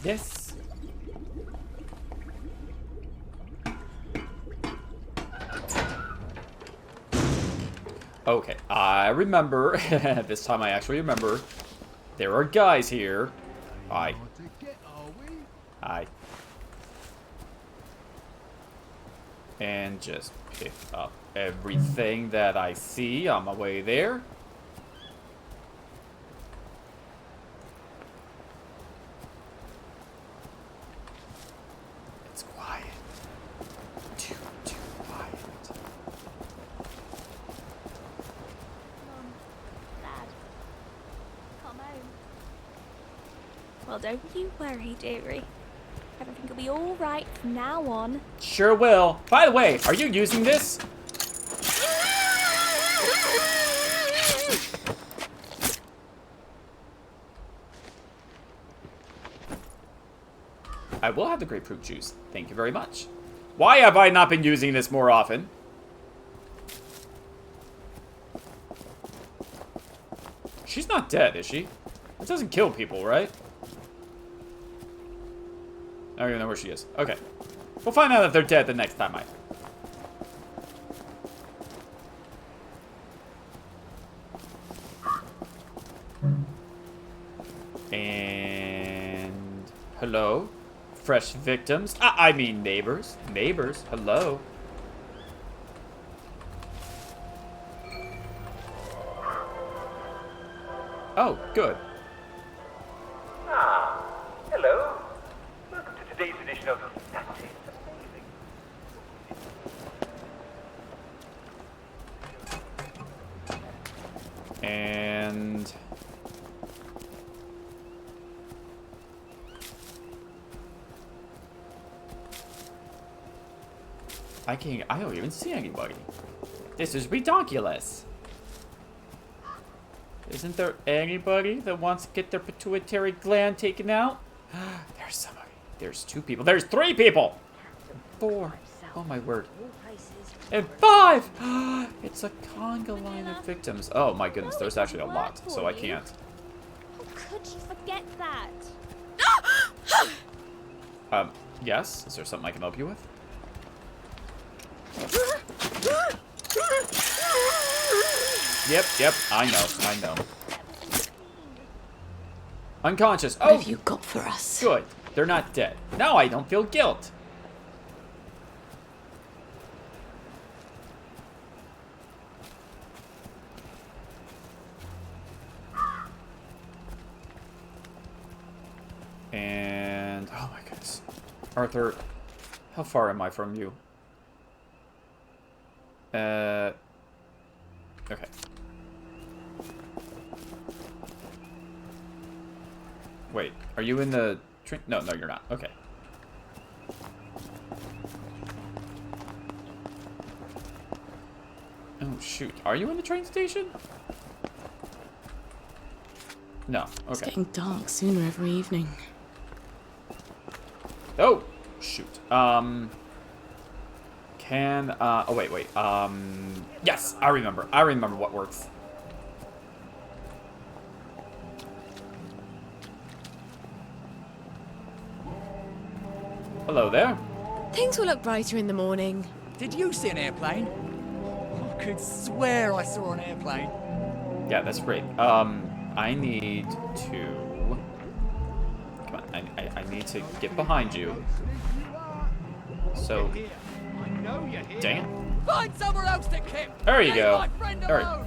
Yes. Okay, I remember. This time I actually remember. There are guys here. Hi. Hi. And just pick up everything that I see on my way there. It's quiet. Too quiet. Mum, Dad, come home. Well, don't you worry, dearie. Everything will be all right from now on. Sure will. By the way, are you using this? I will have the grapefruit juice. Thank you very much. Why have I not been using this more often? She's not dead, is she? It doesn't kill people, right? I don't even know where she is. Okay. We'll find out if they're dead the next time I... And... Hello? Fresh victims? I mean neighbors. Neighbors. Hello? Oh, good. Hello. Welcome to today's edition of That Tastes Amazing. And... I don't even see anybody. This is ridiculous. Isn't there anybody that wants to get their pituitary gland taken out? There's somebody. There's 2 people. There's 3 people! 4. Oh my word. And 5! It's a conga line of victims. Oh my goodness, there's actually a lot, so I can't. How could you forget that? Yes? Is there something I can help you with? Yep, I know. Unconscious. What Oh, have you got for us? good. They're not dead. Now I don't feel guilt. And, oh my goodness. Arthur, how far am I from you? Okay. Wait, are you in the train? No, you're not. Okay. Oh, shoot. Are you in the train station? No. Okay. It's getting dark sooner every evening. Oh, shoot. Oh, wait. Yes, I remember. I remember what works. Hello there. Things will look brighter in the morning. Did you see an airplane? I could swear I saw an airplane. Yeah, that's great. I need to... Come on, I need to get behind you. So... Dang it. Find somewhere else to kick. There you Leave go. my friend All right. alone.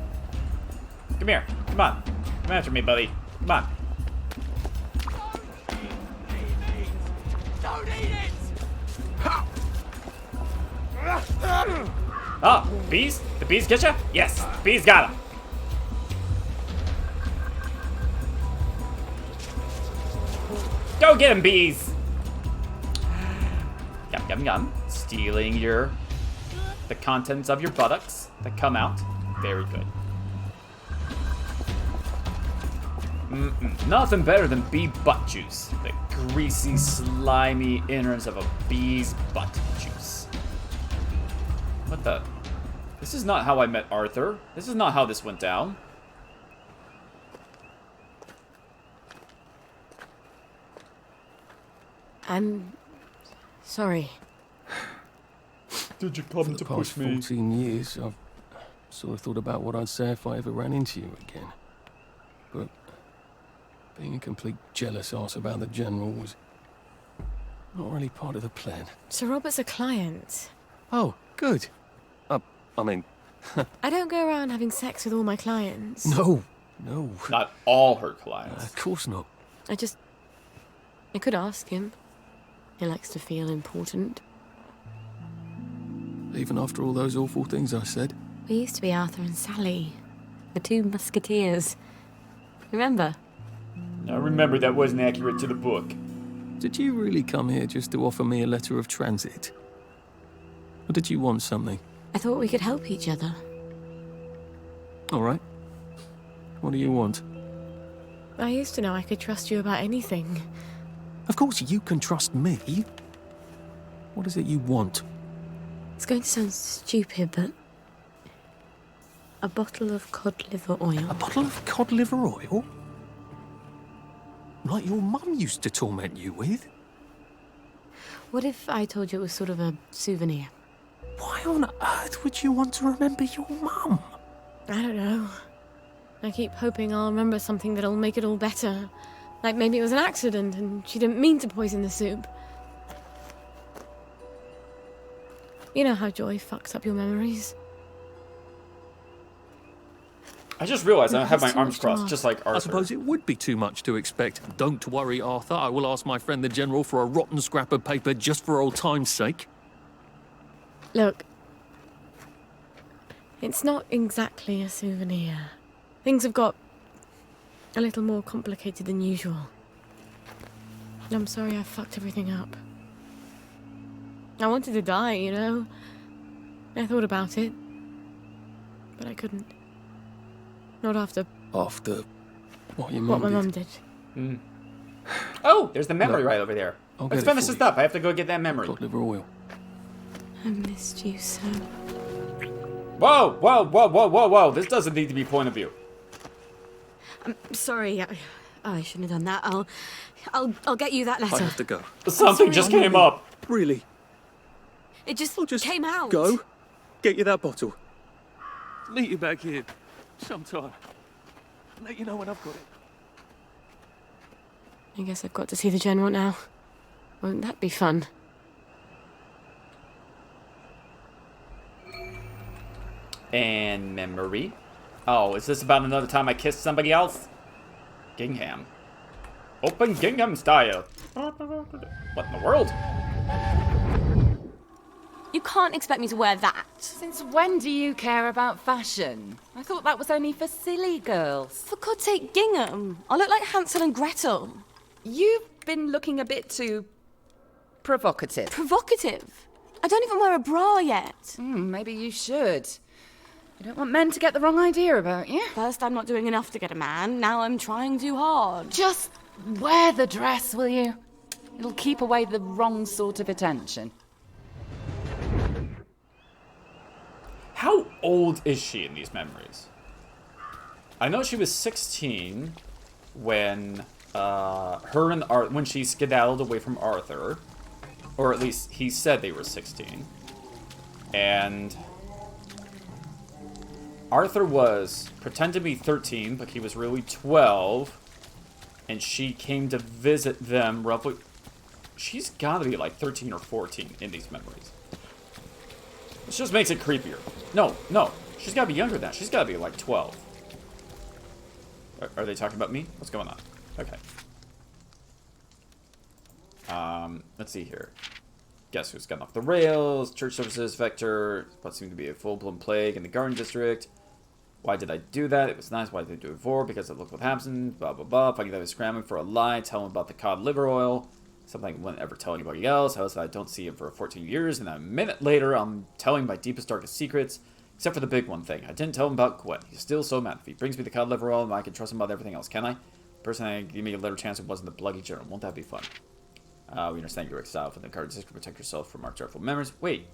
Come here. Come on. Come after me, buddy. Come on. Don't eat it. Oh, bees? The bees get ya? Yes, bees got him. Go get him, bees. Yum. Stealing the contents of your buttocks that come out. Very good. Nothing better than bee butt juice. The greasy, slimy innards of a bee's butt juice. What the? This is not how I met Arthur. This is not how this went down. I'm sorry. Did you come For the past 14 years, I've sort of thought about what I'd say if I ever ran into you again. But being a complete jealous arse about the General was not really part of the plan. Sir Robert's a client. Oh, good. I mean... I don't go around having sex with all my clients. No. Not all her clients. Of course not. I could ask him. He likes to feel important. Even after all those awful things I said. We used to be Arthur and Sally, the two musketeers. Remember? I remember that wasn't accurate to the book. Did you really come here just to offer me a letter of transit? Or did you want something? I thought we could help each other. All right. What do you want? I used to know I could trust you about anything. Of course you can trust me. What is it you want? It's going to sound stupid, but... a bottle of cod liver oil. A bottle of cod liver oil? Like your mum used to torment you with? What if I told you it was sort of a souvenir? Why on earth would you want to remember your mum? I don't know. I keep hoping I'll remember something that'll make it all better. Like maybe it was an accident and she didn't mean to poison the soup. You know how joy fucks up your memories. I just realized I have my It's too arms much crossed, to just like Arthur. I suppose it would be too much to expect. Don't worry, Arthur. I will ask my friend the General for a rotten scrap of paper just for old time's sake. Look, it's not exactly a souvenir. Things have got a little more complicated than usual. I'm sorry I fucked everything up. I wanted to die, you know. I thought about it, but I couldn't. Not after After what your what mum my did. mum did. Oh, there's the memory Look, right over there. I'll Let's get it finish for this you. up. I have to go get that memory. Cod liver oil. I missed you so. Whoa. This doesn't need to be point of view. I'm sorry. I shouldn't have done that. I'll get you that I letter. have to go. Something just came up. Really? It just, I'll just came out. go, get you that bottle. Meet you back here sometime. Let you know when I've got it. I guess I've got to see the General now. Won't that be fun? And memory. Oh, is this about another time I kissed somebody else? Gingham. Open Gingham style. What in the world? You can't expect me to wear that. Since when do you care about fashion? I thought that was only for silly girls. For God's sake, gingham. I look like Hansel and Gretel. You've been looking a bit too provocative. Provocative. I don't even wear a bra yet. Maybe you should. You don't want men to get the wrong idea about you. First, I'm not doing enough to get a man. Now I'm trying too hard. Just wear the dress, will you? It'll keep away the wrong sort of attention. How old is she in these memories? I know she was 16 when when she skedaddled away from Arthur, or at least he said they were 16. And Arthur was pretend to be 13, but he was really 12, and she came to visit them roughly. She's got to be like 13 or 14 in these memories. This just makes it creepier. No. She's got to be younger than that. She's got to be like 12. Are they talking about me? What's going on? Okay. Let's see here. Guess who's gotten off the rails? Church services, Vector. What seemed to be a full-blown plague in the Garden District. Why did I do that? It was nice. Why did I do it before? Because it looked what happened. Blah, blah, blah. Finding that I was scrambling for a lie. Tell him about the cod liver oil. Something I wouldn't ever tell anybody else. How is it I don't see him for 14 years, and a minute later, I'm telling my deepest, darkest secrets. Except for the big one thing. I didn't tell him about Gwen. He's still so mad. If he brings me the cod liver oil, I can trust him about everything else, can I? Personally, give me a little chance it wasn't the bloody General. Won't that be fun? We understand you're exiled from the Garden District to protect yourself from our dreadful memories. Wait.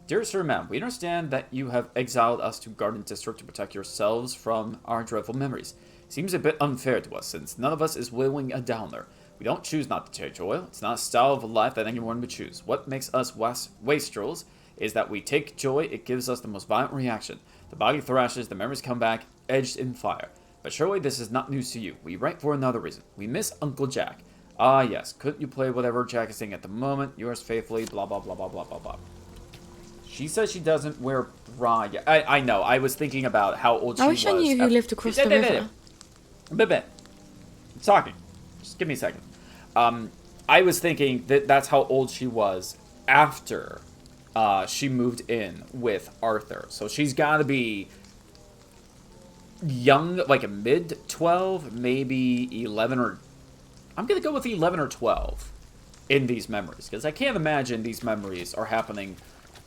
Dear Sir Ma'am, we understand that you have exiled us to Garden District to protect yourselves from our dreadful memories. Seems a bit unfair to us, since none of us is willing a downer. We don't choose not to take joy. It's not a style of life that anyone would choose. What makes us wastrels is that we take joy. It gives us the most violent reaction. The body thrashes, the memories come back, edged in fire. But surely this is not news to you. We write for another reason. We miss Uncle Jack. Ah, yes. Couldn't you play whatever Jack is saying at the moment? Yours faithfully, blah, blah, blah, blah, blah, blah, blah. She says she doesn't wear bra yet. I know. I was thinking about how old she was. I wish I knew who lived across the river. I'm talking. Just give me a second. I was thinking that that's how old she was after she moved in with Arthur. So she's got to be young, like a mid-12, maybe 11 or... I'm going to go with 11 or 12 in these memories. Because I can't imagine these memories are happening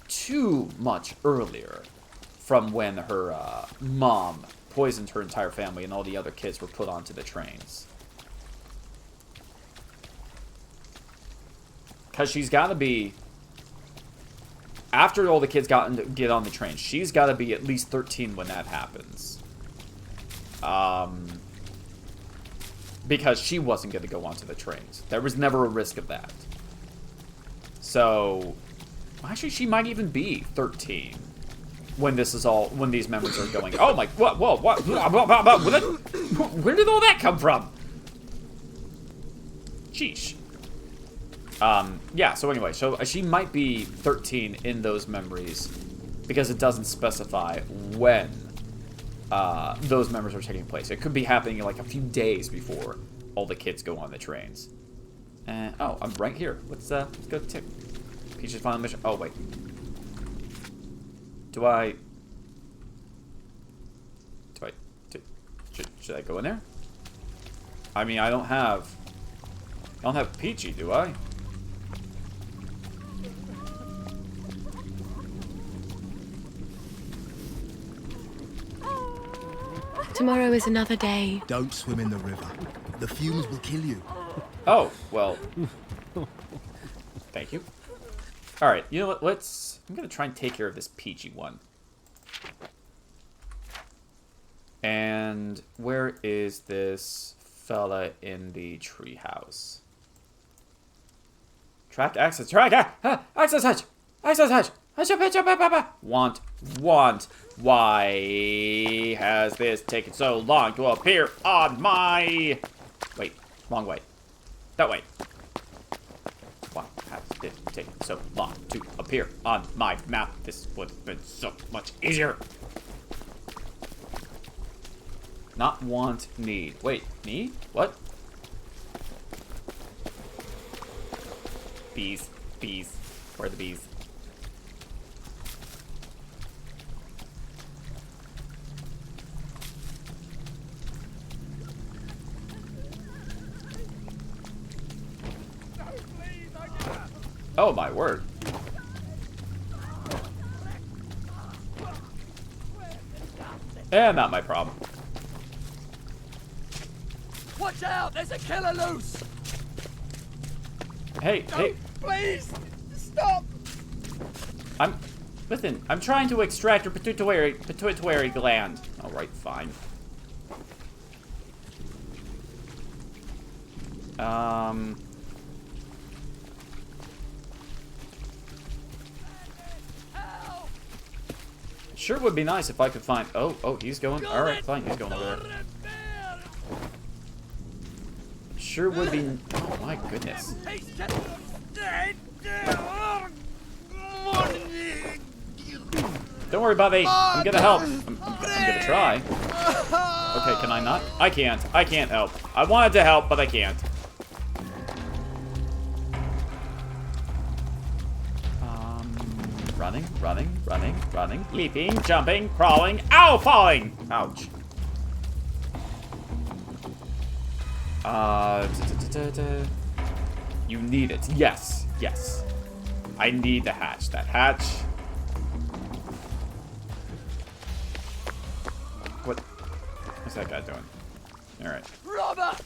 too much earlier from when her mom poisoned her entire family and all the other kids were put onto the trains. Because she's got to be... After all the kids get on the train, she's got to be at least 13 when that happens. Because she wasn't going to go onto the trains. There was never a risk of that. So, actually, she might even be 13 when this is all, when these memories are going. Oh my, what, whoa, what, where did all that come from? Sheesh. Yeah, so anyway, so she might be 13 in those memories because it doesn't specify when those memories are taking place. It could be happening like a few days before all the kids go on the trains. Oh, I'm right here. Let's go to Peach's final mission. Oh, wait. Should I go in there? I mean, I don't have Peachy, do I? Tomorrow is another day. Don't swim in the river. The fumes will kill you. Oh, well. Thank you. Alright, you know what? I'm going to try and take care of this Peachy one. And where is this fella in the treehouse? Track access. Access hatch. Access hatch. Want. Why has this taken so long to appear on my... Wait, wrong way. That way. Why has it taken so long to appear on my map? This would have been so much easier. Not want, need. Wait, need? What? Bees. Where are the bees? Oh my word. Not my problem. Watch out! There's a killer loose! Hey. Please! Stop! Listen, I'm trying to extract your pituitary gland. Alright, fine. Sure would be nice if I could find... Oh, he's going... Alright, fine, he's going over there. Sure would be... Oh, my goodness. Don't worry, Bobby. I'm gonna help. I'm gonna try. Okay, can I not? I can't. I can't help. I wanted to help, but I can't. Running. Leaping, jumping, crawling. Ow, falling! Ouch. You need it. Yes. I need the hatch. That hatch. What's that guy doing? Alright. Robber!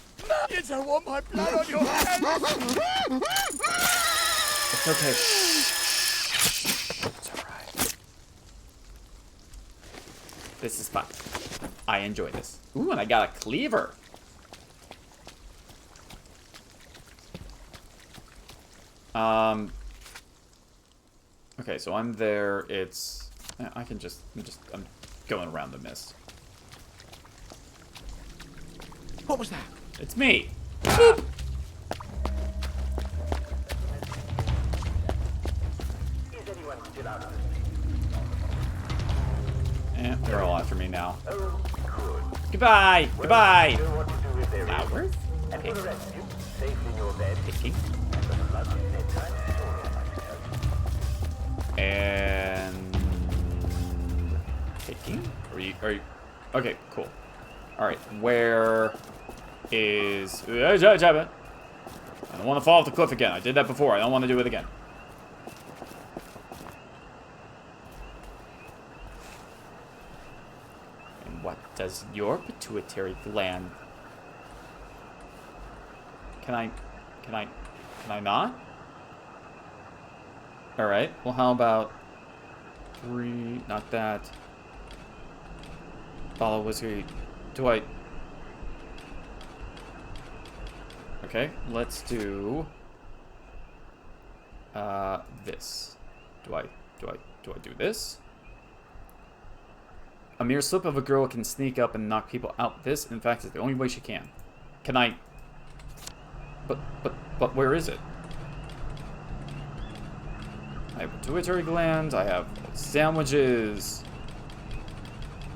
You don't want my blood on your hands! It's okay. It's alright. This is fun. I enjoy this. Ooh, and I got a cleaver. Okay, so I'm there. It's... I can just... I'm going around the mist. What was that? It's me! Boop. They're all after me now. Goodbye! Goodbye! Now where's picking? And picking? Are you okay, cool. Alright, where is I don't want to fall off the cliff again. I did that before. I don't want to do it again. And what does your pituitary gland... Can I not? Alright, well how about 3, not that. Follow wizard. Do I... Okay, let's do this. Do I do this? A mere slip of a girl can sneak up and knock people out. This, in fact, is the only way she can. Can I... But where is it? I have pituitary glands, I have sandwiches,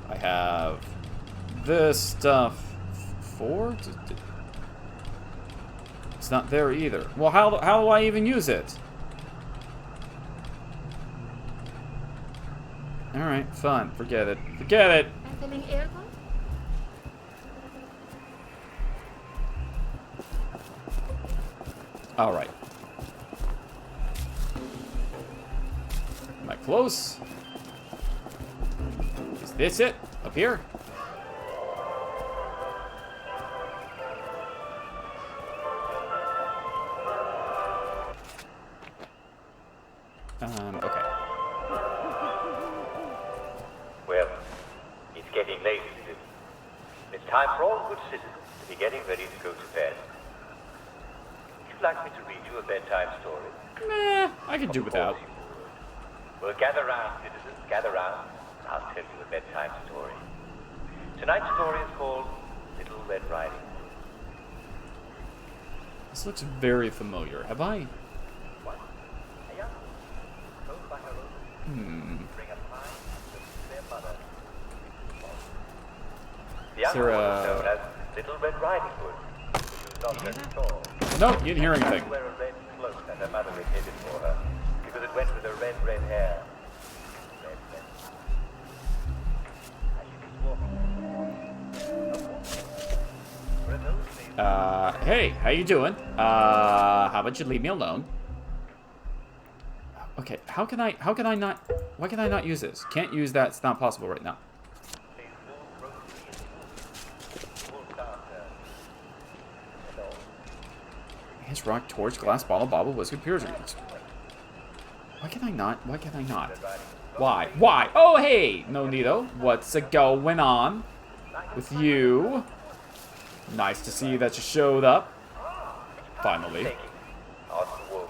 I have this stuff. 4? It's not there either. Well, how do I even use it? Alright, fine. Forget it. Forget it! Alright. Am I close? Is this it? Up here? Okay. Well, it's getting late, citizens. It's time for all good citizens to be getting ready to go to bed. Would you like me to read you a bedtime story? Nah, I could do without. Well, gather round, citizens, gather round. I'll tell you a bedtime story. Tonight's story is called Little Red Riding Hood. This looks very familiar. Have I? What? A young woman, told by her own bring a fine to their mother. The young woman was known as Little Red Riding Hood, which was not very tall. Nope, you didn't hear She had anything. to wear a red cloak that her mother intended for her, because it went with her red hair. Red. As she was walking, were in those days, Hey, how you doing? How about you leave me alone? Okay, why can I not use this? Can't use that, it's not possible right now. they wool rosy and wool darker. And all. His rock, torch, glass, bottle, bobble, whiskey, peers. Why can I not? Why? Oh, hey, Nonito. What's going on with you? Nice to see that you showed up. Finally. Taking. Asked the wolf.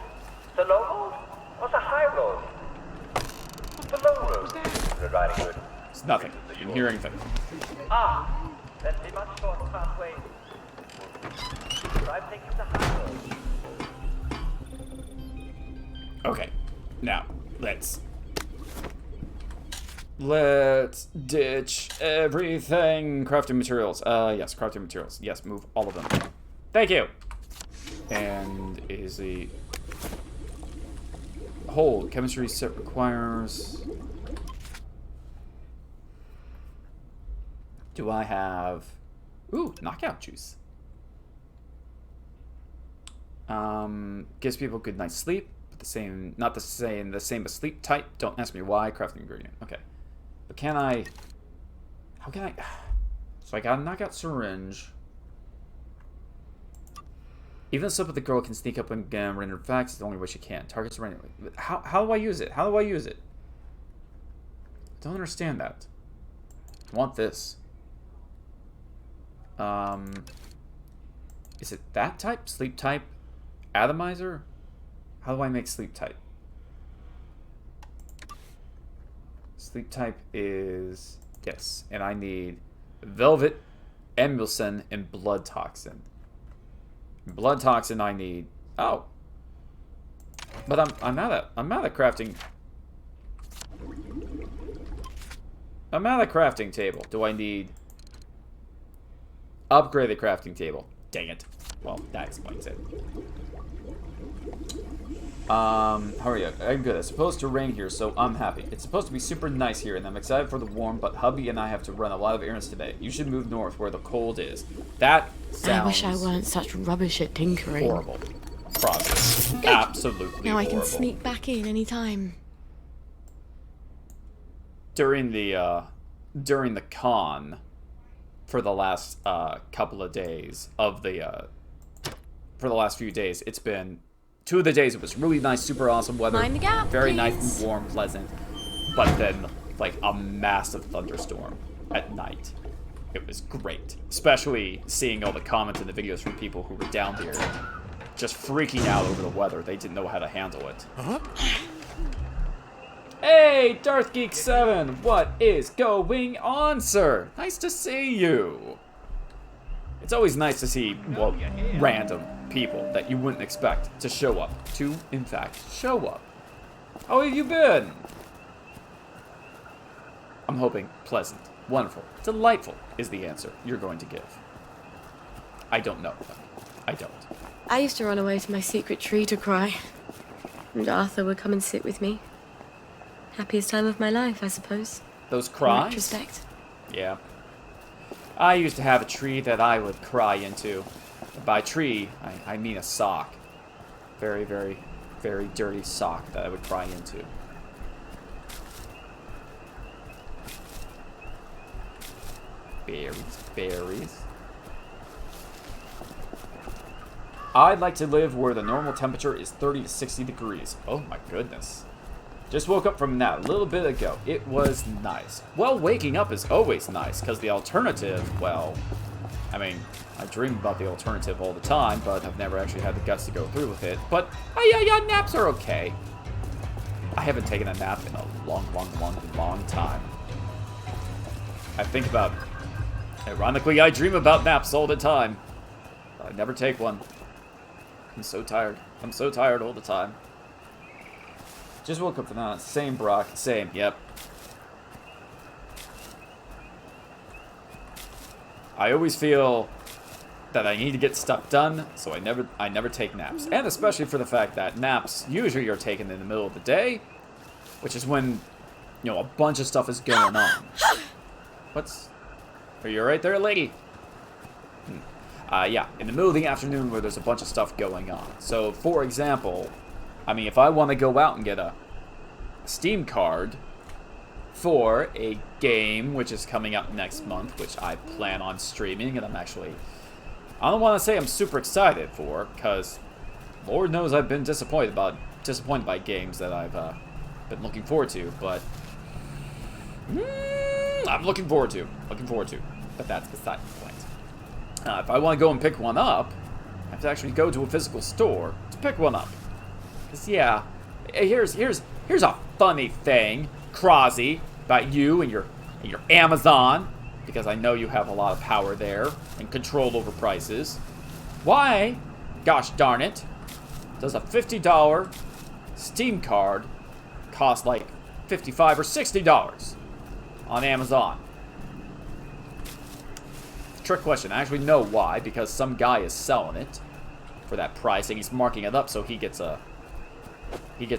The low road or the high road? The low road. Red Riding Hood. It's nothing. Didn't hear anything. Ah, then be much short pathway. But I'm taking the high road. Okay. Now, let's ditch everything. Crafting materials. Yes, crafting materials. Yes, move all of them. Thank you. And is the hold chemistry set requires. Do I have? Ooh, knockout juice. Gives people a good night's sleep. But not the same as sleep type. Don't ask me why. Crafting ingredient. Okay. But can I? How can I? So I got a knockout syringe. Even a slip of the girl can sneak up and render facts. It's the only way she can. Targets randomly. How do I use it? How do I use it? I don't understand that. I want this. Is it that type? Sleep type? Atomizer? How do I make sleep type? Sleep type is yes, and I need velvet, emulsin, and blood toxin. Blood toxin I need. Oh, but I'm out of crafting. I'm out of crafting table. Do I need upgrade the crafting table? Dang it. Well, that explains it. Hurry up. I'm good. It's supposed to rain here, so I'm happy. It's supposed to be super nice here, and I'm excited for the warm, but hubby and I have to run a lot of errands today. You should move north where the cold is. That sounds I wish I weren't such rubbish at tinkering. horrible. Progress. Absolutely Now I horrible. can sneak back in any time. During the con for the last couple of days of the for the last few days, it's been 2 of the days it was really nice, super awesome weather, Mind the gap, very please. nice and warm, pleasant, but then like a massive thunderstorm at night. It was great, especially seeing all the comments and the videos from people who were down here just freaking out over the weather. They didn't know how to handle it. Hey, Darth Geek 7, what is going on, sir? Nice to see you. It's always nice to see, well, random people that you wouldn't expect to show up. To, in fact, show up. How have you been? I'm hoping pleasant, wonderful, delightful is the answer you're going to give. I don't know. I don't. I used to run away to my secret tree to cry. And Arthur would come and sit with me. Happiest time of my life, I suppose. Those In cries? retrospect. Yeah. I used to have a tree that I would cry into. By tree, I mean a sock. Very, very, very dirty sock that I would cry into. Berries, berries. I'd like to live where the normal temperature is 30 to 60 degrees. Oh my goodness. Just woke up from that a little bit ago. It was nice. Well, waking up is always nice, because the alternative, well, I mean, I dream about the alternative all the time, but I've never actually had the guts to go through with it. But, yeah, naps are okay. I haven't taken a nap in a long time. I think about, ironically, I dream about naps all the time. But I never take one. I'm so tired. I'm so tired all the time. Just woke up from that. Same, Brock. Same. Yep. I always feel that I need to get stuff done, so I never take naps. And especially for the fact that naps usually are taken in the middle of the day, which is when, you know, a bunch of stuff is going on. Are you right there, lady? Yeah, in the middle of the afternoon where there's a bunch of stuff going on. So, for example, I mean, if I want to go out and get a Steam card for a game which is coming out next month, which I plan on streaming, and I don't want to say I'm super excited for, because Lord knows I've been disappointed by games that I've been looking forward to, but I'm looking forward to, but that's beside the point. If I want to go and pick one up, I have to actually go to a physical store to pick one up. Because, yeah, here's a funny thing, Krozzy, about you and your Amazon, because I know you have a lot of power there and control over prices. Why, gosh darn it, does a $50 Steam card cost like $55 or $60 on Amazon? Trick question. I actually know why, because some guy is selling it for that price and he's marking it up so he gets a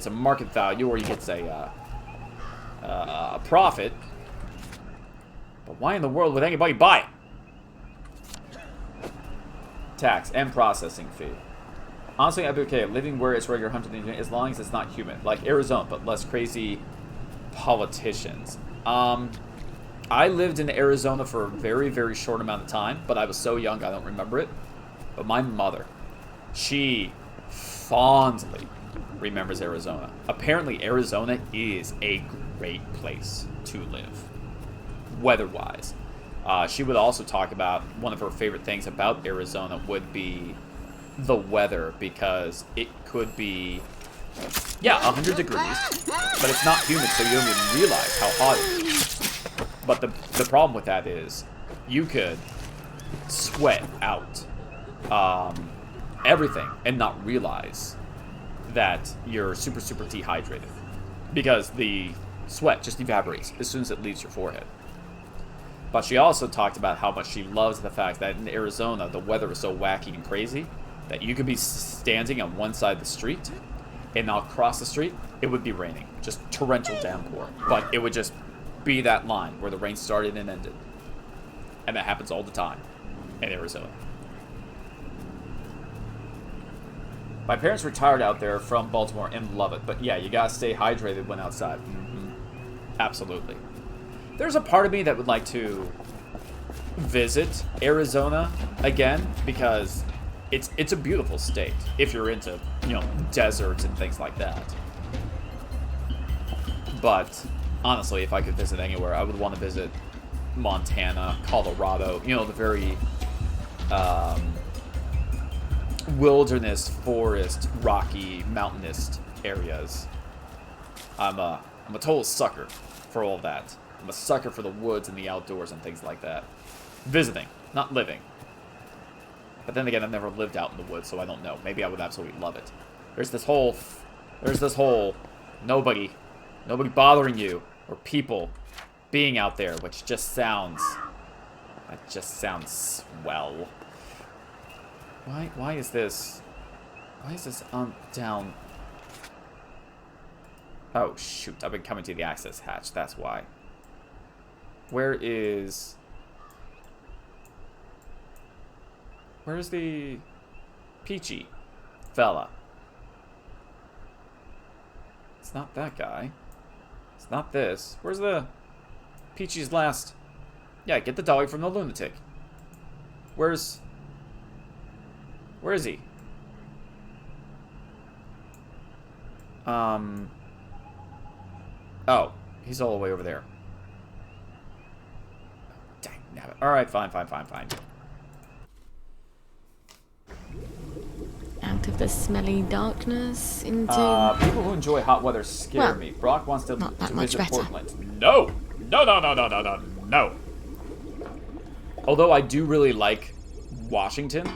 market value, or he gets a profit. But why in the world would anybody buy it? Tax and processing fee. Honestly, I'd be okay living where it's regular hunting as long as it's not humid, like Arizona, but less crazy politicians. I lived in Arizona for a very, very short amount of time, but I was so young I don't remember it. But my mother, she fondly remembers Arizona. Apparently, Arizona is a great place to live, weather-wise. She would also talk about one of her favorite things about Arizona would be the weather, because it could be Yeah, 100 degrees, but it's not humid, so you don't even realize how hot it is. But the problem with that is you could sweat out everything and not realize that you're super, super dehydrated because the sweat just evaporates as soon as it leaves your forehead. But she also talked about how much she loves the fact that in Arizona, the weather is so wacky and crazy that you could be standing on one side of the street, and across the street, it would be raining. Just torrential downpour. But it would just be that line where the rain started and ended. And that happens all the time in Arizona. My parents retired out there from Baltimore and love it. But yeah, you gotta stay hydrated when outside. Absolutely. There's a part of me that would like to visit Arizona again because it's a beautiful state if you're into, you know, deserts and things like that. But honestly, if I could visit anywhere, I would want to visit Montana, Colorado, you know, the very wilderness, forest, rocky, mountainous areas. I'm a total sucker for all that. I'm a sucker for the woods and the outdoors and things like that. Visiting, not living. But then again, I've never lived out in the woods, so I don't know. Maybe I would absolutely love it. There's this whole nobody bothering you, or people being out there, which just sounds, swell. Why is this down? Oh shoot, I've been coming to the access hatch, that's why. Where's the peachy fella? It's not that guy. It's not this. Where's the Peachy's last? Yeah, get the dog from the lunatic. Where is he? Oh, he's all the way over there. Dang, nabbit. Alright, fine. Out of the smelly darkness into... people who enjoy hot weather scare me. Brock wants to not that much visit better. Portland. No! No. Although I do really like Washington,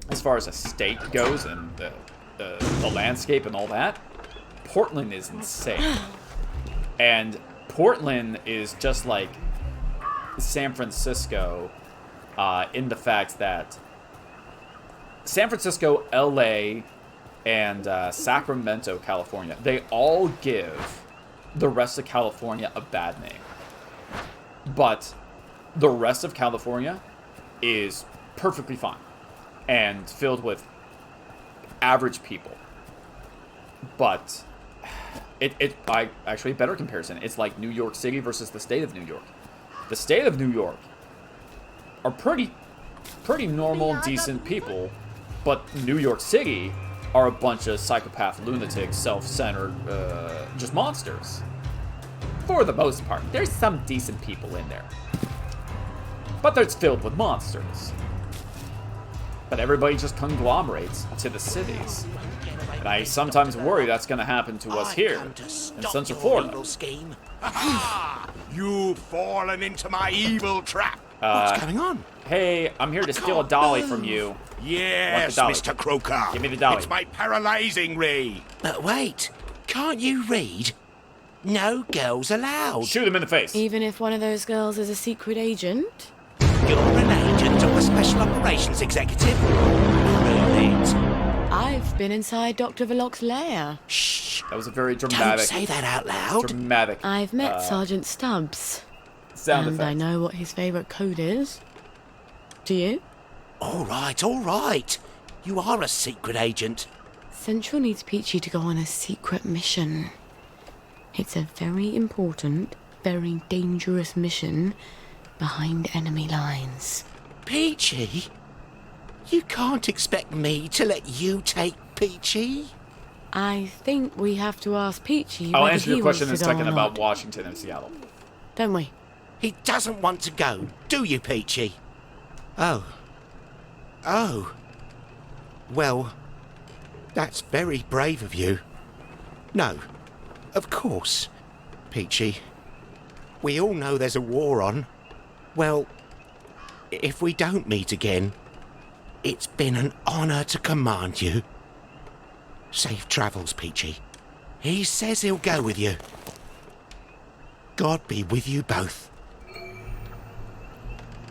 as far as a state goes and the landscape and all that, Portland is insane. And Portland is just like San Francisco in the fact that San Francisco, LA, and Sacramento, California, they all give the rest of California a bad name. But the rest of California is perfectly fine and filled with average people. But I actually, a better comparison, it's like New York City versus the state of New York. The state of New York are pretty normal, decent people, but New York City are a bunch of psychopath, lunatics, self-centered, just monsters. For the most part. There's some decent people in there. But it's filled with monsters. But everybody just conglomerates to the cities. And I sometimes worry that's going to happen to us here in Central Florida. Scheme. You've fallen into my evil trap. What's going on? Hey, I'm here to steal a dolly from you. Yes, dolly? Mr. Croker. Give me the dolly. It's my paralyzing ray. But wait, can't you read? No girls allowed. Shoot him in the face. Even if one of those girls is a secret agent? You're an agent or a special operations executive? Prove it. I've been inside Dr. Verloc's lair. Shh. That was a very Don't dramatic. say that out loud. Dramatic. I've met Sergeant Stubbs. Sound and effect. I know what his favourite code is. Do you? All right. You are a secret agent. Central needs Peachy to go on a secret mission. It's a very important, very dangerous mission behind enemy lines. Peachy? You can't expect me to let you take Peachy? I think we have to ask Peachy I'll whether answer he your question in a wants to go second or about not. Washington and Seattle. Don't we? He doesn't want to go, do you, Peachy? Oh. Well, that's very brave of you. No, of course, Peachy. We all know there's a war on. Well, if we don't meet again, it's been an honour to command you. Safe travels, Peachy. He says he'll go with you. God be with you both.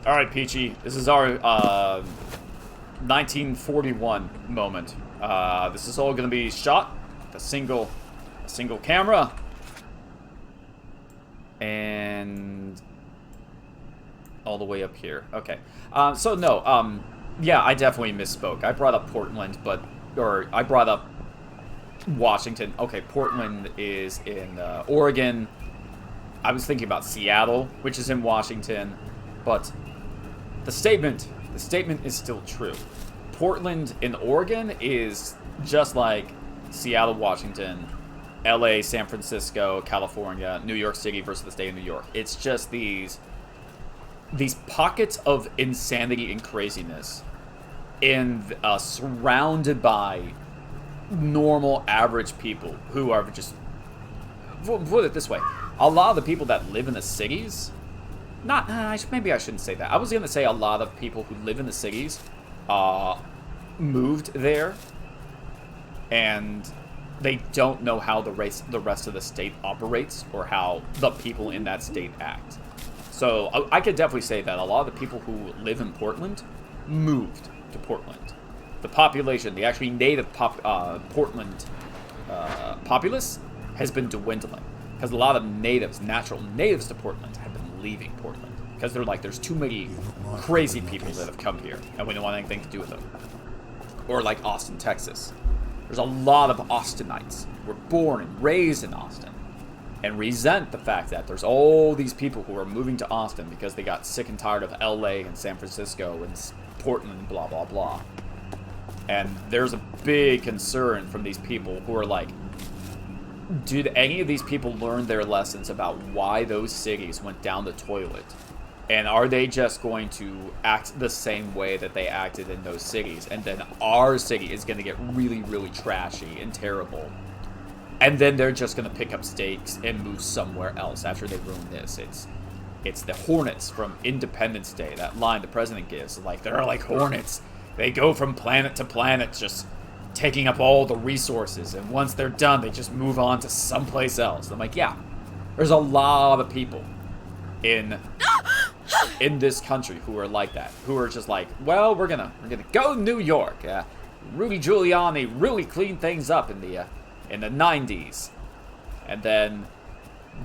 All right, Peachy. This is our 1941 moment. This is all gonna be shot with a single camera, and all the way up here. Okay. So no. Yeah, I definitely misspoke. I brought up Portland, I brought up Washington. Okay, Portland is in Oregon. I was thinking about Seattle, which is in Washington, but the statement is still true. Portland in Oregon is just like Seattle, Washington, LA, San Francisco, California, New York City versus the state of New York. It's just these pockets of insanity and craziness surrounded by normal, average people who are just, put it this way, a lot of the people that live in the cities, maybe I shouldn't say that. I was going to say a lot of people who live in the cities moved there, and they don't know how the rest of the state operates or how the people in that state act. So I could definitely say that a lot of the people who live in Portland moved to Portland. The population, the actually native Portland populace, has been dwindling. Because a lot of natural natives to Portland have been leaving Portland. Because they're like, there's too many crazy people that have come here, and we don't want anything to do with them. Or like Austin, Texas. There's a lot of Austinites who were born and raised in Austin, and resent the fact that there's all these people who are moving to Austin because they got sick and tired of LA and San Francisco and Portland, blah, blah, blah. And there's a big concern from these people who are like, did any of these people learn their lessons about why those cities went down the toilet? And are they just going to act the same way that they acted in those cities? And then our city is going to get really, really trashy and terrible. And then they're just going to pick up stakes and move somewhere else after they ruin this. It's the Hornets from Independence Day, that line the president gives. Like, they're like hornets. They go from planet to planet, just taking up all the resources, and once they're done, they just move on to someplace else. I'm like, yeah, there's a lot of people in this country who are like that, who are just like, well, we're gonna go to New York. Rudy Giuliani really cleaned things up in the 90s, and then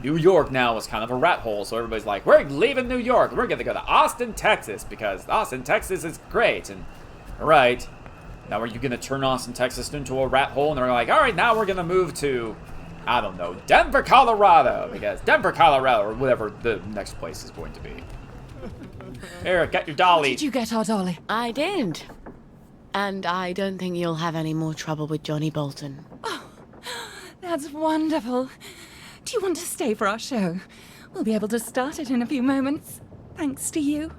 New York now is kind of a rat hole, so everybody's like, we're leaving New York, we're gonna go to Austin, Texas, because Austin, Texas is great. And all right, now are you going to turn Austin, Texas into a rat hole? And they're like, all right, now we're going to move to, I don't know, Denver, Colorado. Because Denver, Colorado, or whatever the next place is going to be. Here, get your dolly. Did you get our dolly? I did. And I don't think you'll have any more trouble with Johnny Bolton. Oh, that's wonderful. Do you want to stay for our show? We'll be able to start it in a few moments, thanks to you.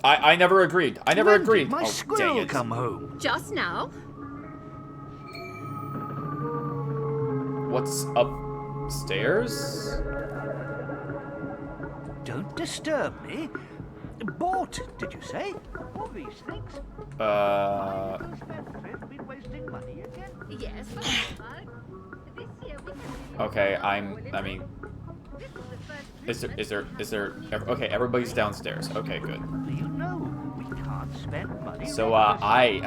I never agreed. I never agreed. My Oh, dang squirrel it. come home. Just now? What's upstairs? Don't disturb me. Bought, did you say? All these things? Been wasting money again? Yes, but this year we can... Okay, I mean, is there, okay, everybody's downstairs. Okay, good. You know we can't spend money. So, I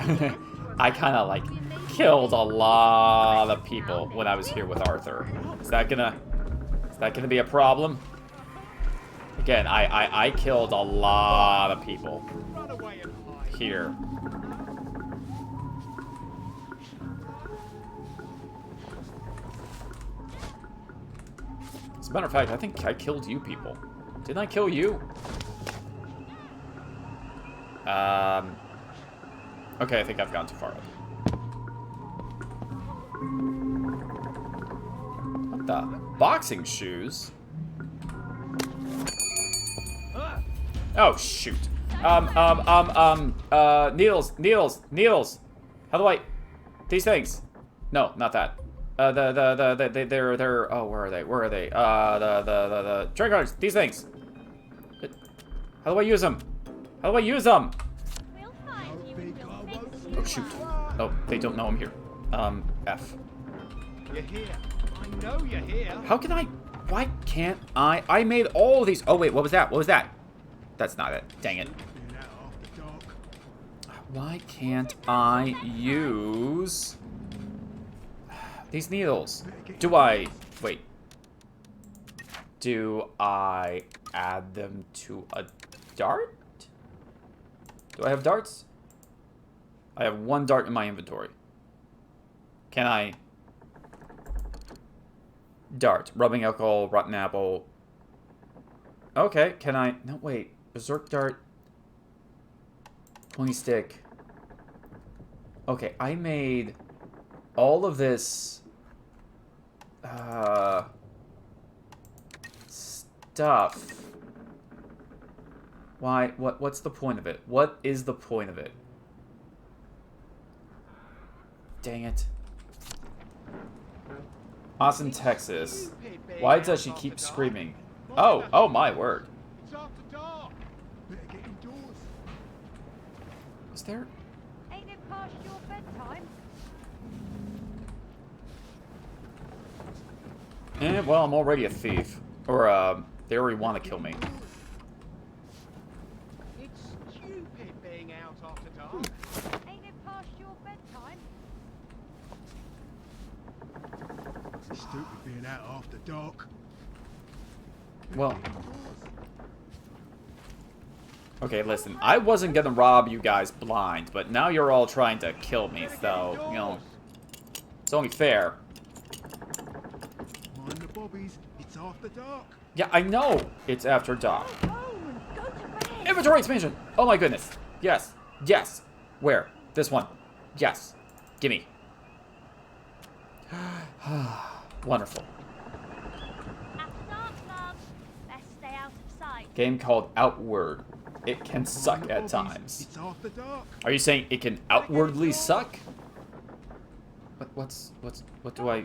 kind of, like, killed a lot of people when I was here with Arthur. Is that gonna be a problem? Again, I killed a lot of people here. As a matter of fact, I think I killed you people. Didn't I kill you? Okay, I think I've gone too far up. What the? Boxing shoes? Oh, shoot. Needles. How do I... These things. No, not that. They're. Oh, where are they? Where are they? The trade cards. These things. How do I use them? How do I use them? We'll find you and we'll fix you Oh shoot. Oh, they don't know I'm here. F. You're here. I know you're here. How can I? Why can't I? I made all of these. Oh wait, what was that? What was that? That's not it. Dang it. Why can't I use these needles? Do I... Wait. Do I add them to a dart? Do I have darts? I have one dart in my inventory. Can I... Dart. Rubbing alcohol, rotten apple. Okay, can I... No, wait. Berserk dart. Pointy stick. Okay, I made all of this stuff. Why? What's the point of it? What is the point of it? Dang it. Austin, Texas. Why does she keep screaming? Oh my word. Is there? Ain't it past your bedtime? Well, I'm already a thief. Or, they already want to kill me. It's stupid being out after dark. Ain't it past your bedtime? It's stupid being out after dark. Well. Okay, listen. I wasn't gonna rob you guys blind, but now you're all trying to kill me, so, you know. It's only fair. Mind the bobbies, it's after dark. Yeah, I know it's after dark. Inventory expansion! Oh my goodness. Yes. Yes. Where? This one. Yes. Gimme. Wonderful. After dark, love. Best stay out of sight. Game called Outward. It can suck at times. It's after dark. Are you saying it can outwardly suck? What do I...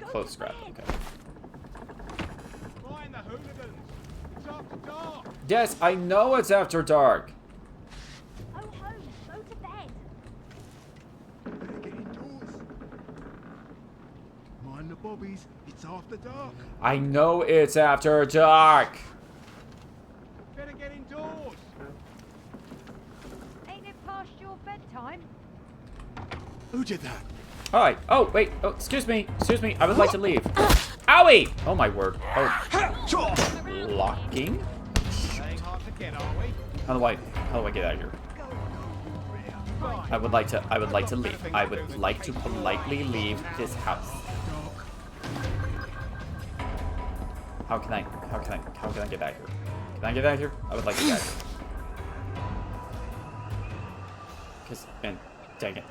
Close scrap. Okay. Find the hooligans. It's after dark. Yes, I know it's after dark. Go home. Go to bed. Better get indoors. Mind the bobbies, it's after dark. I know it's after dark. Better get indoors. Ain't it past your bedtime? Who did that? Alright. Oh, wait. Oh, excuse me. Excuse me. I would like to leave. Owie! Oh, my word. Oh. Locking? Playing hard to get, are we? How do I get out of here? I would like to leave. I would like to politely leave this house. How can I get out of here? Can I get out of here? I would like to get out of here. Man, dang it.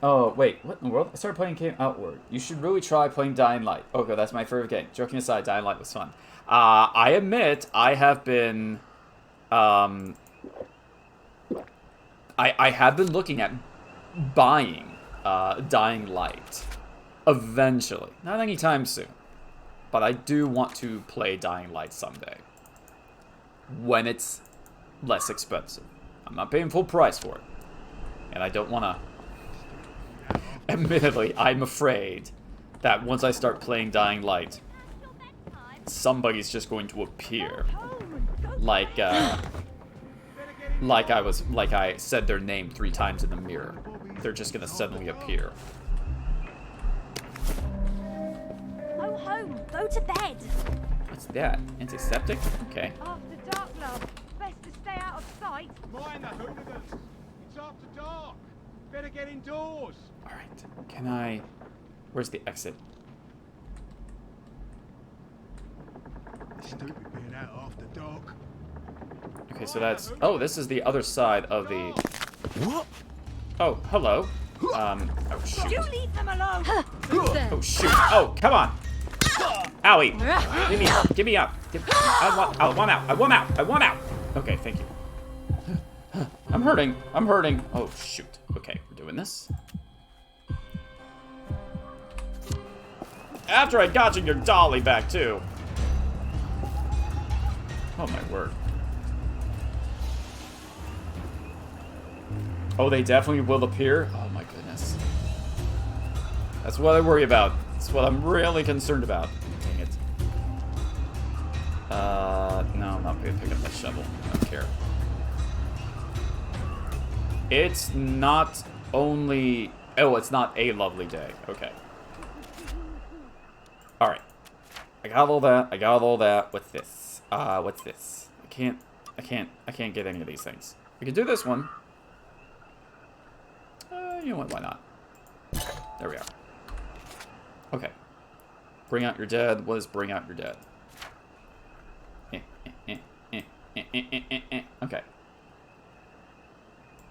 Oh, wait, what in the world? I started playing game Outward. You should really try playing Dying Light. Okay, that's my favorite game. Joking aside, Dying Light was fun. I admit, I have been, I have been looking at buying, Dying Light. Eventually. Not anytime soon. But I do want to play Dying Light someday. When it's less expensive. I'm not paying full price for it. And I don't want to... Admittedly, I'm afraid that once I start playing Dying Light, somebody's just going to appear. Like I said their name 3 times in the mirror. They're just gonna suddenly appear. Go home. Go to bed. What's that? Antiseptic? Okay. After dark, love. Best to stay out of sight. Mind the hooligans. It's after dark. Better get indoors. Alright. Can I... Where's the exit? Stupid being out after dark. Okay, so that's... Oh, this is the other side of the... What? Oh, hello. Oh, shoot. You leave them alone. Oh, shoot. Oh, come on. Owie. Give me up. Give me up. I want out. I want out. I want out. Okay, thank you. I'm hurting. I'm hurting. Oh, shoot. Okay, we're doing this. After I got your dolly back, too. Oh, my word. Oh, they definitely will appear? Oh, my goodness. That's what I worry about. That's what I'm really concerned about. Dang it. No, I'm not going to pick up that shovel. I don't care. It's not only... Oh, it's not a lovely day. Okay. Alright. I got all that. I got all that. What's this? What's this? I can't get any of these things. We can do this one. You know what? Why not? There we are. Okay. Bring out your dead. What is bring out your dead? Okay.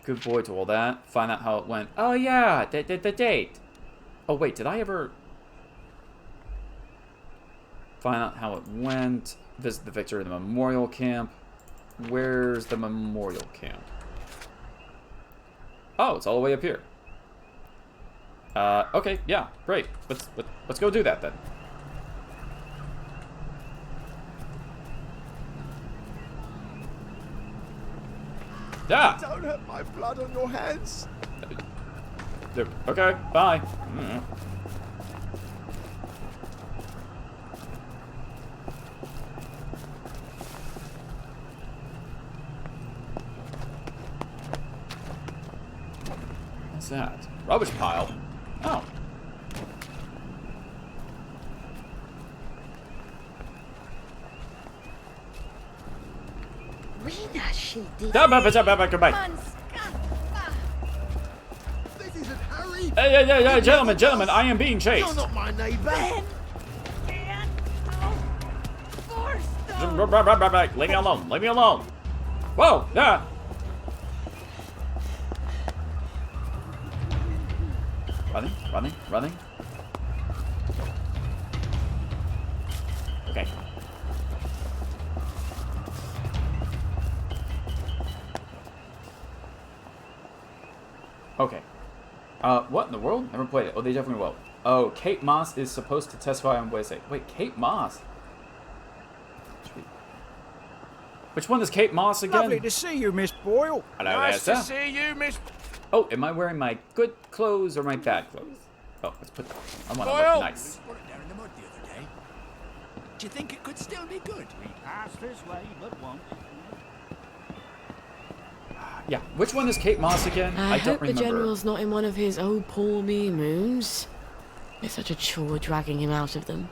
Good boy to all that. Find out how it went. Oh, yeah. The date. Oh, wait. Did I ever... Find out how it went. Visit the victor in the memorial camp. Where's the memorial camp? Oh, it's all the way up here. Okay, yeah, great. Let's go do that then. Yeah. Don't have my blood on your hands. Okay, bye. What's that? Rubbish pile. Oh. Goodbye. This isn't Harry. Hey, gentlemen, I am being chased. You're not my neighbour. Leave me alone. Leave me alone. Whoa, yeah. Running. Okay. Okay. What in the world? Never played it. Oh, they definitely will. Oh, Kate Moss is supposed to testify on Wednesday. Wait, Kate Moss? Which one is Kate Moss again? Lovely to see you, Miss Boyle. Hello, Nice there, to sir. see you, Miss. Oh, am I wearing my good clothes or my bad clothes? Oh, let's put. I want to Boyle. look nice. Put it there in the mud the other day. Do you think it could still be good? We pass this way, but won't. Yeah, which one is Kate Moss again? I don't hope remember. the General's not in one of his oh poor me moods. It's such a chore dragging him out of them.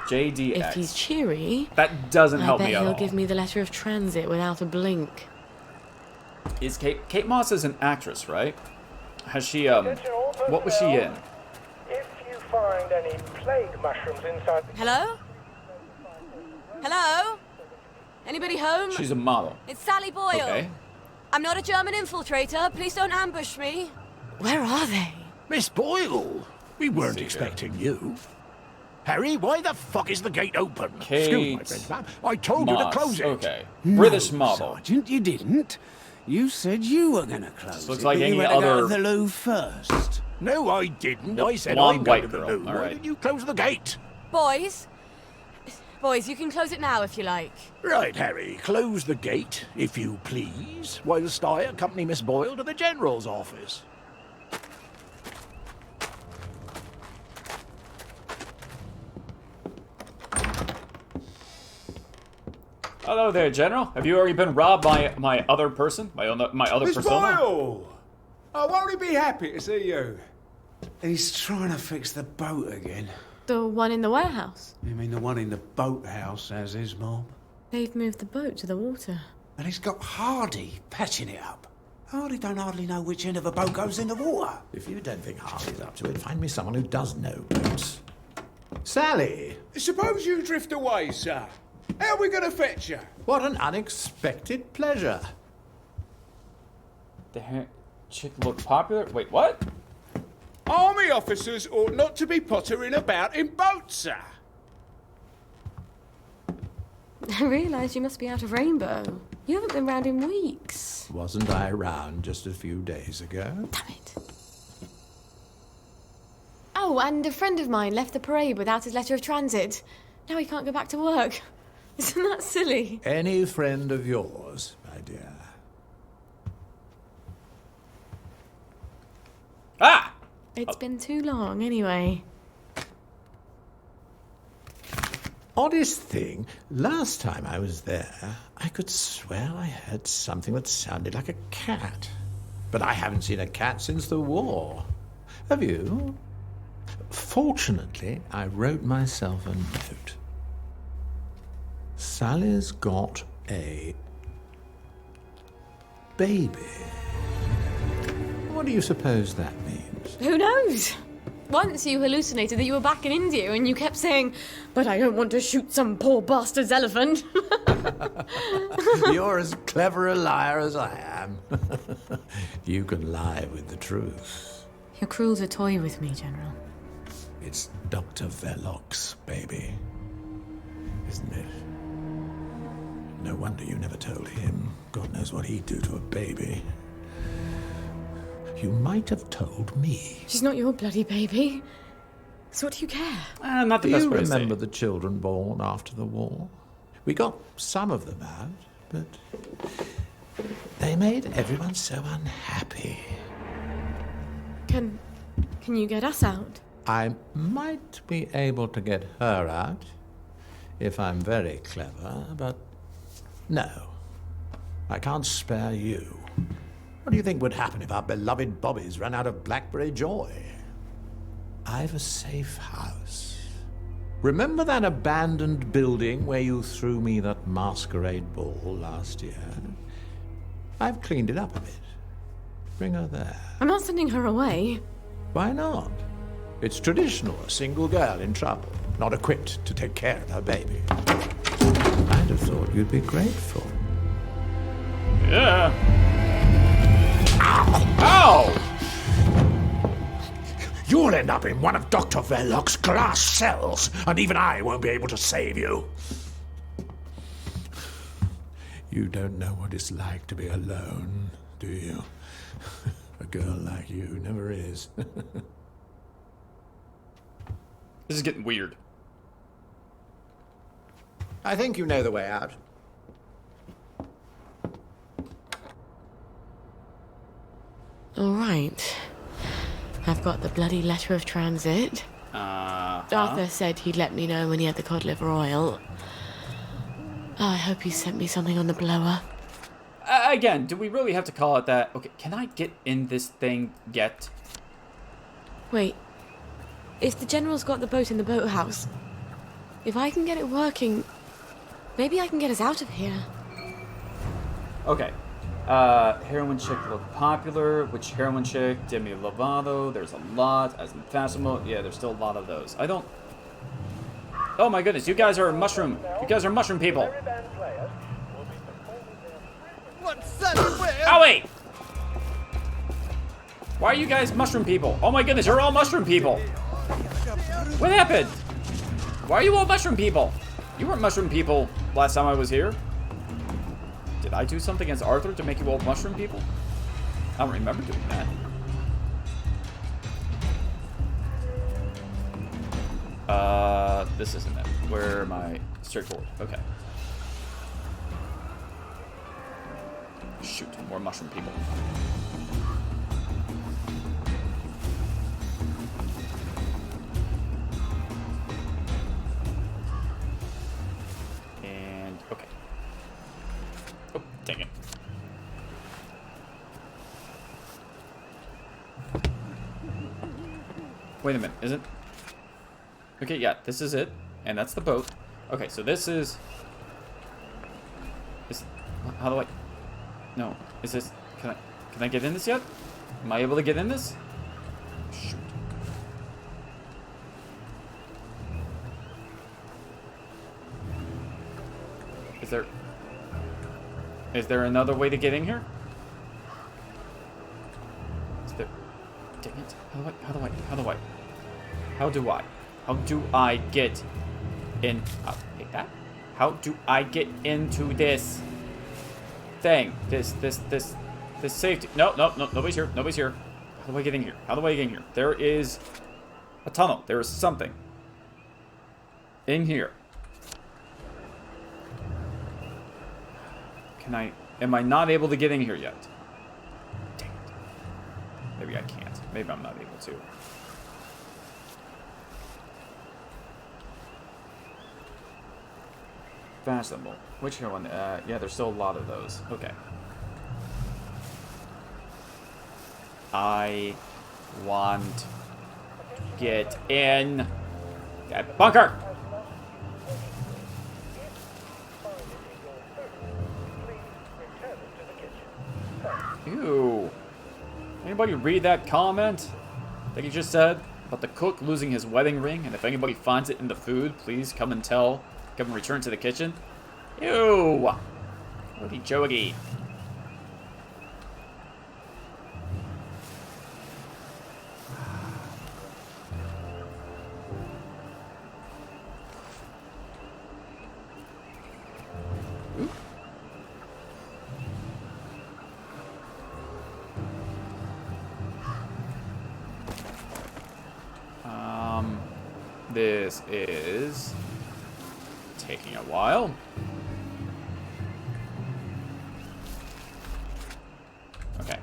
JDX. If he's cheery, That doesn't I help bet me at he'll all. give me the letter of transit without a blink. Is Kate Moss is an actress, right? Has she what was she in? If you find any plague mushrooms inside the... Hello? Hello? Anybody home? She's a model. It's Sally Boyle. Okay. I'm not a German infiltrator. Please don't ambush me. Where are they? Miss Boyle, we weren't expecting you. Harry, why the fuck is the gate open? Kate Excuse my French, ma'am. I told you to Moss, close it. Okay. British model. Sergeant, you didn't. You said you were going to close looks it, like but any you had to go other- to the loo first. No, I didn't. Nope, I said blonde I'm going white to the girl. loo. All Why right. didn't you close the gate? Boys, you can close it now if you like. Right, Harry, close the gate, if you please, whilst I accompany Miss Boyle to the General's office. Hello there, General. Have you already been robbed by my other person? My other Miss persona? Boyle! Oh, won't he be happy to see you? He's trying to fix the boat again. The one in the warehouse. You mean the one in the boathouse, as his mom? They've moved the boat to the water. And he's got Hardy patching it up. Hardy don't hardly know which end of a boat goes in the water. If you don't think Hardy's up to it, find me someone who does know boats. Sally! Suppose you drift away, sir. How are we going to fetch you? What an unexpected pleasure. The hair chick look popular? Wait, what? Army officers ought not to be pottering about in boats, sir. I realise you must be out of Rainbow. You haven't been round in weeks. Wasn't I around just a few days ago? Damn it. Oh, Oh, and a friend of mine left the parade without his letter of transit. Now he can't go back to work. Isn't that silly? Any friend of yours, my dear. Ah! It's been too long, anyway. Oddest thing, last time I was there, I could swear I heard something that sounded like a cat. But I haven't seen a cat since the war. Have you? Fortunately, I wrote myself a note. Sally's got a baby. What do you suppose that means? Who knows? Once you hallucinated that you were back in India and you kept saying, but I don't want to shoot some poor bastard's elephant. You're as clever a liar as I am. You can lie with the truth. Your crew's a toy with me, General. It's Dr. Verloc's baby, isn't it? No wonder you never told him. God knows what he'd do to a baby. You might have told me. She's not your bloody baby. So what do you care? Not the Do best you way to say remember it. the children born after the war? We got some of them out, but they made everyone so unhappy. Can you get us out? I might be able to get her out if I'm very clever, but no. I can't spare you. What do you think would happen if our beloved Bobbies ran out of blackberry joy? I've a safe house. Remember that abandoned building where you threw me that masquerade ball last year? I've cleaned it up a bit. Bring her there. I'm not sending her away. Why not? It's traditional, a single girl in trouble, not equipped to take care of her baby. I'd have thought you'd be grateful. Yeah. Ow! You'll end up in one of Dr. Verloc's glass cells, and even I won't be able to save you. You don't know what it's like to be alone, do you? A girl like you never is. This is getting weird. I think you know the way out. All right. I've got the bloody letter of transit. Arthur said he'd let me know when he had the cod liver oil. I hope he sent me something on the blower. Again, do we really have to call it that? Okay, can I get in this thing yet? Wait. If the General's got the boat in the boathouse, if I can get it working, maybe I can get us out of here. Okay. Heroin chick looked popular. Which heroin chick? Demi Lovato. There's a lot. As in Fassimo. Yeah, there's still a lot of those. I don't... Oh my goodness, you guys are mushroom. You guys are mushroom people. What's that? Oh, wait! Why are you guys mushroom people? Oh my goodness, you're all mushroom people. What happened? Why are you all mushroom people? You weren't mushroom people last time I was here. Did I do something against Arthur to make you all mushroom people? I don't remember doing that. This isn't it. Where am I? Straightforward. Okay. Shoot, more mushroom people. And, okay. Oh, dang it. Wait a minute, is it? Okay, yeah, this is it. And that's the boat. Okay, so this is... How do I... No, is this... Can I get in this yet? Am I able to get in this? Shoot. Is there another way to get in here? Is there... Dang it. How do I get in... I'll take that. How do I get into this thing? This safety... No, nobody's here. How do I get in here? There is A tunnel. There is something. In here. Can I... Am I not able to get in here yet? Dang it. Maybe I can't. Maybe I'm not able to. Fashionable. Which one? Yeah, there's still a lot of those. Okay. I want to get in that bunker. Ew. Anybody read that comment that he just said about the cook losing his wedding ring? And if anybody finds it in the food, please come and tell. Come and return to the kitchen. Ew. Woody Joey. This is taking a while. Okay.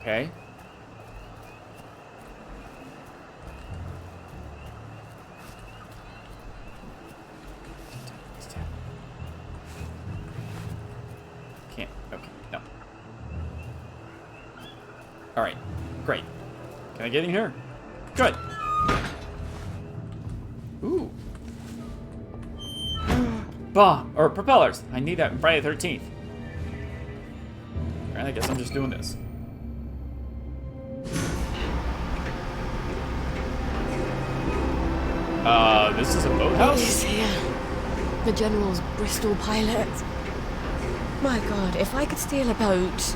Okay. Can't. Okay. No. All right. Great. Can I get in here? Good. Ooh. Bomb or propellers. I need that on Friday the 13th. All right. I guess I'm just doing this. This is a boathouse? It is here. The General's Bristol pilot. My God, if I could steal a boat...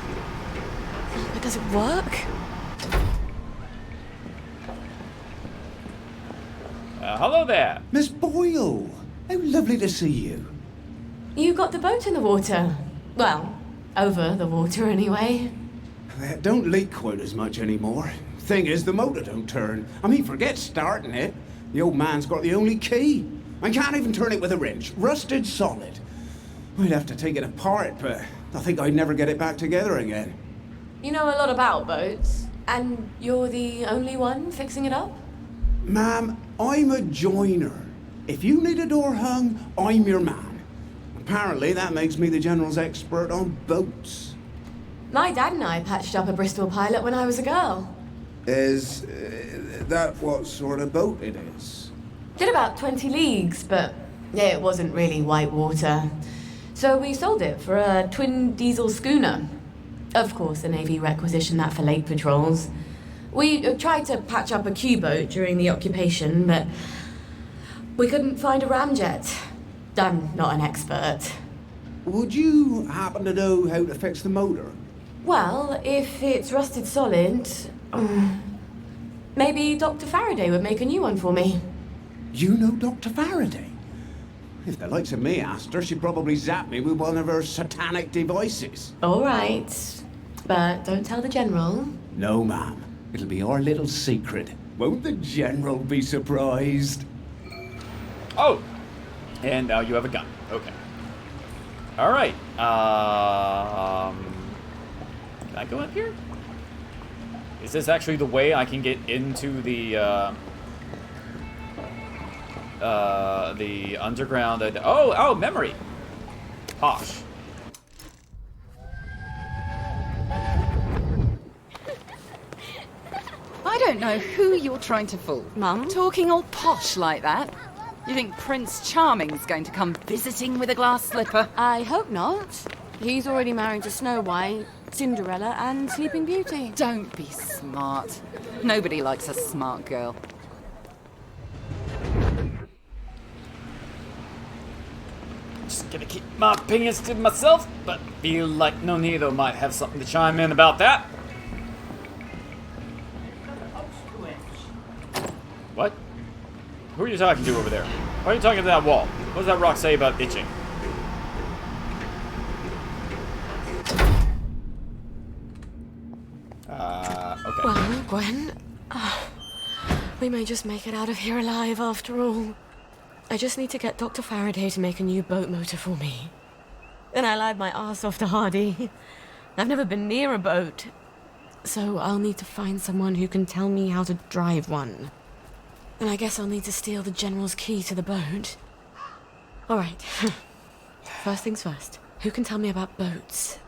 But does it work? Hello there. Miss Boyle. How lovely to see you. You got the boat in the water. Well, over the water anyway. It don't leak quite as much anymore. Thing is, the motor don't turn. I mean, forget starting it. The old man's got the only key. I can't even turn it with a wrench. Rusted solid. I'd have to take it apart, but I think I'd never get it back together again. You know a lot about boats, and you're the only one fixing it up? Ma'am, I'm a joiner. If you need a door hung, I'm your man. Apparently, that makes me the General's expert on boats. My dad and I patched up a Bristol pilot when I was a girl. Is that what sort of boat it is? Did about 20 leagues, but it wasn't really white water. So we sold it for a twin diesel schooner. Of course, the Navy requisitioned that for lake patrols. We tried to patch up a Q-boat during the occupation, but we couldn't find a ramjet. I'm not an expert. Would you happen to know how to fix the motor? Well, if it's rusted solid, maybe Dr. Faraday would make a new one for me. You know Dr. Faraday? If the likes of me asked her, she'd probably zap me with one of her satanic devices. All right, but don't tell the General. No, ma'am. It'll be our little secret. Won't the General be surprised? Oh! And now you have a gun. Okay. All right. Can I go up here? Is this actually the way I can get into the underground? Oh, memory. Posh. I don't know who you're trying to fool. Mum? Talking all posh like that. You think Prince Charming's going to come visiting with a glass slipper? I hope not. He's already married to Snow White, Cinderella, and Sleeping Beauty. Don't be smart. Nobody likes a smart girl. Just gonna keep my opinions to myself, but feel like Nonito might have something to chime in about that. What? Who are you talking to over there? Why are you talking to that wall? What does that rock say about itching? Okay. Well, Gwen, we may just make it out of here alive after all. I just need to get Dr. Faraday to make a new boat motor for me. Then I lied my ass off to Hardy. I've never been near a boat, so I'll need to find someone who can tell me how to drive one. And I guess I'll need to steal the General's key to the boat. All right. First things first. Who can tell me about boats?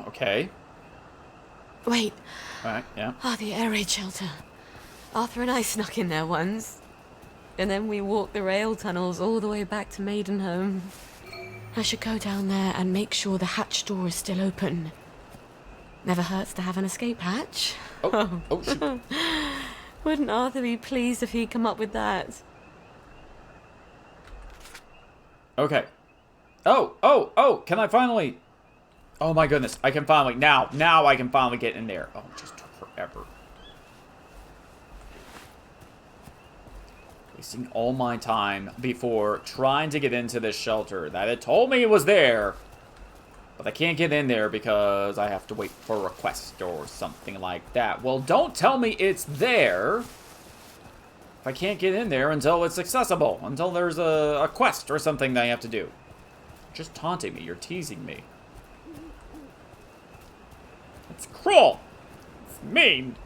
Okay. Wait. Alright, yeah. The air raid shelter. Arthur and I snuck in there once. And then we walked the rail tunnels all the way back to Maidenhome. I should go down there and make sure the hatch door is still open. Never hurts to have an escape hatch. Oh, shoot. Wouldn't Arthur be pleased if he'd come up with that? Okay. Oh, can I finally... Oh my goodness, I can finally... Now I can finally get in there. Oh, it just took forever. Wasting all my time before trying to get into this shelter that it told me it was there. But I can't get in there because I have to wait for a quest or something like that. Well, don't tell me it's there if I can't get in there until it's accessible. Until there's a quest or something that I have to do. You're just taunting me. You're teasing me. It's cruel. It's mean.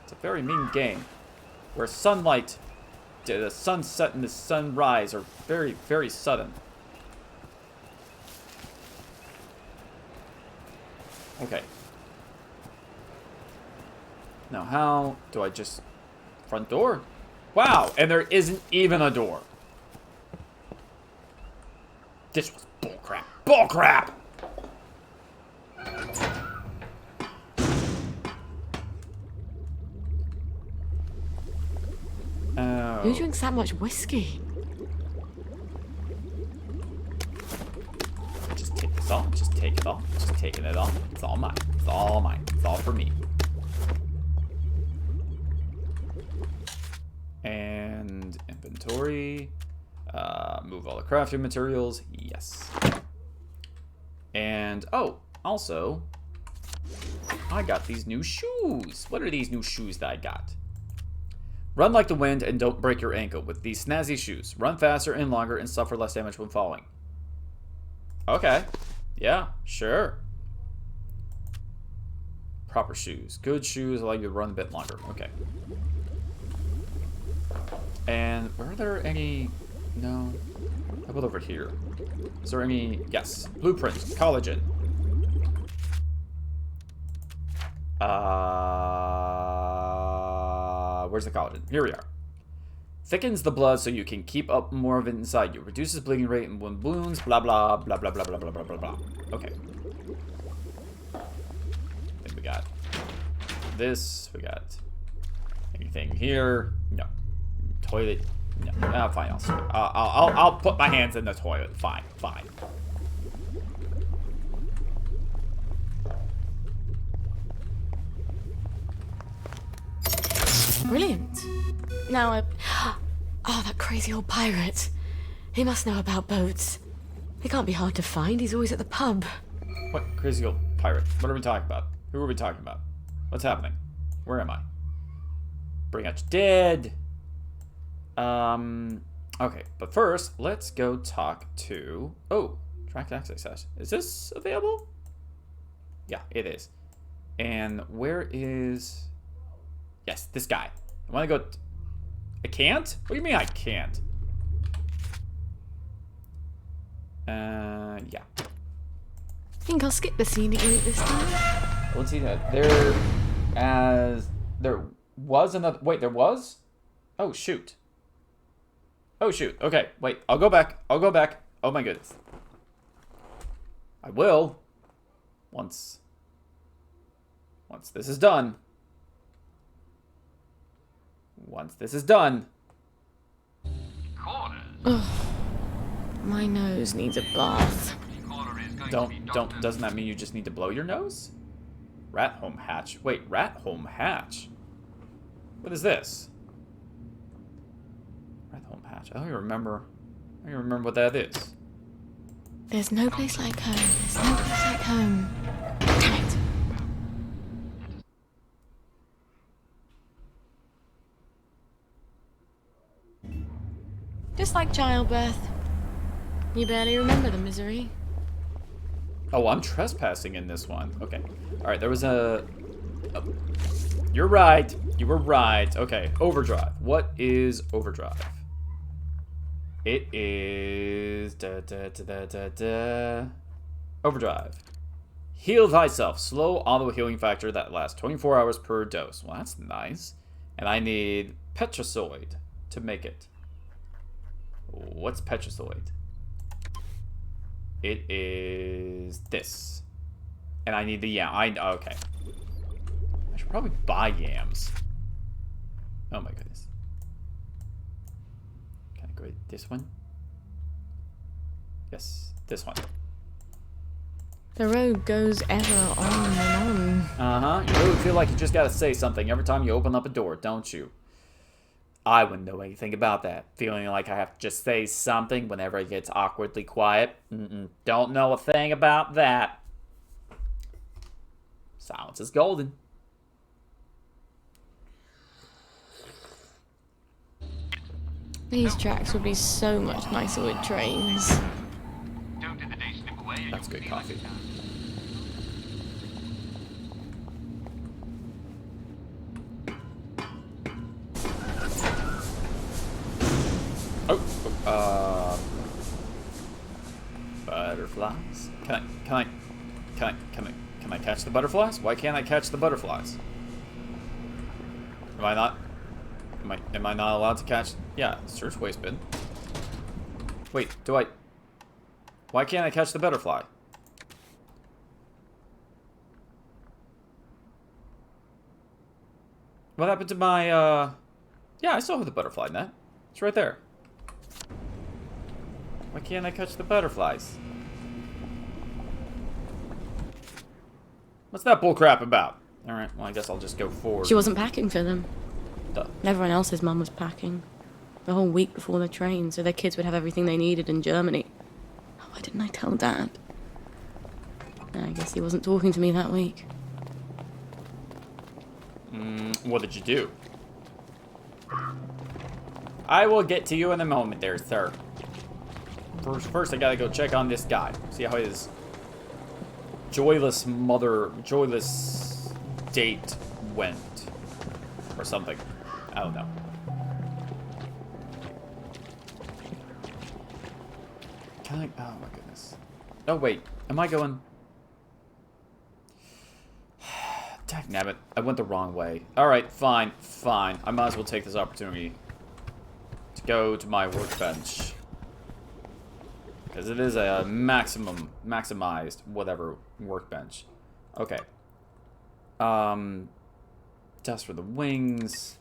It's a very mean game. Where sunlight, the sunset and the sunrise are very, very sudden. Okay. Now how do I just... Front door? Wow, and there isn't even a door. This was bullcrap. Bullcrap! Oh. Who drinks that much whiskey? Just take this off. Just take it off. Just taking it off. It's all mine. It's all mine. It's all for me. And inventory. Move all the crafting materials. Yes. And, oh, also, I got these new shoes. What are these new shoes that I got? Run like the wind and don't break your ankle with these snazzy shoes. Run faster and longer and suffer less damage when falling. Okay. Yeah, sure. Proper shoes. Good shoes allow you to run a bit longer. Okay. And were there any... No. How about over here? Is there any... Yes. Blueprint. Collagen. Where's the collagen? Here we are. Thickens the blood so you can keep up more of it inside you. Reduces bleeding rate and when wounds. Blah, blah, blah, blah, blah, blah, blah, blah, blah, blah. Okay. Then we got this. We got anything here? No. Toilet? No. Fine. I'll put my hands in the toilet. Fine. Fine. Brilliant. Now, oh, that crazy old pirate. He must know about boats. He can't be hard to find. He's always at the pub. What crazy old pirate? What are we talking about? Who are we talking about? What's happening? Where am I? Bring out your dead. Okay, but first, let's go talk to... Oh, tracked access hash. Is this available? Yeah, it is. And where is... Yes, this guy. I want to go... I can't? What do you mean I can't? Yeah. I think I'll skip the scenic route this time. Let's see that. There was another... Wait, there was? Oh, shoot. Oh, shoot. Okay, wait. I'll go back. I'll go back. Oh, my goodness. I will. Once this is done. Once this is done. Oh, my nose needs a bath. Doesn't that mean you just need to blow your nose? Rat home hatch. Wait, rat home hatch? What is this? hatch. I don't even remember what that is. There's no place like home. There's no place like home. Damn it. Just like childbirth. You barely remember the misery. Oh, I'm trespassing in this one. Okay. Alright, there was a... Oh. You're right. You were right. Okay, overdrive. What is overdrive? It is... Overdrive. Heal thyself. Slow auto healing factor that lasts 24 hours per dose. Well, that's nice. And I need Petrosoid to make it. What's Petrosoid? It is this. And I need the yam. Okay. I should probably buy yams. Oh my goodness. Can I go with this one? Yes, this one. The road goes ever on and on. Uh-huh. You really feel like you just gotta say something every time you open up a door, don't you? I wouldn't know anything about that. Feeling like I have to just say something whenever it gets awkwardly quiet. Don't know a thing about that. Silence is golden. These tracks would be so much nicer with trains. That's good coffee. Butterflies. Can I catch the butterflies? Why can't I catch the butterflies? Am I not allowed to catch? Yeah, search waste bin. Wait, why can't I catch the butterfly? What happened to my, yeah, I still have the butterfly net. It's right there. Why can't I catch the butterflies? What's that bullcrap about? Alright, well, I guess I'll just go forward. She wasn't packing for them. Duh. Everyone else's mum was packing. The whole week before the train, so their kids would have everything they needed in Germany. Oh, why didn't I tell Dad? I guess he wasn't talking to me that week. What did you do? I will get to you in a moment there, sir. First I gotta go check on this guy. See how his joyless date went. Or something. I don't know. Can I? Oh my goodness. Oh wait, am I going? Dagnabbit, I went the wrong way. Alright, fine. I might as well take this opportunity to go to my workbench. Because it is a maximized, whatever, workbench. Okay. Dust for the wings.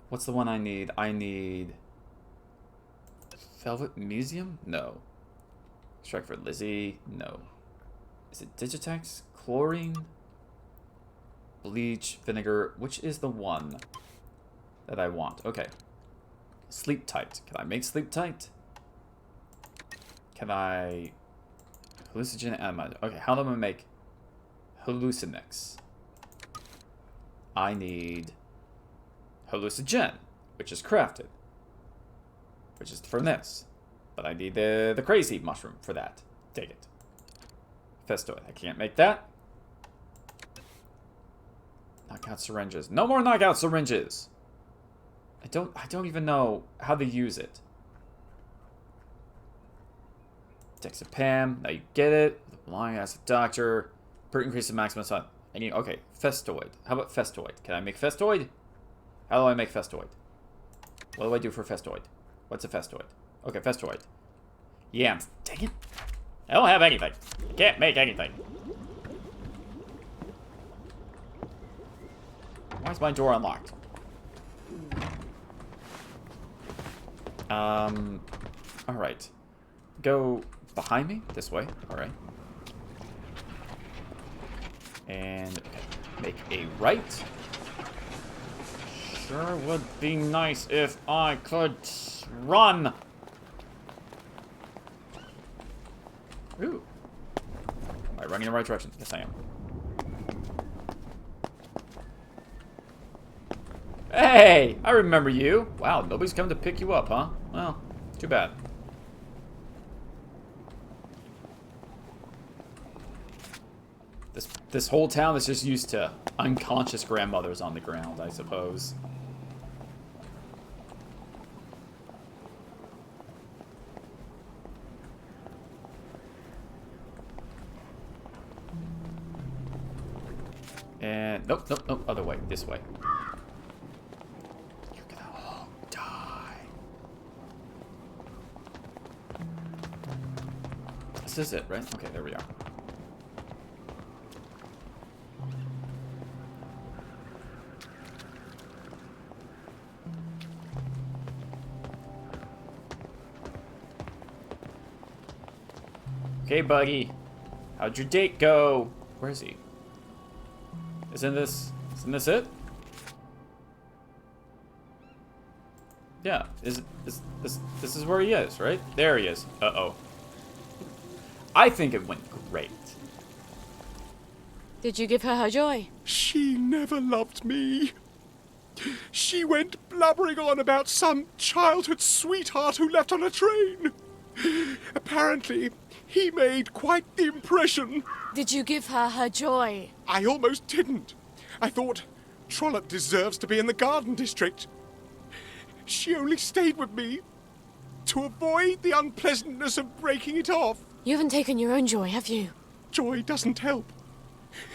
What's the one I need? I need... Velvet Museum? No. Strike for Lizzie? No. Is it Digitex? Chlorine? Bleach, vinegar. Which is the one that I want? Okay. Sleep tight. Can I make sleep tight? Can I... Hallucinogen amide. Okay, how do I make hallucinex? I need hallucinogen, which is crafted. Which is from this. But I need the crazy mushroom for that. Take it. Festoid. I can't make that. Knockout syringes. No more knockout syringes! I don't even know how to use it. Dexapam. Now you get it. The blind acid doctor. Per increase the maximum sun. I need, okay, festoid. How about festoid? Can I make festoid? How do I make festoid? What do I do for festoid? What's a festoid? Okay, festoid. Yams. Dang it. I don't have anything. I can't make anything. Why is my door unlocked? Alright. Go behind me? This way. Alright. And make a right. Sure would be nice if I could Run! Ooh. Am I running in the right direction? Yes, I am. Hey! I remember you. Wow, nobody's come to pick you up, huh? Well, too bad. This whole town is just used to unconscious grandmothers on the ground, I suppose. And nope, nope, nope, other way, this way. You're gonna all die. This is it, right? Okay, there we are. Okay, buddy. How'd your date go? Where is he? Isn't this it? Yeah, this is where he is, right? There he is. Uh-oh. I think it went great. Did you give her her joy? She never loved me. She went blubbering on about some childhood sweetheart who left on a train. Apparently, he made quite the impression. Did you give her her joy? I almost didn't. I thought, Trollope deserves to be in the Garden District. She only stayed with me to avoid the unpleasantness of breaking it off. You haven't taken your own joy, have you? Joy doesn't help.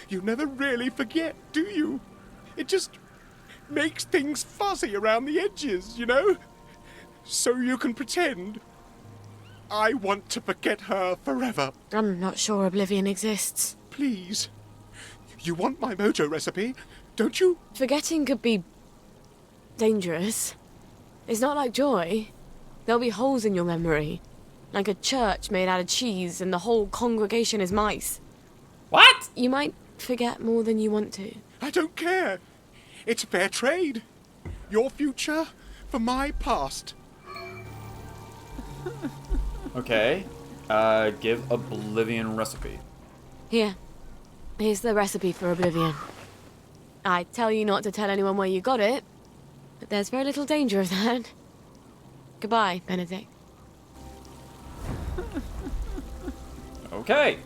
You never really forget, do you? It just makes things fuzzy around the edges, you know? So you can pretend. I want to forget her forever. I'm not sure oblivion exists. Please. You want my mojo recipe, don't you? Forgetting could be dangerous. It's not like joy. There'll be holes in your memory. Like a church made out of cheese and the whole congregation is mice. What? You might forget more than you want to. I don't care. It's fair trade. Your future for my past. Okay. Give Oblivion recipe. Here's the recipe for Oblivion. I tell you not to tell anyone where you got it, but there's very little danger of that. Goodbye, Benedict. Okay.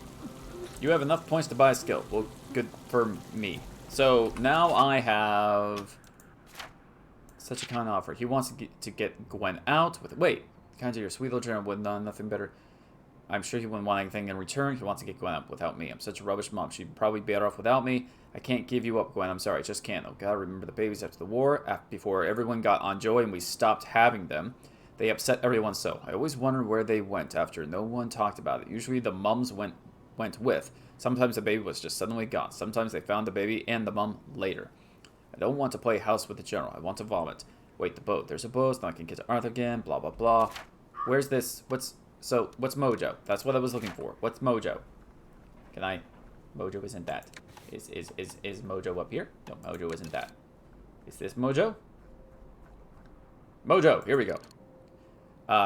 You have enough points to buy a skill. Well, good for me. So now I have such a kind offer. He wants to get Gwen out with. Wait, kind of your sweet little general would know nothing better. I'm sure he wouldn't want anything in return. He wants to get Gwen up without me. I'm such a rubbish mom. She'd probably be better off without me. I can't give you up, Gwen. I'm sorry. I just can't. Oh, God, remember the babies after the war, before everyone got on Joy and we stopped having them. They upset everyone so. I always wondered where they went after. No one talked about it. Usually the mums went with. Sometimes the baby was just suddenly gone. Sometimes they found the baby and the mum later. I don't want to play house with the general. I want to vomit. Wait, the boat. There's a boat. Now I can get to Arthur again. Blah, blah, blah. Where's this? What's Mojo? That's what I was looking for. What's Mojo? Can I? Mojo isn't that. Is Mojo up here? No, Mojo isn't that. Is this Mojo? Mojo, here we go.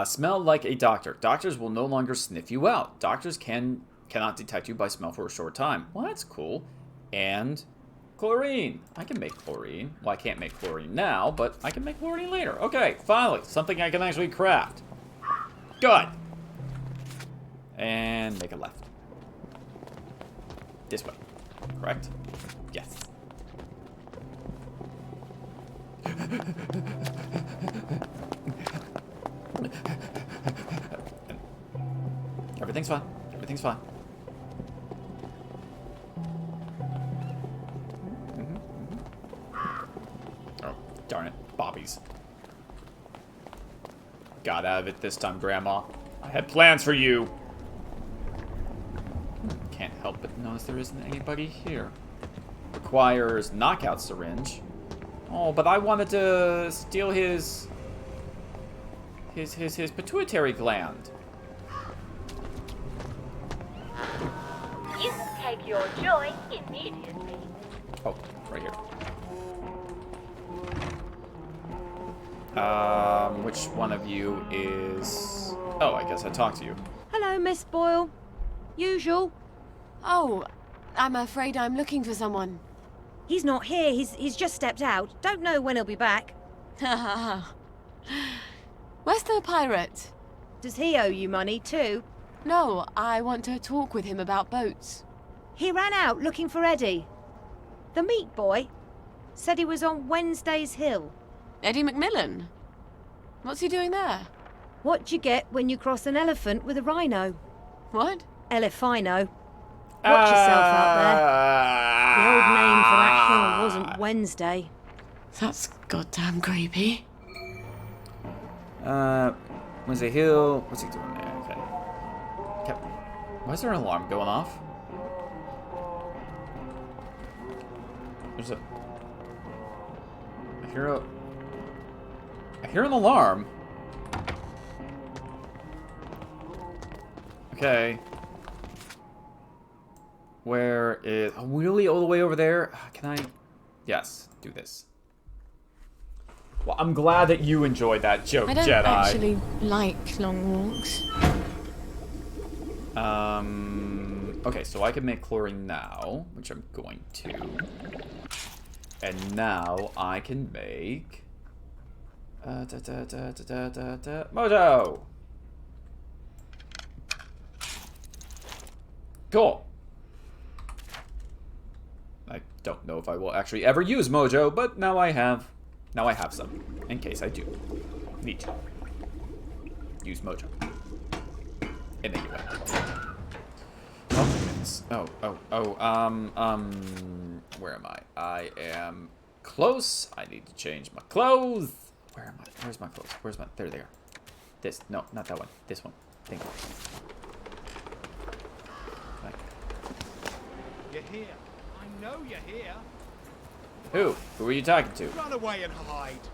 Smell like a doctor. Doctors will no longer sniff you out. Doctors cannot detect you by smell for a short time. Well, that's cool. And chlorine. I can make chlorine. Well, I can't make chlorine now, but I can make chlorine later. Okay, finally, something I can actually craft. Good. And make a left. This way. Correct? Yes. Everything's fine. Everything's fine. Oh, darn it. Bobbies. Got out of it this time, Grandma. I had plans for you. Can't help but notice there isn't anybody here. Requires knockout syringe. Oh, but I wanted to steal his pituitary gland. You can take your joy immediately. Oh, right here. Which one of you is... Oh, I guess I talked to you. Hello, Miss Boyle. Usual. Oh, I'm afraid I'm looking for someone. He's not here. He's just stepped out. Don't know when he'll be back. Where's the pirate? Does he owe you money too? No, I want to talk with him about boats. He ran out looking for Eddie. The meat boy said he was on Wednesday's Hill. Eddie McMillan? What's he doing there? What you get when you cross an elephant with a rhino. What? Elephino. Watch yourself out there. The old name for that hill wasn't Wednesday. That's goddamn creepy. Wednesday Hill. What's he doing there? Okay. Why is there an alarm going off? There's a... I hear an alarm. Okay. Where is... Oh, really? All the way over there? Can I... Yes, do this. Well, I'm glad that you enjoyed that joke, Jedi. I don't actually like long walks. Okay, so I can make chlorine now, which I'm going to. And now I can make... Mojo! Cool. I don't know if I will actually ever use Mojo, but now I have. Now I have some, in case I do need to use Mojo. In any way. Oh my goodness. Where am I? I am close. I need to change my clothes. Where am I? Where's my clothes? Where's my... There they are. This. No, not that one. This one. Thank you. You're here. I know you're here. Who? Who are you talking to? Run away and hide.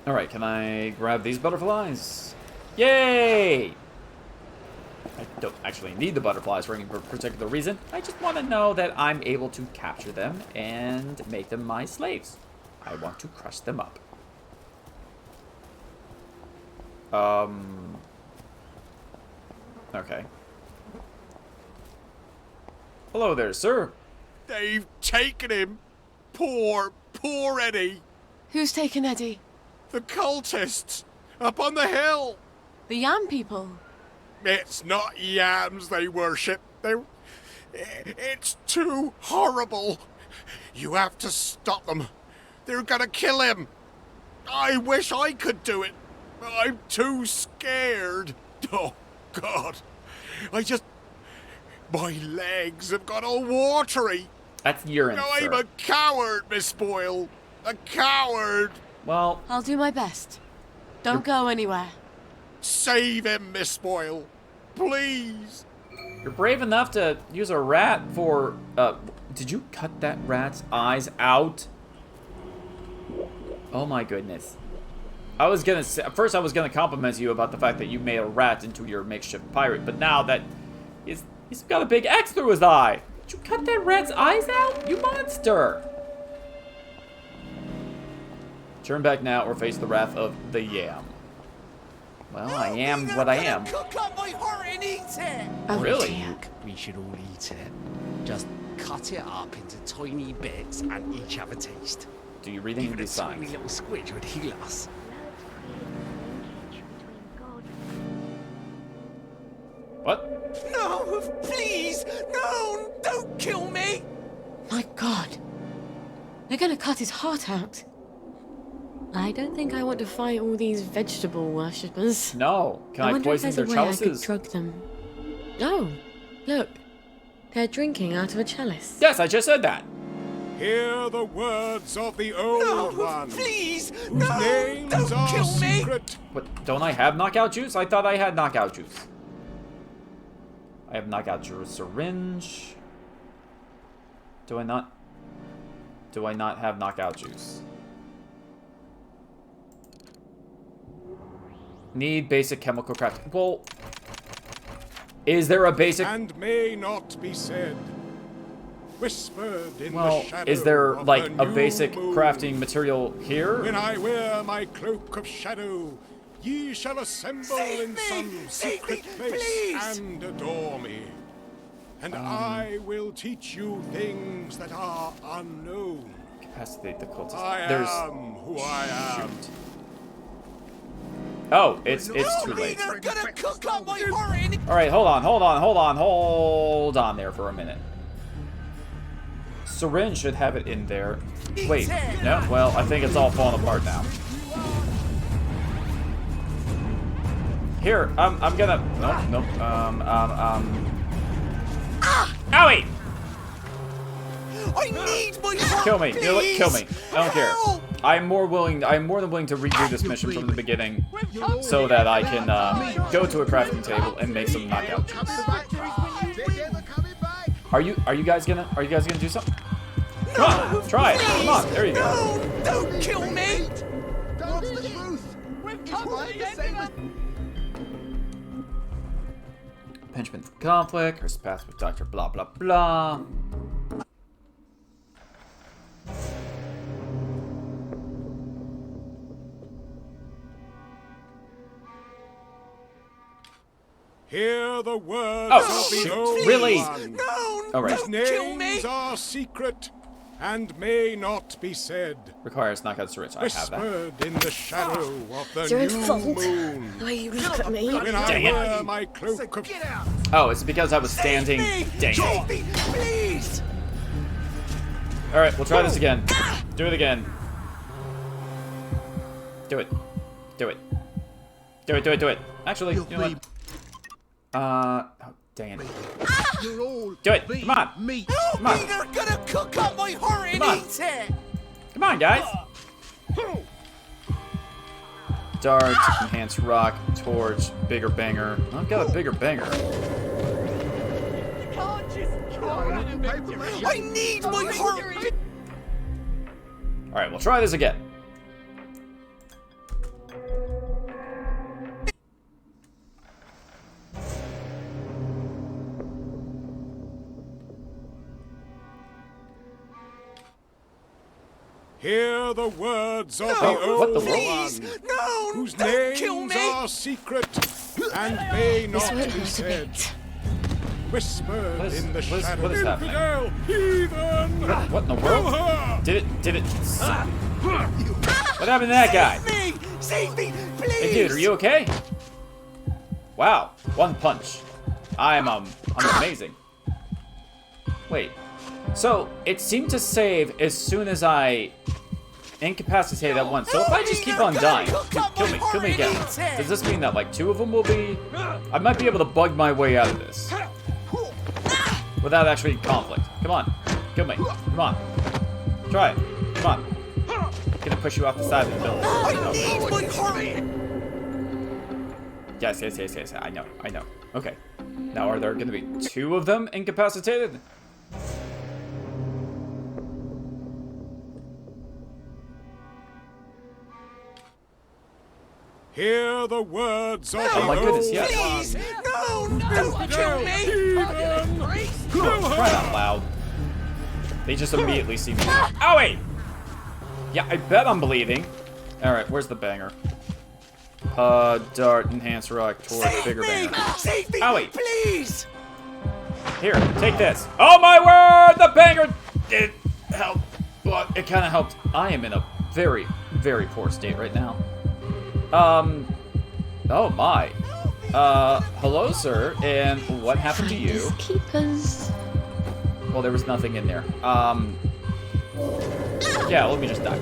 Alright, can I grab these butterflies? Yay! I don't actually need the butterflies for any particular reason. I just want to know that I'm able to capture them and make them my slaves. I want to crush them up. Okay. Hello there, sir. They've taken him. Poor Eddie. Who's taken Eddie? The cultists. Up on the hill. The Yam people. It's not yams they worship. It's too horrible. You have to stop them. They're gonna kill him. I wish I could do it. I'm too scared. Oh, God. My legs have got all watery. That's urine, I'm a coward, Miss Boyle. A coward. Well... I'll do my best. Don't go anywhere. Save him, Miss Boyle. Please. You're brave enough to use a rat for... did you cut that rat's eyes out? Oh my goodness. I was gonna say... First I was gonna compliment you about the fact that you made a rat into your makeshift pirate, but now that... He's got a big X through his eye. Did you cut that rat's eyes out? You monster! Turn back now or face the wrath of the Yam. Well, I am what I am. Cook up my heart and eat it. Oh, really? I think we should all eat it. Just cut it up into tiny bits and each have a taste. Do you read any of these signs? Even a tiny little squidge would heal us. What? No, please, no, don't kill me. My God. They're gonna cut his heart out. I don't think I want to fight all these vegetable worshippers. No. Can I poison their chalices? I could drug them. Oh, look. They're drinking out of a chalice. Yes, I just said that. Hear the words of the old one. Please, no, don't kill me. What, don't I have knockout juice? I thought I had knockout juice. I have knockout juice syringe. Do I not? Do I not have knockout juice? Need basic chemical crafting. Well, is there a basic... And may not be said. Whispered in Well, the shadow is there, of like, the a basic new moon. crafting material here? When I wear my cloak of shadow, ye shall assemble in some secret place and adore me. And I will teach you things that are unknown. Capacitate the cultist. I am who I am. Shoot. Oh, it's too late. Alright, hold on there for a minute. Syringe should have it in there. Wait, no, well, I think it's all falling apart now. Here, I'm gonna... Nope. Owie! I need my Kill me. You know what? Kill me. I don't care. I'm more than willing to redo this mission from the beginning so that I can go to a crafting table and make some knockout juice. Are you guys gonna do something? Come on, try it. Come on, there you go. Don't kill me! Pinchment for conflict, her pass with Dr. Blah blah blah. Hear the words Oh, of the shoot. old Really? one. All right. Whose names are secret and may not be said. Requires knockout syringe. I have that. Whispered in the shadow of the It's your own new fault. moon. The way you look at me. When I Dang it. wear my cloak of... Oh, it's because I was standing. Dang it. Please! Alright, we'll try this again. Do it again. Do it. Do it. Do it, do it, do it. Actually, you know what? Oh, dang it. Do it. Come on. Come on. They're gonna cook up my heart and Come on. eat it! Come on, guys. Dart, enhanced rock, torch, bigger banger. I've got a bigger banger. I need my heart! Alright, we'll try this again. Hear the words of the Oh, what the old world? one. No! Whose Don't kill names me! are secret and may This not won't be hurt a said. bit. Whispered What is- in the what is- shadow. what is happening? Infidel, heathen! What in the world? Did it? What happened to that guy? Me! Save me, please! Hey, dude, are you okay? Wow, one punch. I'm amazing. Wait, so it seemed to save as soon as I incapacitated that one. So if I just keep on dying, kill me again. Does this mean that like 2 of them will be? I might be able to bug my way out of this without actually conflict. Come on, kill me. Come on, try it. Come on. I'm gonna push you off the side of the building. I need my heart! Yes. I know. Okay. Now, are there gonna be 2 of them incapacitated? Hear the words of Oh the my goodness, old yes. Please! No! Don't kill me! Cry out loud. They just immediately see me. Oh, wait! Yeah, I bet I'm bleeding. Alright, where's the banger? Dart, enhance rock, torch, bigger banger. Save me! Oh, wait. Please! Here, take this. Oh my word! The banger did help. Well, it kind of helped. I am in a very, very poor state right now. Oh my. Hello, sir, and what happened to you? Keepers. Well, there was nothing in there. Yeah, let me just die.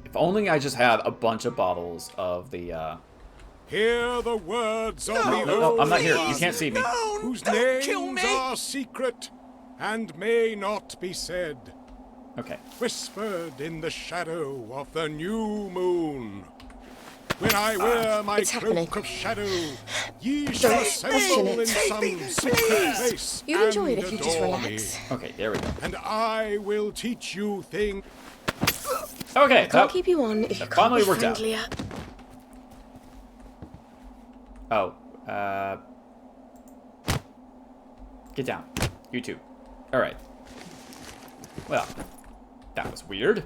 If only I just had a bunch of bottles of the, Hear the words of the No, old I'm not here. You one, can't see me. whose Don't kill names me. are secret and may not be said. Okay. Whispered in the shadow of the new moon. When I wear my It's happening. cloak of shadow, ye Don't shall question assemble it. in some secret place You'd enjoy it and if you just adore me. relax. Okay, there we go. And I will teach you things. Okay, I can't keep you on if you can't finally be worked out. friendlier. Oh, get down. You too. Alright. Well, that was weird.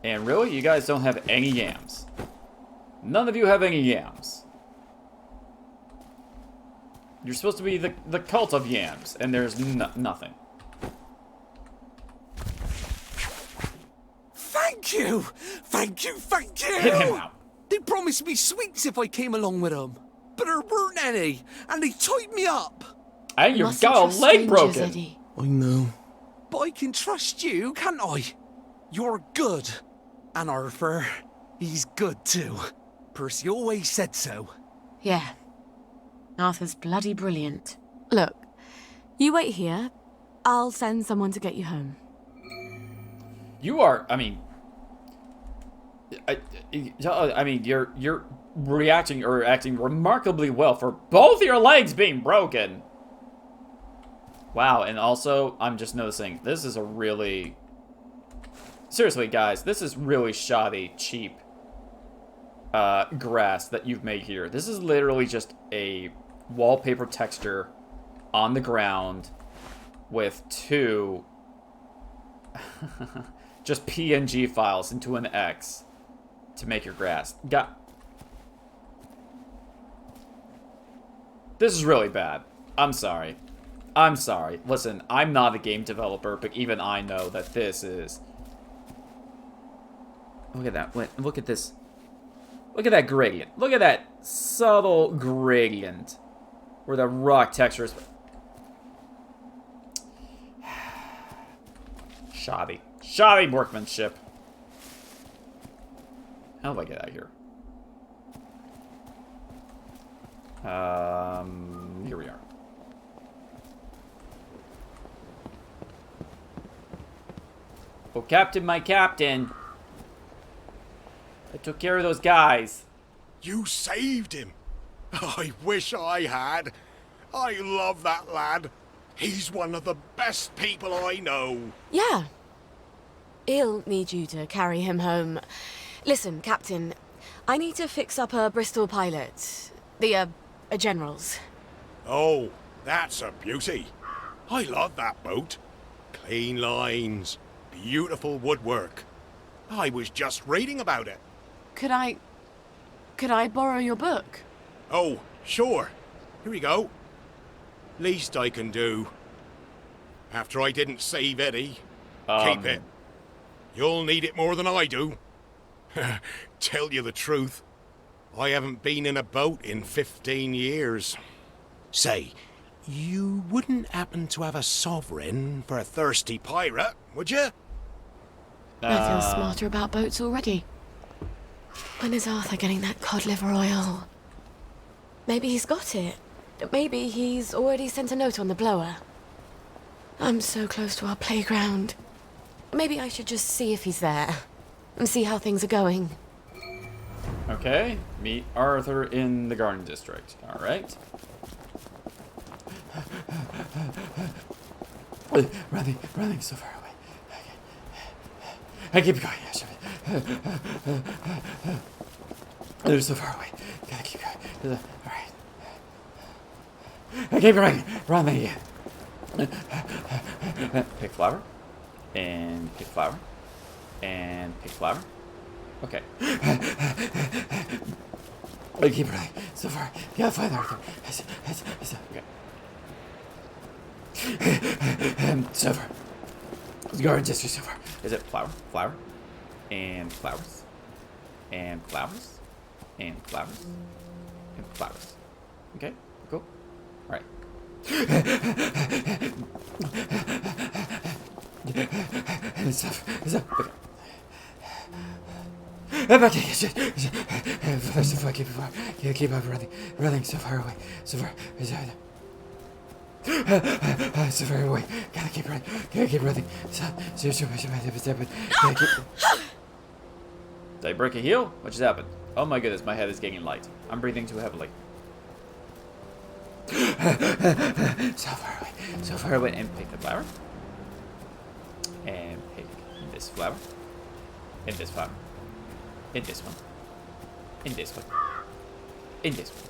And really, you guys don't have any yams. None of you have any yams. You're supposed to be the cult of yams, and there's nothing. Thank you! Thank you, thank you! Hit him now. They promised me sweets if I came along with them. But there weren't any, and they tied me up. And you've got a leg broken. Eddie. I know. But I can trust you, can't I? You're good. And Arthur, he's good too. Percy always said so. Yeah. Arthur's bloody brilliant. Look, you wait here. I'll send someone to get you home. You are, I mean, you're reacting or acting remarkably well for both your legs being broken. Wow, and also, I'm just noticing, this is a really, seriously guys, this is really shoddy, cheap grass that you've made here. This is literally just a wallpaper texture on the ground with two just PNG files into an X to make your grass. This is really bad. I'm sorry. I'm sorry. Listen, I'm not a game developer, but even I know that this is... Look at that. Wait, look at this. Look at that gradient. Look at that subtle gradient where the rock texture is... Shoddy. Shoddy workmanship. How do I get out of here? Here we are. Oh, Captain, my captain. I took care of those guys. You saved him. I wish I had. I love that lad. He's one of the best people I know. Yeah. He'll need you to carry him home. Listen, Captain, I need to fix up a Bristol pilot. The, General's. Oh, that's a beauty. I love that boat. Clean lines, beautiful woodwork. I was just reading about it. Could I borrow your book? Oh, sure. Here we go. Least I can do. After I didn't save Eddie, keep it. You'll need it more than I do. Tell you the truth, I haven't been in a boat in 15 years. Say, you wouldn't happen to have a sovereign for a thirsty pirate, would you? I feel smarter about boats already. When is Arthur getting that cod liver oil? Maybe he's got it. Maybe he's already sent a note on the blower. I'm so close to our playground. Maybe I should just see if he's there. And see how things are going. Okay. Meet Arthur in the Garden District. Alright. Running so far away. I keep going. They're so far away. Gotta keep going. Alright. I keep running. Pick flower. And pick flower. And pick flower. Okay. I keep running so far. Gotta find Arthur. Okay. So far. The Garden District so far. Is it flower? Flower. And flowers. And flowers. And flowers. And flowers. Okay, cool. Alright. And stuff. Okay. I'm back to so far, keep on running so far away. So far. So far away. Gotta keep running. Gotta keep running. Did I break a heel? What just happened? Oh my goodness, my head is getting light. I'm breathing too heavily. So far away. So far away. And pick the flower. And pick this flower. And this flower. And this one. And this one. And this one.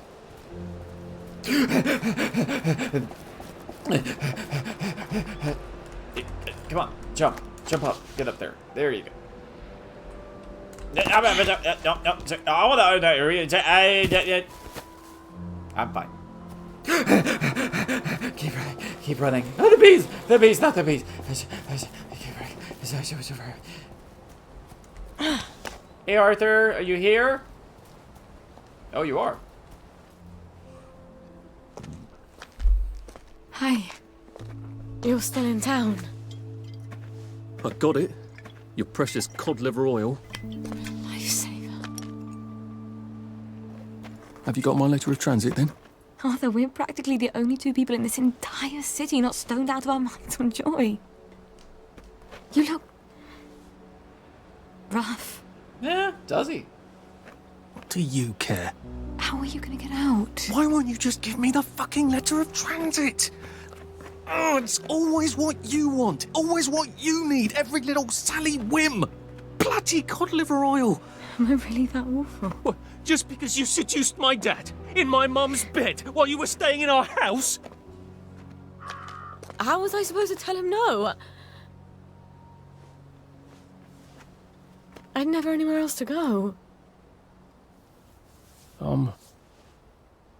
Come on, jump up, get up there. There you go. I'm fine. Keep running. Oh, the bees, not the bees. Keep running. Hey, Arthur, are you here? Oh, you are. Hi. You're still in town. I got it. Your precious cod liver oil. Lifesaver. Have you got my letter of transit then? Arthur, we're practically the only two people in this entire city not stoned out of our minds on joy. You look rough. Yeah, does he? What do you care? How are you gonna get out? Why won't you just give me the fucking letter of transit? Oh, it's always what you want. Always what you need. Every little Sally whim. Bloody cod liver oil. Am I really that awful? What, just because you seduced my dad in my mum's bed while you were staying in our house? How was I supposed to tell him no? I'd never anywhere else to go.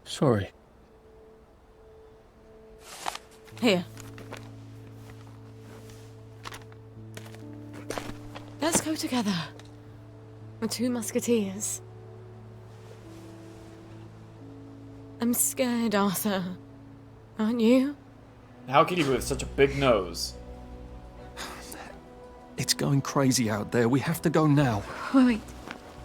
Sorry. Here. Let's go together. We're two musketeers. I'm scared, Arthur. Aren't you? How can you with such a big nose? It's going crazy out there. We have to go now. Wait.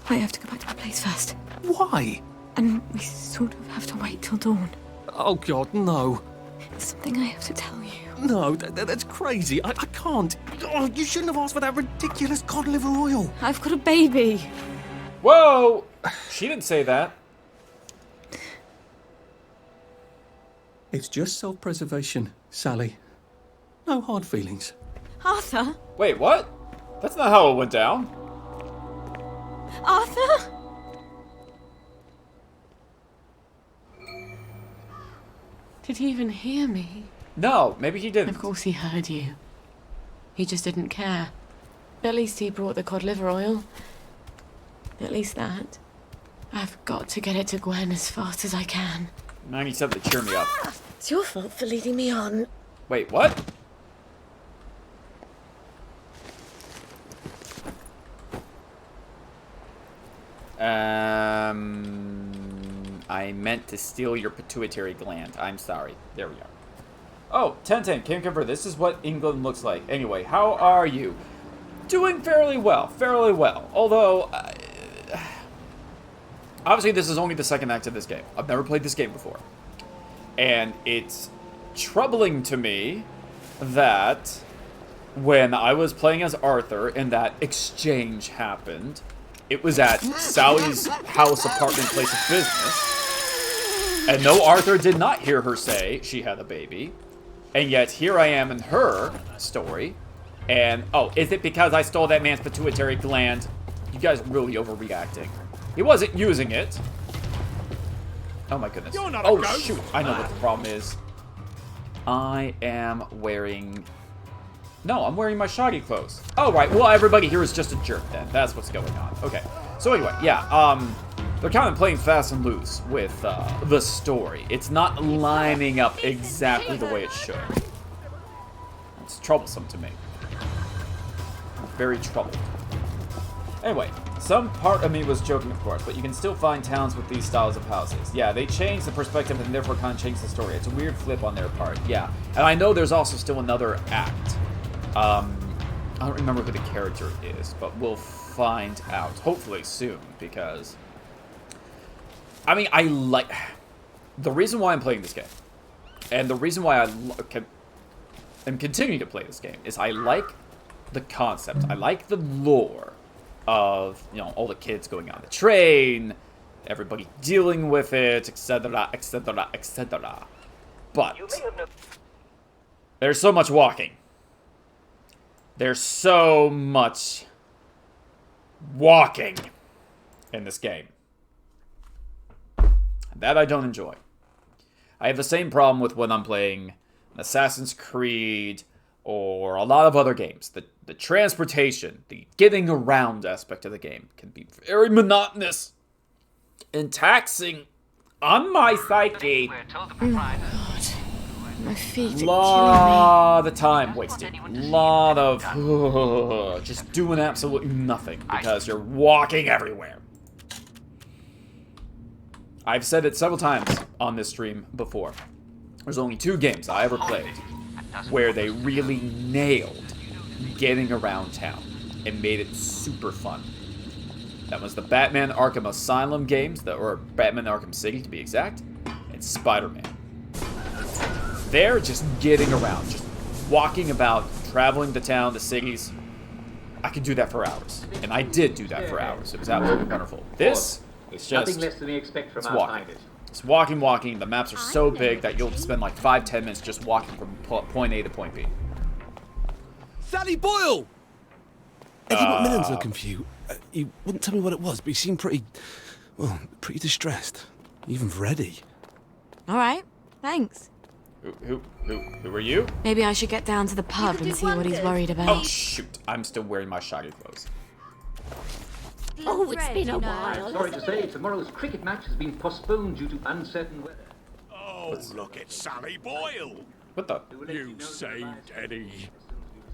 I have to go back to my place first. Why? And we sort of have to wait till dawn. Oh, God, no. There's something I have to tell you. No, that's crazy. I can't. Oh, you shouldn't have asked for that ridiculous cod liver oil. I've got a baby. Whoa! She didn't say that. It's just self-preservation, Sally. No hard feelings. Arthur? Wait, what? That's not how it went down. Arthur? Did he even hear me? No, maybe he didn't. Of course he heard you. He just didn't care. At least he brought the cod liver oil. At least that. I've got to get it to Gwen as fast as I can. I need something to cheer me up. It's your fault for leading me on. Wait, what? I meant to steal your pituitary gland. I'm sorry. There we are. Oh, 10-10. Can confirm. This is what England looks like. Anyway, how are you? Doing fairly well. Fairly well. Although, obviously this is only the second act of this game. I've never played this game before. And it's troubling to me that when I was playing as Arthur and that exchange happened, it was at Sally's house, apartment, place of business. And no, Arthur did not hear her say she had a baby. And yet here I am in her story. And, oh, is it because I stole that man's pituitary gland? You guys are really overreacting. He wasn't using it. Oh my goodness. You're not a Oh ghost. shoot, I know what the problem is. I am wearing... No, I'm wearing my shaggy clothes. Oh, right. Well, everybody here is just a jerk then. That's what's going on. Okay. So anyway, yeah, they're kind of playing fast and loose with the story. It's not lining up exactly the way it should. It's troublesome to me. I'm very troubled. Anyway, some part of me was joking, of course, but you can still find towns with these styles of houses. Yeah, they changed the perspective and therefore kind of changed the story. It's a weird flip on their part, yeah. And I know there's also still another act. I don't remember who the character is, but we'll find out, hopefully soon, because... I mean, I like... The reason why I'm playing this game, And the reason why am continuing to play this game is I like the concept. I like the lore of, you know, all the kids going on the train, everybody dealing with it, etc., etc., etc. But there's so much walking. There's so much walking in this game that I don't enjoy. I have the same problem with when I'm playing Assassin's Creed or a lot of other games. The transportation, the getting around aspect of the game can be very monotonous and taxing on my psyche. God. My feet are Lot of time wasted. Lot of just doing absolutely nothing because you're walking everywhere. I've said it several times on this stream before. There's only 2 games I ever played where they really nailed getting around town and made it super fun. That was the Batman Arkham Asylum games, or Batman Arkham City to be exact, and Spider-Man. They're just getting around, just walking about, traveling to town, the cities. I could do that for hours, and I did do that for hours. It was absolutely wonderful. This is just, nothing less than we expect from it's our walking. fighters. It's walking. The maps are so big that you'll spend like 5-10 minutes just walking from point A to point B. Danny Boyle! Have you got Millens looking for you? He wouldn't tell me what it was, but he seemed pretty distressed. Even for Eddie. All right, thanks. Who are you? Maybe I should get down to the pub and see what he's worried about. Oh, shoot. I'm still wearing my shaggy clothes. Oh, it's been a while. Sorry to say, tomorrow's cricket match has been postponed due to uncertain weather. Oh, look at Sally Boyle. What the? You saved Eddie.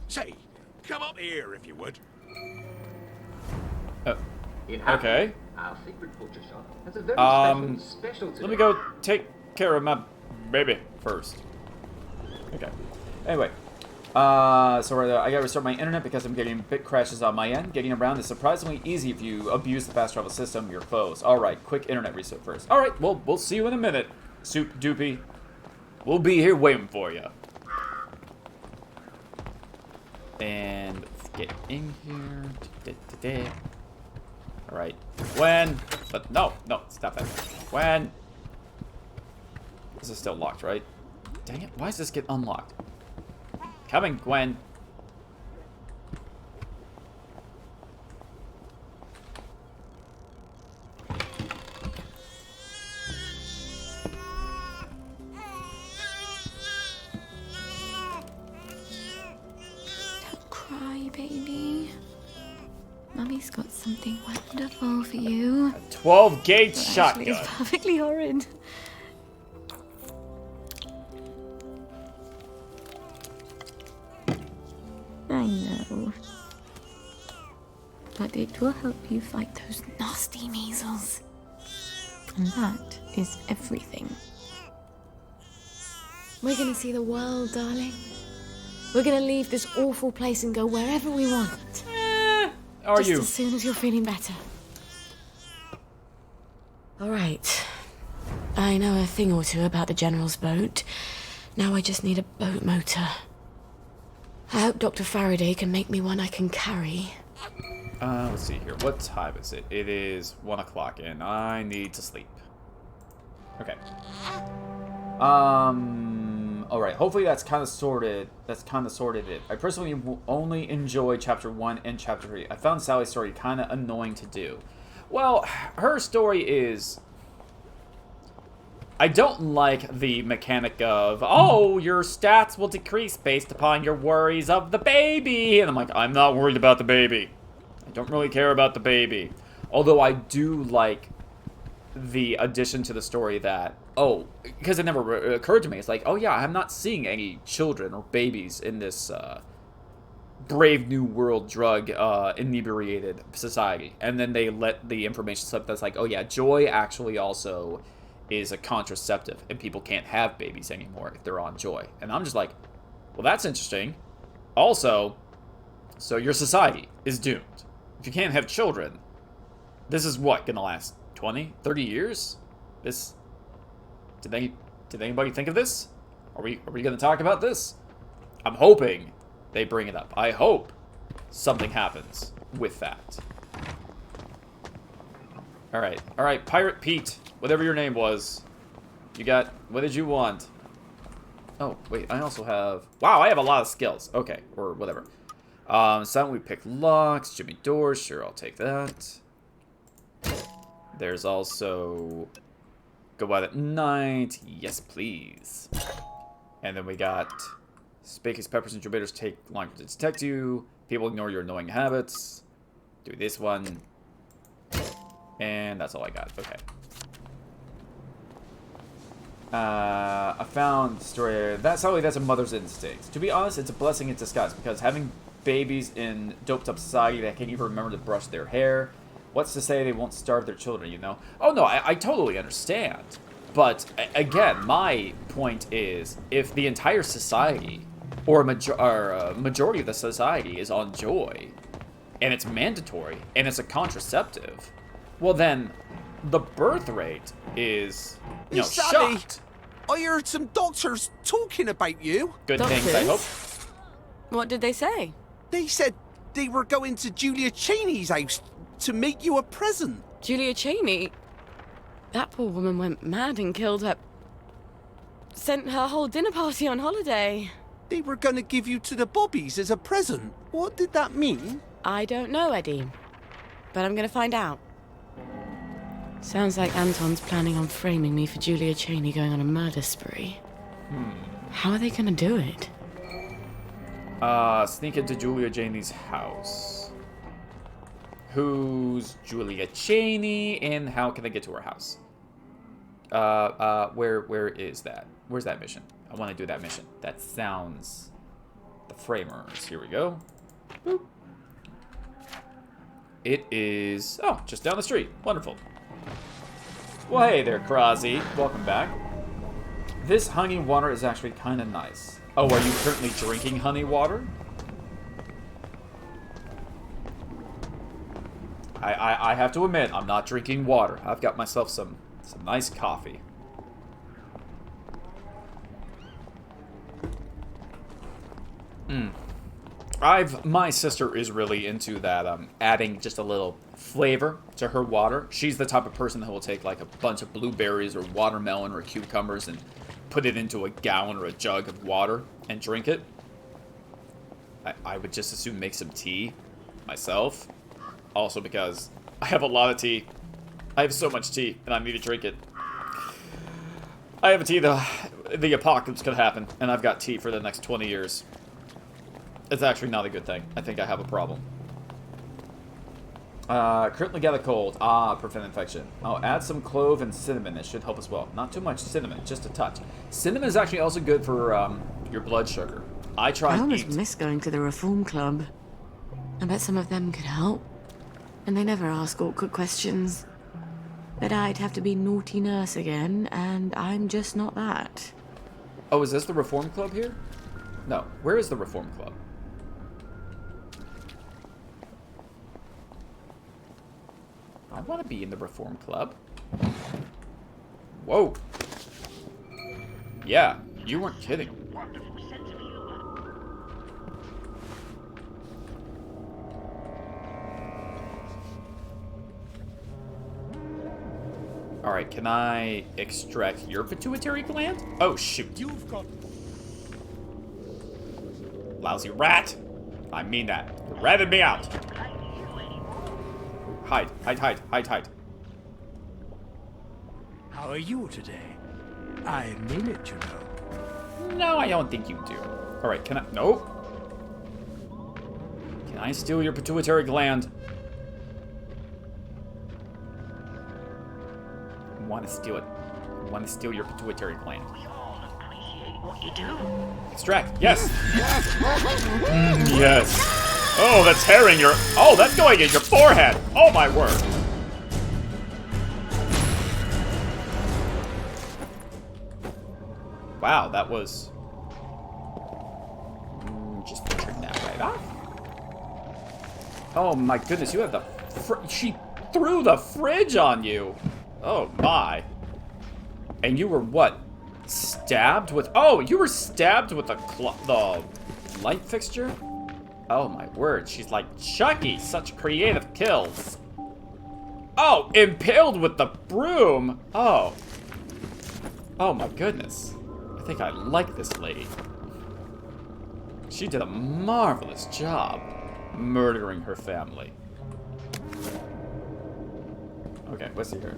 Say, come up here if you would. Okay. Our favorite butcher shop has a very special let me go take care of my baby first. Okay. Anyway. I gotta restart my internet because I'm getting bit crashes on my end. Getting around is surprisingly easy if you abuse the fast travel system, your foes. Alright, quick internet reset first. Alright, well, we'll see you in a minute, Soup Doopy. We'll be here waiting for you. And let's get in here. Alright. When? But no, stop that. When? This is still locked, right? Dang it, why does this get unlocked? Coming, Gwen. Don't cry, baby. Mummy's got something wonderful for you. 12-gauge Well, shotgun. actually, it's perfectly horrid. I know. But it will help you fight those nasty measles. And that is everything. We're gonna see the world, darling. We're gonna leave this awful place and go wherever we want. Are Just you? as soon as you're feeling better. All right. I know a thing or two about the General's boat. Now I just need a boat motor. I hope Dr. Faraday can make me one I can carry. Let's see here. What time is it? It is 1 o'clock, and I need to sleep. Okay. Alright, hopefully that's kind of sorted. That's kind of sorted it. I personally only enjoy Chapter 1 and Chapter 3. I found Sally's story kind of annoying to do. Well, her story is... I don't like the mechanic of, oh, your stats will decrease based upon your worries of the baby. And I'm like, I'm not worried about the baby. I don't really care about the baby. Although I do like the addition to the story that, oh, because it never occurred to me. It's like, oh yeah, I'm not seeing any children or babies in this Brave New World drug inebriated society. And then they let the information slip that's like, oh yeah, joy actually also is a contraceptive, and people can't have babies anymore if they're on joy. And I'm just like, well, that's interesting. Also, so your society is doomed. If you can't have children, this is what, gonna last 20, 30 years? This, did anybody think of this? Are we going to talk about this? I'm hoping they bring it up. I hope something happens with that. All right, Pirate Pete, whatever your name was. You got, what did you want? Oh, wait, I also have, wow, I have a lot of skills. Okay, or whatever. Some we pick locks, Jimmy doors, sure, I'll take that. There's also go out at night, yes please. And then we got Spakies, peppers, and tomatoes take longer to detect you. People ignore your annoying habits. Do this one. And that's all I got, okay. I found the story. That's a mother's instinct. To be honest, it's a blessing in disguise because having babies in doped up society that can't even remember to brush their hair, what's to say they won't starve their children, you know? Oh no, I totally understand. But again, my point is, if the entire society, or a majority of the society is on joy, and it's mandatory, and it's a contraceptive, well then, the birth rate is, you know, Sally, shot. I heard some doctors talking about you. Good things, I hope. What did they say? They said they were going to Julia Cheney's house to make you a present. Julia Cheney? That poor woman went mad and killed her... Sent her whole dinner party on holiday. They were going to give you to the Bobbies as a present. What did that mean? I don't know, Eddie. But I'm going to find out. Sounds like Anton's planning on framing me for Julia Cheney going on a murder spree. How are they going to do it? Sneak into Julia Cheney's house. Who's Julia Cheney, and how can I get to her house? Where is that? Where's that mission? I want to do that mission. That sounds... The Framers. Here we go. Boop. It is... Oh, just down the street. Wonderful. Well, hey there, Krazi. Welcome back. This honey water is actually kind of nice. Oh, are you currently drinking honey water? I have to admit, I'm not drinking water. I've got myself some nice coffee. My sister is really into that, adding just a little flavor to her water. She's the type of person that will take like a bunch of blueberries or watermelon or cucumbers and put it into a gallon or a jug of water and drink it. I would just as soon make some tea myself. Also because I have a lot of tea. I have so much tea and I need to drink it. I have a tea, the apocalypse could happen, and I've got tea for the next 20 years. It's actually not a good thing. I think I have a problem. Currently got a cold. Prevent infection. Oh, add some clove and cinnamon. It should help as well. Not too much cinnamon, just a touch. Cinnamon is actually also good for your blood sugar. I almost miss going to the Reform Club. I bet some of them could help. And they never ask awkward questions. But I'd have to be naughty nurse again, and I'm just not that. Oh, is this the Reform Club here? No. Where is the Reform Club? I want to be in the Reform Club. Whoa. Yeah, you weren't kidding. Alright, can I extract your pituitary gland? Oh, shoot. You've got... Lousy rat! I mean that. You ratted me out. Hide, hide, hide, hide, hide. How are you today? I mean it, you know. No, I don't think you do. Alright, can I... Nope. Can I steal your pituitary gland? I want to steal it. I want to steal your pituitary gland. We all appreciate what you do. Extract. Yes. Yes. Oh, that's hair in your... Oh, that's going in your forehead. Oh, my word. Wow, that was... just turn that right off. Oh, my goodness. You have the... She threw the fridge on you. Oh, my. And you were what? stabbed with... Oh, you were stabbed with the light fixture? Oh my word, she's like Chucky. Such creative kills. Oh, impaled with the broom. Oh. Oh my goodness. I think I like this lady. She did a marvelous job murdering her family. Okay, let's see here.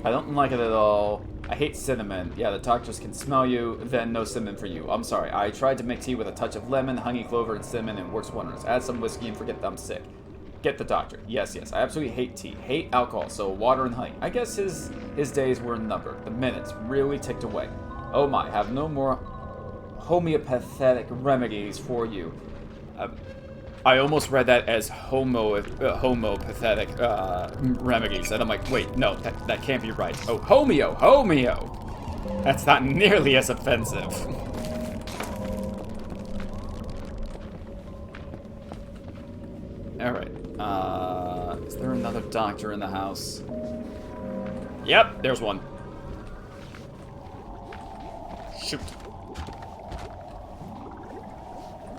I don't like it at all. I hate cinnamon. Yeah, the doctors can smell you, then no cinnamon for you. I'm sorry. I tried to make tea with a touch of lemon, honey, clover, and cinnamon, and it works wonders. Add some whiskey and forget that I'm sick. Get the doctor. Yes, yes. I absolutely hate tea. Hate alcohol, so water and honey. I guess his days were numbered. The minutes really ticked away. Oh my, have no more homeopathic remedies for you. I almost read that as homeopathic remedies, and I'm like, wait, no, that can't be right. Oh, homeo. That's not nearly as offensive. All right. Is there another doctor in the house? Yep, there's one. Shoot.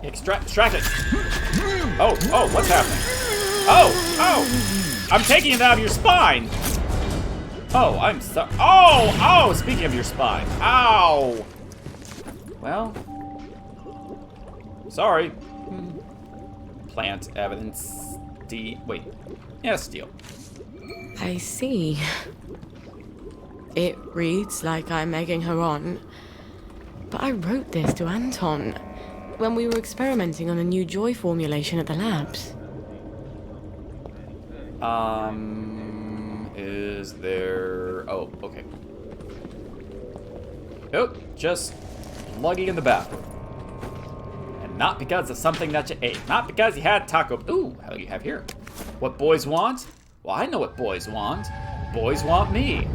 Extract it. Oh, what's happening? Oh, I'm taking it out of your spine. Oh, I'm sorry. Oh, speaking of your spine. Ow. Well, sorry. Plant evidence. Wait. Yeah, steel. I see. It reads like I'm egging her on. But I wrote this to Anton when we were experimenting on the new joy formulation at the labs. Is there... Oh, okay. Nope, just lugging in the bathroom. And not because of something that you ate. Not because you had taco... Ooh, how do you have here? What boys want? Well, I know what boys want. Boys want me.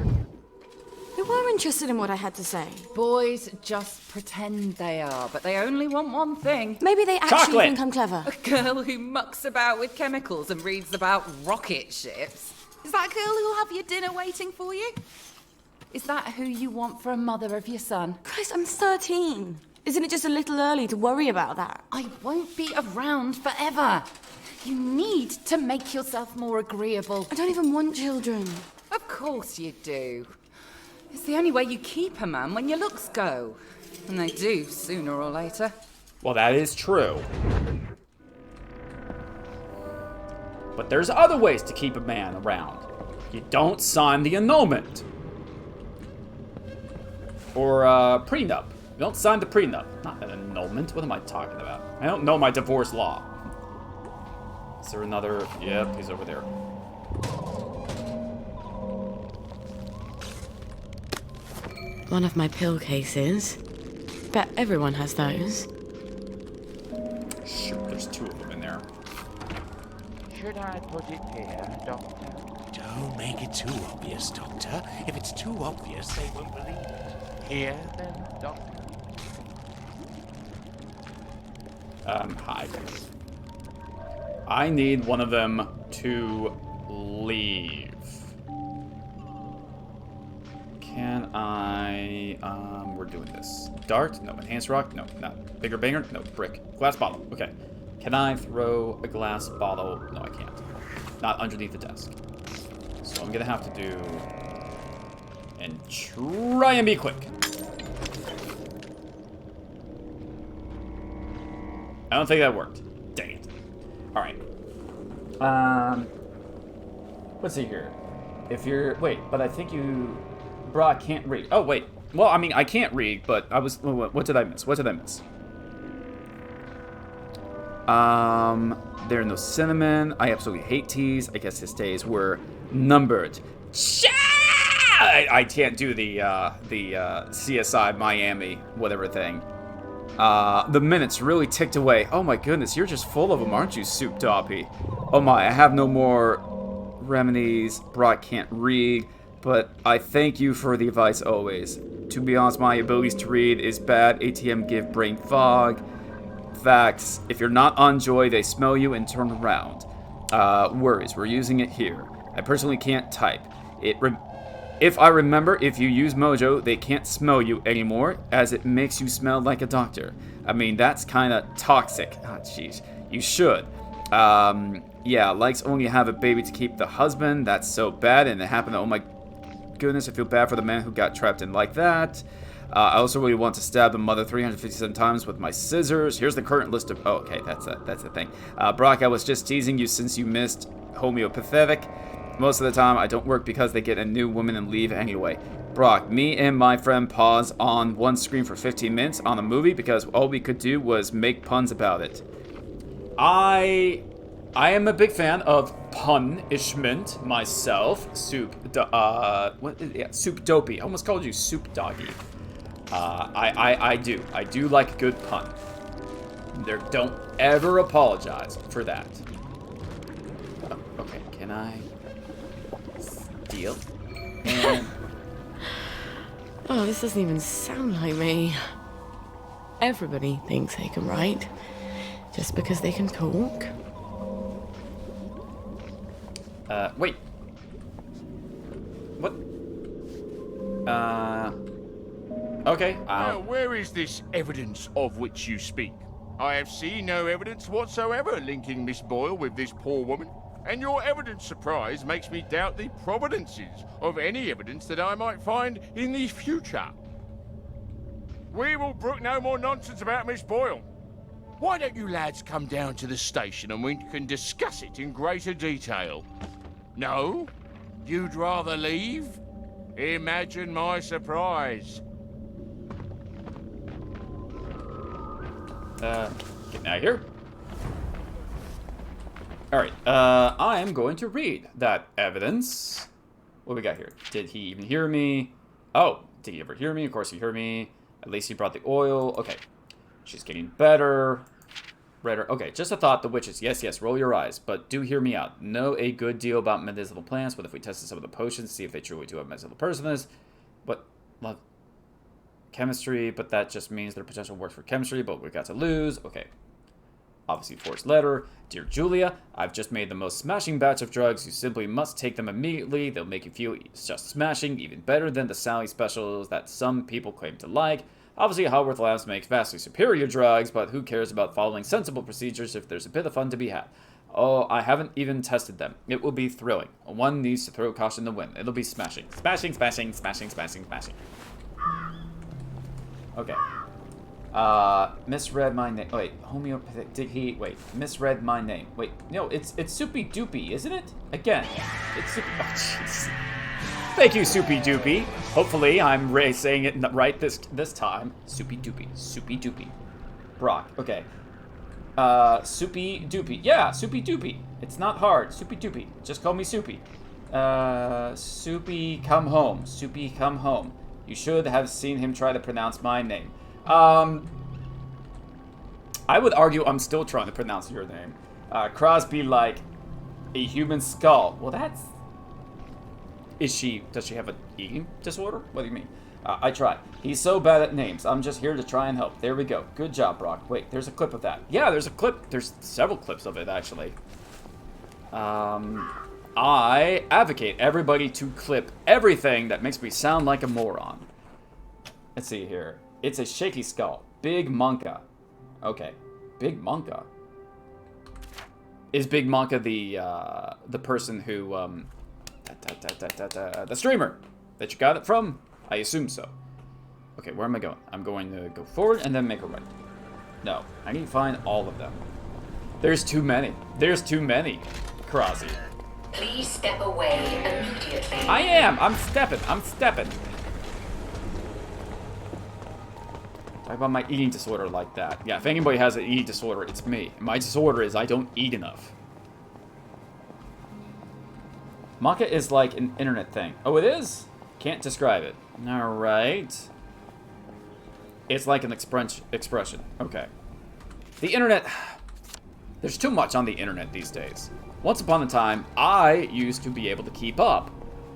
They were interested in what I had to say. Boys just pretend they are, but they only want one thing. Maybe they actually think I'm clever. A girl who mucks about with chemicals and reads about rocket ships. Is that girl who'll have your dinner waiting for you? Is that who you want for a mother of your son? Christ, I'm 13. Isn't it just a little early to worry about that? I won't be around forever. You need to make yourself more agreeable. I don't even want children. Of course you do. It's the only way you keep a man when your looks go. And they do, sooner or later. Well, that is true. But there's other ways to keep a man around. You don't sign the annulment. Or, prenup. You don't sign the prenup. Not an annulment. What am I talking about? I don't know my divorce law. Is there another? Yep, he's over there. One of my pill cases. Bet everyone has those. Shoot, there's two of them in there. Should I put it here, Doctor? Don't make it too obvious, Doctor. If it's too obvious, they won't believe it. Here, then, Doctor. Hi. I need one of them to leave. Can I, we're doing this. Dart? No. Enhanced rock? No. Not. Bigger banger? No. Brick. Glass bottle. Okay. Can I throw a glass bottle? No, I can't. Not underneath the desk. So I'm gonna have to do... And try and be quick. I don't think that worked. Dang it. Alright. Let's see here. If you're... Wait, but I think you... Brock can't read. Oh, wait. Well, I mean, I can't read, but I was... What did I miss? What did I miss? There are no cinnamon. I absolutely hate teas. I guess his days were numbered. I can't do the CSI Miami whatever thing. The minutes really ticked away. Oh my goodness, you're just full of them, aren't you, Soup Doppy? Oh my, I have no more remedies. Brock can't read, but I thank you for the advice always. To be honest, my abilities to read is bad. ATM give brain fog. Facts. If you're not on Joy, they smell you and turn around. Worries. We're using it here. I personally can't type. If I remember, if you use Mojo, they can't smell you anymore, as it makes you smell like a doctor. I mean, that's kind of toxic. Ah, jeez. You should. Yeah, likes only have a baby to keep the husband. That's so bad, and it happened. Oh my goodness, I feel bad for the man who got trapped in like that. I also really want to stab the mother 357 times with my scissors. Here's the current list of... Oh, okay, that's the thing. Brock, I was just teasing you since you missed homeopathic. Most of the time, I don't work because they get a new woman and leave anyway. Brock, me and my friend pause on one screen for 15 minutes on a movie because all we could do was make puns about it. I am a big fan of punishment myself. Soup Dopey. I almost called you Soup Doggy. I do like a good pun. There, don't ever apologize for that. Oh, okay, can I steal? And Oh, this doesn't even sound like me. Everybody thinks they can write just because they can talk. Wait. What? Okay. Now, where is this evidence of which you speak? I have seen no evidence whatsoever linking Miss Boyle with this poor woman, and your evident surprise makes me doubt the providences of any evidence that I might find in the future. We will brook no more nonsense about Miss Boyle. Why don't you lads come down to the station and we can discuss it in greater detail? No? You'd rather leave? Imagine my surprise. Getting out of here. Alright, I am going to read that evidence. What we got here? Did he even hear me? Oh, did he ever hear me? Of course he heard me. At least he brought the oil. Okay. She's getting better. Redder. Okay, just a thought, the witches. Yes, yes, roll your eyes. But do hear me out. Know a good deal about medicinal plants. What if we tested some of the potions, see if they truly do have medicinal personas? What? Love. Chemistry, but that just means their potential works for chemistry, but we've got to lose. Okay. Obviously, forced letter. Dear Julia, I've just made the most smashing batch of drugs. You simply must take them immediately. They'll make you feel just smashing, even better than the Sally specials that some people claim to like. Obviously, Howard Labs makes vastly superior drugs, but who cares about following sensible procedures if there's a bit of fun to be had? Oh, I haven't even tested them. It will be thrilling. One needs to throw caution to the wind. It'll be smashing. Smashing, smashing, smashing, smashing, smashing. Okay. Misread my name. Wait, homeopathic. Did he? Wait, misread my name. Wait, no, it's Soupy Doopy, isn't it? Again, it's Soupy. Oh, jeez. Thank you, Soupy Doopy. Hopefully, I'm saying it right this time. Soupy Doopy, Soupy Doopy. Brock. Okay. Soupy Doopy. Yeah, Soupy Doopy. It's not hard. Soupy Doopy. Just call me Soupy. Soupy, come home. Soupy, come home. You should have seen him try to pronounce my name. I would argue I'm still trying to pronounce your name. Crosby, like a human skull. Well, that's... Does she have an eating disorder? What do you mean? I tried. He's so bad at names. I'm just here to try and help. There we go. Good job, Brock. Wait, there's a clip of that. Yeah, there's a clip. There's several clips of it, actually. I advocate everybody to clip everything that makes me sound like a moron. Let's see here. It's a shaky skull. Big Monka. Okay. Big Monka. Is Big Monka the person who, the streamer that you got it from? I assume so. Okay, where am I going? I'm going to go forward and then make a right. No, I need to find all of them. There's too many. There's too many, Karasi. Please step away immediately. I am. I'm stepping. I'm stepping. Talk about my eating disorder like that. Yeah, if anybody has an eating disorder, it's me. My disorder is I don't eat enough. Monka is like an internet thing. Oh, it is? Can't describe it. Alright. It's like an expression. Okay. The internet... There's too much on the internet these days. Once upon a time, I used to be able to keep up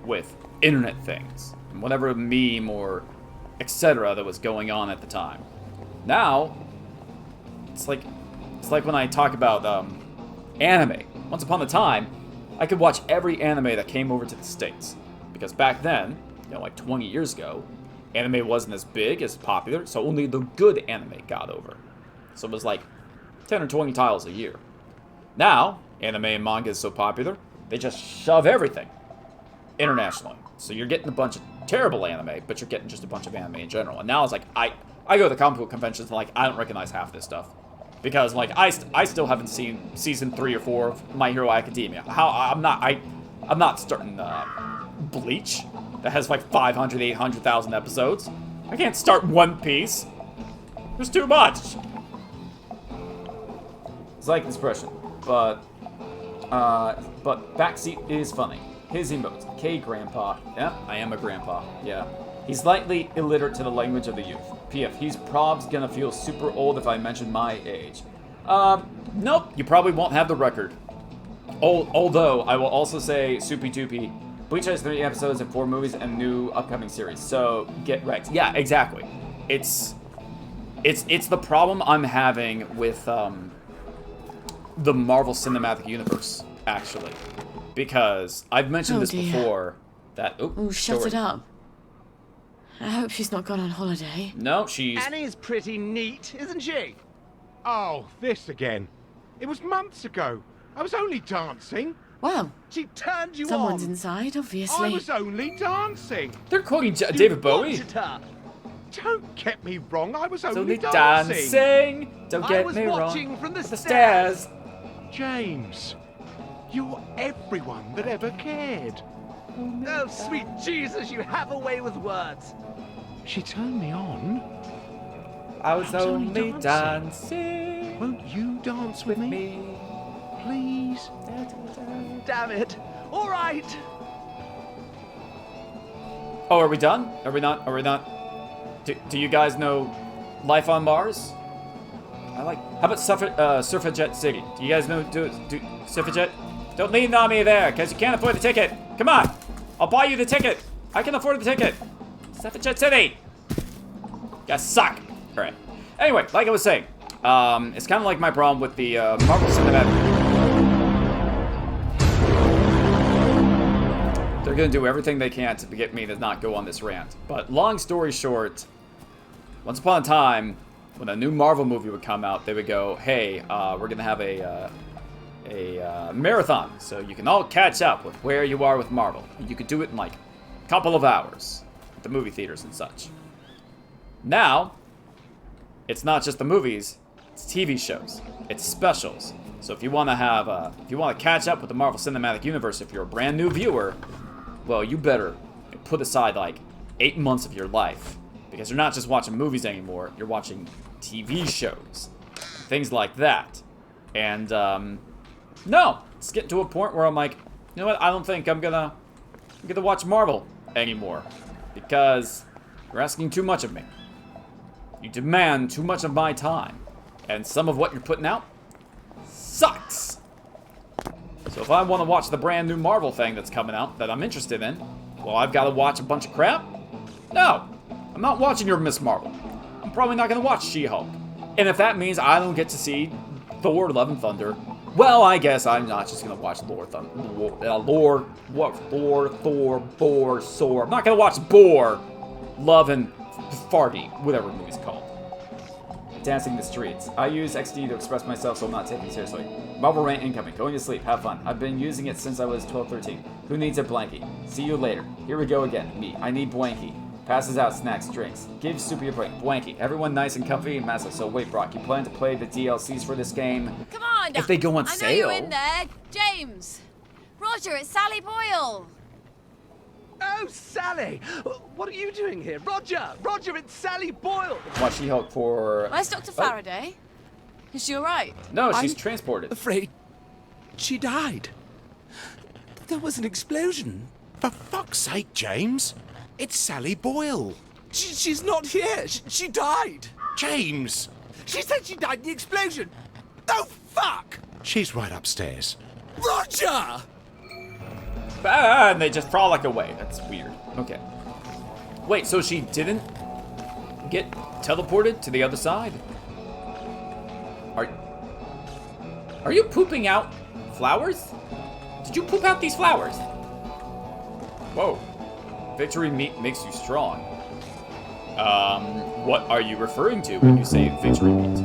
with internet things. And whatever meme or etc. that was going on at the time. Now, it's like when I talk about anime. Once upon a time, I could watch every anime that came over to the States. Because back then, you know, like 20 years ago, anime wasn't as big, as popular, so only the good anime got over. So it was like 10 or 20 titles a year. Now, anime and manga is so popular, they just shove everything internationally. So you're getting a bunch of terrible anime, but you're getting just a bunch of anime in general. And now it's like, I go to the comic book conventions and like, I don't recognize half this stuff. Because like, I still haven't seen season 3 or 4 of My Hero Academia. I'm not starting Bleach that has like 500, 800,000 episodes. I can't start One Piece. There's too much. It's like expression, but backseat is funny. His emotes. K grandpa. Yep, I am a grandpa. Yeah. He's slightly illiterate to the language of the youth. PF, he's probs gonna feel super old if I mention my age. Nope, you probably won't have the record. Although, I will also say, soupy doopy, Bleach has 3 episodes and 4 movies and new upcoming series, so get wrecked. Yeah, exactly. It's the problem I'm having with, the Marvel Cinematic Universe, actually. Because I've mentioned this before, that... Oh, shut it up. I hope she's not gone on holiday. No, she's... Annie's pretty neat, isn't she? Oh, this again. It was months ago. I was only dancing. Well, she turned you someone's on. Inside, obviously. I was only dancing. They're calling David Bowie. Don't get me wrong, I was only dancing. Don't get me wrong. I was watching from the stairs. James, you're everyone that ever cared. Oh, sweet Jesus, you have a way with words. She turned me on. I was only dancing. Won't you dance with me? Please? Damn it. All right. Oh, are we done? Are we not? Are we not? Do you guys know Life on Mars? I like... How about Surfajet City? Do you guys know do Surfajet? Don't lean on me there, because you can't afford the ticket. Come on. I'll buy you the ticket. I can afford the ticket. Surfajet City. You guys suck. All right. Anyway, like I was saying, it's kind of like my problem with the Marvel Cinematic. They're going to do everything they can to get me to not go on this rant. But long story short, once upon a time, when a new Marvel movie would come out, they would go, hey, we're going to have a marathon, so you can all catch up with where you are with Marvel. You could do it in like a couple of hours at the movie theaters and such. Now, it's not just the movies, it's TV shows, it's specials. So if you want to catch up with the Marvel Cinematic Universe, if you're a brand new viewer, well, you better put aside like 8 months of your life, because you're not just watching movies anymore, you're watching TV shows, things like that. And no, it's getting to a point where I'm like, you know what? I don't think I'm gonna watch Marvel anymore, because you're asking too much of me. You demand too much of my time, and some of what you're putting out sucks. So if I want to watch the brand new Marvel thing that's coming out that I'm interested in, well, I've got to watch a bunch of crap? No, I'm not watching your Miss Marvel. I'm probably not going to watch She-Hulk. And if that means I don't get to see Thor: Love and Thunder, well, I guess I'm not just going to watch Thor, Sor. I'm not going to watch Boar, Love and Farty, whatever the movie's called. Dancing the streets. I use XD to express myself, so I'm not taking it seriously. Marvel rant incoming. Going to sleep. Have fun. I've been using it since I was 12, 13. Who needs a blankie? See you later. Here we go again. Me. I need blankie. Passes out snacks, drinks. Give Super your break. Blankie. Everyone nice and comfy and massive. So wait, Brock, you plan to play the DLCs for this game? Come on! If they go on sale. I know you're in there. James! Roger, it's Sally Boyle! Oh, Sally! What are you doing here? Roger! Roger, it's Sally Boyle! Watch She-Hulk for... Where's Dr. Faraday? Is she alright? No, she's transported. Afraid she died. There was an explosion. For fuck's sake, James. It's Sally Boyle. She's not here. She died. James! She said she died in the explosion. Oh, fuck! She's right upstairs. Roger! And they just frolic away. That's weird. Okay. Wait, so she didn't get teleported to the other side? Are you pooping out flowers? Did you poop out these flowers? Whoa. victory meat makes you strong. What are you referring to when you say victory meat?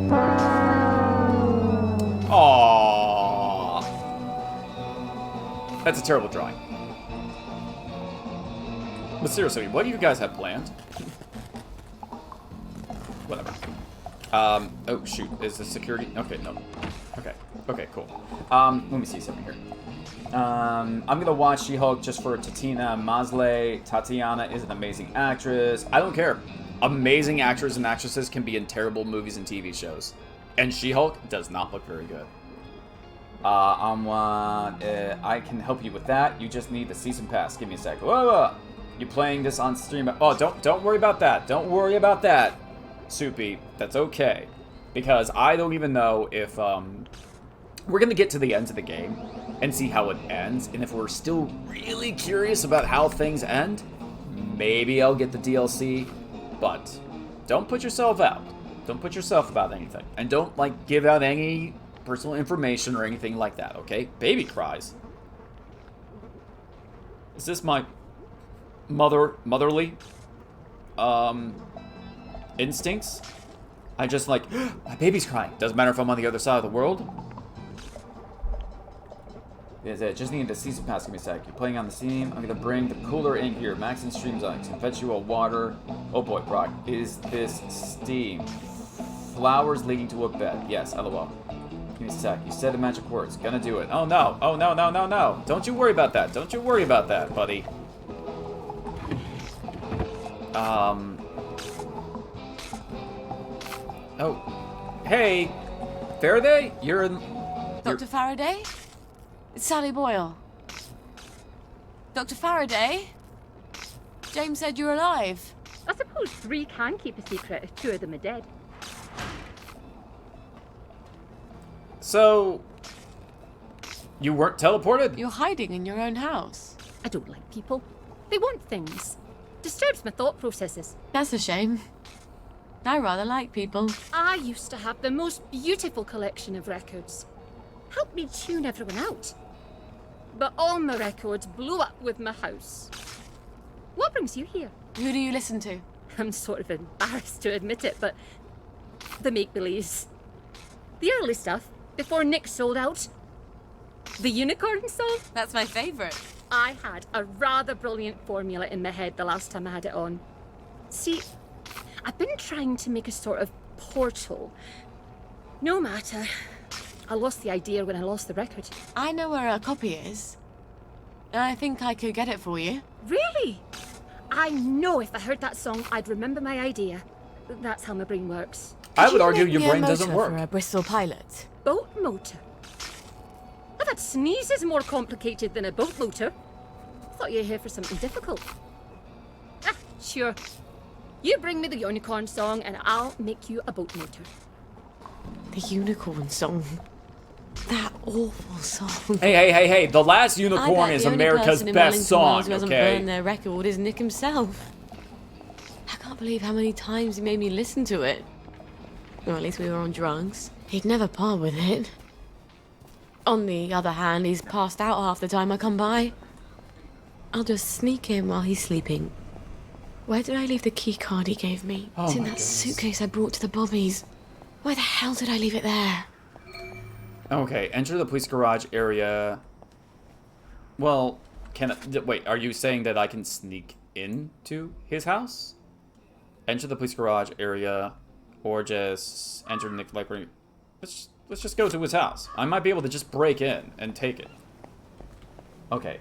Aww. That's a terrible drawing. But seriously, what do you guys have planned? Whatever. Oh shoot, is the security? Okay, no. Okay, cool. Let me see something here. I'm gonna watch She-Hulk just for Tatiana Maslany. Tatiana is an amazing actress. I don't care. Amazing actors and actresses can be in terrible movies and TV shows. And She-Hulk does not look very good. I can help you with that. You just need the season pass. Give me a sec. Whoa. You playing this on stream? Oh, don't worry about that. Don't worry about that, Soupy. That's okay. Because I don't even know if, we're gonna get to the end of the game and see how it ends. And if we're still really curious about how things end, maybe I'll get the DLC. But don't put yourself out. Don't put yourself about anything. And don't, like, give out any personal information or anything like that, okay? Baby cries. Is this my motherly instincts? I just like, my baby's crying. Doesn't matter if I'm on the other side of the world. Is it just need the season pass? Give me a sec. You're playing on the Steam. I'm gonna bring the cooler in here. Max and streams on conventional water. Oh boy, Brock. Is this Steam? Flowers leading to a bed. Yes, LOL. Give me a sec. You said the magic words. Gonna do it. Oh no. Oh no, no, no, no. Don't you worry about that. Don't you worry about that, buddy. Oh. Hey. Faraday? You're in... Dr. Faraday? It's Sally Boyle. Dr. Faraday? James said you're alive. I suppose 3 can keep a secret if 2 of them are dead. So... you weren't teleported? You're hiding in your own house. I don't like people. They want things. Disturbs my thought processes. That's a shame. I rather like people. I used to have the most beautiful collection of records. Helped me tune everyone out. But all my records blew up with my house. What brings you here? Who do you listen to? I'm sort of embarrassed to admit it, but the make-believes. The early stuff, before Nick sold out. The unicorn song? That's my favourite. I had a rather brilliant formula in my head the last time I had it on. See, I've been trying to make a sort of portal. No matter. I lost the idea when I lost the record. I know where a copy is. I think I could get it for you. Really? I know if I heard that song, I'd remember my idea. That's how my brain works. I would argue your brain doesn't work. For a Bristol pilot. Boat motor? I've had sneezes more complicated than a boat motor. Thought you were here for something difficult. Ah, sure. You bring me the unicorn song and I'll make you a boat motor. The unicorn song. That awful song. Hey. The Last Unicorn is America's best song, who hasn't okay? burned their record is Nick himself. I can't believe how many times he made me listen to it. Or at least we were on drugs. He'd never part with it. On the other hand, he's passed out half the time I come by. I'll just sneak in while he's sleeping. Where did I leave the key card he gave me? Oh it's in my that goodness. suitcase I brought to the Bobbies. Why the hell did I leave it there? Okay, enter the police garage area. Well, wait, are you saying that I can sneak into his house? Enter the police garage area, or just enter the library. Let's just go to his house. I might be able to just break in and take it. Okay,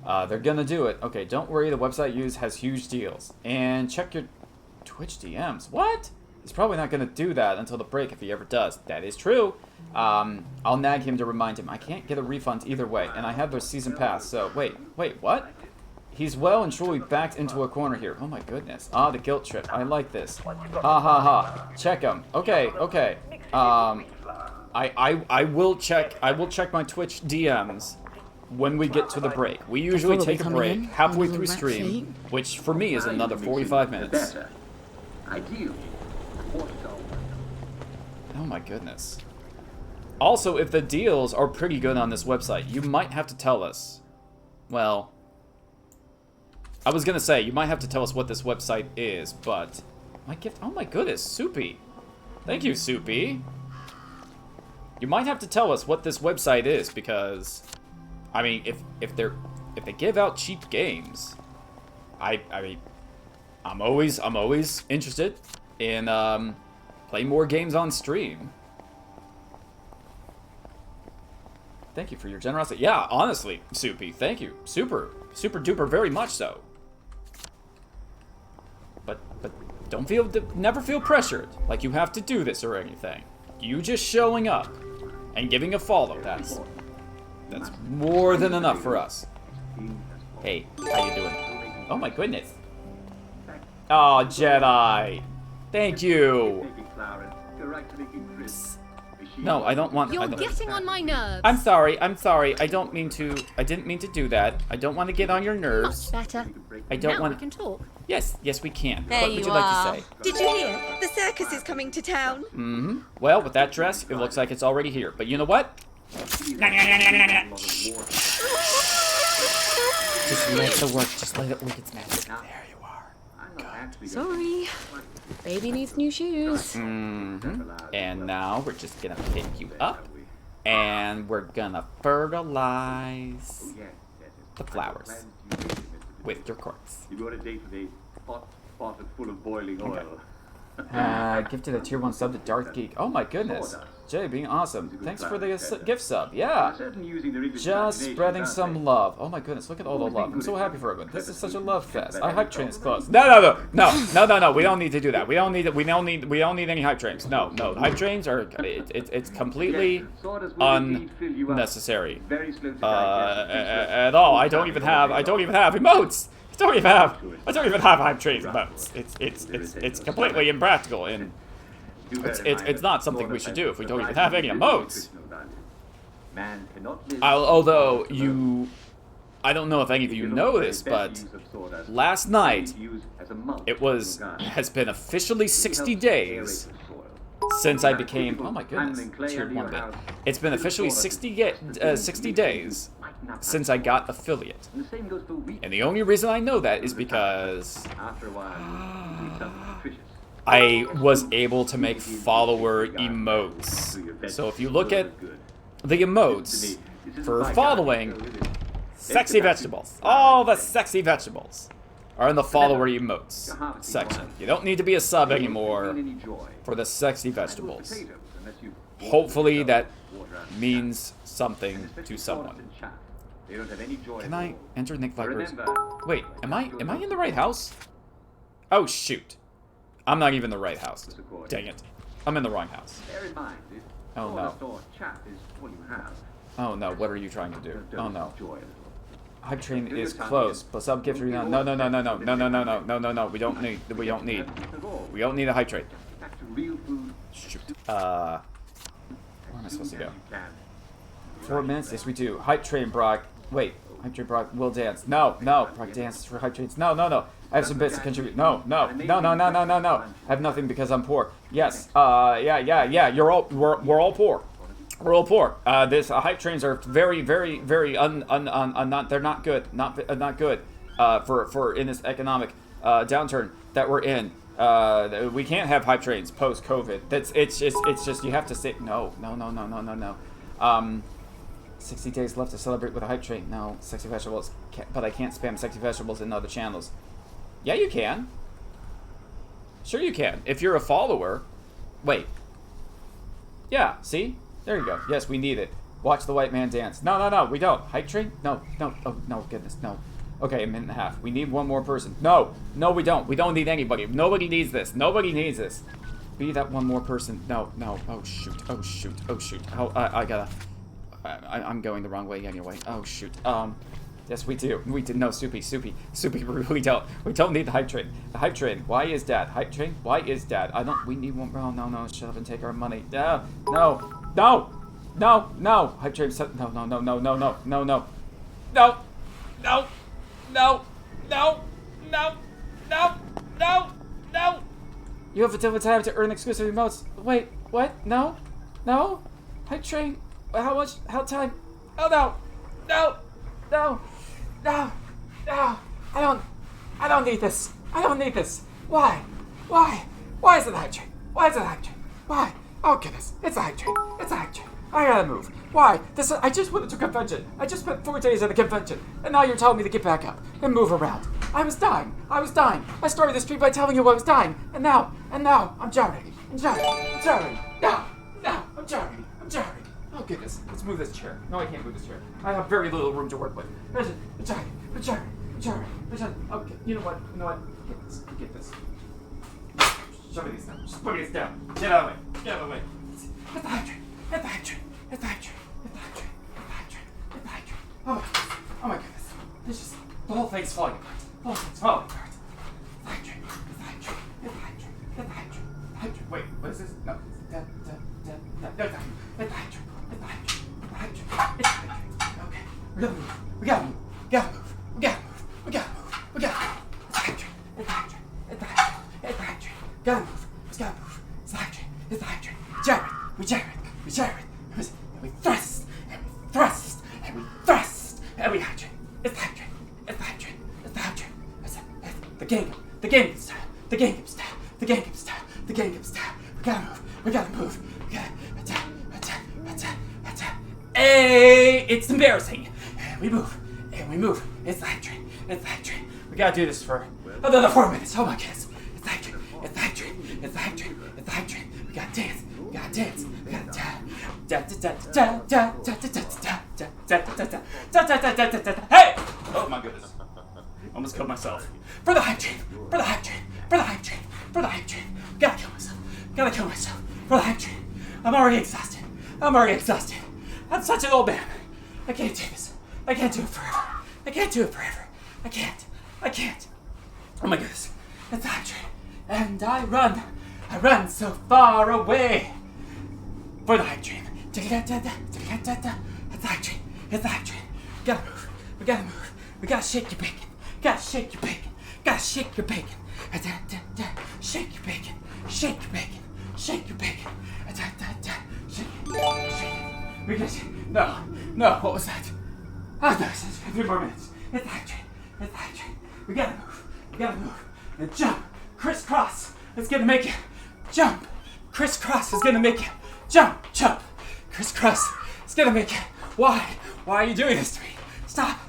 they're gonna do it. Okay, don't worry, the website you use has huge deals. And check your Twitch DMs. What? He's probably not gonna do that until the break if he ever does. That is true. I'll nag him to remind him. I can't get a refund either way, and I have their season pass, so wait, what? He's well and truly backed into a corner here. Oh my goodness. Ah, the guilt trip. I like this. Ha. Check him. Okay. I will check my Twitch DMs when we get to the break. We usually take a break halfway through stream, which for me is another 45 minutes. Oh my goodness. Also, if the deals are pretty good on this website, you might have to tell us. Well, I was gonna say, you might have to tell us what this website is, but... My gift... Oh my goodness, Soupy. Thank you, Soupy. You might have to tell us what this website is, because... I mean, if they give out cheap games... I mean... I'm always interested in, playing more games on stream. Thank you for your generosity. Yeah, honestly, Soupy, thank you. Super duper very much so. But never feel pressured, like you have to do this or anything. You just showing up and giving a follow, that's more than enough for us. Hey, how you doing? Oh my goodness. Oh, Jedi. Thank you. No, I don't want... You're getting on my nerves. I'm sorry. I didn't mean to do that. I don't want to get on your nerves. Much better. I don't now want... we can talk. Yes, we can. There What would you like to say? Did you hear? The circus is coming to town. Mm-hmm. Well, with that dress, it looks like it's already here. But you know what? Just let it work. Just let it work its magic. There you are. Good. Sorry. Baby needs new shoes. Mm-hmm. And now we're just gonna pick you up. And we're gonna fertilize the flowers with your corpse. You got a date for the hot faucet full of boiling oil. Gifted a tier 1 sub to Darth Geek. Oh my goodness. Jay being awesome. Thanks for the gift sub. Yeah. Just spreading some love. Oh my goodness, look at all the love. I'm so happy for everyone. This is such a love fest. Our hype train is close. No. We don't need to do that. We don't need any hype trains. No. Hype trains are it's completely unnecessary. At all. I don't even have emotes. I don't even have hype trains emotes. It's completely impractical, and it's not something we should do if we don't even have any emotes. Although I don't know if any of you know this, but last night has been officially 60 days since I became, oh my goodness, tiered 1 bit. It's been officially 60 days since I got affiliate. And the only reason I know that is because I was able to make follower emotes. So if you look at the emotes for following, sexy vegetables. All the sexy vegetables are in the follower emotes section. You don't need to be a sub anymore for the sexy vegetables. Hopefully that means something to someone. Can I enter Nick Viper's? Wait, am I in the right house? Oh shoot. I'm not even in the right house. Dang it. I'm in the wrong house. Oh no. Oh no, what are you trying to do? Oh no. Hype train is close, but sub gift no. We don't need a hype train. Shoot. Where am I supposed to go? 4 minutes? Yes, we do. Hype train, Brock. Wait, hype train, Brock will dance. No. Brock dances for hype trains. No. I have some bits to contribute. No. I have nothing because I'm poor. Yes. Yeah. We're all poor. We're all poor. This hype trains are very not. They're not good. Not good. For in this economic downturn that we're in. We can't have hype trains post COVID. It's just you have to say no. 60 days left to celebrate with a hype train. No, sexy vegetables. But I can't spam sexy vegetables in other channels. Yeah, you can. Sure you can. If you're a follower. Wait. Yeah, see? There you go. Yes, we need it. Watch the white man dance. No, we don't. Hype train? No. Oh, no, goodness, no. Okay, a minute and a half. We need one more person. No, we don't. We don't need anybody. Nobody needs this. Be that one more person. No. Oh, shoot. Oh, I gotta... I'm going the wrong way anyway. Oh, shoot. Yes, we do. No, Soupy, we don't need the hype train. The hype train. Why is Dad? Hype train? Why is Dad? We need one. Oh, no. Shut up and take our money. No. Hype train. No. You have until time to earn exclusive emotes. Wait, what? No. Hype train. How much? How time? Oh, no. I I don't need this. I don't need this. Why? Why? Why is it a hype train? Why is it a hype train? Why? Oh goodness, it's a hype train. It's a hype train. I gotta move. Why? I just went to convention. I just spent 4 days at the convention, and now you're telling me to get back up and move around. I was dying. I was dying. I started this stream by telling you I was dying, and now, I'm gyrating. I'm gyrating. Now, I'm gyrating. Oh goodness, let's move this chair. No, I can't move this chair. I have very little room to work with. I'm gyrating. Okay, you know what? Get this. Shove these down. Just put these down. Get out of the way. Hit the hydrant. Oh my goodness. This just, the whole thing's falling apart. Hydrant. Wait, what is this? No. Hit the hydrant. Okay. We gotta move. Gotta move. It's the hydrant. We gyrate. And we thrust. And we hydrate. It's the hydrant. The game gets down. The game gets down. We gotta move. Attack. Hey, it's embarrassing. We move. It's the hydrant. We gotta do this for another 4 minutes. Oh my goodness. It's the hydrant. We gotta dance. Hey! Oh my goodness. Almost killed myself. For the hype train. Gotta kill myself. For the hype train. I'm already exhausted. I'm such an old man. I can't do this. I can't do it forever. I can't. Oh my goodness. It's the hype train. And I run so far away. For the hype train. It's the hype train. We gotta move. We gotta shake your bacon. Shake your bacon. Shake your bacon. We got no, what was that? Oh, no, 3 more minutes. It's the hype train. We gotta move. And jump. Crisscross. It's gonna make you jump. Crisscross is gonna make you jump. Crisscross is gonna make you. Why are you doing this to me? Stop.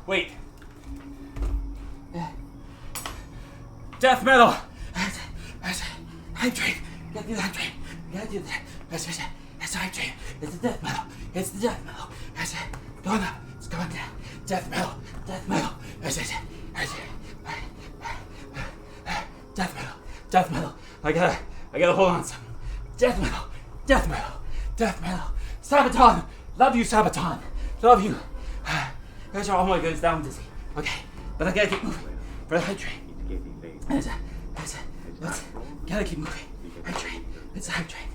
Wait. Death metal. Hype train. Gotta do the hype train. That's the hype train. It's the death metal. It's going up. It's going down. Death metal. Death metal. I gotta hold on to something. Death metal. Sabaton. Love you, Sabaton. Love you. Oh my goodness, now I'm dizzy. Okay, but I gotta keep moving. For the hype train. Gotta keep moving. Hype train. It's the hype train.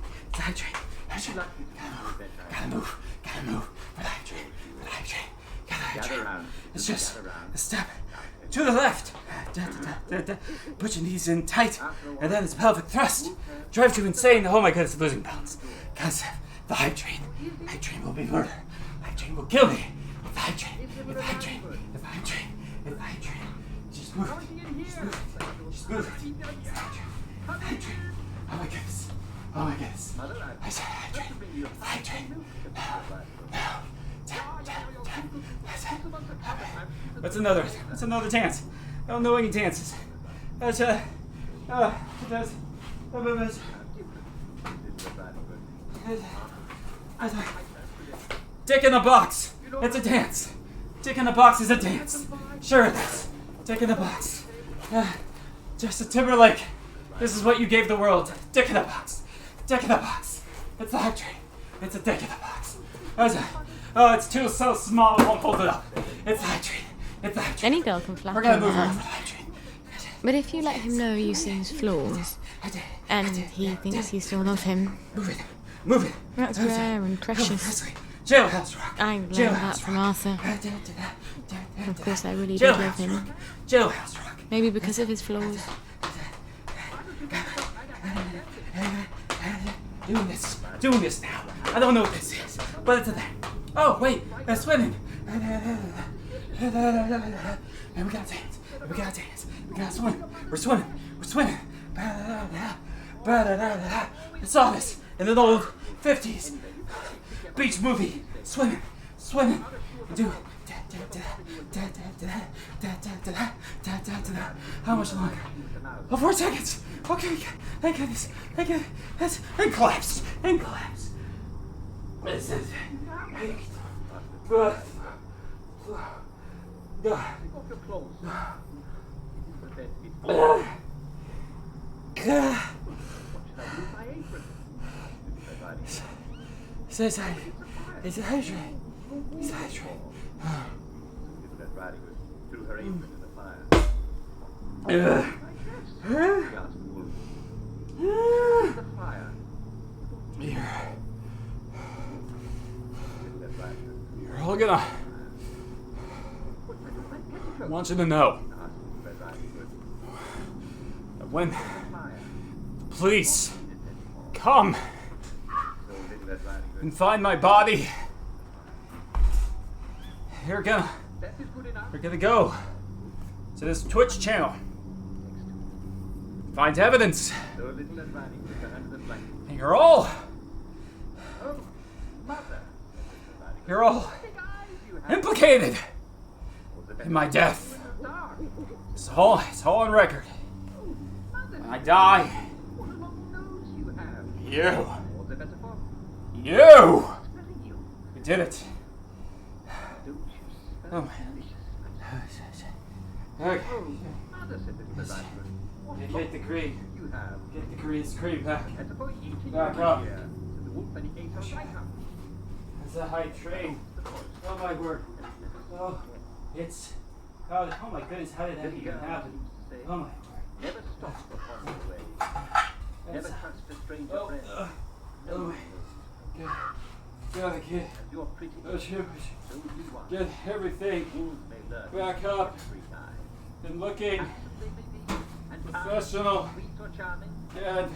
Gotta move. For the hype train. It's just a step to the left. Put your knees in tight, and then it's pelvic thrust. Drives you insane. Oh my goodness, losing balance. Because the hype train. Hype train will be murder. Hype train will kill me. It's the hype train. Just move it. It's the hype train. Oh my goodness. I said hype train. Hype train. No. What's another dance? I don't know any dances. Dick in the box. It's a dance. Dick in the box is a dance. Sure it is. Dick in the box. Justin Timberlake. This is what you gave the world. Dick in the box. It's the hype train. It's a dick in the box. It's too so small. It won't hold it up. It's the hype train. Any girl can flatter We're gonna a move man. on for the hype train. But if you let him know you see his flaws, and he thinks you still love him, Move it. that's rare and precious. Jailhouse Rock. I learned that from Arthur. Of course, I really did love him. Jailhouse Rock. Maybe because of his flaws. Doing this now. I don't know what this is, but it's a thing. Oh, wait, swimming. And we gotta dance. And we gotta dance. We gotta swim. We're swimming. We're swimming. I saw this in an old 50s beach movie. Swimming. Swimming. And do it. How much longer? Oh, 4 seconds. Okay. Thank goodness. Thank goodness. And collapse. And collapse. This is It's a hydrate. It's a hydrate. Threw her apron in the fire. The fire. You're all gonna. I want you to know that when the police come and find my body, you're gonna go to this Twitch channel, find evidence, and you're all implicated in my death. It's all on record. When I die, you did it. Oh my. Okay. Get the cream. Get the Korean cream back. Back up. It's a high train. Oh my word. Oh, it's. Oh my goodness, how did that even happen? Oh my word. Never stop upon the way. Never trust a stranger friend. Oh my. Get kid. Get everything back up and looking professional. And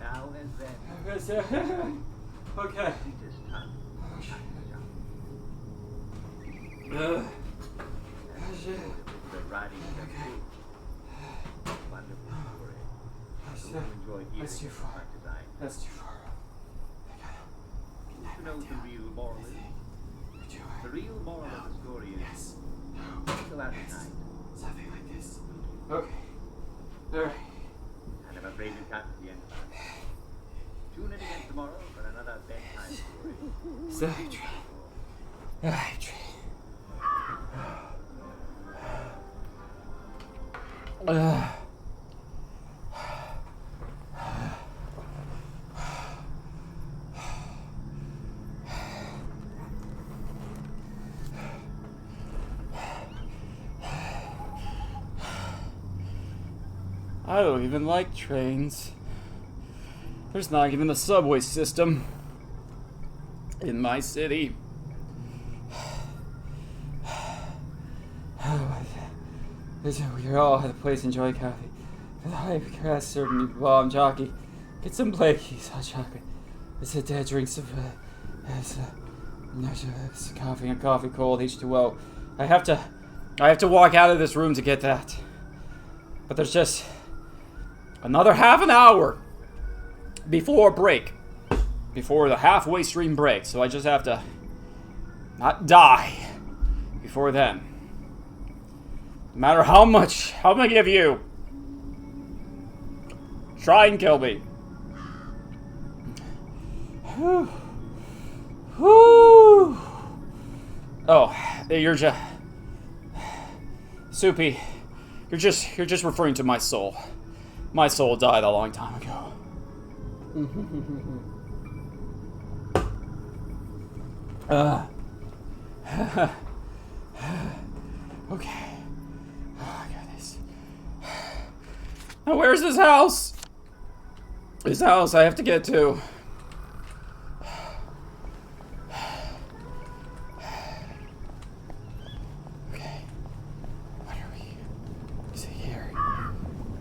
Now and then. Okay. That's too far. That's too far. To know the real moral is. The real moral of the story is. Go out at night. Something like this. Okay. Alright. And I'm afraid you can't see the end of it. Tune in again tomorrow for another bedtime story. So I train. I don't even like trains. There's not even a subway system in my city. We're all at a place enjoy coffee. The high class served me bomb jockey. Get some Blakey's hot chocolate. It's a dead drink some there's coffee and coffee cold H2O. I have to walk out of this room to get that. But there's just another half an hour before break. Before the halfway stream break. So I just have to not die before then. No matter how many of you try and kill me. Whew. Whew. Oh, you're just Soupy. You're just referring to my soul. My soul died a long time ago. Okay. Oh, I got this. Now, where's this house? This house I have to get to. Okay. What are we? Is it here?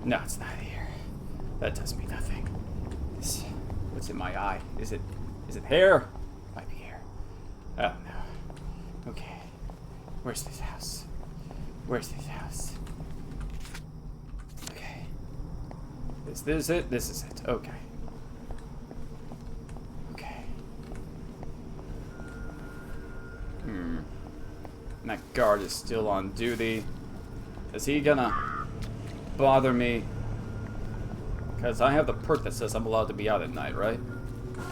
No, it's not here. That does me nothing. What's in my eye? Is it hair? Might be hair. Oh no. Okay. Where's this house? Where's this house? Okay. This is it. This is it. Okay. Okay. And that guard is still on duty. Is he gonna bother me? Because I have the perk that says I'm allowed to be out at night, right?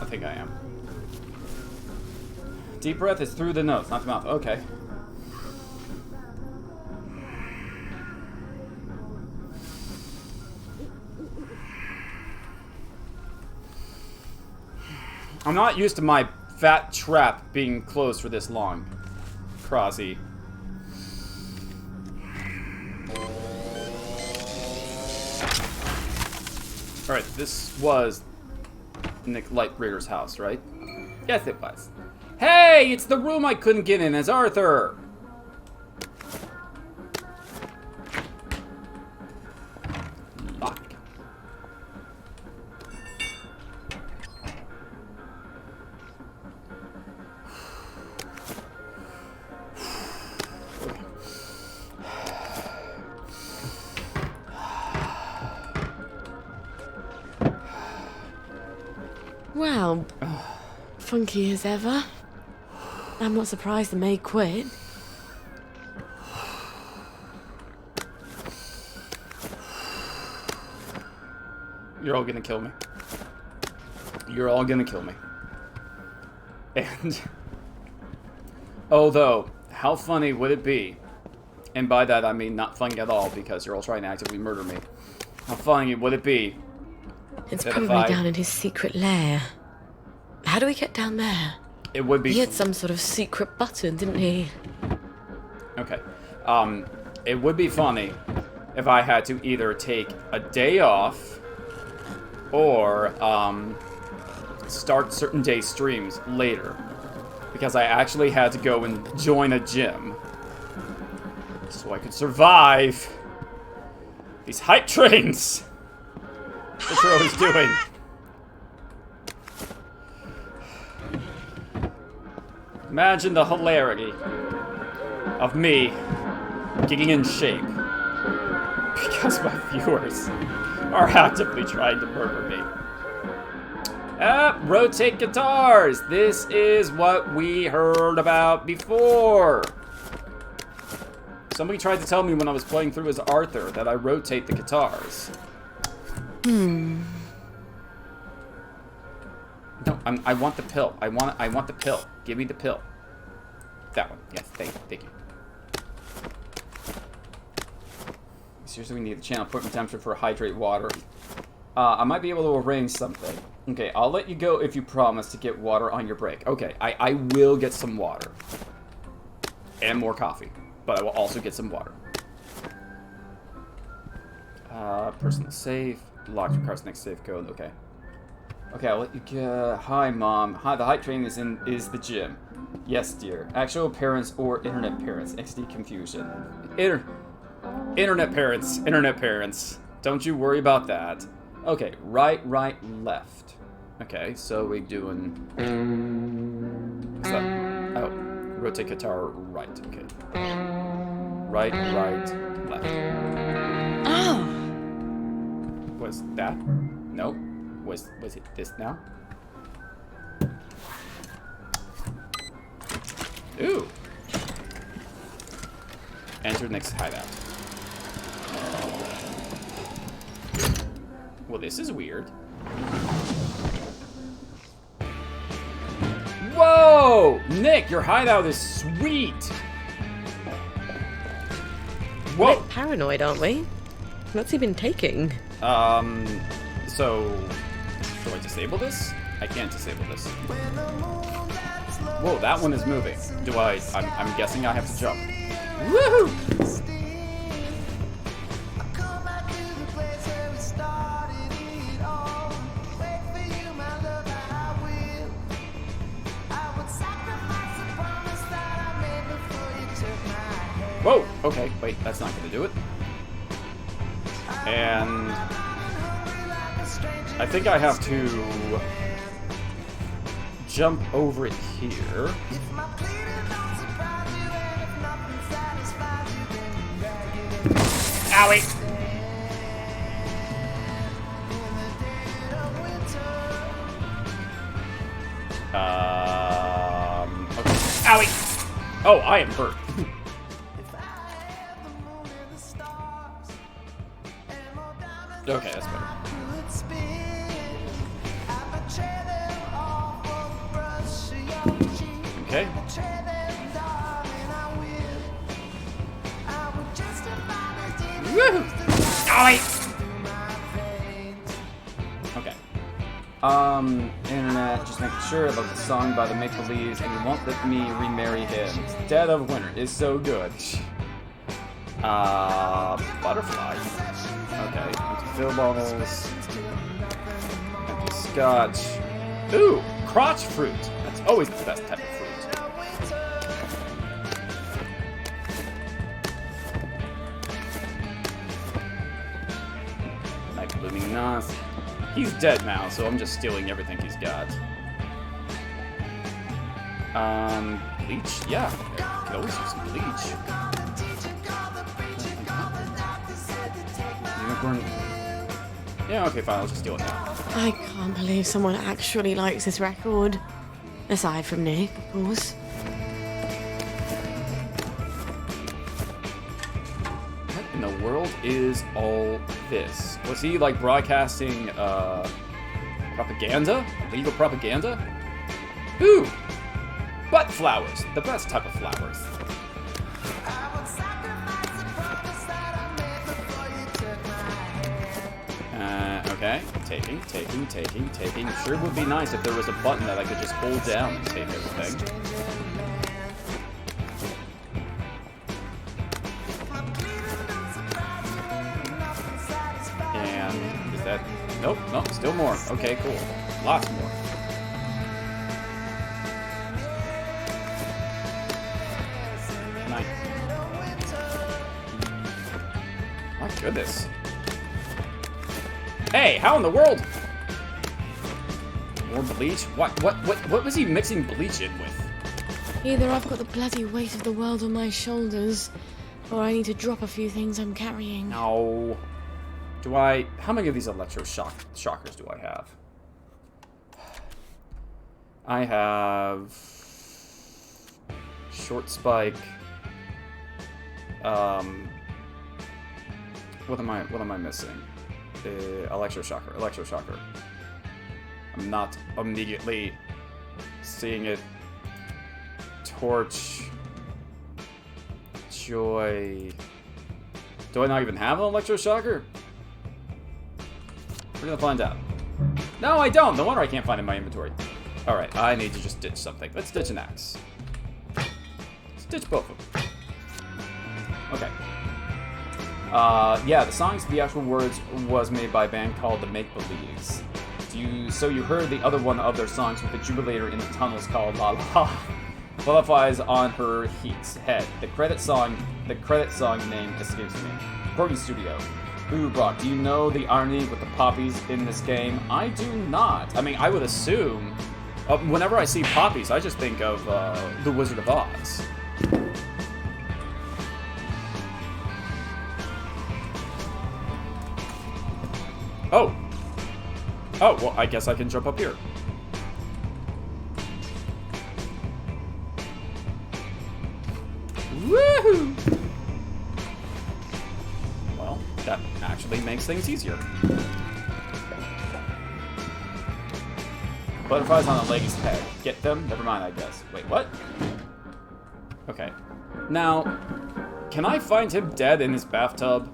I think I am. Deep breath is through the nose, not the mouth. Okay. I'm not used to my fat trap being closed for this long. Crosby. Alright, this was Nick Lightbringer house, right? Yes, it was. Hey, it's the room I couldn't get in as Arthur! Lock. Well, funky as ever. I'm not surprised the maid quit. You're all gonna kill me. You're all gonna kill me. And although, how funny would it be? And by that I mean not funny at all, because you're all trying to actively murder me. How funny would it be? It's probably down in his secret lair. How do we get down there? It would be. He had some sort of secret button, didn't he? Okay. It would be funny if I had to either take a day off or start certain day streams later, because I actually had to go and join a gym so I could survive these hype trains that you're always doing. Imagine the hilarity of me getting in shape because my viewers are actively trying to murder me. Rotate guitars. This is what we heard about before. Somebody tried to tell me when I was playing through as Arthur that I rotate the guitars. No, I want the pill. I want the pill. Give me the pill. That one. Yes, thank you. Seriously, we need the channel equipment temperature for hydrate water. I might be able to arrange something. Okay, I'll let you go if you promise to get water on your break. Okay, I will get some water. And more coffee. But I will also get some water. Personal safe. Locked your car's next safe code. Okay. Okay, I'll let you go. Hi, Mom. Hi, the hype train is the gym. Yes, dear. Actual parents or internet parents. XD confusion. Internet parents. Don't you worry about that. Okay, right, left. Okay, so we're doing... What's that? Oh, rotate guitar right. Okay. Right, left. Oh! Was that? Nope. Was it this now? Ooh. Enter next hideout. Well, this is weird. Whoa! Nick, your hideout is sweet! Whoa! A bit paranoid, aren't we? What's he been taking? So... Do I disable this? I can't disable this. Whoa, that one is moving. I'm guessing I have to jump. Woohoo! Whoa! Okay, wait, that's not gonna do it. And... I think I have to... jump over it here. Owie! Okay. Owie! Oh, I am hurt. Okay, that's better. Okay. Woohoo! Owie! Okay. Internet, just making sure about the song by the Make Believes, and you won't let me remarry him. Dead of Winter is so good. Butterfly. Okay, empty fill bottles. Empty scotch. Ooh, crotch fruit. That's always the best type of fruit. Night blooming Nas. He's dead now, so I'm just stealing everything he's got. Bleach? Yeah, I could always use some bleach. Unicorn. Yeah, okay, fine, I'll just deal with that. I can't believe someone actually likes this record. Aside from Nick, of course. What in the world is all this? Was he, like, broadcasting, propaganda? Illegal propaganda? Ooh! Butt flowers. The best type of flowers. Okay. Taking. Sure would be nice if there was a button that I could just hold down and take everything. And is that... Nope, still more. Okay, cool. Lots more. Nice. My goodness. Hey, how in the world? More bleach? What was he mixing bleach in with? Either I've got the bloody weight of the world on my shoulders, or I need to drop a few things I'm carrying. No. How many of these shockers do I have? I have... Short spike. What am I missing? Electroshocker. I'm not immediately seeing it. Torch. Joy. Do I not even have an electroshocker? We're gonna find out. No, I don't. No wonder I can't find it in my inventory. Alright, I need to just ditch something. Let's ditch an axe. Ditch both of them. Okay. Yeah, the songs, the actual words was made by a band called The Make Believes. So you heard the other one of their songs with the jubilator in the tunnels called La La. Butterflies on her head. The credit song name escapes me. Recording studio. Ooh, Brock, do you know the irony with the poppies in this game? I do not. I mean, I would assume... whenever I see poppies, I just think of The Wizard of Oz. Oh, well, I guess I can jump up here. Woohoo! Well, that actually makes things easier. Butterflies on a lady's head. Get them? Never mind, I guess. Wait, what? Okay. Now, can I find him dead in his bathtub?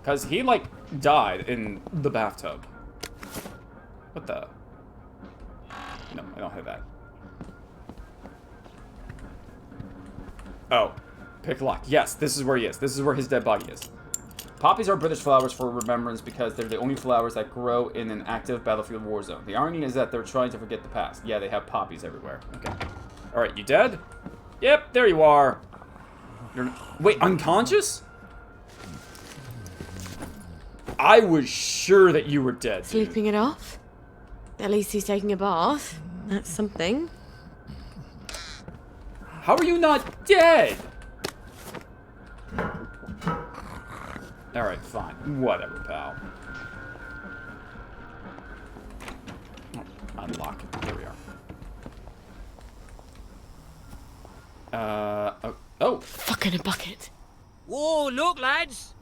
Because he, like, died in the bathtub. What the? No, I don't have that. Oh. Pick lock. Yes, this is where he is. This is where his dead body is. Poppies are British flowers for remembrance because they're the only flowers that grow in an active battlefield war zone. The irony is that they're trying to forget the past. Yeah, they have poppies everywhere. Okay. Alright, you dead? Yep, there you are. Wait, unconscious? I was sure that you were dead. Sleeping it off? At least he's taking a bath. That's something. How are you not dead? Alright, fine. Whatever, pal. Oh, unlock. Here we are. Oh! Fucking a bucket. Whoa, look, lads!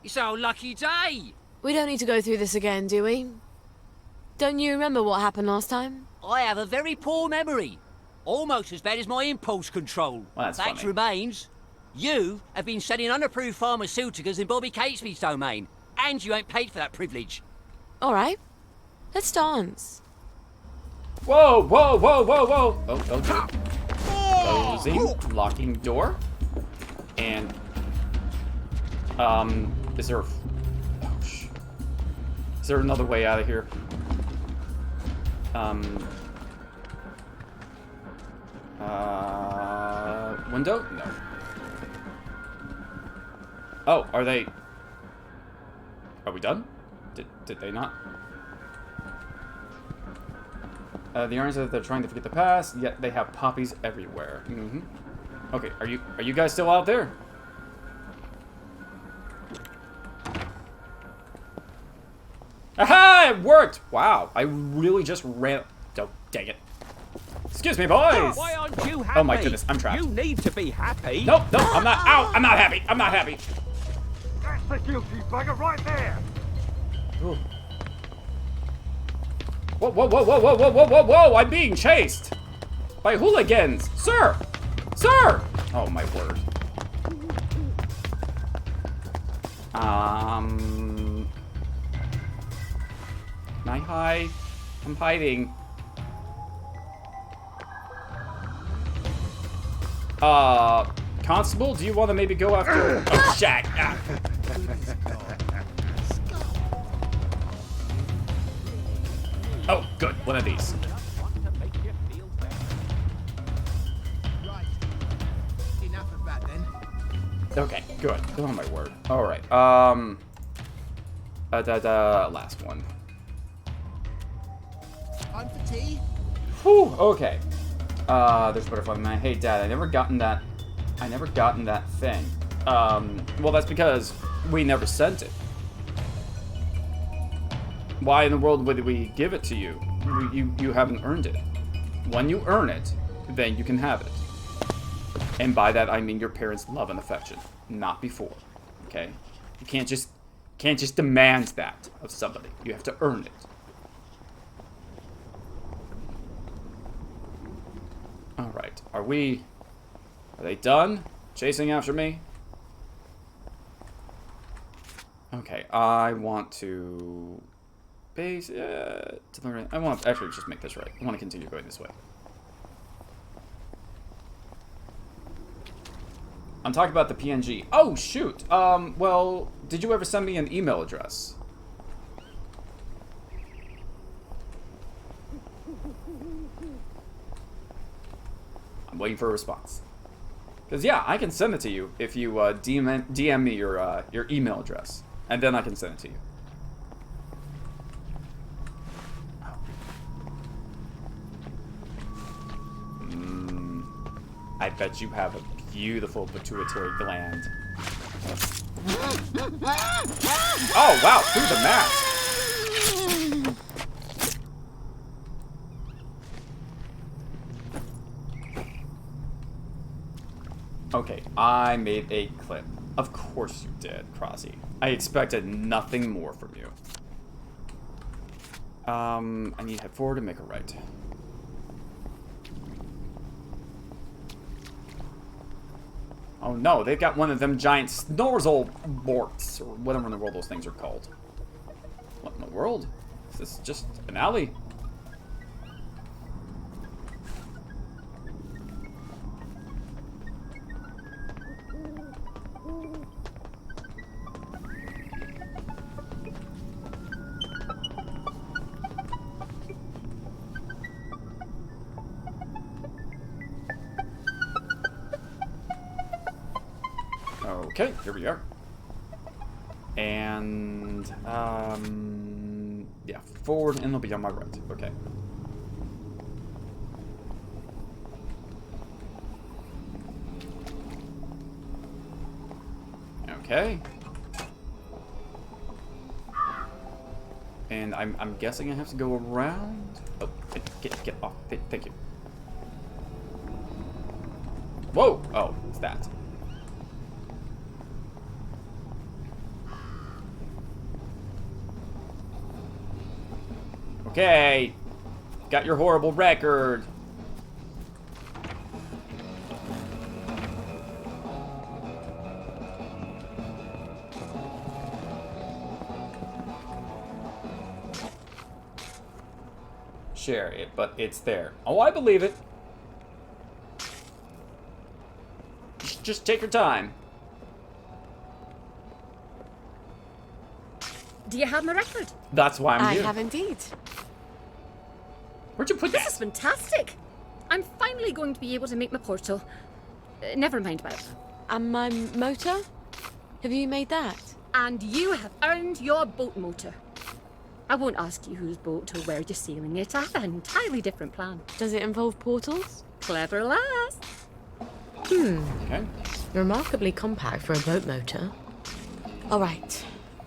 It's our lucky day! We don't need to go through this again, do we? Don't you remember what happened last time? I have a very poor memory. Almost as bad as my impulse control. Well, that's Fact funny. remains, you have been selling unapproved pharmaceuticals in Bobby Catesby's domain, and you ain't paid for that privilege. Alright. Let's dance. Whoa, whoa, whoa, whoa, whoa! Oh, good. Closing, locking door. And, is there is there another way out of here? Window? No. Oh, are they... Are we done? Did they not? The orange that they're trying to forget the past, yet they have poppies everywhere. Mm-hmm. Okay, are you guys still out there? Aha! It worked! Wow, I really just ran... Oh, dang it. Excuse me, boys! Why aren't you happy? Oh my goodness, I'm trapped. You need to be happy. Nope, I'm not... Ow! I'm not happy! I'm not happy! That's the guilty bugger right there! Ooh. Whoa, whoa, whoa, whoa, whoa, whoa, whoa, whoa, whoa! I'm being chased! By hooligans! Sir! Sir! Oh my word. Can I hide? I'm hiding. Constable, do you want to maybe go after... Oh, shit! Ah. Oh, good. One of these. Right. Enough of that then. Okay, good. Oh my word. Alright, last one. Time for tea? Whew, okay. There's butterfly man. Hey Dad, I never gotten that thing. Well that's because we never sent it. Why in the world would we give it to you? You haven't earned it. When you earn it, then you can have it. And by that I mean your parents' love and affection, not before. Okay? You can't just demand that of somebody. You have to earn it. Alright, are they done chasing after me? Okay, I want to I want to actually just make this right. I want to continue going this way. I'm talking about the PNG. Oh, shoot. Well, did you ever send me an email address? I'm waiting for a response. Because, yeah, I can send it to you if you DM me your email address. And then I can send it to you. I bet you have a beautiful pituitary gland. Oh, wow, through the mask. Okay, I made a clip. Of course you did, Crossy. I expected nothing more from you. I need to head forward and make a right. Oh no, they've got one of them giant snorzle borts, or whatever in the world those things are called. What in the world? Is this just an alley? Okay, here we are. And, yeah, forward, and they'll be on my right. Okay. Okay. And I'm guessing I have to go around. Oh, get off. Thank you. Whoa! Oh, it's that. Okay. Got your horrible record. Share it, but it's there. Oh, I believe it. Just take your time. Do you have my record? That's why I'm here. I have indeed. Where'd you put that? This is fantastic. I'm finally going to be able to make my portal. Never mind about it. And my motor? Have you made that? And you have earned your boat motor. I won't ask you whose boat or where you're sailing it. I have an entirely different plan. Does it involve portals? Clever lass. Okay. Remarkably compact for a boat motor. All right.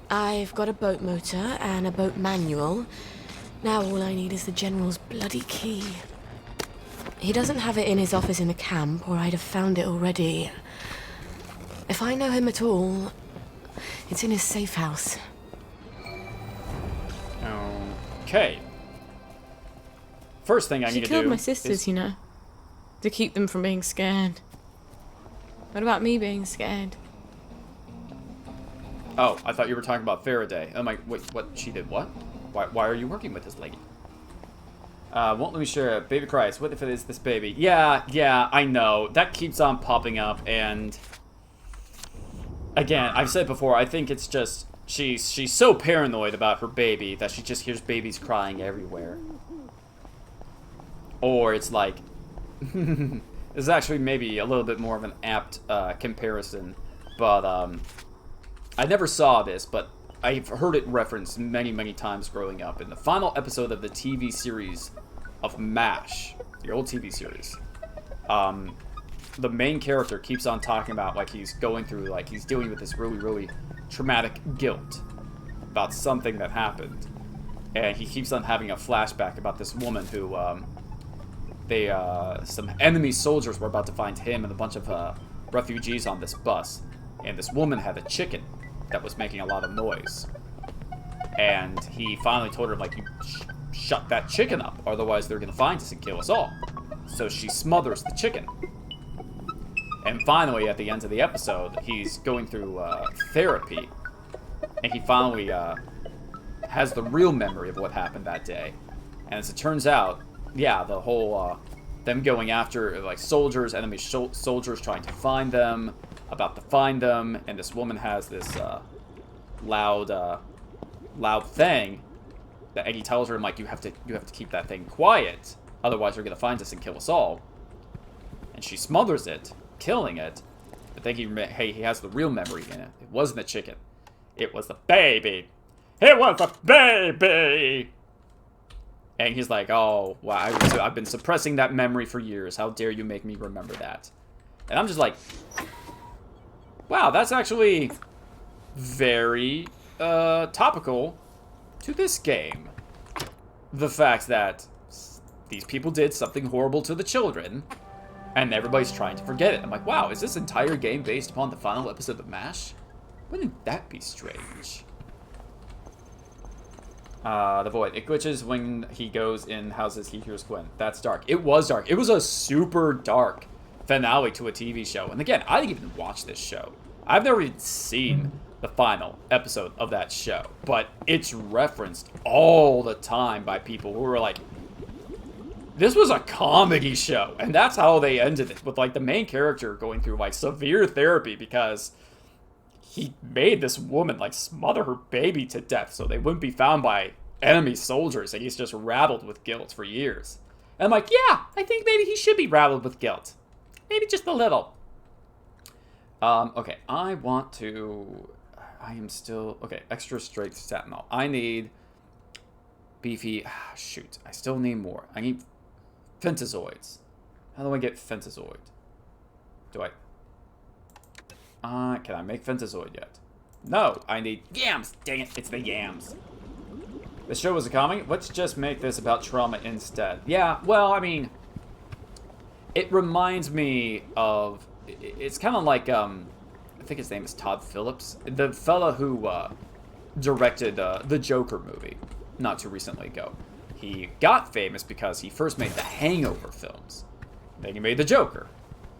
I've got a boat motor and a boat manual. Now all I need is the General's bloody key. He doesn't have it in his office in the camp, or I'd have found it already. If I know him at all, it's in his safe house. Okay. First thing I need to do. She killed my sisters, you know, to keep them from being scared. What about me being scared? Oh, I thought you were talking about Faraday. I'm like, wait, what? She did what? Why are you working with this lady? Won't let me share it. Baby cries. What if it is this baby? Yeah, I know. That keeps on popping up, and again, I've said before, I think it's just she's so paranoid about her baby that she just hears babies crying everywhere. Or it's like this is actually maybe a little bit more of an apt comparison, but I never saw this, but I've heard it referenced many, many times growing up. In the final episode of the TV series of MASH, the old TV series, the main character keeps on talking about, like, he's going through, like, he's dealing with this really, really traumatic guilt about something that happened. And he keeps on having a flashback about this woman who, some enemy soldiers were about to find him and a bunch of refugees on this bus. And this woman had a chicken that was making a lot of noise. And he finally told her, like, you shut that chicken up, otherwise they're gonna find us and kill us all. So she smothers the chicken. And finally, at the end of the episode, he's going through therapy. And he finally has the real memory of what happened that day. And as it turns out, yeah, the whole, them going after, like, soldiers, enemy soldiers trying to find them, about to find them, and this woman has this loud thing that Eddie tells her, like, you have to keep that thing quiet, otherwise they're gonna find us and kill us all. And she smothers it, killing it. But then he has the real memory in it. It wasn't the chicken. It was the baby. It was the baby. And he's like, oh, wow, I've been suppressing that memory for years. How dare you make me remember that? And I'm just like, wow, that's actually very topical to this game. The fact that these people did something horrible to the children, and everybody's trying to forget it. I'm like, wow, is this entire game based upon the final episode of MASH? Wouldn't that be strange? The void. It glitches when he goes in houses he hears Gwen. That's dark. It was dark. It was a super dark finale to a TV show. And again, I didn't even watch this show. I've never even seen the final episode of that show. But it's referenced all the time by people who are like, this was a comedy show. And that's how they ended it. With, like, the main character going through, like, severe therapy because he made this woman, like, smother her baby to death so they wouldn't be found by enemy soldiers. And he's just rattled with guilt for years. And I'm like, yeah, I think maybe he should be rattled with guilt. Maybe just a little. Okay, I am still, okay, extra straight Sentinel. I need beefy, shoot, I still need more. I need Fentazoids. How do I get Fentazoid? Can I make Fentazoid yet? No, I need yams. Dang it, it's the yams. The show was a comedy. Let's just make this about trauma instead. Yeah, well, I mean, it reminds me of... It's kind of like, I think his name is Todd Phillips. The fella who directed the Joker movie not too recently ago. He got famous because he first made the Hangover films. Then he made the Joker,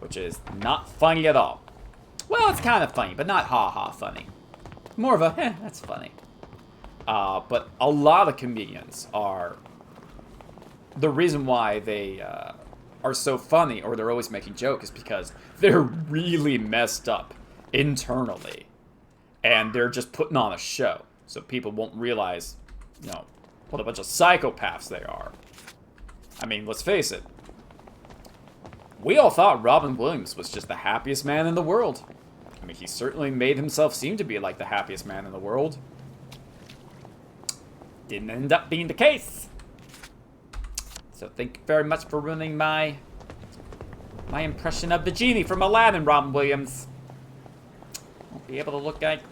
which is not funny at all. Well, it's kind of funny, but not ha-ha funny. More of a, that's funny. But a lot of comedians are... The reason why they are so funny, or they're always making jokes, is because they're really messed up internally. And they're just putting on a show. So people won't realize, you know, what a bunch of psychopaths they are. I mean, let's face it. We all thought Robin Williams was just the happiest man in the world. I mean, he certainly made himself seem to be like the happiest man in the world. Didn't end up being the case. So thank you very much for ruining my impression of the genie from Aladdin, Robin Williams. Won't be able to look at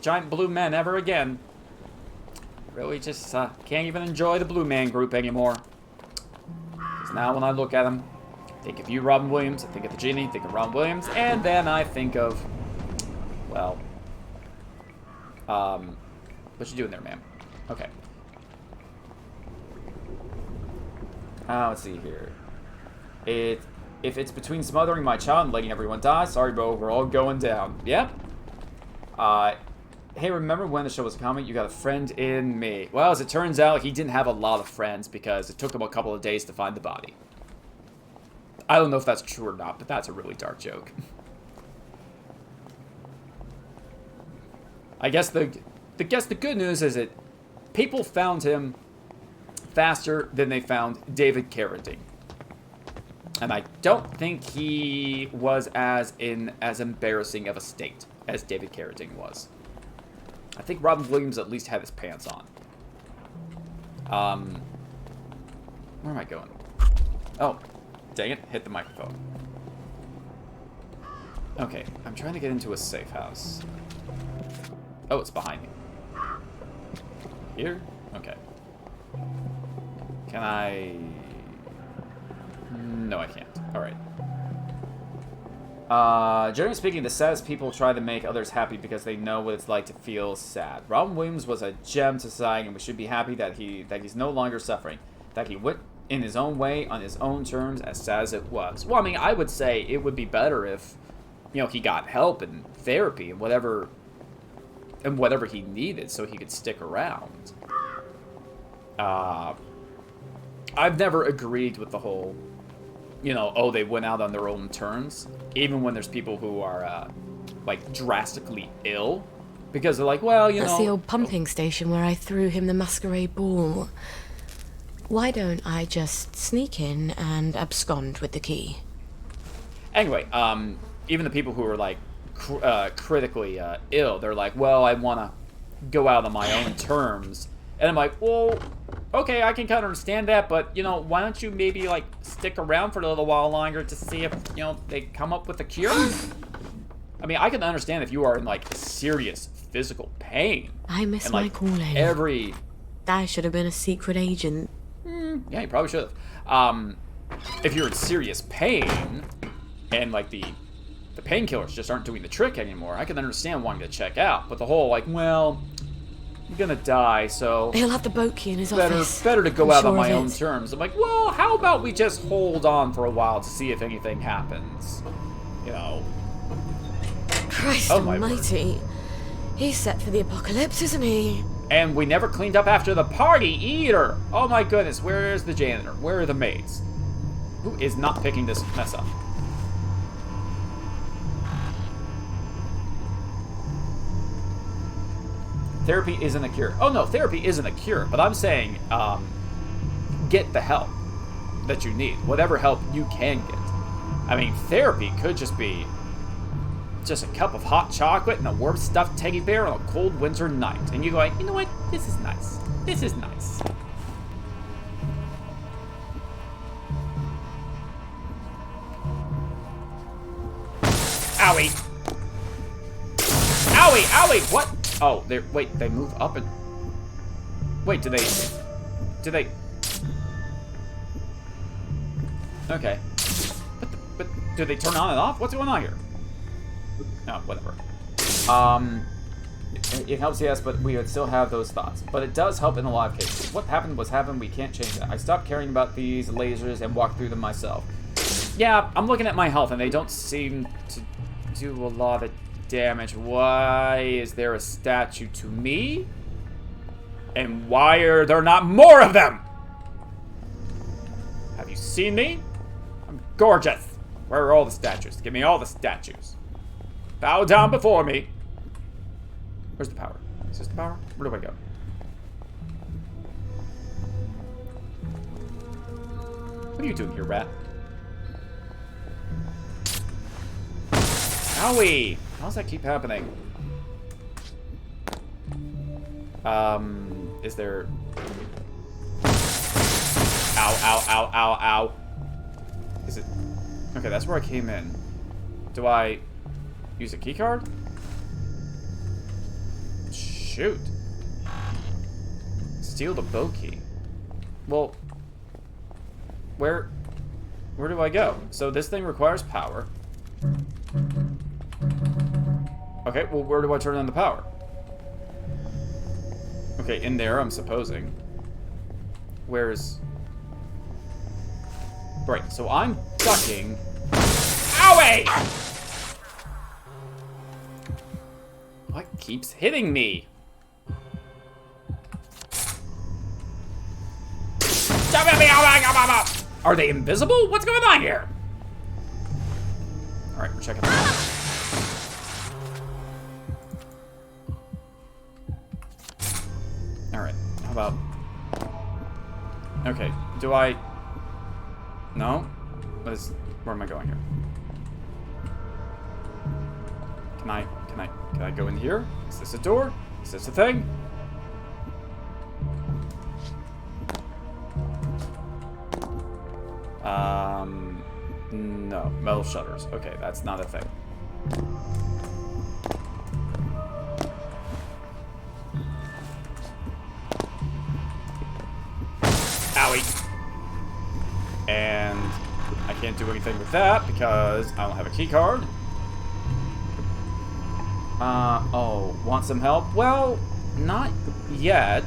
giant blue men ever again. Really just can't even enjoy the Blue Man Group anymore. Because now when I look at them, I think of you, Robin Williams, I think of the genie, think of Robin Williams, and then I think of, well, what you doing there, ma'am? Okay. Let's see here. If it's between smothering my child and letting everyone die, sorry, bro, we're all going down. Yep. Hey, remember when the show was coming? You got a friend in me. Well, as it turns out, he didn't have a lot of friends because it took him a couple of days to find the body. I don't know if that's true or not, but that's a really dark joke. I guess the good news is that people found him faster than they found David Carradine. And I don't think he was as embarrassing of a state as David Carradine was. I think Robin Williams at least had his pants on. Where am I going? Oh, dang it, hit the microphone. Okay, I'm trying to get into a safe house. Oh, it's behind me. Here? Okay. Can I... No, I can't. Alright. Generally speaking, the saddest people try to make others happy because they know what it's like to feel sad. Robin Williams was a gem to society, and we should be happy that he's no longer suffering. That he went in his own way, on his own terms, as sad as it was. Well, I mean, I would say it would be better if, you know, he got help and therapy and whatever he needed so he could stick around. I've never agreed with the whole, you know, oh, they went out on their own terms, even when there's people who are, like, drastically ill, because they're like, well, you know... That's the old pumping station where I threw him the masquerade ball. Why don't I just sneak in and abscond with the key? Anyway, even the people who are, like, critically ill, they're like, well, I want to go out on my own terms. And I'm like, well, okay, I can kind of understand that, but, you know, why don't you maybe, like, stick around for a little while longer to see if, you know, they come up with a cure? I mean, I can understand if you are in, like, serious physical pain. I miss and, my like, calling. I should have been a secret agent. Yeah, you probably should have. If you're in serious pain, and, like, the painkillers just aren't doing the trick anymore, I can understand wanting to check out. But the whole, like, well... you're gonna die, so... He'll have the boat key in his office. Better to go out on my own terms. I'm like, well, how about we just hold on for a while to see if anything happens? You know? Christ almighty. He's set for the apocalypse, isn't he? And we never cleaned up after the party, either! Oh my goodness, where is the janitor? Where are the maids? Who is not picking this mess up? Therapy isn't a cure. Oh no, therapy isn't a cure, but I'm saying, get the help that you need. Whatever help you can get. I mean, therapy could just be just a cup of hot chocolate and a warm stuffed teddy bear on a cold winter night. And you go like, you know what? This is nice. This is nice. Owie. Owie, owie, what? Oh, wait, they move up and... Wait, do they... Okay. But do they turn on and off? What's going on here? Oh, whatever. It helps, yes, but we would still have those thoughts. But it does help in the live cases. What happened was happened, we can't change that. I stopped caring about these lasers and walked through them myself. Yeah, I'm looking at my health and they don't seem to do a lot of damage. Why is there a statue to me? And why are there not more of them? Have you seen me? I'm gorgeous. Where are all the statues? Give me all the statues. Bow down before me. Where's the power? Is this the power? Where do I go? What are you doing here, rat? Owie! How does that keep happening? Is there... Ow, ow, ow, ow, ow. Is it... Okay, that's where I came in. Do I use a keycard? Shoot. Steal the bow key. Well, where do I go? So this thing requires power. Okay, well, where do I turn on the power? Okay, in there, I'm supposing. Where's... Right, so I'm ducking... Owie! What keeps hitting me? Are they invisible? What's going on here? Alright, we're checking them out. Alright, how about... Okay, do I... No? Where am I going here? Can I go in here? Is this a door? Is this a thing? No. Metal shutters. Okay, that's not a thing. Owie. And I can't do anything with that because I don't have a key card. Oh, want some help? Well, not yet.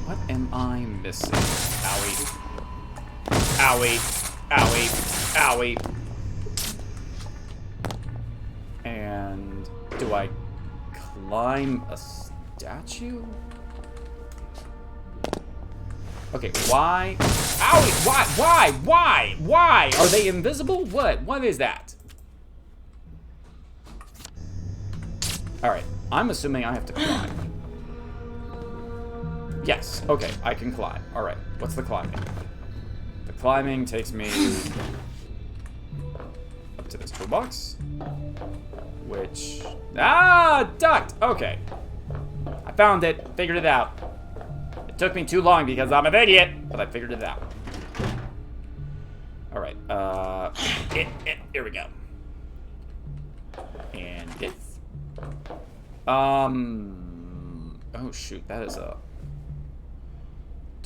What am I missing? Owie. Owie. Owie. Owie. And do I climb a statue? Okay, why? Owie! Why? Are they invisible? What is that? Alright, I'm assuming I have to climb. Yes, okay, I can climb. Alright, what's the climbing? The climbing takes me up to this toolbox. Which... Ah! Ducked! Okay. I found it. Figured it out. It took me too long because I'm an idiot, but I figured it out. Alright, here we go. And this. Oh shoot, that is a...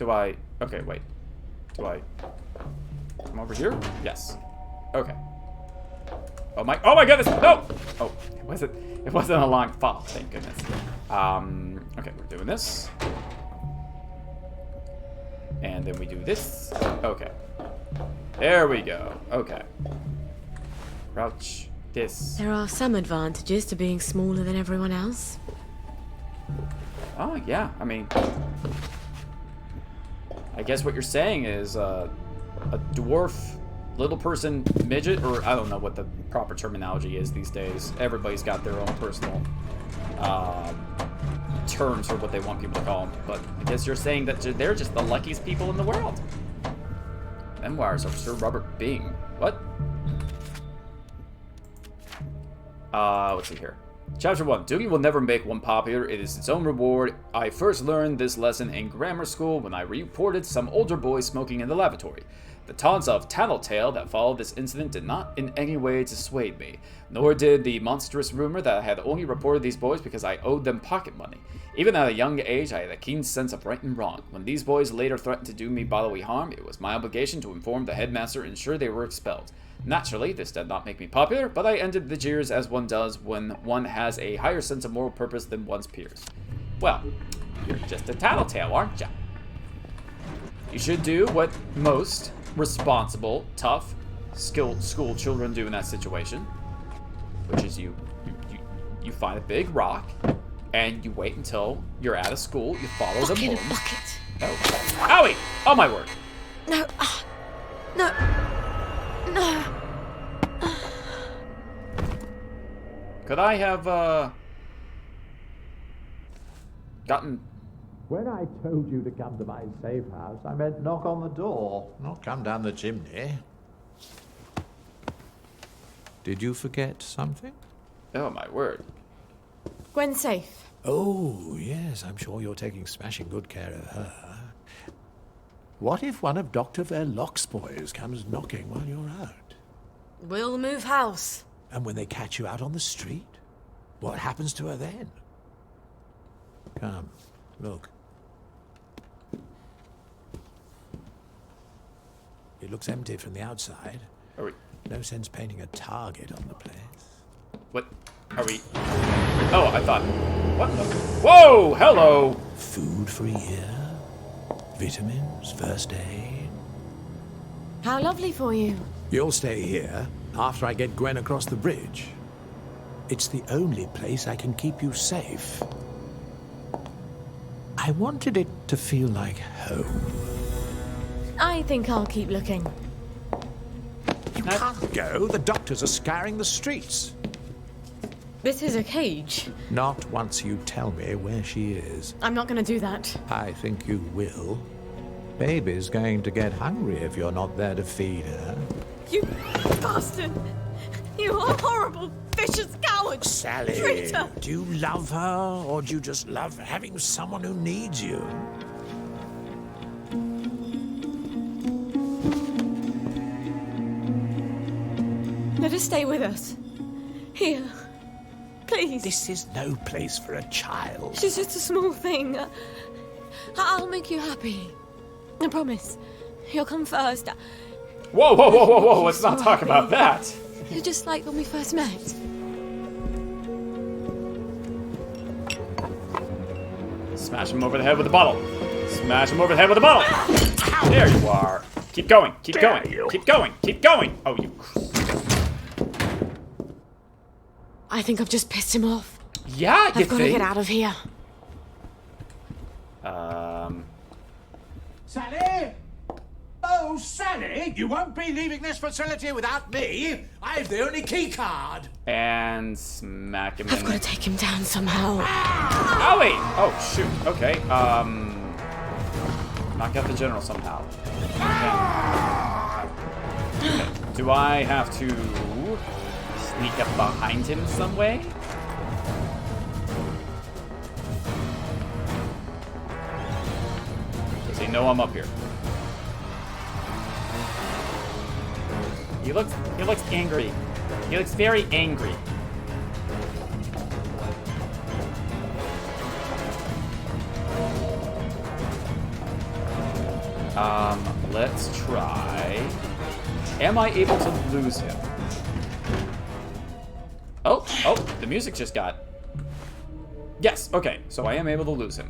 Okay, wait. Do I come over here? Yes. Okay. Oh my goodness, no! Oh, it wasn't a long fall, thank goodness. Okay, we're doing this. And then we do this. Okay. There we go. Okay. Crouch. This. There are some advantages to being smaller than everyone else. Oh, yeah. I mean, I guess what you're saying is a dwarf, little person, midget, or I don't know what the proper terminology is these days. Everybody's got their own personal terms for what they want people to call them. But I guess you're saying that they're just the luckiest people in the world. Memoirs of Sir Robert Bing. What? Let's see here. Chapter 1. Duty will never make one popular. It is its own reward. I first learned this lesson in grammar school when I reported some older boys smoking in the lavatory. The taunts of tattletale that followed this incident did not in any way dissuade me, nor did the monstrous rumor that I had only reported these boys because I owed them pocket money. Even at a young age, I had a keen sense of right and wrong. When these boys later threatened to do me bodily harm, it was my obligation to inform the headmaster and ensure they were expelled. Naturally, this did not make me popular, but I ended the jeers as one does when one has a higher sense of moral purpose than one's peers. Well, you're just a tattletale, aren't ya? You should do what most responsible, tough, skilled school children do in that situation, which is you find a big rock and you wait until you're out of school. You follow the In a boom. bucket. Oh, owie! Oh my word! No. No. No. Could I have gotten? When I told you to come to my safe house, I meant knock on the door, not come down the chimney. Did you forget something? Oh my word. Gwen's safe. Oh, yes, I'm sure you're taking smashing good care of her. What if one of Dr. Verloc's boys comes knocking while you're out? We'll move house. And when they catch you out on the street, what happens to her then? Come, look. It looks empty from the outside. Are we? No sense painting a target on the place. What? Are we? Oh, I thought. What the? Whoa! Hello! Food for a year, vitamins, first aid. How lovely for you. You'll stay here after I get Gwen across the bridge. It's the only place I can keep you safe. I wanted it to feel like home. I think I'll keep looking. You can't go. The doctors are scouring the streets. This is a cage. Not once you tell me where she is. I'm not going to do that. I think you will. Baby's going to get hungry if you're not there to feed her. You bastard! You horrible, vicious coward! Sally, Traitor! do you love her, or do you just love having someone who needs you? Let her stay with us. Here. Please. This is no place for a child. She's just a small thing. I'll make you happy. I promise. You'll come first. Whoa, whoa, whoa, whoa, whoa! Let's not talk about that. You're just like when we first met. Smash him over the head with a bottle. Smash him over the head with a bottle. There you are. Keep going. Keep going. Keep going. Keep going. Oh, you. I think I've just pissed him off. Yeah, you I've got to think? get out of here. Sally? Oh, Sally, you won't be leaving this facility without me. I've the only key card. And smack him I've in got to take him down somehow. Oh, wait. Oh, shoot. Okay. Knock out the general somehow. Okay. Do I have to sneak up behind him some way? Does he know I'm up here? He looks angry. He looks very angry. Let's try. Am I able to lose him? Oh, the music just got. Yes, okay, so I am able to lose him.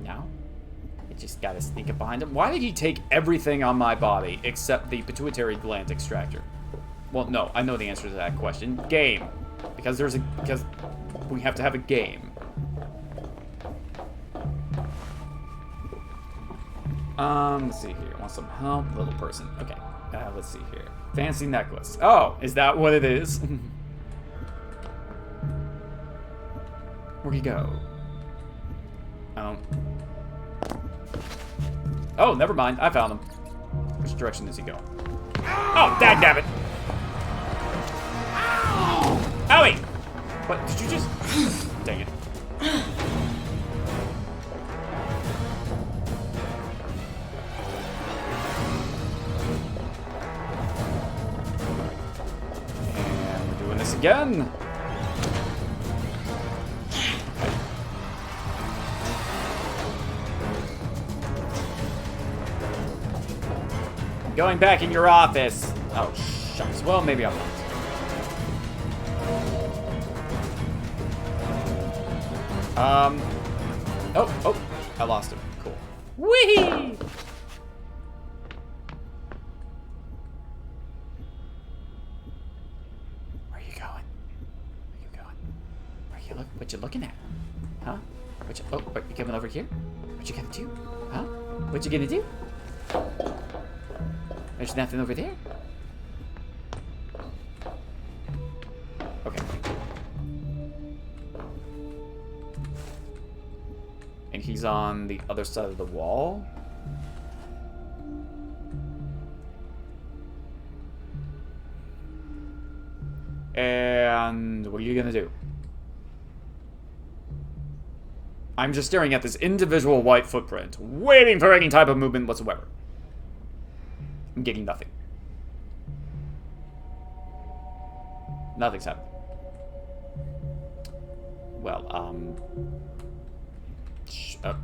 Now, I just gotta sneak up behind him. Why did he take everything on my body except the pituitary gland extractor? Well, no, I know the answer to that question. Game. Because we have to have a game. Let's see here. Want some help? Little person. Okay. Let's see here. Fancy necklace. Oh, is that what it is? Where'd he go? I don't... Oh, never mind. I found him. Which direction is he going? Oh, dagnabbit! Owie! What? Did you just... Dang it. again. I'm going back in your office. Oh, shucks. Well, maybe I'm not. Oh, I lost him. Cool. Whee! Where are you going? Where you going? Where you look? What you looking at? Huh? What you? Oh, what, you coming over here? What you gonna do? Huh? What you gonna do? There's nothing over there. Okay. And he's on the other side of the wall. And what are you gonna do? I'm just staring at this individual white footprint, waiting for any type of movement whatsoever. I'm getting nothing. Nothing's happening. Well,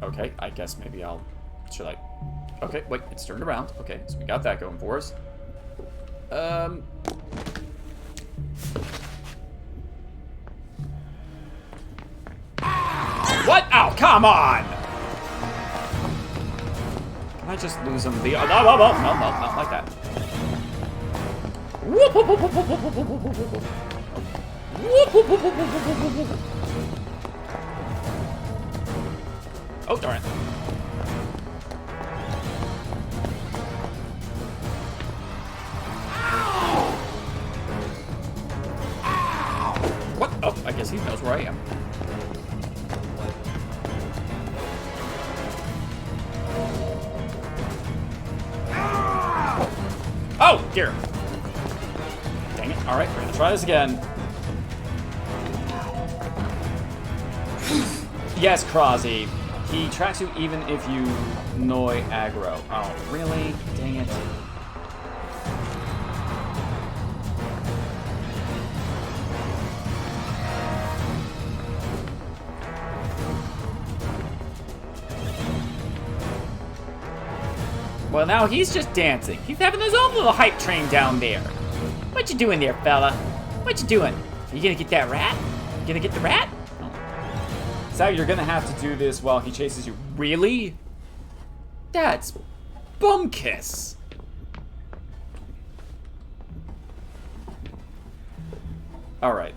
okay, I guess maybe I'll... Should I... Okay, wait, it's turned around. Okay, so we got that going for us. What? Oh, come on! Can I just lose him? No, not like that. Whoop, whoop, whoop, whoop, whoop, whoop, whoop, whoop, whoop, whoop. Whoop, whoop, whoop, whoop, whoop, whoop, whoop, whoop. Oh, darn it. What? Oh, I guess he knows where I am. Oh, dear. Dang it. Alright, we're gonna try this again. Yes, Krozzy. He tracks you even if you noi aggro. Oh, really? Dang it. Well, now he's just dancing. He's having his own little hype train down there. What you doing there, fella? What you doing? Are you gonna get that rat? You gonna get the rat? Oh. So you're gonna have to do this while he chases you. Really? That's bumkiss. All right.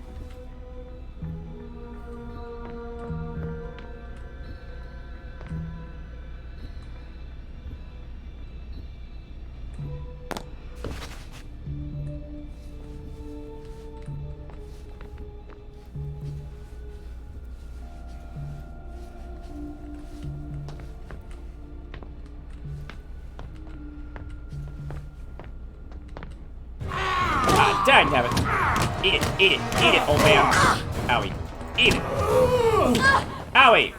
Dang have it. Eat it, eat it, eat it, old man. Owie. Eat it. Owie.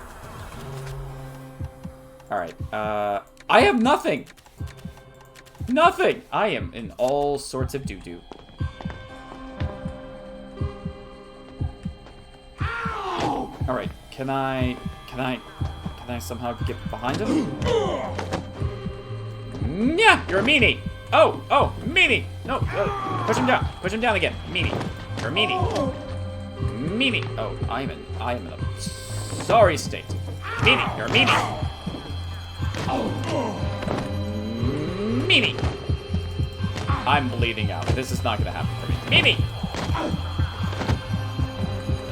Alright, I have nothing. Nothing. I am in all sorts of doo-doo. Alright, can I somehow get behind him? Yeah, you're a meanie. Oh, meanie! No, push him down again. Meanie, you're a meanie. Meanie. Oh, I am in a sorry state. Meanie, you're a meanie. Meanie. I'm bleeding out. This is not gonna happen for me. Meanie.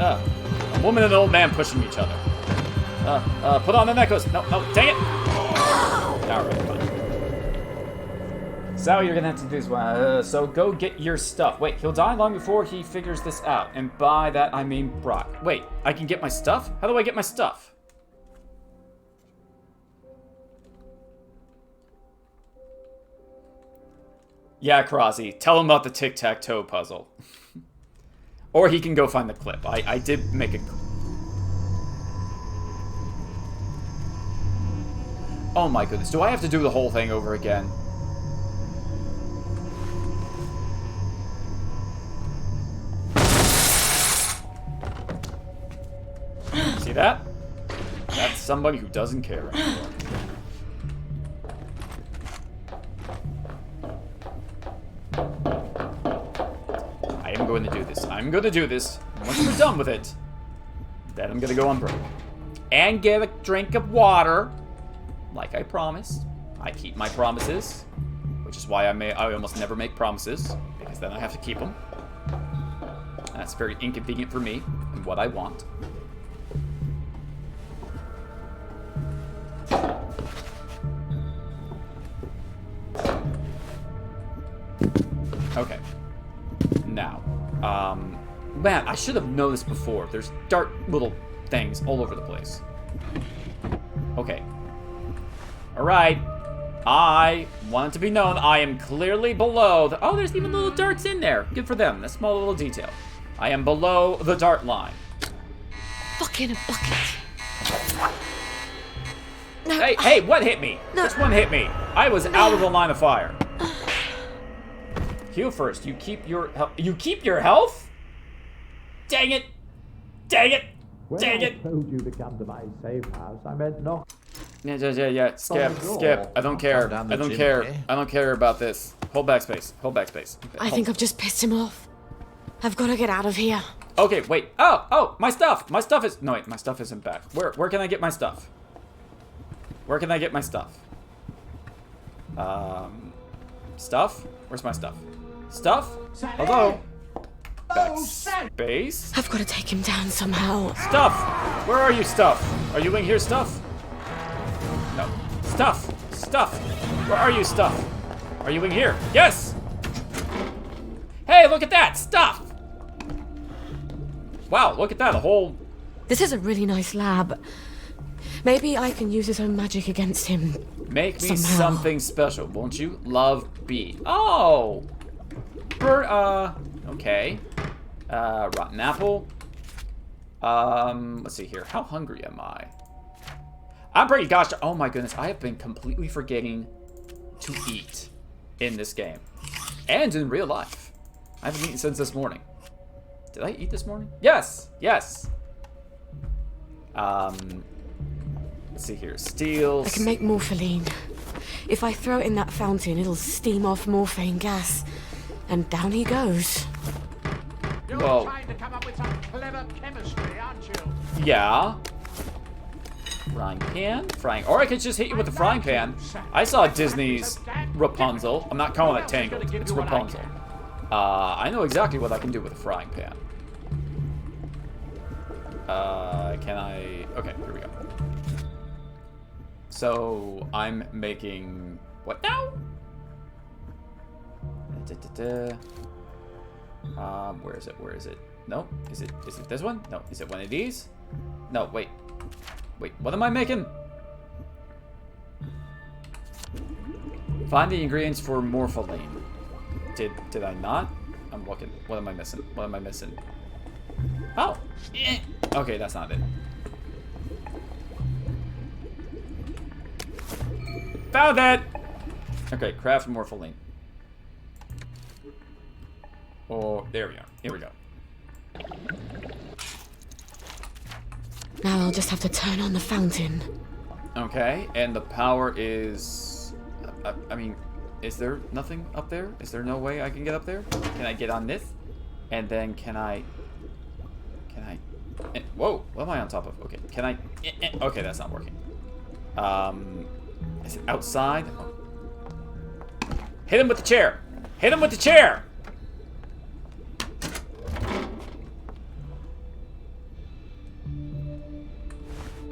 A woman and an old man pushing each other. Put on the necklace. No, dang it. All right, fine. So you're gonna have to do this one. So go get your stuff. Wait, he'll die long before he figures this out. And by that, I mean Brock. Wait, I can get my stuff? How do I get my stuff? Yeah, Krozzy, tell him about the tic-tac-toe puzzle. Or he can go find the clip. I did make a... Oh my goodness, do I have to do the whole thing over again? that? That's somebody who doesn't care anymore. I am going to do this. I'm going to do this. Once we're done with it, then I'm going to go on break. And get a drink of water, like I promised. I keep my promises, which is why I almost never make promises, because then I have to keep them. And that's very inconvenient for me and what I want. Okay. Now, man, I should have known this before. There's dark little things all over the place. Okay. Alright. I want it to be known I am clearly below the... Oh, there's even little darts in there. Good for them. That small little detail. I am below the dart line. Fucking a bucket. No. Hey, what hit me? No. Which one hit me? I was out of the line of fire. Heal first. You keep your health? Dang it. Dang it. When Dang I it. told you to come to my safe house, I meant knock. Yeah. Skip. I don't care. I don't care. I don't care about this. Hold back space. Hold back space. I think I've just pissed him off. I've got to get out of here. Okay, wait. Oh, my stuff. My stuff is... No, wait. My stuff isn't back. Where can I get my stuff? Where can I get my stuff? Stuff? Where's my stuff? Stuff? Hello? Backspace? I've got to take him down somehow. Stuff! Where are you, Stuff? Are you in here, Stuff? No. Stuff! Stuff! Where are you, Stuff? Are you in here? Yes! Hey, look at that! Stuff! Wow, look at that, a whole... This is a really nice lab. Maybe I can use his own magic against him. Make me somehow. something special, won't you? Love B. Oh! Okay. Rotten apple. Let's see here. How hungry am I? I'm pretty gosh. Oh my goodness. I have been completely forgetting to eat in this game. And in real life. I haven't eaten since this morning. Did I eat this morning? Yes! Yes! Let's see here. Steals. I can make morpholine. If I throw it in that fountain, it'll steam off morphine gas. And down he goes. You're Whoa. trying to come up with some clever chemistry, aren't you? Yeah. Frying pan? Frying. Or I could just hit you with the frying pan. I saw Disney's Rapunzel. I'm not calling it Tangled. It's Rapunzel. I know exactly what I can do with a frying pan. Can I... Okay, here we go. So, I'm making... What now? Where is it? Where is it? No? Is it this one? No. Is it one of these? No, wait. Wait, what am I making? Find the ingredients for morpholine. Did I not? I'm looking. What am I missing? What am I missing? Oh! Okay, that's not it. Found it! Okay, craft morpholine. Oh, there we go. Here we go. Now I'll just have to turn on the fountain. Okay, and the power is... I mean, is there nothing up there? Is there no way I can get up there? Can I get on this? And then can I... Whoa, what am I on top of? Okay, can I... Okay, that's not working. Is it outside? Oh. Hit him with the chair! Hit him with the chair!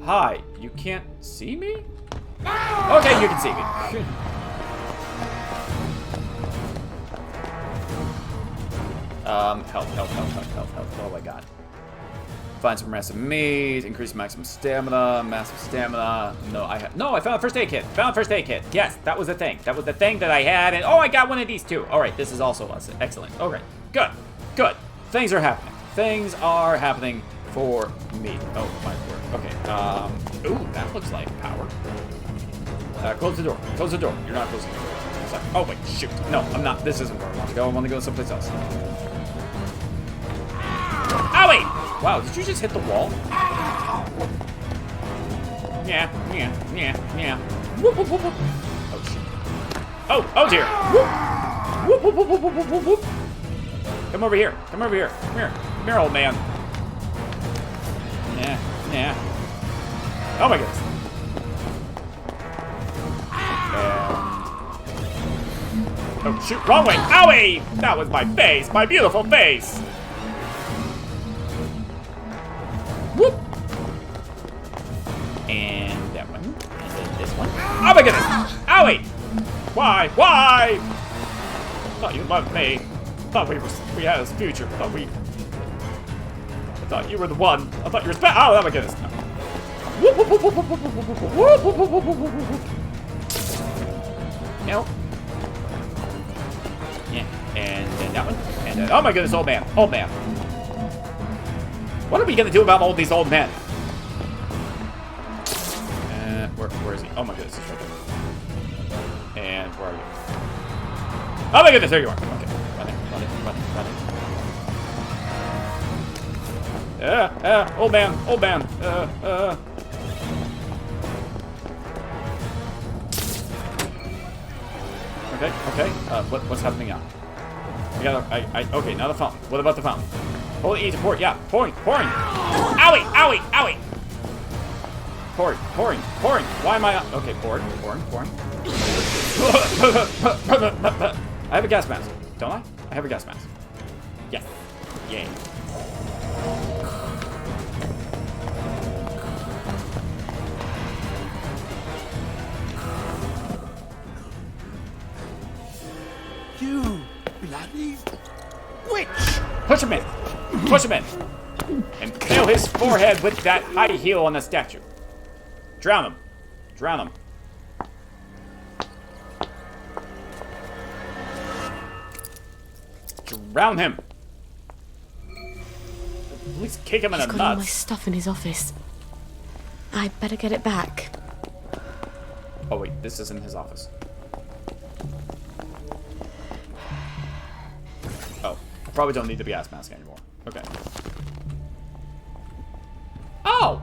Hi, you can't see me? Okay, you can see me. Health. Oh my god. Find some massive meat, increase maximum stamina, massive stamina. No, I found a first aid kit. Yes, that was the thing. That was the thing that I had, and oh, I got one of these too. All right, this is also excellent. Okay, good. Things are happening. Things are happening for me. Oh my word. Okay. Ooh, that looks like power. Close the door. Close the door. You're not closing the door. Sorry. Oh wait, shoot. No, I'm not. This isn't where I want to go. I want to go someplace else. Oh wait. Wow, did you just hit the wall? Yeah, yeah, yeah, yeah. Whoop, whoop, whoop, whoop. Oh, shit. Oh dear. Whoop, whoop, whoop, whoop, whoop, whoop, whoop, whoop. Come over here. Come over here. Come here. Come here, old man. Yeah, yeah. Oh my goodness. Oh, shoot, wrong way. Owie! That was my face, my beautiful face. Whoop. And that one. And then this one. Oh my goodness! Owie! Why? Why? Thought you loved me. Thought we had this future. I thought you were the one. I thought you were oh my goodness. No. Whoop, whoop, whoop, whoop, whoop, whoop, whoop, whoop, whoop, whoop, whoop, whoop, whoop, whoop. Nope. Yeah. And then that one. And then, oh my goodness, old man. Old man. What are we gonna do about all these old men? Where is he? Oh my goodness, he's right there. And where are you? Oh my goodness, there you are. Okay. Run. Old man, old man. Okay. What's happening now? Okay, now the fountain. What about the fountain? Hold E to pour. Yeah, pouring. Owie. Pouring. Why am I on? Okay, pouring. I have a gas mask, don't I? I have a gas mask. Yes. Yay. You bloody witch! Push him in. And nail his forehead with that high heel on the statue. Drown him. Drown him. At least kick him in the He's got all my nuts. stuff in his office. I better get it back. Oh wait, this isn't his office. Oh, probably don't need the gas mask anymore. Okay. Oh!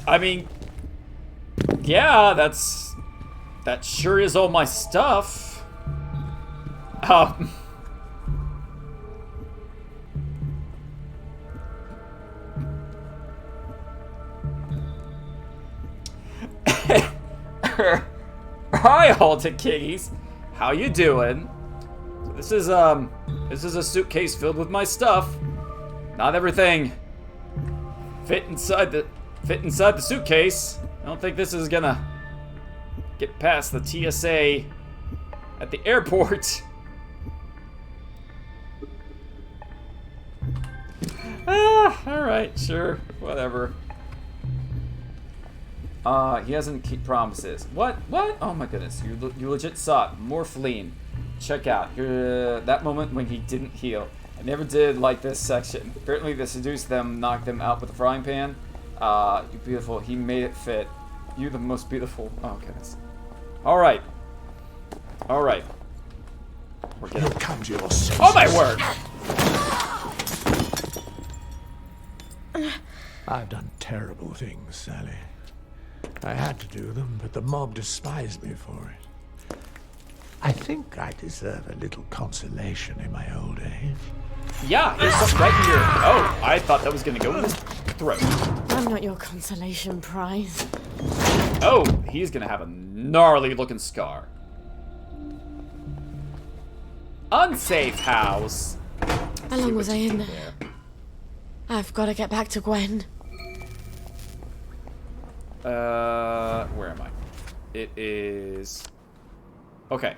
I mean, yeah, that sure is all my stuff. Hi, Halted Kitties. How you doing? This is a suitcase filled with my stuff. Not everything fit inside the suitcase. I don't think this is gonna get past the TSA at the airport. Alright, sure, whatever. He doesn't keep promises. What? Oh my goodness, you legit saw it. Morphine. Check out. That moment when he didn't heal. I never did like this section. Apparently they seduced them, knocked them out with a frying pan. You beautiful. He made it fit. You the most beautiful. Oh goodness. Alright. We're getting... You'll come to your senses. Oh my word! I've done terrible things, Sally. I had to do them, but the mob despised me for it. I think I deserve a little consolation in my old age. Yeah, here's something right here. Oh, I thought that was gonna go in his throat. I'm not your consolation prize. Oh, he's gonna have a gnarly looking scar. Unsafe house. How long was I in there? I've got to get back to Gwen. Where am I? It is... Okay.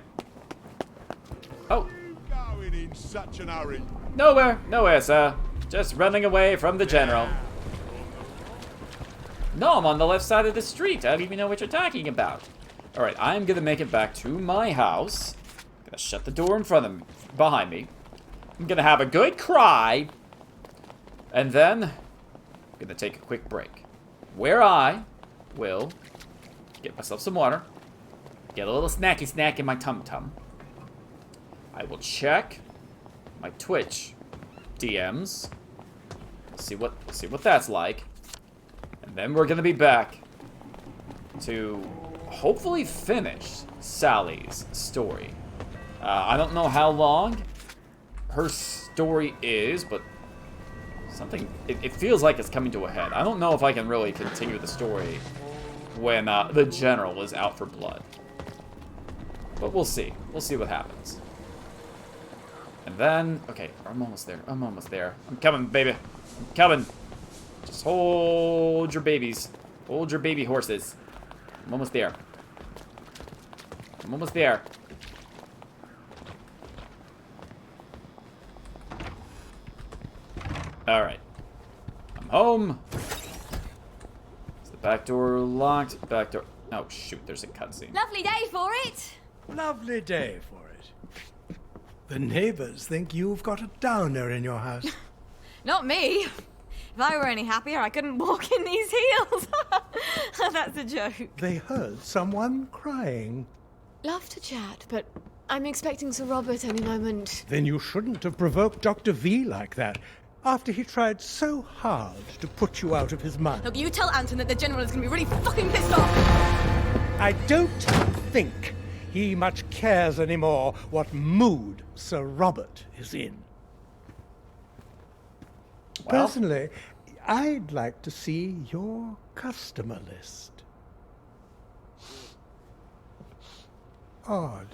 Oh. Going in such an hurry. Nowhere, sir. Just running away from the general. No, I'm on the left side of the street. I don't even know what you're talking about. Alright, I'm gonna make it back to my house. I'm gonna shut the door in front of me, behind me. I'm gonna have a good cry. And then, I'm gonna take a quick break. Where I will get myself some water. Get a little snacky snack in my tum-tum. I will check my Twitch DMs. See what that's like. And then we're gonna be back to hopefully finish Sally's story. I don't know how long her story is, but it feels like it's coming to a head. I don't know if I can really continue the story when the general is out for blood. But we'll see. We'll see what happens. And then, okay, I'm almost there. I'm almost there. I'm coming, baby. I'm coming. Just hold your babies. Hold your baby horses. I'm almost there. I'm almost there. Alright. I'm home. Is the back door locked? Back door. Oh, shoot, there's a cutscene. Lovely day for it. Lovely day for it. The neighbors think you've got a downer in your house. Not me. If I were any happier, I couldn't walk in these heels. That's a joke. They heard someone crying. Love to chat, but I'm expecting Sir Robert any moment. Then you shouldn't have provoked Dr. V like that, after he tried so hard to put you out of his mind. Look, you tell Anton that the General is going to be really fucking pissed off. I don't think he much cares anymore what mood Sir Robert is in. Well, personally, I'd like to see your customer list. Odd.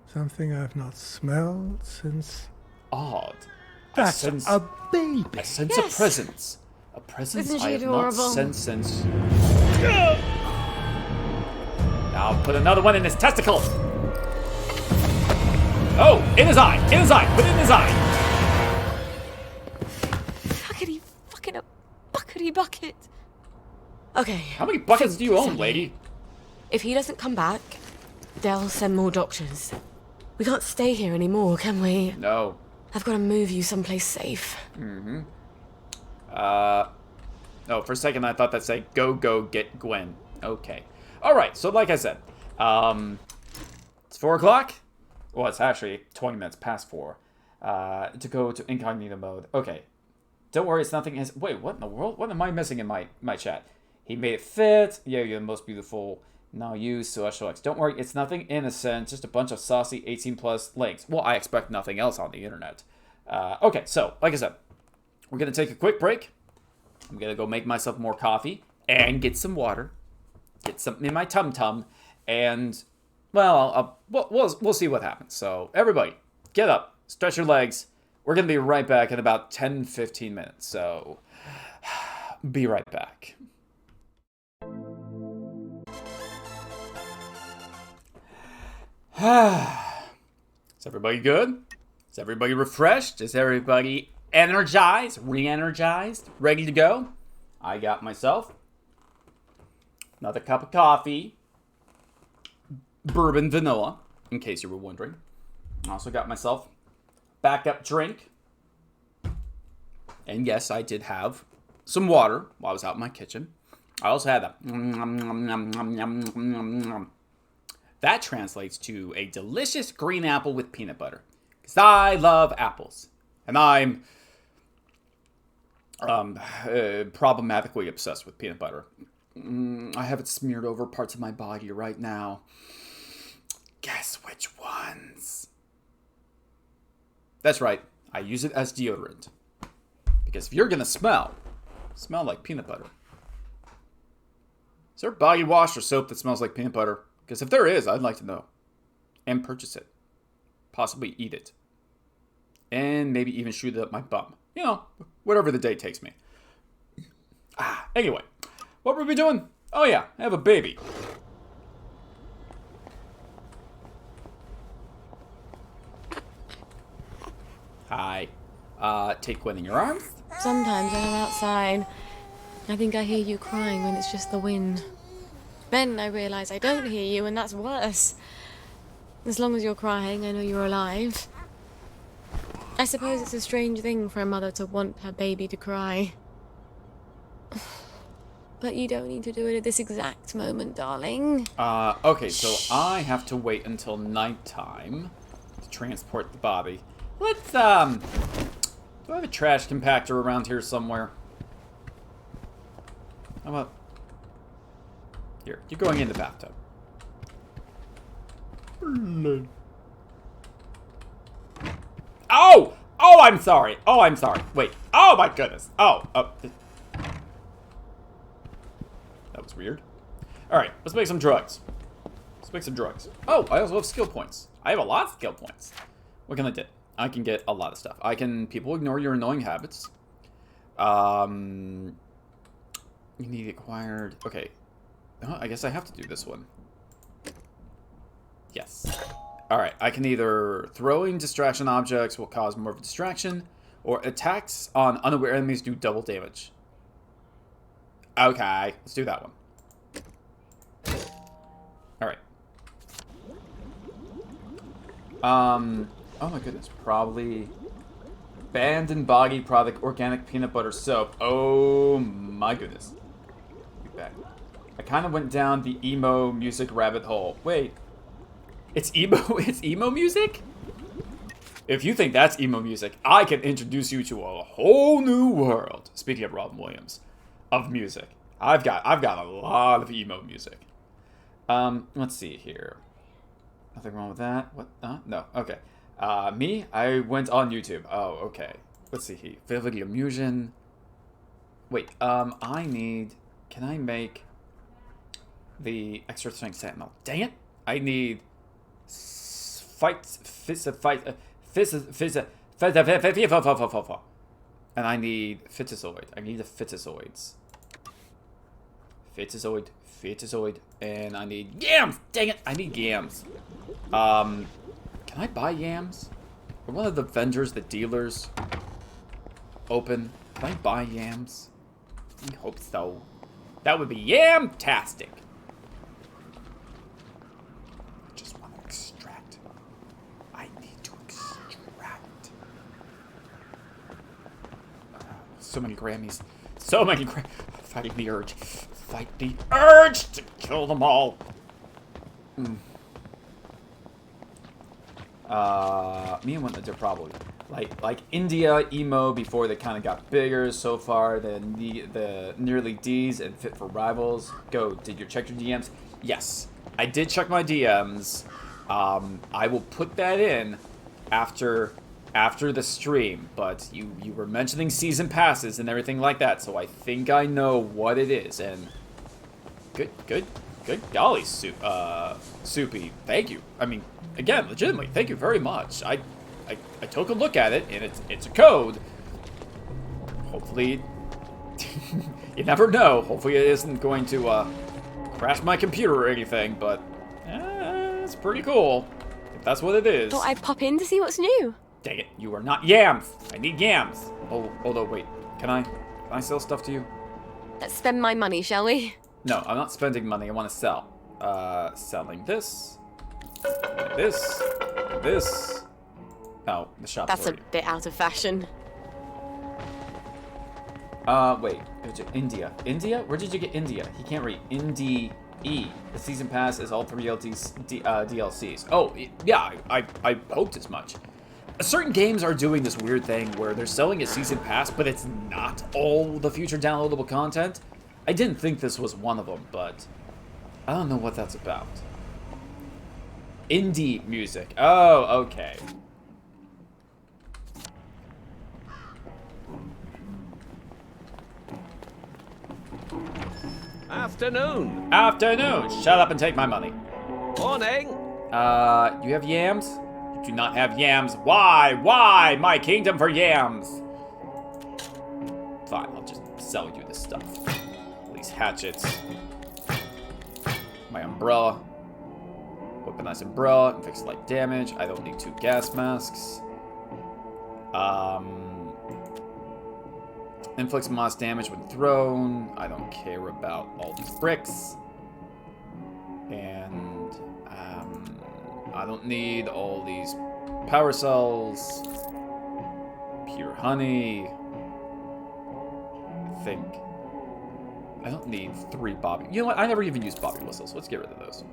Something I've not smelled since... Odd. That's a baby. I sense a presence. A presence Isn't she I have adorable? not sensed since... Now I'll put another one in his testicles. Oh, in his eye. In his eye. Put it in his eye. Fuckity fucking a buckety bucket. Okay. How many buckets do you own, lady? If he doesn't come back, they'll send more doctors. We can't stay here anymore, can we? No. I've got to move you someplace safe. Mm-hmm. No, for a second I thought that said, go get Gwen. Okay. Alright, so like I said, it's 4 o'clock? Well, it's actually 20 minutes past 4. To go to incognito mode. Okay. Don't worry, it's nothing. Wait, what in the world? What am I missing in my chat? He made it fit. Yeah, you're the most beautiful. Now use Celestial X. Don't worry, it's nothing innocent. Just a bunch of saucy 18+ links. Well, I expect nothing else on the internet. Okay, so, like I said, we're going to take a quick break. I'm going to go make myself more coffee and get some water. Get something in my tum-tum. And, well, we'll see what happens. So, everybody, get up. Stretch your legs. We're going to be right back in about 10-15 minutes. So, be right back. Is everybody good? Is everybody refreshed? Is everybody energized, re-energized, ready to go? I got myself another cup of coffee, bourbon vanilla, in case you were wondering. I also got myself backup drink. And yes, I did have some water while I was out in my kitchen. I also had that. That translates to a delicious green apple with peanut butter. Because I love apples. And I'm problematically obsessed with peanut butter. I have it smeared over parts of my body right now. Guess which ones? That's right. I use it as deodorant. Because if you're going to smell like peanut butter. Is there a body wash or soap that smells like peanut butter? Because if there is, I'd like to know. And purchase it. Possibly eat it. And maybe even shoot it up my bum. You know, whatever the day takes me. Anyway. What were we doing? Oh yeah, I have a baby. Hi. Take Gwen in your arms? Sometimes when I'm outside, I think I hear you crying when it's just the wind. Then I realise I don't hear you, and that's worse. As long as you're crying, I know you're alive. I suppose it's a strange thing for a mother to want her baby to cry. But you don't need to do it at this exact moment, darling. Okay, so I have to wait until nighttime to transport the body. Let's, do I have a trash compactor around here somewhere? How about... Here, you're going in the bathtub. Oh! Oh, I'm sorry. Oh, I'm sorry. Wait. Oh, my goodness. Oh. That was weird. Alright, let's make some drugs. Let's make some drugs. Oh, I also have skill points. I have a lot of skill points. What can I do? I can get a lot of stuff. I can... People ignore your annoying habits. You need acquired... Okay. Oh, I guess I have to do this one. Yes. Alright, I can either... Throwing distraction objects will cause more of a distraction, or attacks on unaware enemies do double damage. Okay, let's do that one. Alright. Oh my goodness, probably... Banned and boggy product, organic peanut butter soap. Oh my goodness. I kind of went down the emo music rabbit hole. Wait. It's emo music? If you think that's emo music, I can introduce you to a whole new world. Speaking of Robin Williams, of music. I've got a lot of emo music. Let's see here. Nothing wrong with that. What? No. Okay. Me? I went on YouTube. Oh, okay. Let's see here. Vivid Illusion. Wait, I need... Can I make the extra strength sentinel? Dang it! I need... And I need Fitizoid. I need the Fitizoids. Fitizoid. And I need yams! Dang it! I need yams. Can I buy yams? Are one of the vendors, the dealers, open? Can I buy yams? I hope so. That would be yam-tastic. I just want to extract. I need to extract. So many Grammys. So many Grammys. Fighting the urge. Fight the urge to kill them all. Me and Winter probably like India emo before they kind of got bigger so far. The nearly D's and Fit for Rivals. Go. Did you check your DMs? Yes, I did check my DMs. I will put that in after the stream. But you were mentioning season passes and everything like that, so I think I know what it is. And good golly, Soupy. Thank you. I mean, again, legitimately, thank you very much. I took a look at it, and it's a code. Hopefully, you never know. Hopefully it isn't going to crash my computer or anything, but it's pretty cool. If that's what it is. Thought I'd pop in to see what's new. Dang it, you are not yams. I need yams. Oh, although, wait. Can I sell stuff to you? Let's spend my money, shall we? No, I'm not spending money. I want to sell. Selling this. This. Oh, the shop's That's already... a bit out of fashion. Wait. India. India? Where did you get India? He can't read. Indie. The season pass is all 3 DLCs. Oh, yeah, I hoped as much. Certain games are doing this weird thing where they're selling a season pass, but it's not all the future downloadable content. I didn't think this was one of them, but I don't know what that's about. Indie music. Oh, okay. Afternoon. Afternoon. Shut up and take my money. Morning. You have yams? You do not have yams. Why? Why? My kingdom for yams. Fine, I'll just sell you this stuff. These hatchets. My umbrella. Weaponize umbrella. Inflicts light damage. I don't need 2 gas masks. Inflicts modest damage when thrown. I don't care about all these bricks. And I don't need all these power cells. Pure honey. I I don't need 3 bobby. You know what? I never even used bobby whistles. Let's get rid of those.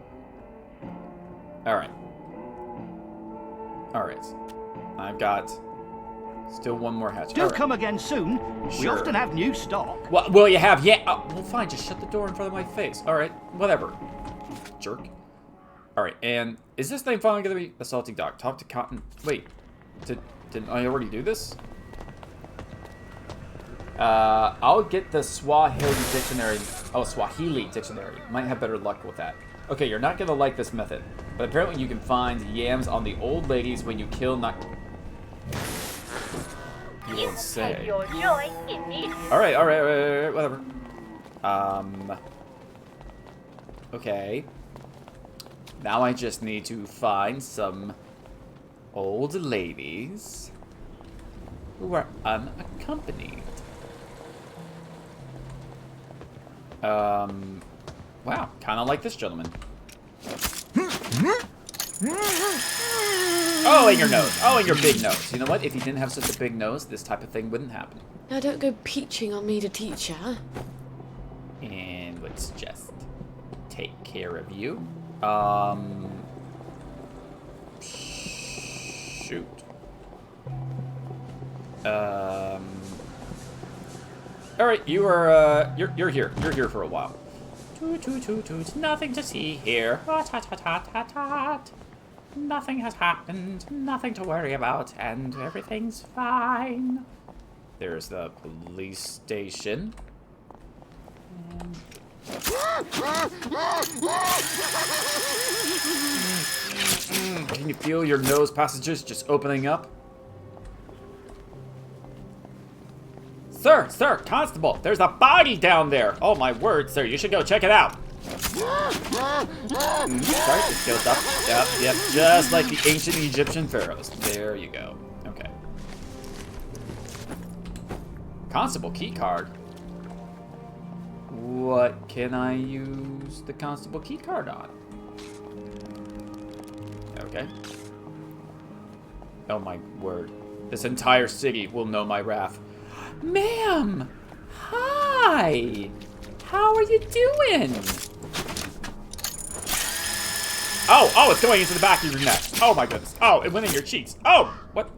Alright. Alright. I've got still 1 more hatch. Do All right. come again soon. We Sure. often have new stock. What will you have? Yeah. Well, fine. Just shut the door in front of my face. All right. Whatever. Jerk. All right. And is this thing finally gonna be assaulting dog? Talk to Cotton. Wait. Didn't I already do this? I'll get the Swahili dictionary. Oh, Swahili dictionary. Might have better luck with that. Okay, you're not gonna like this method, but apparently you can find yams on the old ladies when you kill not. You won't say. Your joy immediately. All right, whatever. Okay. Now I just need to find some old ladies who are unaccompanied. Wow, kind of like this gentleman. Oh, in your nose. Oh, in your big nose. You know what? If you didn't have such a big nose, this type of thing wouldn't happen. Now don't go peaching on me to teach ya. And let's just take care of you. Shoot. All right, you are you're here. You're here for a while. Toot toot toot toot. Nothing to see here. Tat tat tat tat tat. Nothing has happened. Nothing to worry about, and everything's fine. There's the police station. Can you feel your nose passages just opening up? Sir, constable, there's a body down there. Oh my word, sir, you should go check it out. Sorry, it goes up. Yep, just like the ancient Egyptian pharaohs. There you go. Okay. Constable key card. What can I use the constable key card on? Okay. Oh my word. This entire city will know my wrath. Ma'am! Hi! How are you doing? Oh, it's going into the back of your neck. Oh my goodness. Oh, it went in your cheeks. Oh, what?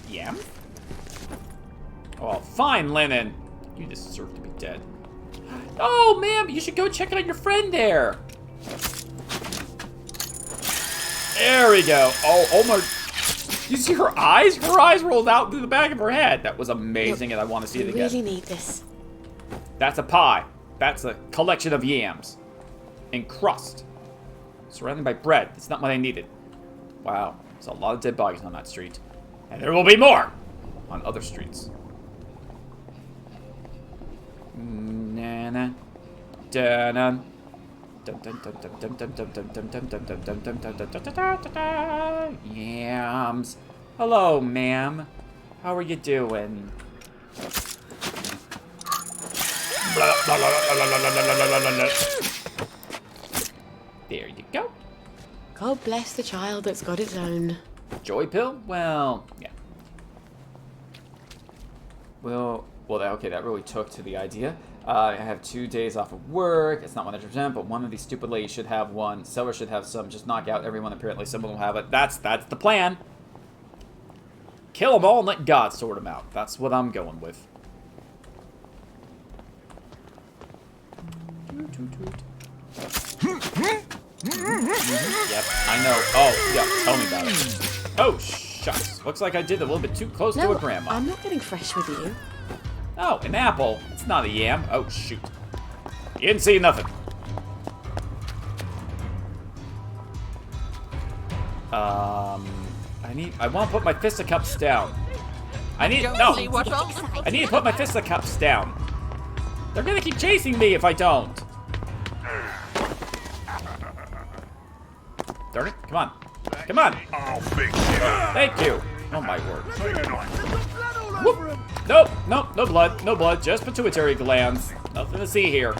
Yam? Oh, fine, Lennon. You deserve to be dead. Oh, ma'am, you should go check on your friend there. There we go. Oh my. You see her eyes? Her eyes rolled out through the back of her head. That was amazing, and I want to see it again. I really need this. That's a pie. That's a collection of yams. And crust. Surrounded by bread. That's not what I needed. Wow. There's a lot of dead bodies on that street. And there will be more on other streets. Na-na. Da-na. Yams. Hello, ma'am. How are you doing? There you go. God bless the child that's got its own. Joy pill? Well, yeah. Well, okay, that really took to the idea. I have 2 days off of work. It's not 100%, but one of these stupid ladies should have one. Seller should have some. Just knock out everyone. Apparently, someone will have it. That's the plan. Kill them all and let God sort them out. That's what I'm going with. Yep, I know. Oh, yeah, tell me about it. Oh, shucks. Looks like I did a little bit too close to a grandma. I'm not getting fresh with you. Oh, an apple. It's not a yam. Oh, shoot. You didn't see nothing. I want to put my fisticuffs down. I need to put my fisticuffs down. They're gonna keep chasing me if I don't. Darn it, come on. Come on. Thank you. Oh my word. Whoop. Nope, no blood, just pituitary glands. Nothing to see here.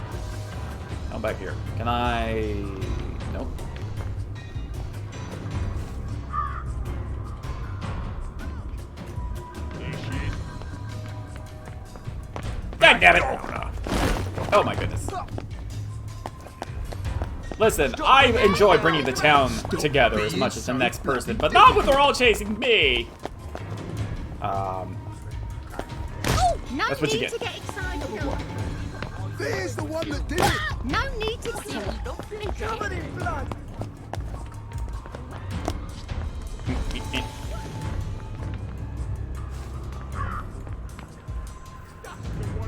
Come back here. Can I... Nope. God damn it! Oh my goodness. Listen, I enjoy bringing the town together as much as the next person, but not when they're all chasing me. That's what you get. To get excited. There's the one that did it. No need to get Covered in blood.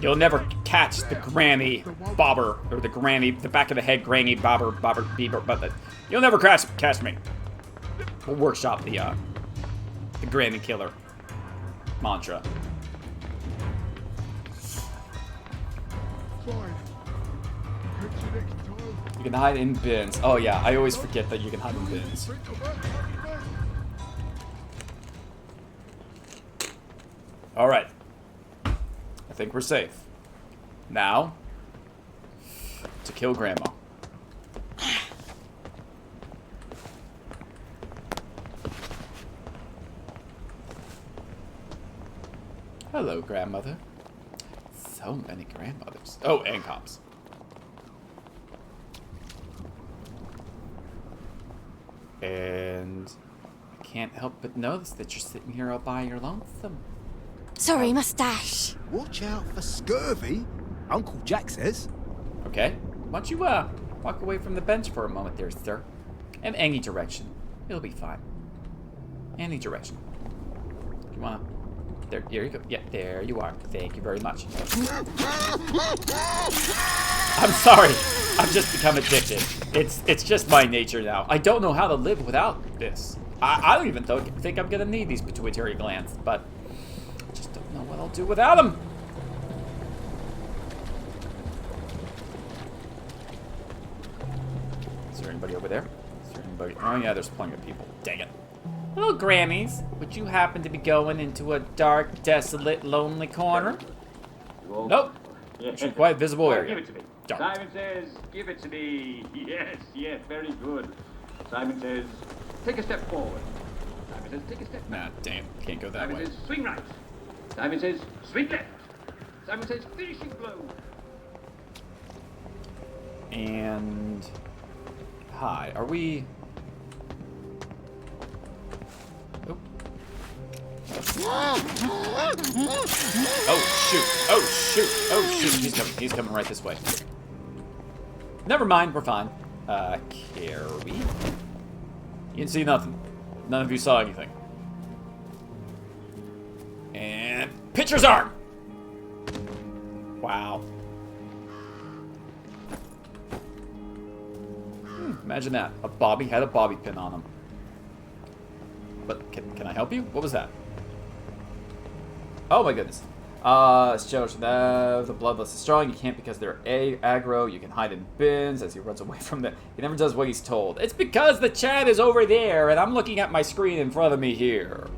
You'll never catch the granny bobber, or the back of the head granny bobber, beaver, but you'll never catch me. We'll workshop the granny killer mantra. You can hide in bins. Oh yeah, I always forget that you can hide in bins. Alright. I think we're safe. Now, to kill Grandma. Hello, grandmother. So many grandmothers. Oh, and cops. And I can't help but notice that you're sitting here all by your lonesome. Sorry, mustache. Watch out for scurvy, Uncle Jack says. Okay. Why don't you walk away from the bench for a moment there, sir? In any direction. It'll be fine. Any direction. You wanna? There you go. Yeah, there you are. Thank you very much. I'm sorry. I've just become addicted. It's just my nature now. I don't know how to live without this. I don't even think I'm gonna need these pituitary glands, but I just don't know what I'll do without them. Is there anybody over there? Is there anybody? Oh yeah, there's plenty of people. Dang it. Hello, Grammies. Would you happen to be going into a dark, desolate, lonely corner? Nope. It's a quite visible area. Give it to me. Dark. Simon says, give it to me. Yes, very good. Simon says, take a step forward. Simon says, take a step back. Nah, damn. Can't go that Simon way. says, swing right. Simon says, swing left. Simon says, finishing blow. And... Hi, are we... Oh shoot! Oh shoot! Oh shoot! He's coming right this way. Never mind, we're fine. Carrie? You didn't see nothing. None of you saw anything. And pitcher's arm! Wow. Imagine that. A bobby had a bobby pin on him. But can I help you? What was that? Oh my goodness. The bloodless is strong. You can't because they're aggro. You can hide in bins as he runs away from the... He never does what he's told. It's because the chat is over there and I'm looking at my screen in front of me here.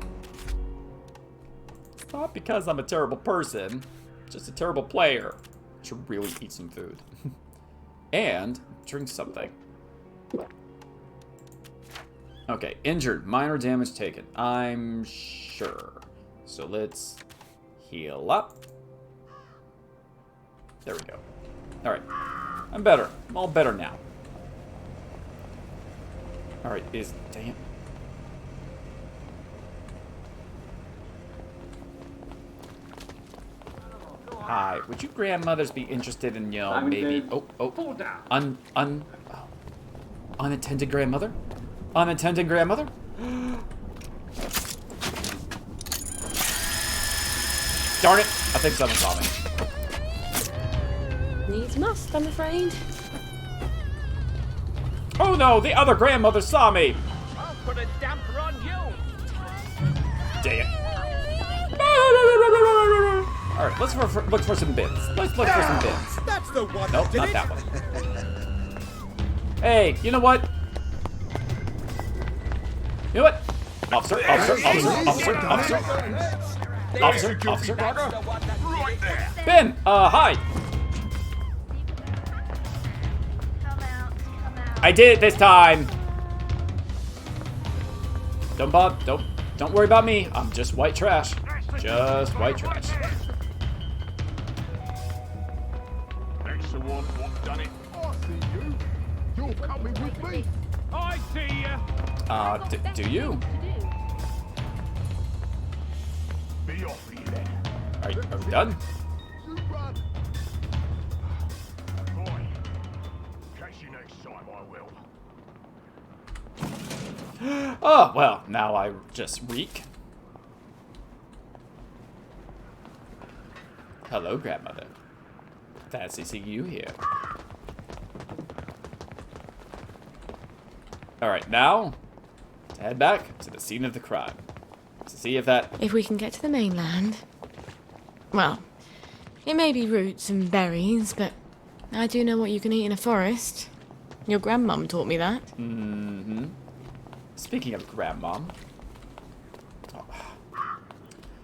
It's not because I'm a terrible person. Just a terrible player. I should really eat some food. And drink something. Okay, injured. Minor damage taken. I'm sure. So let's heal up. There we go. Alright. I'm better. I'm all better now. Alright, dang it. Hi, would you grandmothers be interested in, you know, maybe... Unattended grandmother? Unattended grandmother? Darn it! I think someone saw me. Needs must, I'm afraid. Oh no! The other grandmother saw me! I'll put a damper on you. Dang it. Alright, let's look for some bins. Let's look for some bins. That's the one. Nope, not that one. Hey, you know what? You know what? Officer. Ben, hi. I did it this time. Don't worry about me. I'm just white trash. Just white trash. one what done it. I see you. You're coming with me. I see ya. Do you? Be off with you then. Are we done? You run. Boy, catch you next time, I will. Oh, well, now I just reek. Hello, grandmother. Fancy seeing you here. Alright, now, to head back to the scene of the crime. To see if that... If we can get to the mainland... Well, it may be roots and berries, but I do know what you can eat in a forest. Your grandmum taught me that. Mm-hmm. Speaking of grandmom... Oh.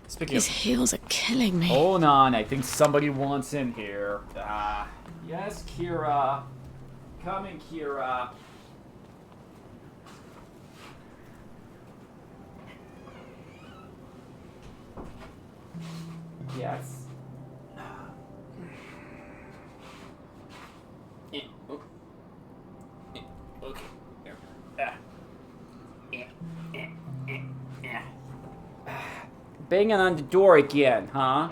Speaking His heels are killing me. Hold on, I think somebody wants in here. Yes, Kira. Coming, Kira. Yes. Okay. Banging on the door again, huh?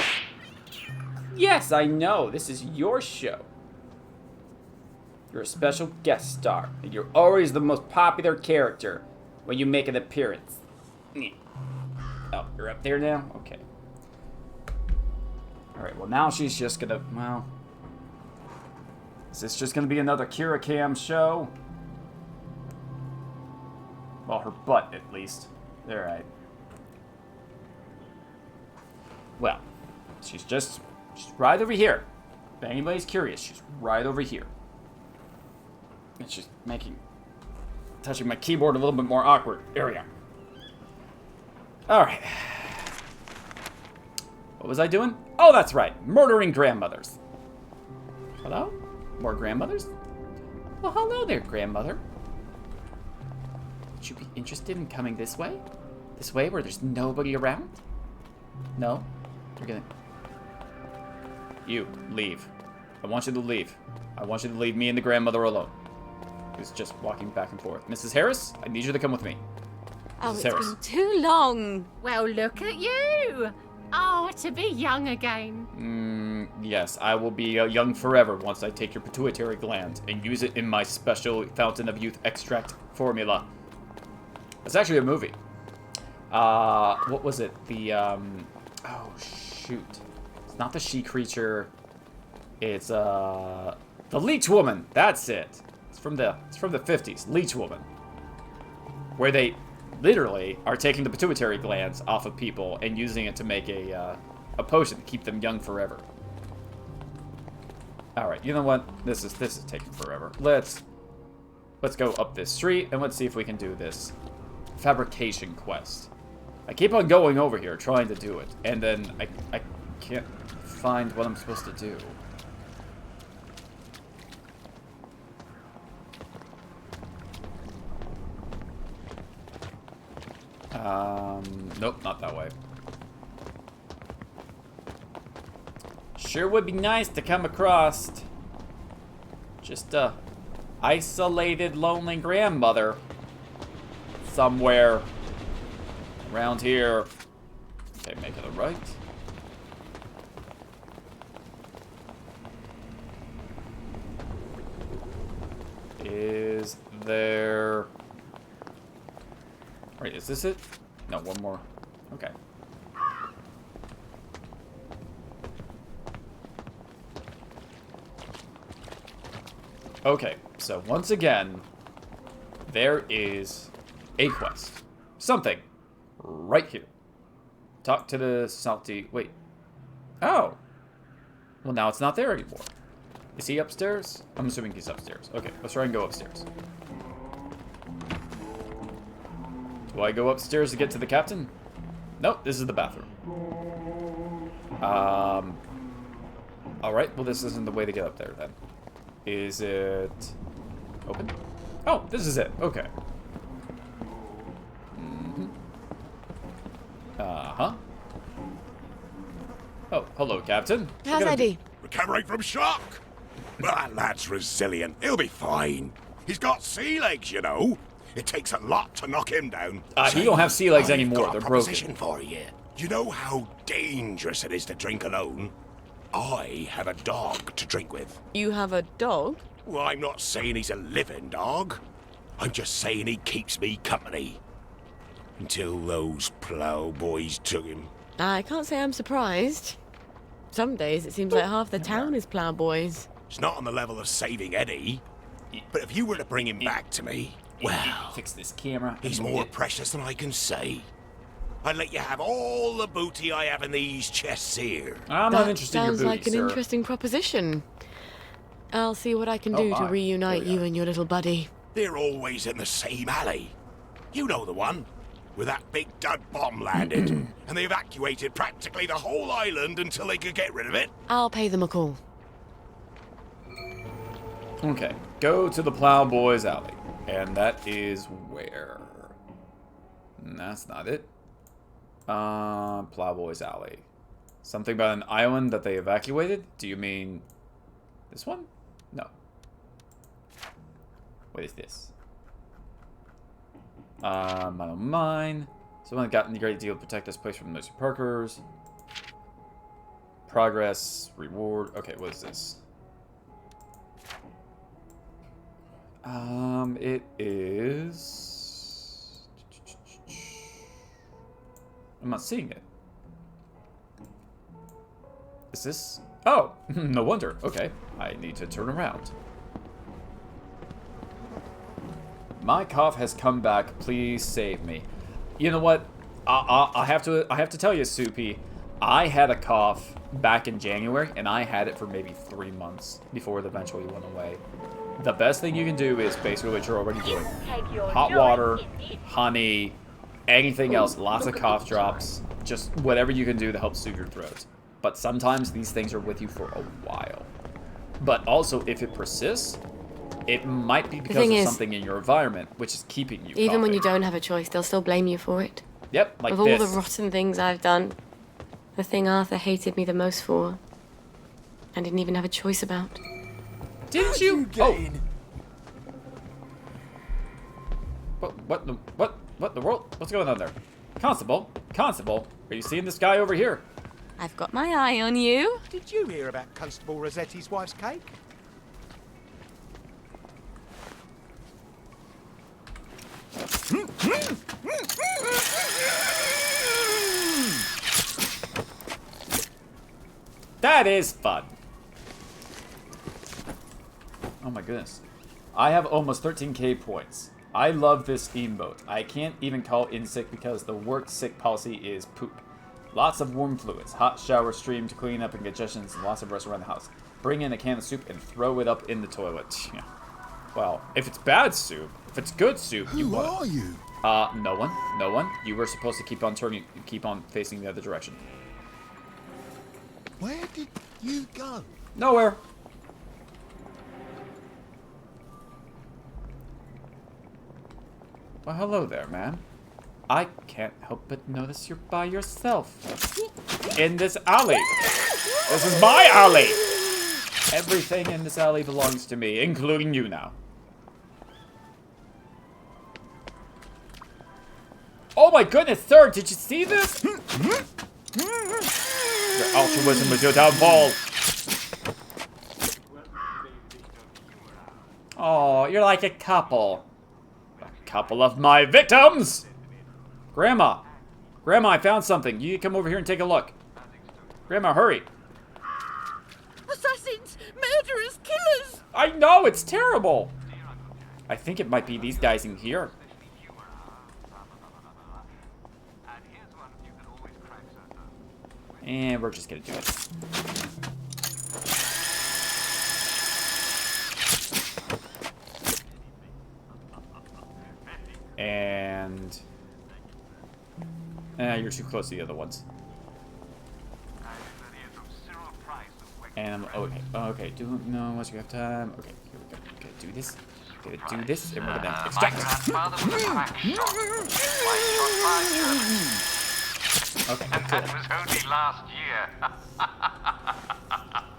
Yes, I know. This is your show. You're a special guest star, and you're always the most popular character when you make an appearance. Oh, you're up there now? Okay. Alright, well now she's just gonna, well... Is this just gonna be another Kira Cam show? Well, her butt, at least. Alright. Well, she's right over here. If anybody's curious, she's right over here. And she's touching my keyboard a little bit more awkward. There we are. Alright. What was I doing? Oh, that's right. Murdering grandmothers. Hello? More grandmothers? Well, hello there, grandmother. Would you be interested in coming this way? This way where there's nobody around? No? You're gonna... You, leave. I want you to leave. I want you to leave me and the grandmother alone. Who's just walking back and forth. Mrs. Harris, I need you to come with me. Oh, Mrs. it's Harris. been too long. Well, look at you. Oh, to be young again. Yes, I will be young forever once I take your pituitary gland and use it in my special Fountain of Youth extract formula. It's actually a movie. What was it? The, oh, shoot. It's not the she creature. It's, the Leech Woman. That's it. It's from the 50s. Leech Woman. Where they literally are taking the pituitary glands off of people and using it to make a potion to keep them young forever. Alright, you know what? This is taking forever. Let's go up this street and let's see if we can do this fabrication quest. I keep on going over here trying to do it, and then I can't find what I'm supposed to do. Nope, not that way. Sure would be nice to come across just a isolated, lonely grandmother somewhere around here. Okay, make it a right. Is there... Wait, is this it? No, one more. Okay. Okay, so once again, there is a quest. Something. Right here. Talk to the salty... Wait. Oh. Well, now it's not there anymore. Is he upstairs? I'm assuming he's upstairs. Okay, let's try and go upstairs. Do I go upstairs to get to the captain? Nope, this is the bathroom. Alright, well this isn't the way to get up there then. Is it... open? Oh, this is it. Okay. Uh-huh. Oh, hello, Captain. How's Eddie? Recovering from shock. But that lad's resilient. He'll be fine. He's got sea legs, you know. It takes a lot to knock him down. He don't have sea legs I've anymore. got They're a broken. proposition for you. You know how dangerous it is to drink alone? I have a dog to drink with. You have a dog? Well, I'm not saying he's a living dog. I'm just saying he keeps me company. Until those ploughboys took him. I can't say I'm surprised. Some days it seems like half the town is ploughboys. It's not on the level of saving Eddie. But if you were to bring him back to me, well, fix this camera. He's more precious than I can say. I'd let you have all the booty I have in these chests here. I'm not interested in your Sounds booty, like an sir. interesting proposition. I'll see what I can do to reunite you and your little buddy. They're always in the same alley. You know the one, where that big dud bomb landed, and they evacuated practically the whole island until they could get rid of it. I'll pay them a call. Okay, go to the Plowboys Alley. And that is where? That's not it. Plowboys Alley. Something about an island that they evacuated? Do you mean this one? No. What is this? I don't mind. Someone got in a great deal to protect this place from the Parkers. Progress, reward. Okay, what is this? It is... I'm not seeing it. Is this... Oh, no wonder. Okay, I need to turn around. My cough has come back. Please save me. You know what? I have to tell you, Soupy. I had a cough back in January, and I had it for maybe 3 months before it eventually went away. The best thing you can do is basically what you're already doing. Hot water, honey, anything else, lots of cough drops, just whatever you can do to help soothe your throat. But sometimes these things are with you for a while. But also, if it persists, it might be because of something in your environment, which is keeping you Even when coughing. you don't have a choice, they'll still blame you for it. Yep, like Of this. all the rotten things I've done, the thing Arthur hated me the most for, I didn't even have a choice about. Didn't you? Oh. What the world? What's going on there? Constable? Constable? Are you seeing this guy over here? I've got my eye on you. Did you hear about Constable Rossetti's wife's cake? That is fun. Oh my goodness. I have almost 13k points. I love this emote. I can't even call in sick because the work sick policy is poop. Lots of warm fluids, hot shower stream to clean up and congestions, and lots of rest around the house. Bring in a can of soup and throw it up in the toilet. Yeah. Well, if it's bad soup, if it's good soup, you want it. Who are you? No one. No one. You were supposed to keep on facing the other direction. Where did you go? Nowhere. Well, hello there, man. I can't help but notice you're by yourself. In this alley. This is my alley! Everything in this alley belongs to me, including you now. Oh my goodness, sir, did you see this? Your altruism was your downfall. Oh, you're like a couple. A couple of my victims! Grandma! Grandma, I found something. You need to come over here and take a look. Grandma, hurry. Assassins! Murderers! Killers! I know, it's terrible. I think it might be these guys in here. And we're just gonna do it. And... you're too close to the other ones. And okay, once we have time. Okay, here we go. Okay, do this. Gonna do this, and we're gonna extract. Okay, and that was only last year.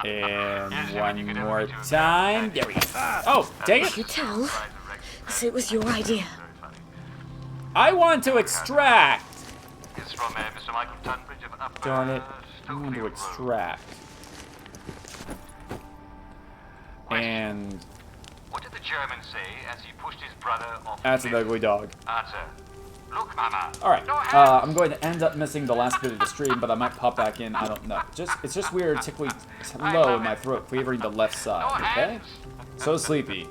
And one more time. There we go. Oh, dang it. You tell. So it was your idea. I want to extract. It's from Mr. Michael Tunbridge of Upper Darn it. I want to extract. And What did the German say as he pushed his brother off? that's an ugly dog. Answer. Look, Mama. Alright, I'm going to end up missing the last bit of the stream, but I might pop back in, I don't know. It's just weird, tickly low in my throat, favoring the left side, okay? So sleepy.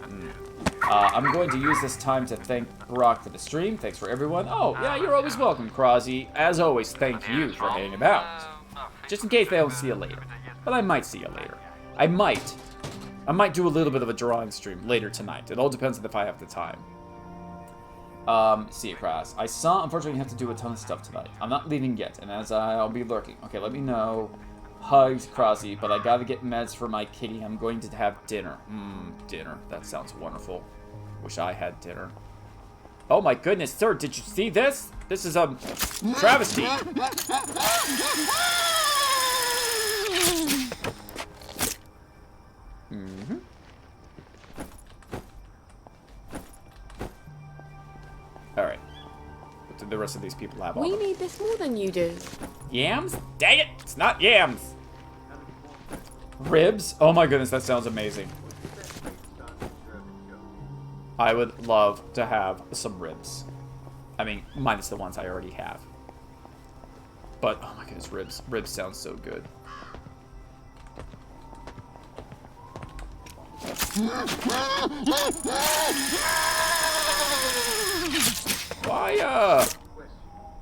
I'm going to use this time to thank Brock for the stream. Thanks for everyone. Oh, yeah, you're always welcome, Crosby. As always, thank you for hanging about. Just in case I don't see you later. But I might see you later. I might do a little bit of a drawing stream later tonight. It all depends on if I have the time. See you, Cross. I saw, unfortunately, have to do a ton of stuff tonight. I'm not leaving yet, and as I'll be lurking. Okay, let me know. Hugs, Crossy, but I gotta get meds for my kitty. I'm going to have dinner. Dinner. That sounds wonderful. Wish I had dinner. Oh my goodness, sir, did you see this? This is a travesty. Alright. What do the rest of these people have on We them? need this more than you do. Yams? Dang it! It's not yams! Ribs? Oh my goodness, that sounds amazing. I would love to have some ribs. I mean, minus the ones I already have. But, oh my goodness, ribs. Ribs sound so good.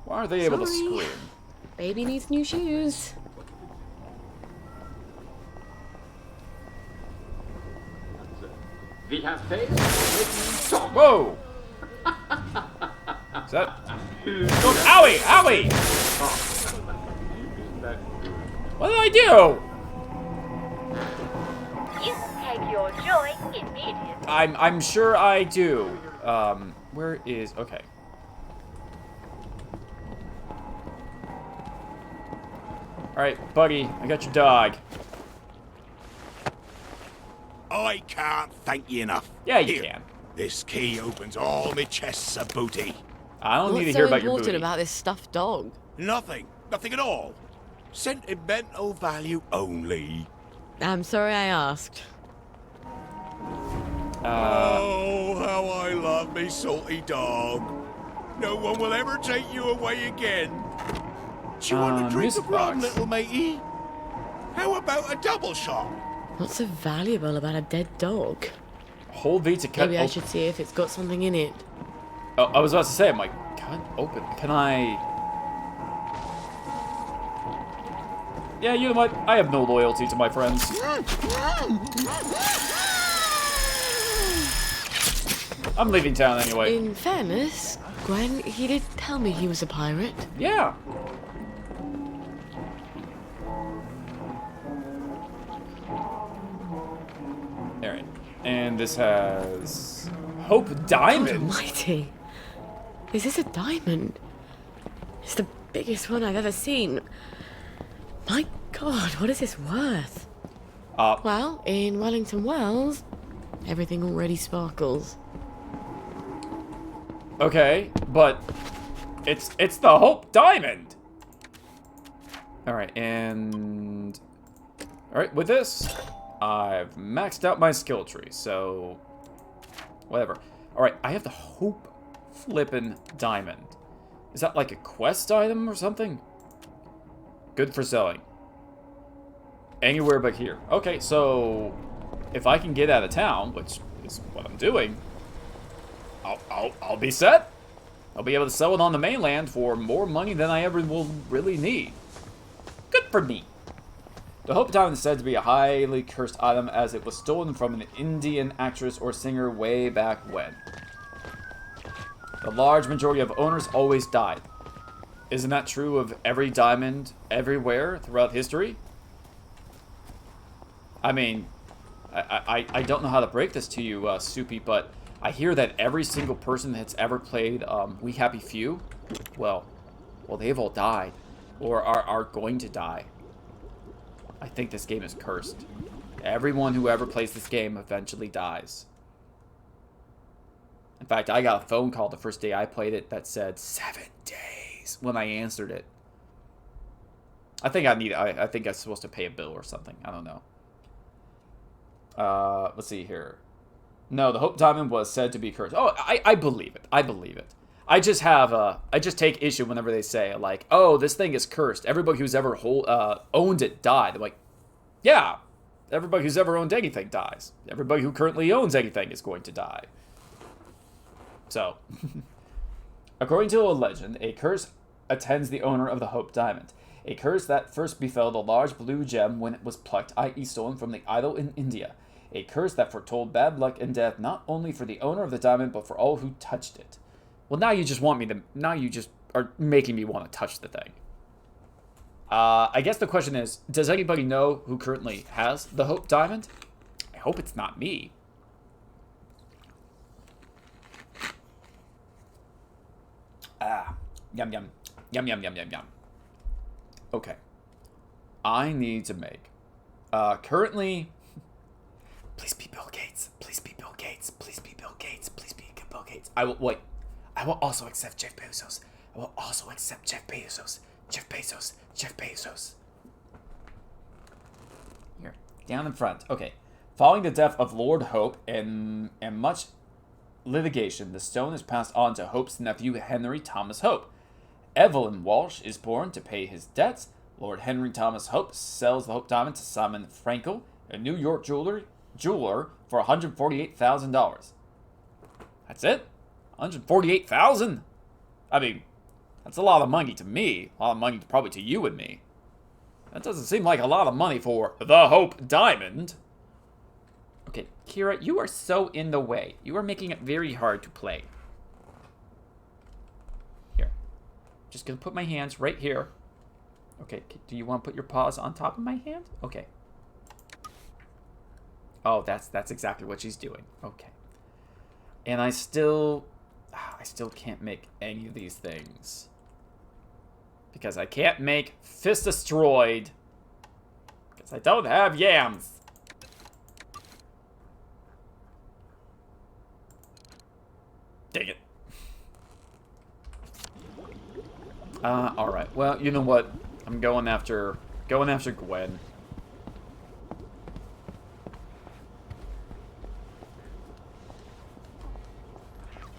Why are they able to scream? Baby needs new shoes. We have faith. Whoa! Is that? Oh, owie! Owie! What did I do? You take your joy immediately. I'm sure I do. Where is... Okay. Alright, buddy, I got your dog. I can't thank you enough. Yeah, you can. This key opens all my chests of booty. I don't need to What's hear so about your important booty. about this stuffed dog? Nothing. Nothing at all. Sentimental value only. I'm sorry I asked. Oh, how I love me salty dog. No one will ever take you away again. Do you want a drink music of rum, box. little matey? How about a double shot? What's so valuable about a dead dog? Hold V to cut. Maybe I should see if it's got something in it. Oh, I was about to say, I'm like, God, open. Can I? Yeah, you know what? I have no loyalty to my friends. I'm leaving town anyway. In fairness, Gwen, he did tell me he was a pirate. Yeah. Alright. And this has Hope Diamond. God almighty. Is this a diamond? It's the biggest one I've ever seen. My God, what is this worth? Well, in Wellington Wells, everything already sparkles. Okay, but it's the Hope Diamond. All right, and all right, with this, I've maxed out my skill tree, so whatever. All right, I have the Hope Flippin' Diamond. Is that like a quest item or something? Good for selling. Anywhere but here. Okay, so if I can get out of town, which is what I'm doing, I'll be set. I'll be able to sell it on the mainland for more money than I ever will really need. Good for me. The Hope Diamond is said to be a highly cursed item as it was stolen from an Indian actress or singer way back when. The large majority of owners always died. Isn't that true of every diamond everywhere throughout history? I mean, I don't know how to break this to you, Soupy, but I hear that every single person that's ever played We Happy Few, well, they've all died, or are going to die. I think this game is cursed. Everyone who ever plays this game eventually dies. In fact, I got a phone call the first day I played it that said 7 days when I answered it. I think I think I'm supposed to pay a bill or something. I don't know. Let's see here. No, the Hope Diamond was said to be cursed. Oh, I believe it. I believe it. I just take issue whenever they say, like, oh, this thing is cursed. Everybody who's ever owned it died. I'm like, yeah, everybody who's ever owned anything dies. Everybody who currently owns anything is going to die. So, according to a legend, a curse attends the owner of the Hope Diamond. A curse that first befell the large blue gem when it was plucked, i.e. stolen from the idol in India. A curse that foretold bad luck and death not only for the owner of the diamond, but for all who touched it. Well, now you just want me to... Now you just are making me want to touch the thing. I guess the question is, does anybody know who currently has the Hope Diamond? I hope it's not me. Yum, yum. Yum, yum, yum, yum, yum. Okay. I need to make... currently... Please be Bill Gates. Please be Bill Gates. Please be Bill Gates. Please be Bill Gates. I will... Wait. I will also accept Jeff Bezos. I will also accept Jeff Bezos. Jeff Bezos. Jeff Bezos. Here. Down in front. Okay. Following the death of Lord Hope and much litigation, the stone is passed on to Hope's nephew, Henry Thomas Hope. Evelyn Walsh is born to pay his debts. Lord Henry Thomas Hope sells the Hope Diamond to Simon Frankel, a New York jeweler for $148,000. That's it? $148,000? I mean, that's a lot of money to me. A lot of money probably to you and me. That doesn't seem like a lot of money for the Hope Diamond. Okay, Kira, you are so in the way. You are making it very hard to play. Here. Just gonna put my hands right here. Okay, do you want to put your paws on top of my hand? Okay. Oh, that's exactly what she's doing. Okay. And I still can't make any of these things. Because I can't make Fist Destroyed. Because I don't have yams. Dang it. Alright. Well, you know what? I'm going after Gwen.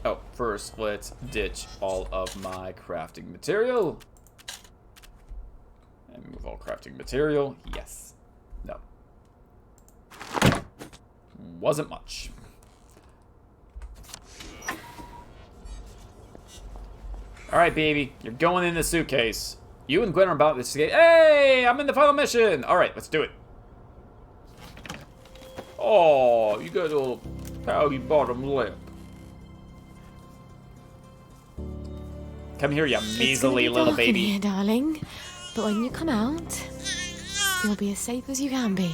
Oh, first, let's ditch all of my crafting material. And move all crafting material. Yes. No. Wasn't much. Alright, baby. You're going in the suitcase. You and Gwen are about to escape. Hey! I'm in the final mission! Alright, let's do it. Oh, you got a little pouty bottom lip. Come here, you measly little baby. Here, darling. But when you come out, you'll be as safe as you can be.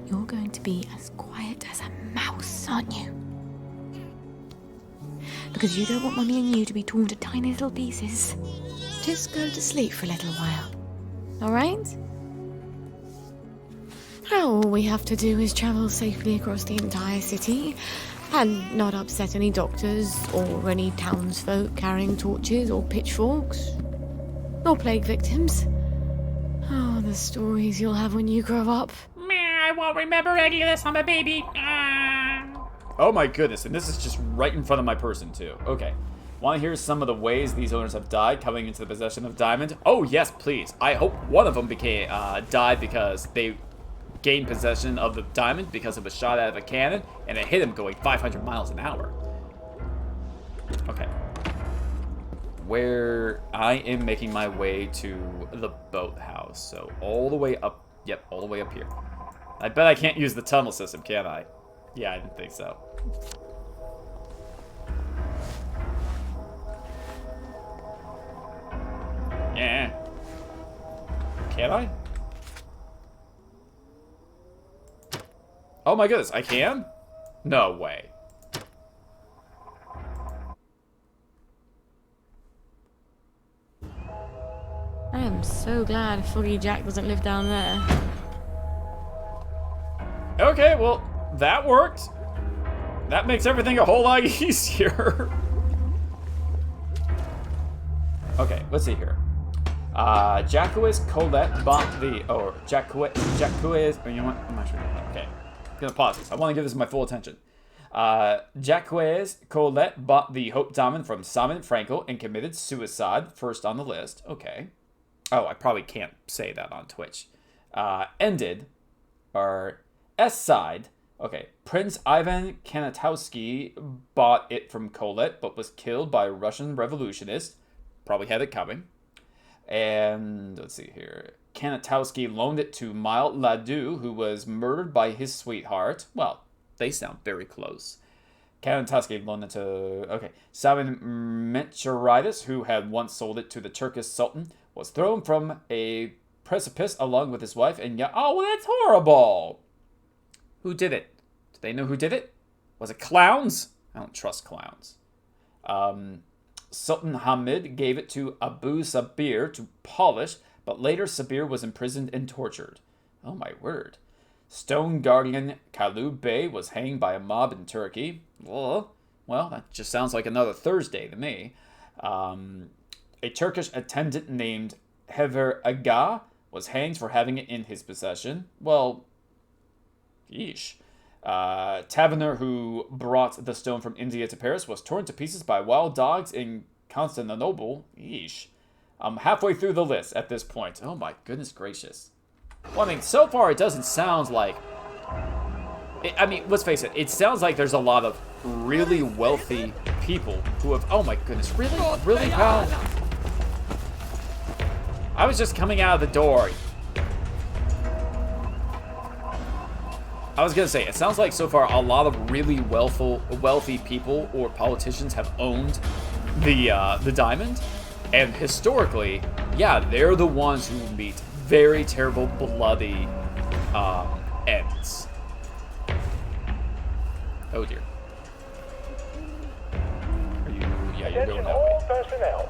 You're going to be as quiet as a mouse, aren't you? Because you don't want Mummy and you to be torn to tiny little pieces. Just go to sleep for a little while. Alright? Now all we have to do is travel safely across the entire city and not upset any doctors or any townsfolk carrying torches or pitchforks. Or plague victims. Oh, the stories you'll have when you grow up. I won't remember any of this. I'm a baby. Oh my goodness, and this is just right in front of my person too. Okay. Want to hear some of the ways these owners have died coming into the possession of Diamond? Oh yes, please. I hope one of them died because they gained possession of the Diamond because it was shot out of a cannon and it hit him going 500 miles an hour. Okay. Where I am making my way to the boathouse. So all the way up. Yep, all the way up here. I bet I can't use the tunnel system, can I? Yeah, I didn't think so. Yeah. Can I? Oh my goodness, I can? No way. I am So glad Foggy Jack doesn't live down there. Okay, well, that worked. That makes everything a whole lot easier. Okay, let's see here. Jacques Colette bought the... Oh, Jacques... You know what? I'm not sure. Okay. I'm gonna pause this. I want to give this my full attention. Jacques Colette bought the Hope Diamond from Simon Frankel and committed suicide. First on the list. Okay. Oh, I probably can't say that on Twitch. Ended. Or... S-side. Okay. Prince Ivan Kanatowski bought it from Colette, but was killed by a Russian revolutionist. Probably had it coming. And let's see here. Kanatowski loaned it to Mild Ladeau, who was murdered by his sweetheart. Well, they sound very close. Kanatowski loaned it to... Okay. Simon Mencheritis, who had once sold it to the Turkish Sultan, was thrown from a precipice along with his wife. And yeah... Oh, well, that's horrible! Who did it? Do they know who did it? Was it clowns? I don't trust clowns. Sultan Hamid gave it to Abu Sabir to polish, but later Sabir was imprisoned and tortured. Oh my word. Stone Guardian Kalub Bey was hanged by a mob in Turkey. Well, that just sounds like another Thursday to me. A Turkish attendant named Hever Aga was hanged for having it in his possession. Well, yeesh. Taverner who brought the stone from India to Paris was torn to pieces by wild dogs in Constantinople. Yeesh. I'm halfway through the list at this point. Oh my goodness gracious. Well, I mean, so far it doesn't sound like... I mean, let's face it. It sounds like there's a lot of really wealthy people who have... Oh my goodness. Really? Really, pal? I was just coming out of the door. I was gonna say, it sounds like so far a lot of really wealthy people or politicians have owned the diamond, and historically, yeah, they're the ones who meet very terrible, bloody ends. Oh dear. Are you? Yeah, you're going that way. All personnel.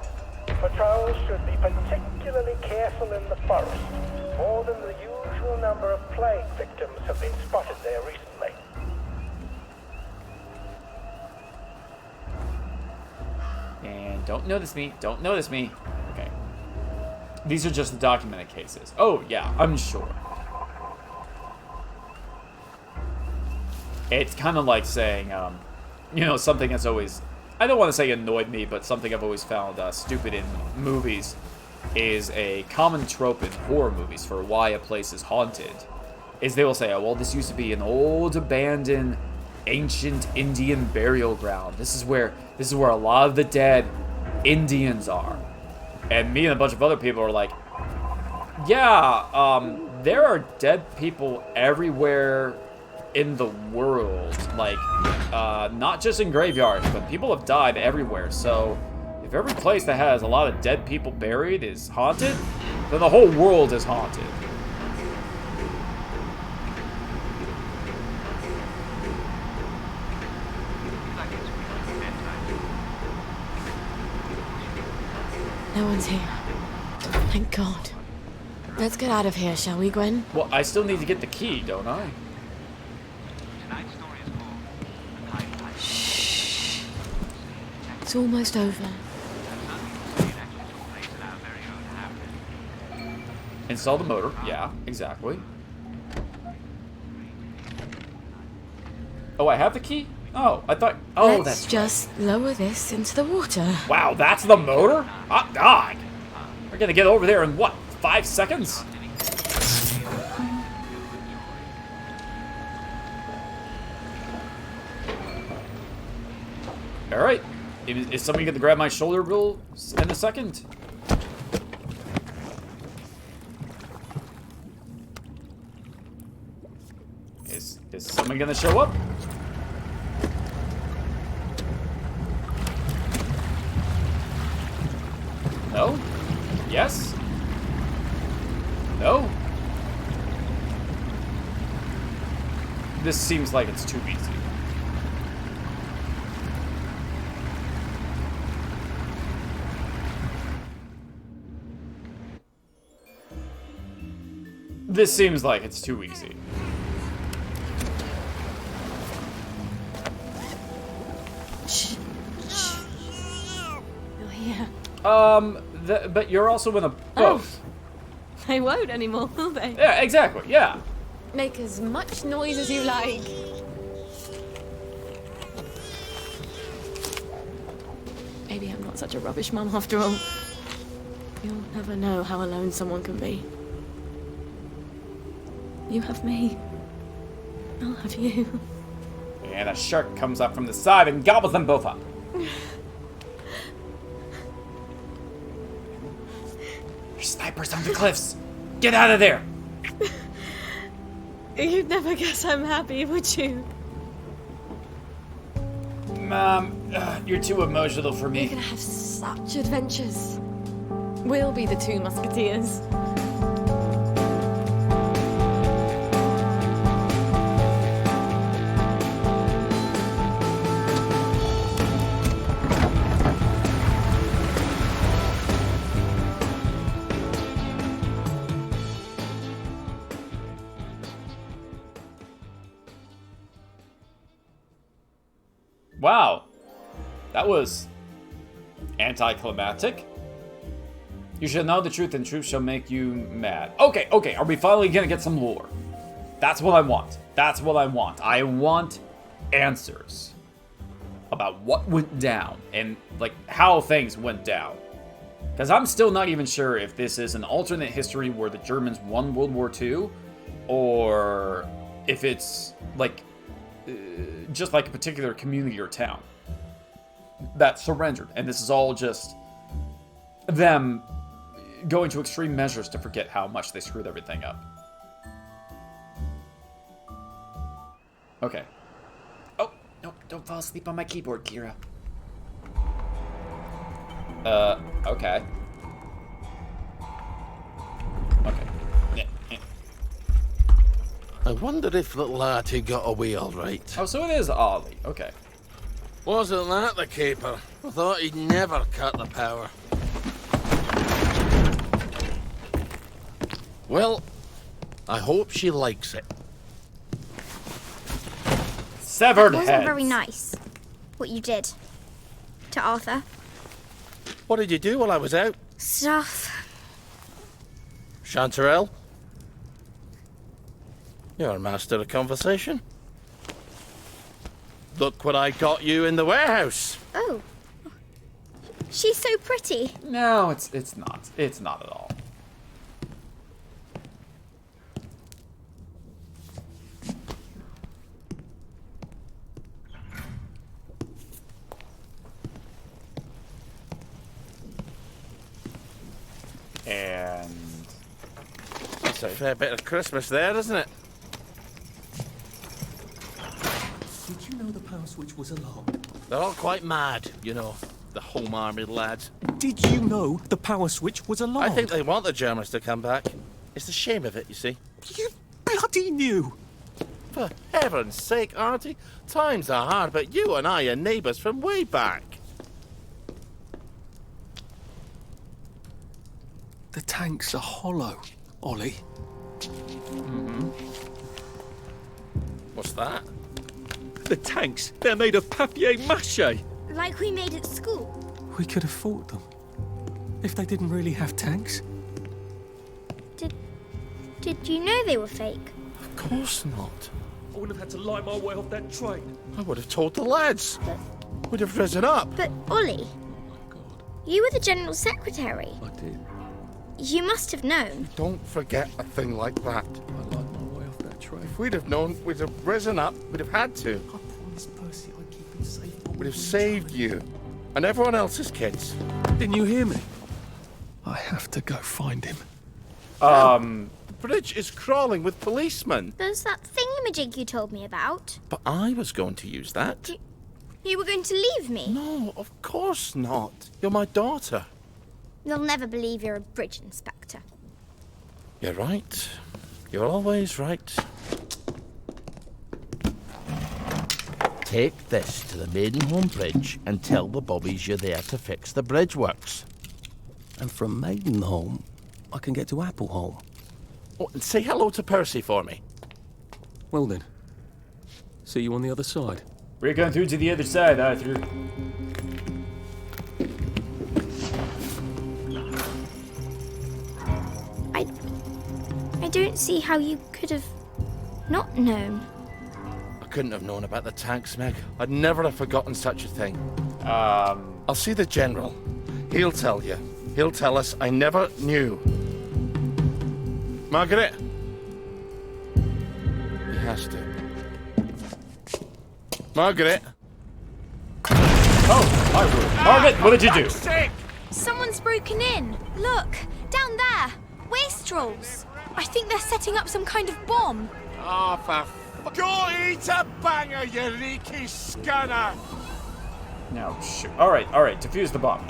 Patrols should be particularly careful in the forest. More than the usual number of plague victims have been spotted there recently. And don't notice me. Don't notice me. Okay. These are just the documented cases. Oh, yeah, I'm sure. It's kind of like saying, you know, something that's always... I don't want to say annoyed me, but something I've always found stupid in movies is a common trope in horror movies for why a place is haunted. Is they will say, oh, well, this used to be an old, abandoned, ancient Indian burial ground. This is where a lot of the dead Indians are. And me and a bunch of other people are like, yeah, there are dead people everywhere in the world. Like, not just in graveyards, but people have died everywhere. So if every place that has a lot of dead people buried is haunted, then the whole world is haunted. No one's here. Thank God. Let's get out of here, shall we, Gwen? Well, I still need to get the key, don't I? Shh. It's almost over. Install the motor. Yeah, exactly. Oh, I have the key? Oh, I thought... Oh, Let's that's just lower this into the water. Wow, that's the motor? Oh, God. We're gonna get over there in, what, 5 seconds? Alright. Is somebody gonna grab my shoulder real in a second? Is someone gonna show up? No? Yes? No? This seems like it's too easy. This seems like it's too easy. Oh, yeah. But you're also in a boat. Oh. They won't anymore, will they? Yeah, exactly, yeah. Make as much noise as you like. Maybe I'm not such a rubbish mum after all. You'll never know how alone someone can be. You have me. I'll have you. And a shark comes up from the side and gobbles them both up. There's snipers on the cliffs. Get out of there. You'd never guess I'm happy, would you? Mom, you're too emotional for me. We're gonna have such adventures. We'll be the two musketeers. Wow. That was anticlimactic. You shall know the truth, and truth shall make you mad. Okay, are we finally gonna get some lore? That's what I want. That's what I want. I want answers about what went down and, like, how things went down. Because I'm still not even sure if this is an alternate history where the Germans won World War II, or if it's, like, just like a particular community or town that surrendered, and this is all just them going to extreme measures to forget how much they screwed everything up. Okay. Oh, no, don't fall asleep on my keyboard, Kira. Okay. I wonder if little Artie got away all right. Oh, so it is Ollie. Okay. Wasn't that the caper? I thought he'd never cut the power. Well, I hope she likes it. Severed heads. It wasn't very nice, what you did to Arthur. What did you do while I was out? Stuff. Chanterelle? You're a master of conversation. Look what I got you in the warehouse. Oh. She's so pretty. No, it's not. It's not at all. And that's a fair bit of Christmas there, isn't it? Did you know the power switch was alarmed? They're all quite mad, you know, the Home Army lads. Did you know the power switch was alarmed? I think they want the Germans to come back. It's the shame of it, you see. You bloody knew! For heaven's sake, Artie, times are hard, but you and I are neighbours from way back. The tanks are hollow, Ollie. Mm-hmm. What's that? The tanks, they're made of papier-mâché. Like we made at school. We could have fought them. If they didn't really have tanks. Did you know they were fake? Of course not. I wouldn't have had to lie my way off that train. I would have told the lads. Would have risen up. But, Ollie, you were the General Secretary. I did. You must have known. Don't forget a thing like that. I lied my way off that train. If we'd have known, we'd have risen up. We'd have had to. I promised Percy I'd keep him safe. We'd have saved you. And everyone else's kids. Didn't you hear me? I have to go find him. The bridge is crawling with policemen. There's that thingamajig you told me about. But I was going to use that. You were going to leave me? No, of course not. You're my daughter. They'll never believe you're a bridge inspector. You're right. You're always right. Take this to the Maidenholm Bridge and tell the bobbies you're there to fix the bridge works. And from Maidenholm, I can get to Appleholm. Oh, and say hello to Percy for me. Well then. See you on the other side. We're going through to the other side, Arthur. I don't see how you could have not known. I couldn't have known about the tanks, Meg. I'd never have forgotten such a thing. I'll see the General. He'll tell you. He'll tell us I never knew. Margaret? He has to. Margaret? Oh, my word. Margaret, what did you do? Someone's broken in. Look, down there. Wastrels. I think they're setting up some kind of bomb. Oh, for go eat a banger, you leaky scunner! No, shoot. Alright, defuse the bomb.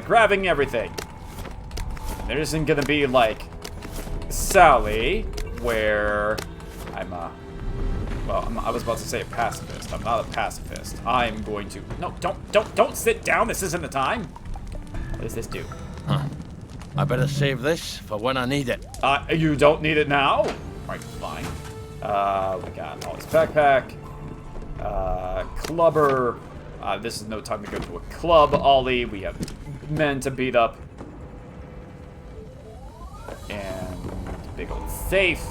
Grabbing everything. There isn't gonna be, like, Sally, where well, I was about to say a pacifist. I'm not a pacifist. I'm going to... No, don't sit down. This isn't the time. What does this do? Huh. I better save this for when I need it. You don't need it now? Alright, fine. We got Ollie's backpack. Clubber. This is no time to go to a club, Ollie. We have men to beat up. And big old safe.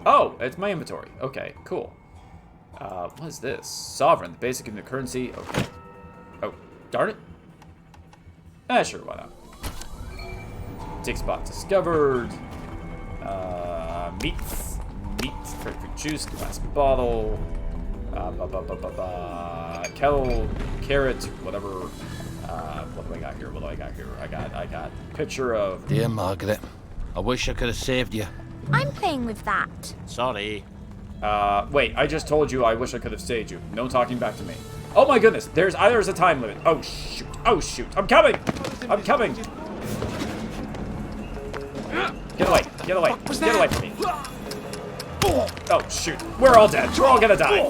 Oh, it's my inventory. Okay, cool. What is this? Sovereign, the basic in the currency. Okay. Oh, darn it. Sure, why not? Dig spot discovered. Meats, grapefruit juice, glass bottle. Kettle, carrot, whatever. What do I got here? I got picture of... Dear Margaret, I wish I could have saved you. I'm playing with that. Sorry. Wait, I just told you I wish I could have saved you. No talking back to me. Oh my goodness, there's a time limit. Oh shoot, I'm coming! Get away get away from me. Oh shoot, we're all dead. We're all gonna die.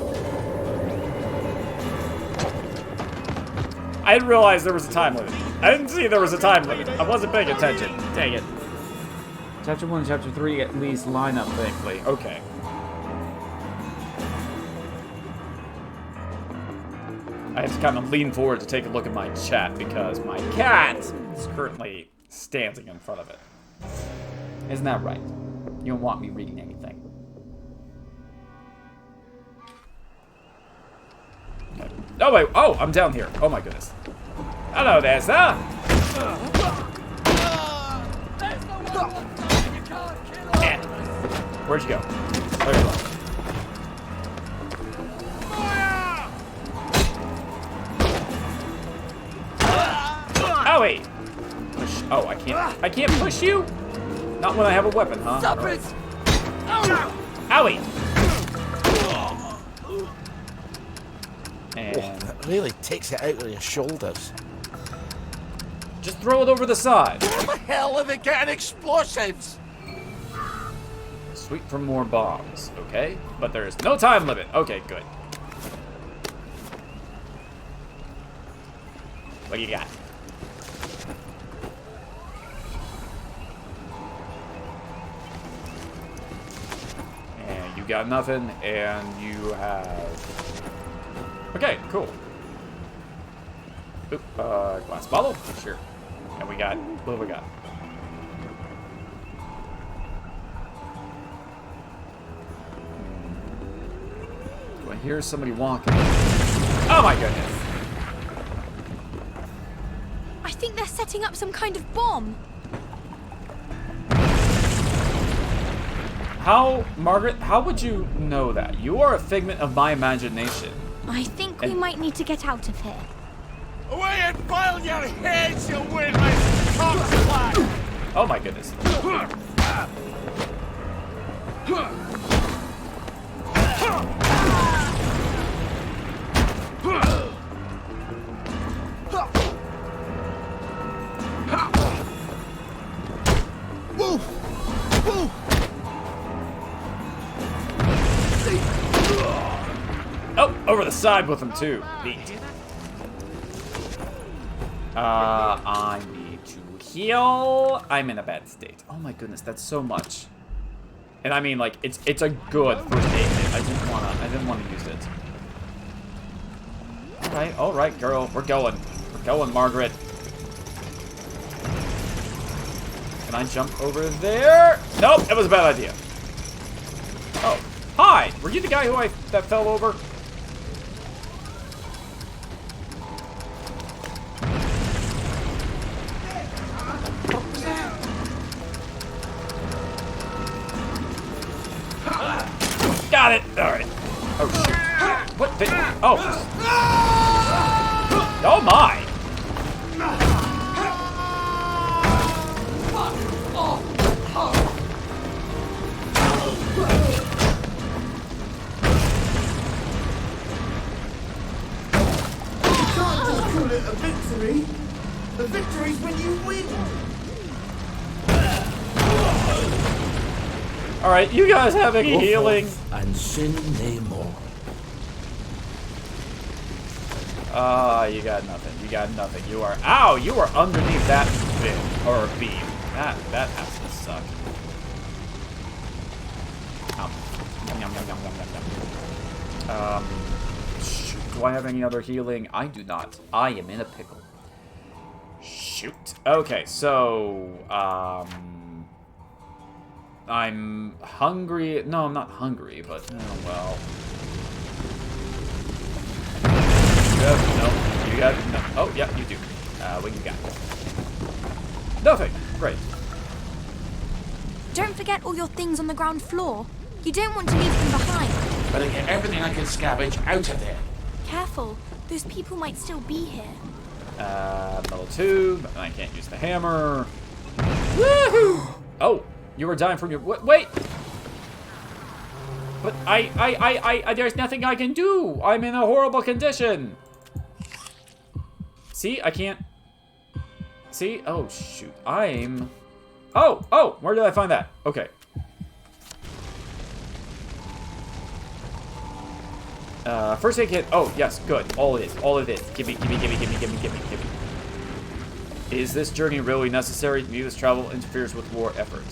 I didn't realize there was a time limit. I didn't see there was a time limit. I wasn't paying attention. Dang it. Chapter 1 and Chapter 3 at least line up, thankfully. Okay. I have to kind of lean forward to take a look at my chat because my cat is currently standing in front of it. Isn't that right? You don't want me reading anything. Okay. Oh, wait. Oh, I'm down here. Oh, my goodness. Hello there, sir. Where'd you go? There you go. Owie! Push. Oh, I can't push you? Not when I have a weapon, huh? Stop it! Owie! And that really takes it out of your shoulders. Just throw it over the side. Where the hell are they getting explosives? Sweep for more bombs, okay? But there is no time limit. Okay, good. What do you got? And you got nothing, and you have... Okay, cool. Oop, glass bottle? Sure. And we got... What have we got? Do I hear somebody walking? Oh my goodness! I think they're setting up some kind of bomb. How, Margaret, how would you know that? You are a figment of my imagination. I think we might need to get out of here. Away and boil your heads, you windless cockslap! Oh my goodness. Oh, over the side with him too. Neat. I need to heal. I'm in a bad state. Oh my goodness, that's so much. And I mean, like, it's a good first aid kit. I didn't wanna use it. All right, girl, we're going, Margaret. Can I jump over there? Nope, that was a bad idea. Oh, hi, were you the guy that fell over? Got it. All right. Oh shoot. What the? Oh. Oh my. You can't just call it a victory. A victory's when you win. All right, you guys have any healing? And sin no more. You got nothing. You got nothing. You are. Ow! You are underneath that bin or beam. That has to suck. Yum, yum, yum, yum, yum, yum. Shoot. Do I have any other healing? I do not. I am in a pickle. Shoot. Okay, so I'm hungry. No, I'm not hungry, but oh well. No, you got no. Oh, yeah, you do. What you got? Nothing. Great. Don't forget all your things on the ground floor. You don't want to leave them behind. Better get everything I can scavenge out of there. Careful, those people might still be here. Metal tube. I can't use the hammer. Woohoo! Oh, you were dying from your. Wait. But I. There's nothing I can do. I'm in a horrible condition. See, I can't. See? Oh, shoot. I'm. Oh, where did I find that? Okay. First aid kit. Oh, yes, good. All of this. Give me. Is this journey really necessary? Needless travel interferes with war effort.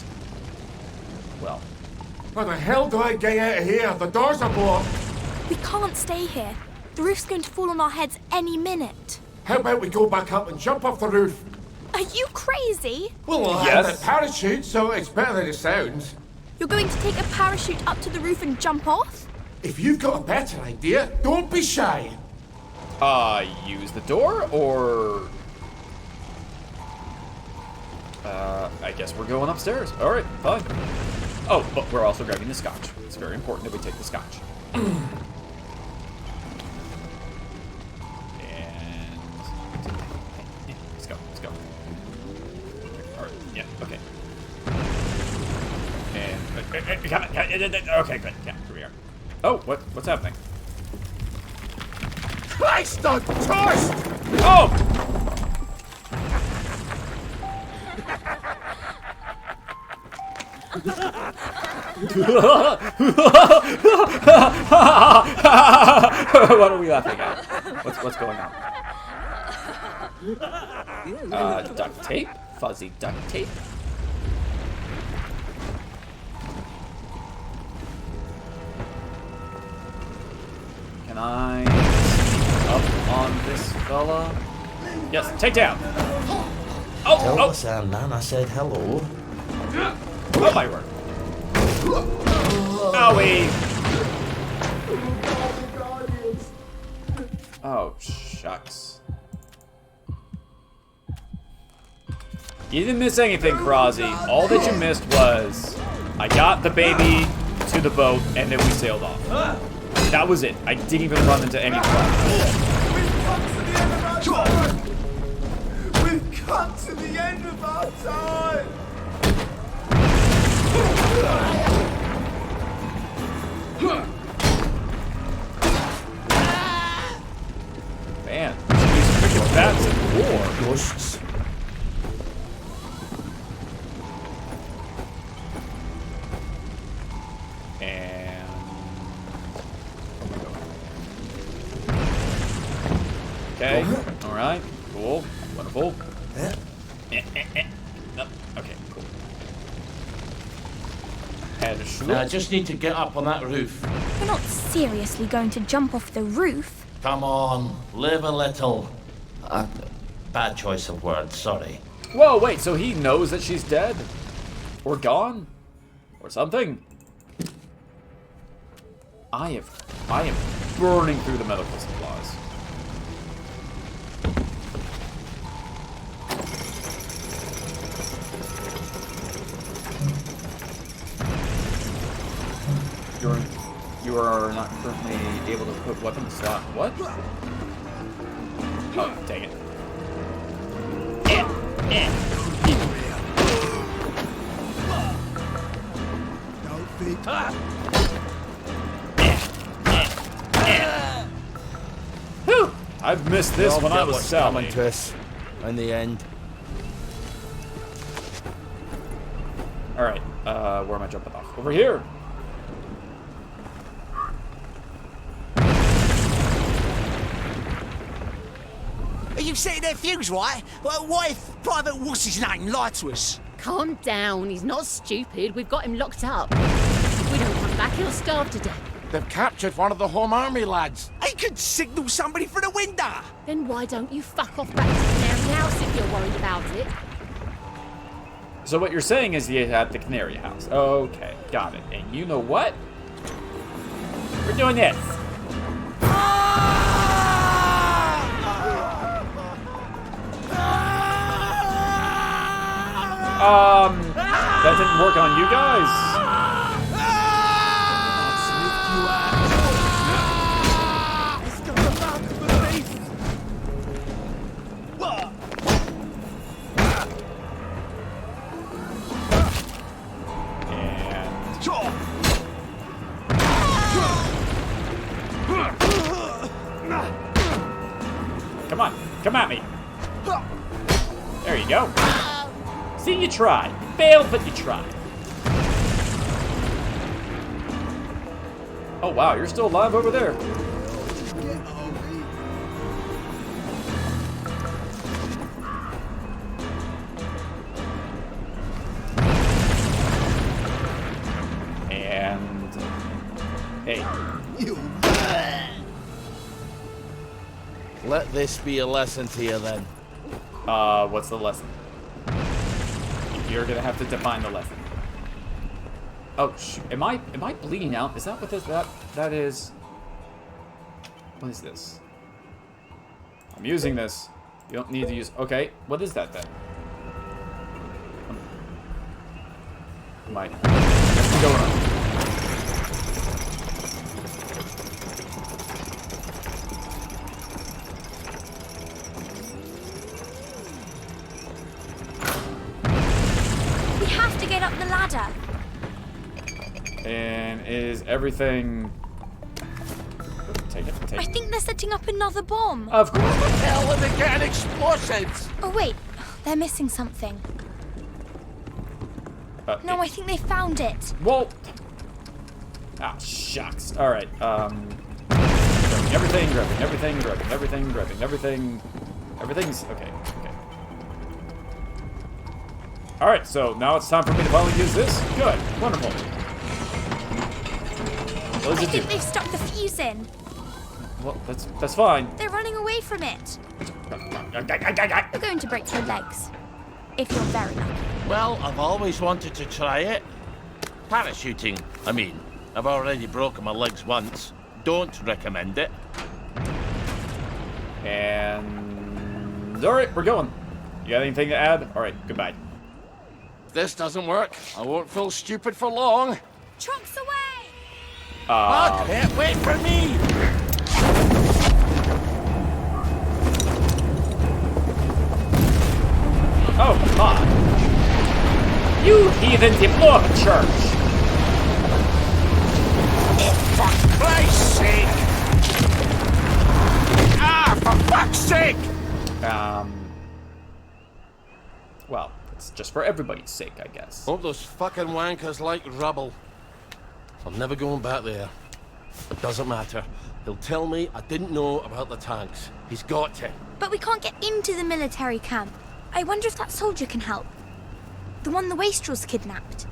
Well. How the hell do I get out of here? The doors are blocked. We can't stay here. The roof's going to fall on our heads any minute. How about we go back up and jump off the roof? Are you crazy? Well, I have a parachute, so it's better than it sounds. You're going to take a parachute up to the roof and jump off? If you've got a better idea, don't be shy. Use the door, or... I guess we're going upstairs. All right, fine. Oh, but we're also grabbing the scotch. It's very important that we take the scotch. Let's go. All right, yeah, okay. And okay, good. Yeah, here we are. Oh, what's happening? Christ on toast! Oh! What are we laughing at? What's going on? Duct tape? Fuzzy duct tape? Can I sneak up on this fella? Yes, take down! Tell the Sandman I said hello. Oh my word. Owie! Oh, shucks. You didn't miss anything, Krozzy. All that you missed was I got the baby to the boat and then we sailed off. That was it. I didn't even run into any problems. We've come to the end of our time! Man, we should use freaking bats in war. Ghosts. And... Okay, alright, cool, wonderful. No, okay, cool. Now I just need to get up on that roof. You're not seriously going to jump off the roof? Come on, live a little. Bad choice of words, sorry. Whoa, wait, so he knows that she's dead? Or gone? Or something? I am burning through the medical supplies. You are not currently able to put weapon slot. What? Oh, dang it. Whew! I've missed this when I was Sally. To us in the end. Alright, where am I jumping off? Over here! Are you setting their fuse, right? Well, what if Private what's his name lied to us? Calm down. He's not stupid. We've got him locked up. If we don't come back, he'll starve to death. They've captured one of the Home Army lads. He could signal somebody through the window. Then why don't you fuck off back to the Canary House if you're worried about it? So what you're saying is you're at the Canary House. Okay, got it. And you know what? We're doing this. That didn't work on you guys. Come on, come at me. There you go. See, you tried. Failed, but you tried. Oh, wow, you're still alive over there. And... hey. Let this be a lesson to you, then. What's the lesson? You're gonna have to define the lesson. Oh, shoot. Am I bleeding out? Is that what this, that is? What is this? I'm using this. You don't need to use, okay. What is that then? What's going on? Get up the ladder. And is everything... Take it. I think they're setting up another bomb. Of course. What the hell are they getting explosives? Oh wait, they're missing something. No, I think they found it. Whoa. Ah, shucks. All right. Grabbing everything. Everything's okay. All right, so now it's time for me to finally use this. Good, wonderful. What does it do? I think they've stuck the fuse in. Well, that's fine. They're running away from it. You're going to break your legs, if you're very lucky. Well, I've always wanted to try it. Parachuting, I mean. I've already broken my legs once. Don't recommend it. And... all right, we're going. You got anything to add? All right, goodbye. If this doesn't work, I won't feel stupid for long. Trucks away! Can't wait for me! Oh, come on. You heathen deplore the church! For Christ's sake! For fuck's sake! Well, it's just for everybody's sake, I guess. Hope those fucking wankers like rubble. I'm never going back there. It doesn't matter. He'll tell me I didn't know about the tanks. He's got to. But we can't get into the military camp. I wonder if that soldier can help. The one the wastrels kidnapped.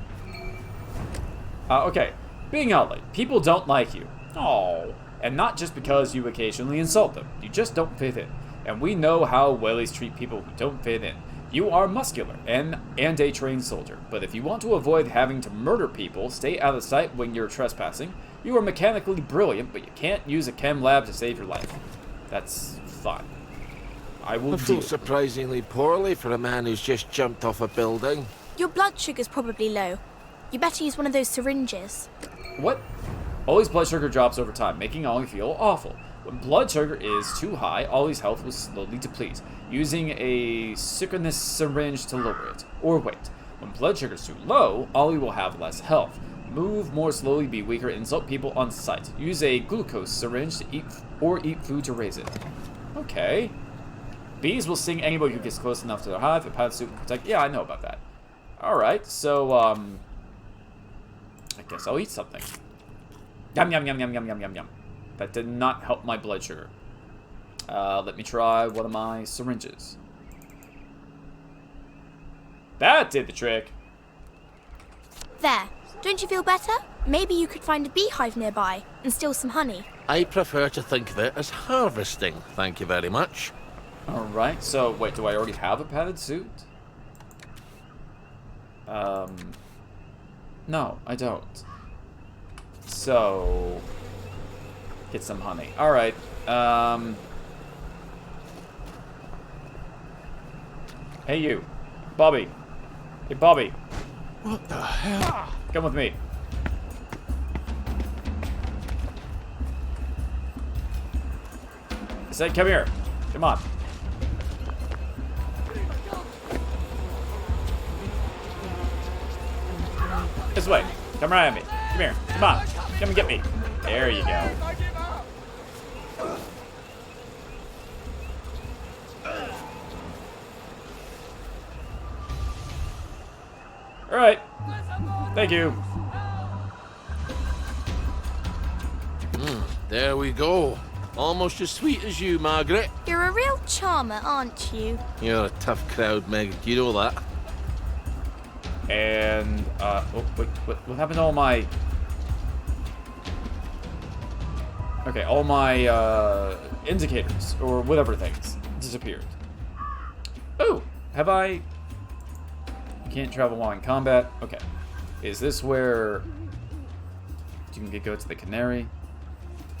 Okay. Being outlaid. People don't like you. Oh. And not just because you occasionally insult them. You just don't fit in. And we know how wellies treat people who don't fit in. You are muscular and a trained soldier. But if you want to avoid having to murder people, stay out of sight when you're trespassing. You are mechanically brilliant, but you can't use a chem lab to save your life. That's fine. I will feel surprisingly poorly for a man who's just jumped off a building. Your blood sugar's probably low. You better use one of those syringes. What? Ollie's blood sugar drops over time, making Ollie feel awful. When blood sugar is too high, Ollie's health will slowly deplete, using a synchronous syringe to lower it. Or wait. When blood sugar is too low, Ollie will have less health. Move more slowly, be weaker, insult people on sight. Use a glucose syringe to eat food to raise it. Okay. Bees will sting anybody who gets close enough to their hive. A padded suit will protect. Yeah, I know about that. Alright, so, I guess I'll eat something. Yum, yum, yum, yum, yum, yum, yum, yum. That did not help my blood sugar. Let me try one of my syringes. That did the trick. There. Don't you feel better? Maybe you could find a beehive nearby and steal some honey. I prefer to think of it as harvesting, thank you very much. Alright, so, wait, do I already have a padded suit? No, I don't. So, get some honey. Alright, hey you, Bobby. Hey Bobby. What the hell? Come with me. I said come here. Come on. This way. Come right at me. Come here. Come on. Come and get me. There you go. Alright. Thank you. There we go. Almost as sweet as you, Margaret. You're a real charmer, aren't you? You're a tough crowd, Meg. You know that. And, oh, wait, what happened to all my... Okay, all my, indicators, or whatever things, disappeared. Oh, have I... You can't travel while in combat. Okay. Is this where... You can go to the cannery?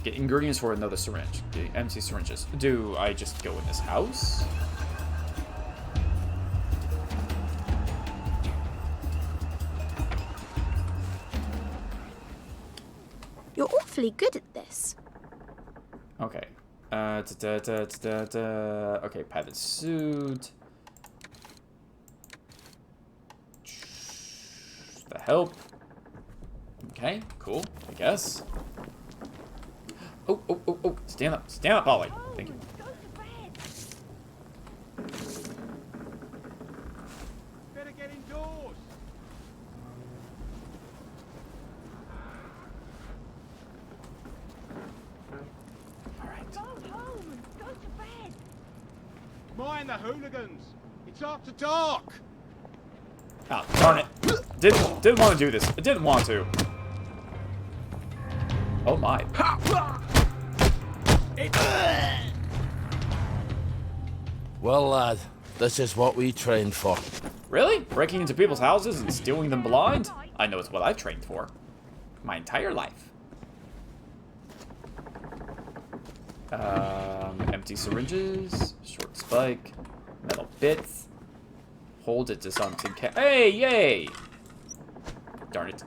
Get ingredients for another syringe. Get empty syringes. Do I just go in this house? You're awfully good at this. Okay. Okay, padded suit. The help. Okay, cool, I guess. Oh. Stand up, Ollie. Thank you. Better get indoors. Mind the hooligans. It's after dark. Ah, darn it. Didn't want to do this. I didn't want to. Oh my. Well, lad, this is what we trained for. Really? Breaking into people's houses and stealing them blind? I know it's what I trained for. My entire life. Empty syringes, short spike, metal bits. Hold it to something. Hey, yay! Darn it.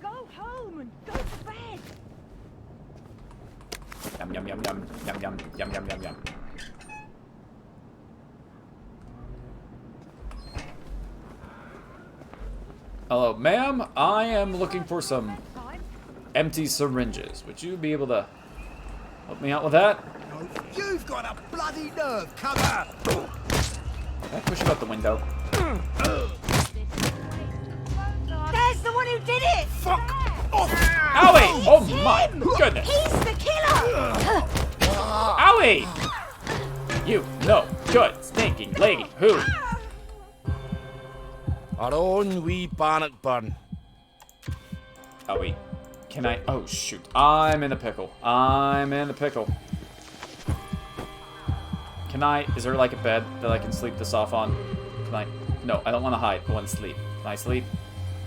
Go home and go to bed. Yum, yum, yum, yum, yum, yum, yum, yum, yum, yum. Hello, ma'am. I am looking for some empty syringes. Would you be able to help me out with that? You've got a bloody nerve, come on! Can I push it out the window? There's the one who did it! Fuck off! Owie! Oh my goodness! He's the killer! Owie! You no good stinking lady who? Our own wee Bannockburn. Oh, wait. Can I? Oh, shoot. I'm in a pickle. I'm in a pickle. Can I? Is there like a bed that I can sleep this off on? Can I? No, I don't want to hide. I want to sleep. Can I sleep?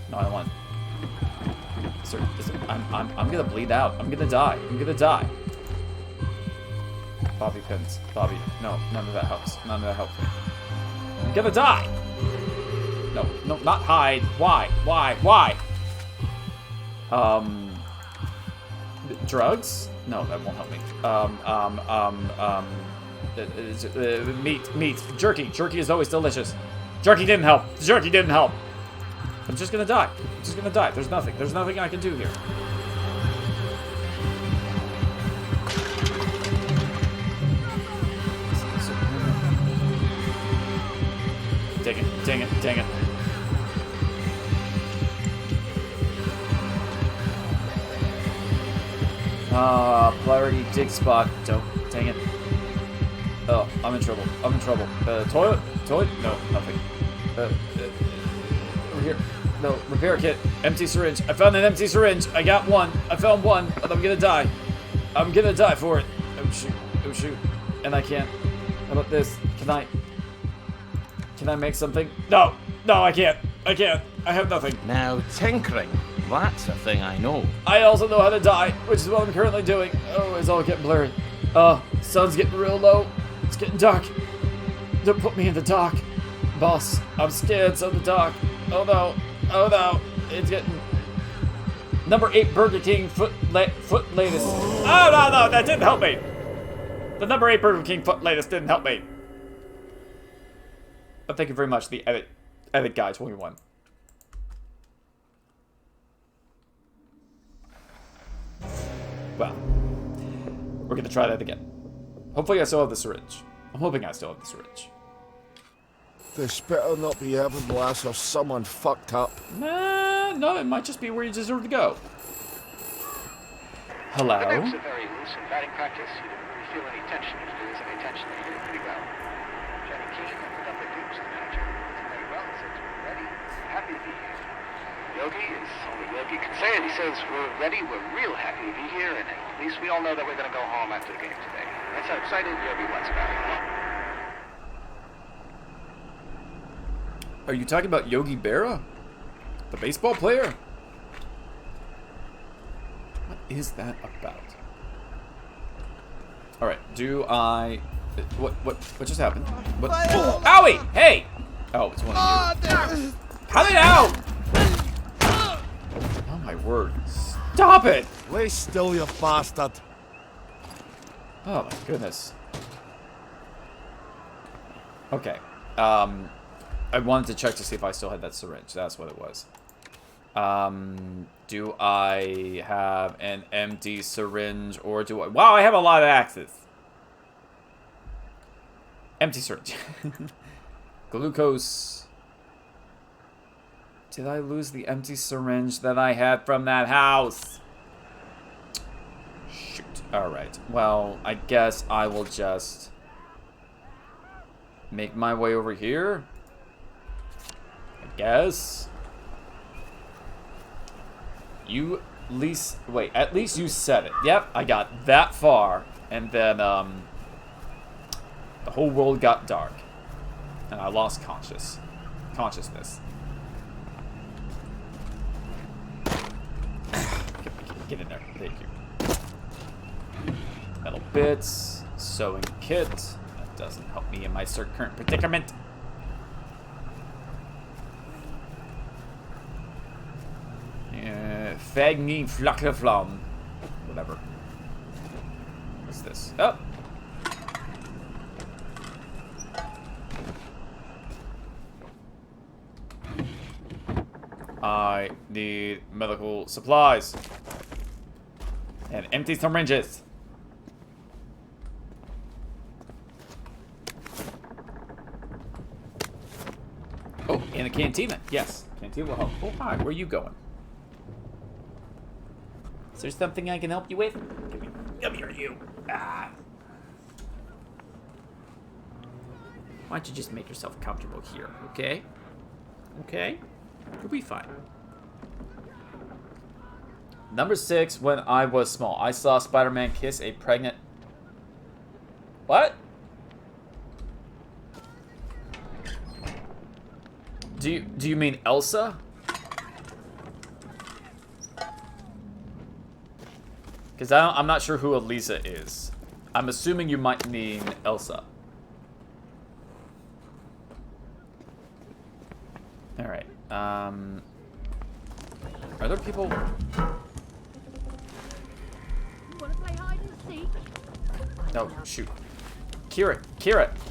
No, I don't want. I'm gonna bleed out. I'm gonna die. I'm gonna die. Bobby pins. Bobby. No, none of that helps. None of that helps me. I'm gonna die. No, no, not hide. Why? Why? Drugs? No, that won't help me. Meat. Jerky. Jerky is always delicious. Jerky didn't help. Jerky didn't help. I'm just gonna die. I'm just gonna die. There's nothing I can do here. Dang it. Priority dig spot. Dang it. Oh, I'm in trouble. Toilet? No, nothing. Over here. No, repair kit. Empty syringe. I found an empty syringe. I got one. I found one, but I'm gonna die. I'm gonna die for it. Oh shoot. And I can't. How about this? Can I make something? No, I can't. I have nothing. Now, tinkering. That's a thing I know. I also know how to die, which is what I'm currently doing. Oh, it's all getting blurry. Sun's getting real low. It's getting dark. Don't put me in the dark. Boss, I'm scared of the dark. Oh no. It's getting... Number 8 Burger King foot latest. Oh, no, that didn't help me. The number 8 Burger King foot latest didn't help me. But thank you very much, the edit guy 21. Well, we're gonna try that again. Hopefully I still have the syringe. I'm hoping I still have the syringe. This better not be heaven, lass, or someone fucked up. No, it might just be where you deserve to go. Hello? The nerves are very loose in batting practice. You didn't really feel any tension. If there is any tension, you did it pretty well. Johnny Keane and put up the Dukes, the manager. It's very well. He says we're ready. Happy to be here. Yogi, as only Yogi can say it, he says we're ready. We're real happy to be here, and at least we all know that we're going to go home after the game today. That's how excited Yogi was about it. Are you talking about Yogi Berra? The baseball player? What is that about? Alright, do I... What just happened? What? Oh, owie! Hey! Oh, it's one of you. Cut it out! Oh my word. Stop it! Lay still, you bastard. Oh my goodness. Okay. I wanted to check to see if I still had that syringe. That's what it was. Do I have an empty syringe or do I... Wow, I have a lot of axes. Empty syringe. Glucose. Did I lose the empty syringe that I had from that house? Shoot. Alright. Well, I guess I will just make my way over here. I guess. At least you said it. Yep, I got that far. And then, the whole world got dark. And I lost consciousness. Get in there. Thank you. Metal bits. Sewing kit. That doesn't help me in my current predicament. Fagni Flackleflam. Whatever. What's this? Oh! I need medical supplies. And empty syringes. Oh, and a cantina. Yes, cantina will help. Oh, hi. Where are you going? Is there something I can help you with? Come here, you. Ah. Why don't you just make yourself comfortable here, okay? Okay? You'll be fine. Number 6, when I was small. I saw Spider-Man kiss a pregnant... What? Do you mean Elsa? Because I'm not sure who Elisa is. I'm assuming you might mean Elsa. Alright, are there people... Wanna play hide and seek? Oh, shoot. Kira,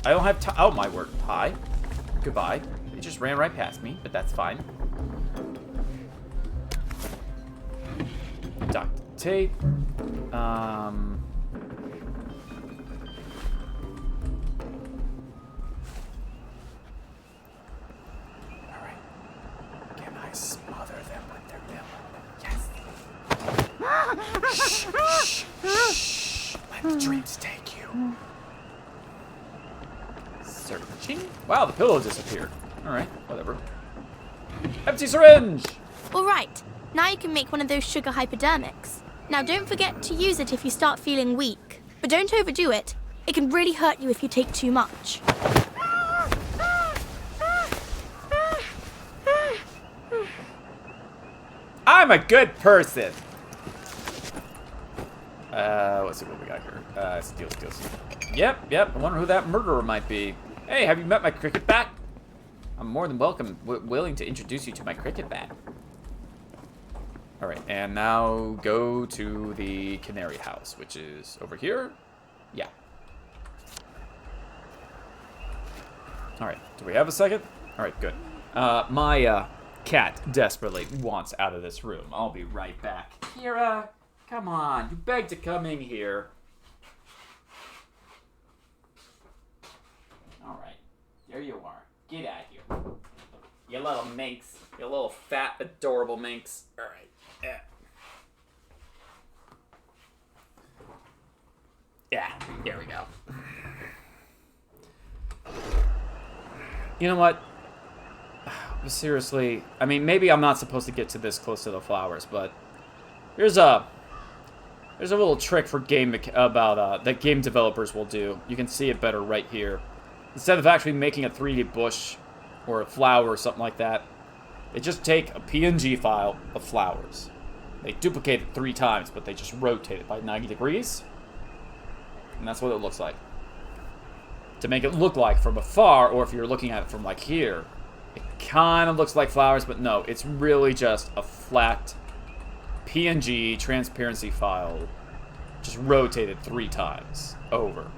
I don't have time. Oh, my word. Hi. Goodbye. They just ran right past me, but that's fine. Duct tape. Alright. Can I smother them with their pillow? Yes. Shh. Let the dreams take you. Searching. Wow, the pillow disappeared. Alright, whatever. Empty syringe! Alright, now you can make one of those sugar hypodermics. Now don't forget to use it if you start feeling weak. But don't overdo it. It can really hurt you if you take too much. I'm a good person! Let's see what we got here. Steal. Yep. I wonder who that murderer might be. Hey, have you met my cricket bat? I'm more than willing to introduce you to my cricket bat. Alright, and now go to the canary house, which is over here. Yeah. Alright, do we have a second? Alright, good. My cat desperately wants out of this room. I'll be right back. Kira, come on. You begged to come in here. Alright, there you are. Get out here. You little minx. You little fat, adorable minx. Alright. Yeah, there we go. You know what? Seriously, I mean, maybe I'm not supposed to get to this close to the flowers, but there's a little trick for that game developers will do. You can see it better right here. Instead of actually making a 3D bush or a flower or something like that, they just take a PNG file of flowers. They duplicate it 3 times, but they just rotate it by 90 degrees. And that's what it looks like. To make it look like from afar, or if you're looking at it from like here, it kind of looks like flowers, but no, it's really just a flat PNG transparency file, just rotated 3 times over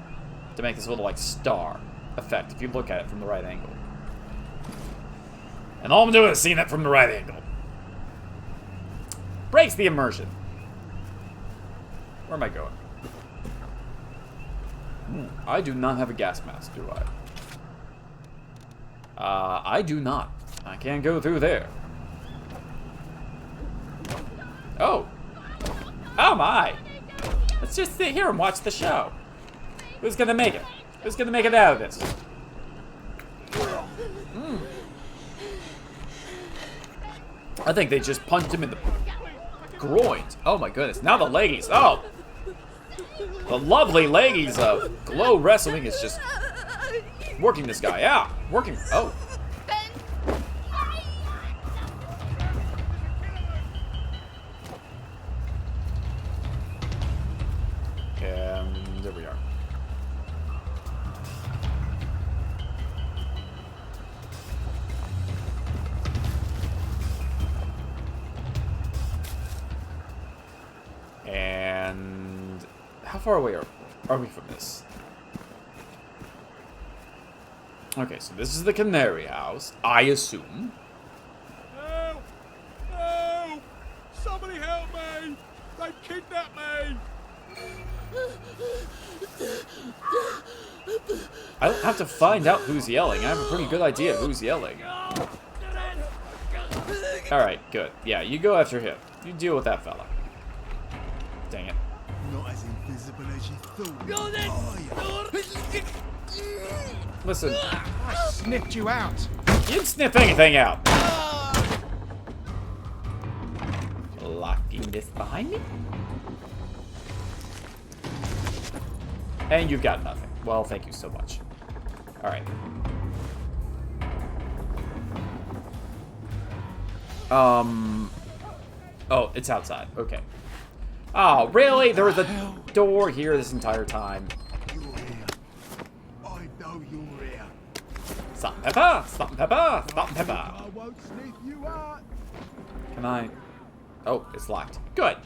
to make this little like star effect if you look at it from the right angle. And all I'm doing is seeing it from the right angle. Breaks the immersion. Where am I going? I do not have a gas mask, do I? I do not. I can't go through there. Oh. Oh my. Let's just sit here and watch the show. Who's gonna make it? Who's gonna make it out of this? I think they just punched him in the groins. Oh my goodness. Now the leggies. Oh. The lovely leggies of Glow Wrestling is just working this guy out. Working. Oh. And there we are. And how far away are we from this? Okay, so this is the canary house, I assume. Help! Help! Somebody help me! They've kidnapped me! I don't have to find out who's yelling. I have a pretty good idea who's yelling. Alright, good. Yeah, you go after him. You deal with that fella. Dang it. Not as invisible as you thought. Listen. I sniffed you out. You didn't sniff anything out. Locking this behind me. And you've got nothing. Well, thank you so much. Alright. Oh, it's outside. Okay. Oh, really? There was a door here this entire time. I know you're here. Salt and pepper! Salt and pepper! Salt and pepper! I won't sniff you out. Can I... Oh, it's locked. Good.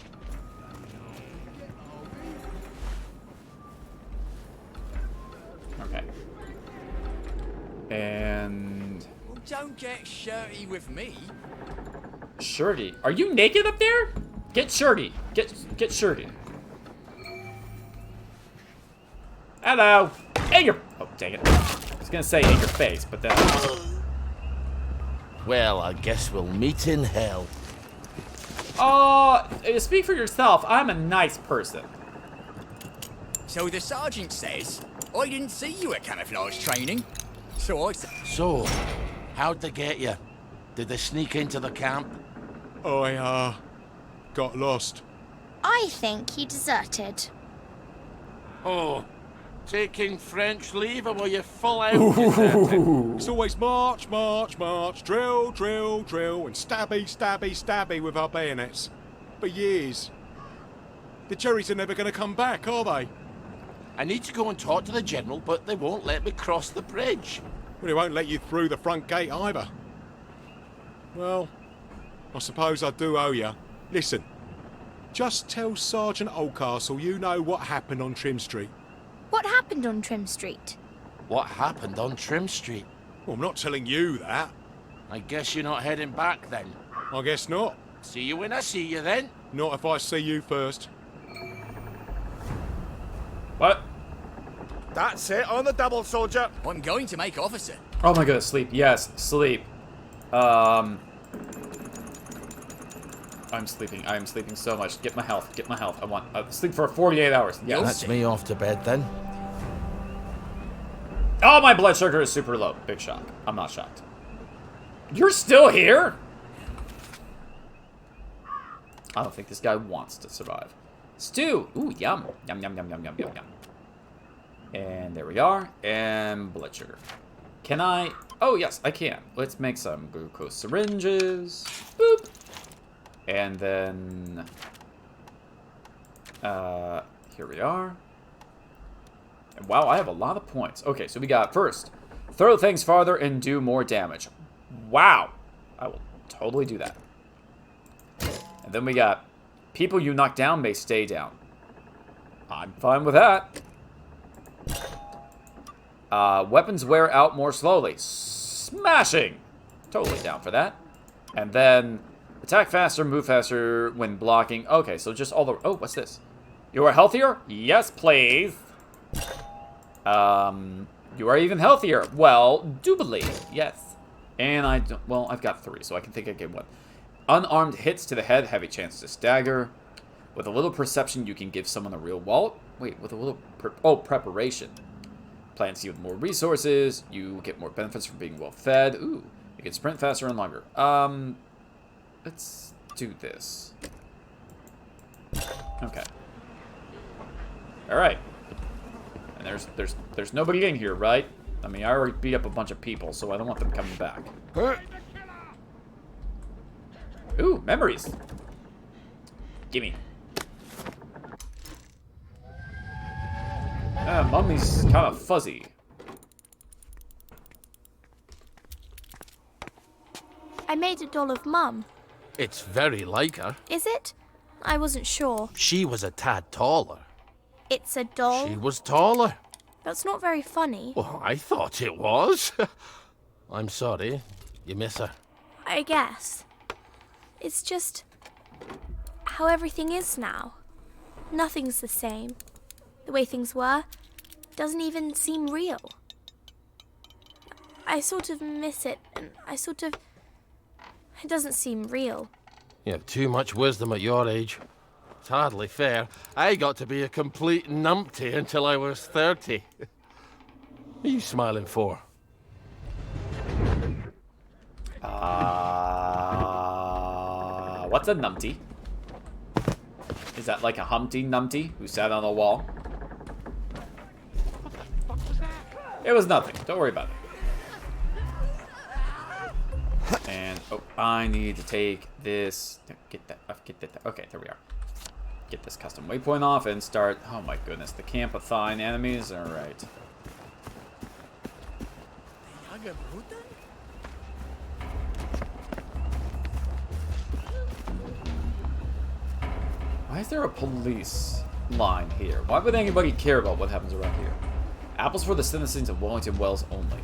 Okay. And... Well, don't get shirty with me. Shirty? Are you naked up there? Get shirty. Get shirty. Hello. In your... Oh, dang it. I was gonna say in your face, but then... Well, I guess we'll meet in hell. Speak for yourself. I'm a nice person. So the sergeant says, I didn't see you at camouflage training. So I said... So, how'd they get you? Did they sneak into the camp? I, got lost. I think he deserted. Oh, taking French leave or were you full out deserting? It's always march, march, march, drill, drill, drill, and stabby, stabby, stabby with our bayonets. For years. The Cherries are never going to come back, are they? I need to go and talk to the General, but they won't let me cross the bridge. Well, they won't let you through the front gate either. Well, I suppose I do owe you. Listen, just tell Sergeant Oldcastle you know what happened on Trim Street. What happened on Trim Street? What happened on Trim Street? Well, I'm not telling you that. I guess you're not heading back then. I guess not. See you when I see you then. Not if I see you first. What? That's it, on the double, soldier. I'm going to make officer. Oh my god, sleep. Yes, sleep. I'm sleeping. I am sleeping so much. Get my health. Get my health. I want sleep for 48 hours. Yes. That's me off to bed then. Oh, my blood sugar is super low. Big shock. I'm not shocked. You're still here? I don't think this guy wants to survive. Stew. Ooh, yum. Yum, yum, yum, yum, yum, yum, yum. And there we are. And blood sugar. Can I? Oh, yes, I can. Let's make some glucose syringes. Boop. And then... here we are. And wow, I have a lot of points. Okay, so we got first, throw things farther and do more damage. Wow. I will totally do that. And then we got, people you knock down may stay down. I'm fine with that. Weapons wear out more slowly. Smashing! Totally down for that. And then, attack faster, move faster when blocking. Okay, so just all the... Oh, what's this? You are healthier? Yes, please. You are even healthier. Well, doubly. Yes. And I don't... Well, I've got 3, so I can think I get 1. Unarmed hits to the head have a chance to stagger. With a little perception, you can give someone a real wallet. Wait, with a little... preparation. Plants you with more resources. You get more benefits from being well fed. Ooh. You can sprint faster and longer. Let's do this. Okay. Alright. And there's nobody in here, right? I mean, I already beat up a bunch of people, so I don't want them coming back. Ooh, memories. Gimme. Mummy's kind of fuzzy. I made a doll of Mum. It's very like her. Is it? I wasn't sure. She was a tad taller. It's a doll? She was taller. That's not very funny. Well, I thought it was. I'm sorry. You miss her. I guess. It's just how everything is now. Nothing's the same. The way things were doesn't even seem real. I sort of miss it, and it doesn't seem real. You have too much wisdom at your age. It's hardly fair. I got to be a complete numpty until I was 30. What are you smiling for? What's a numpty? Is that like a Humpty Numpty who sat on a wall? What the fuck was that? It was nothing. Don't worry about it. And oh, I need to take this. Get that. Okay, there we are. Get this custom waypoint off and start. Oh my goodness, the camp of thine enemies. All right. Why is there a police line here? Why would anybody care about what happens around here? Apples for the citizens of Wellington Wells only.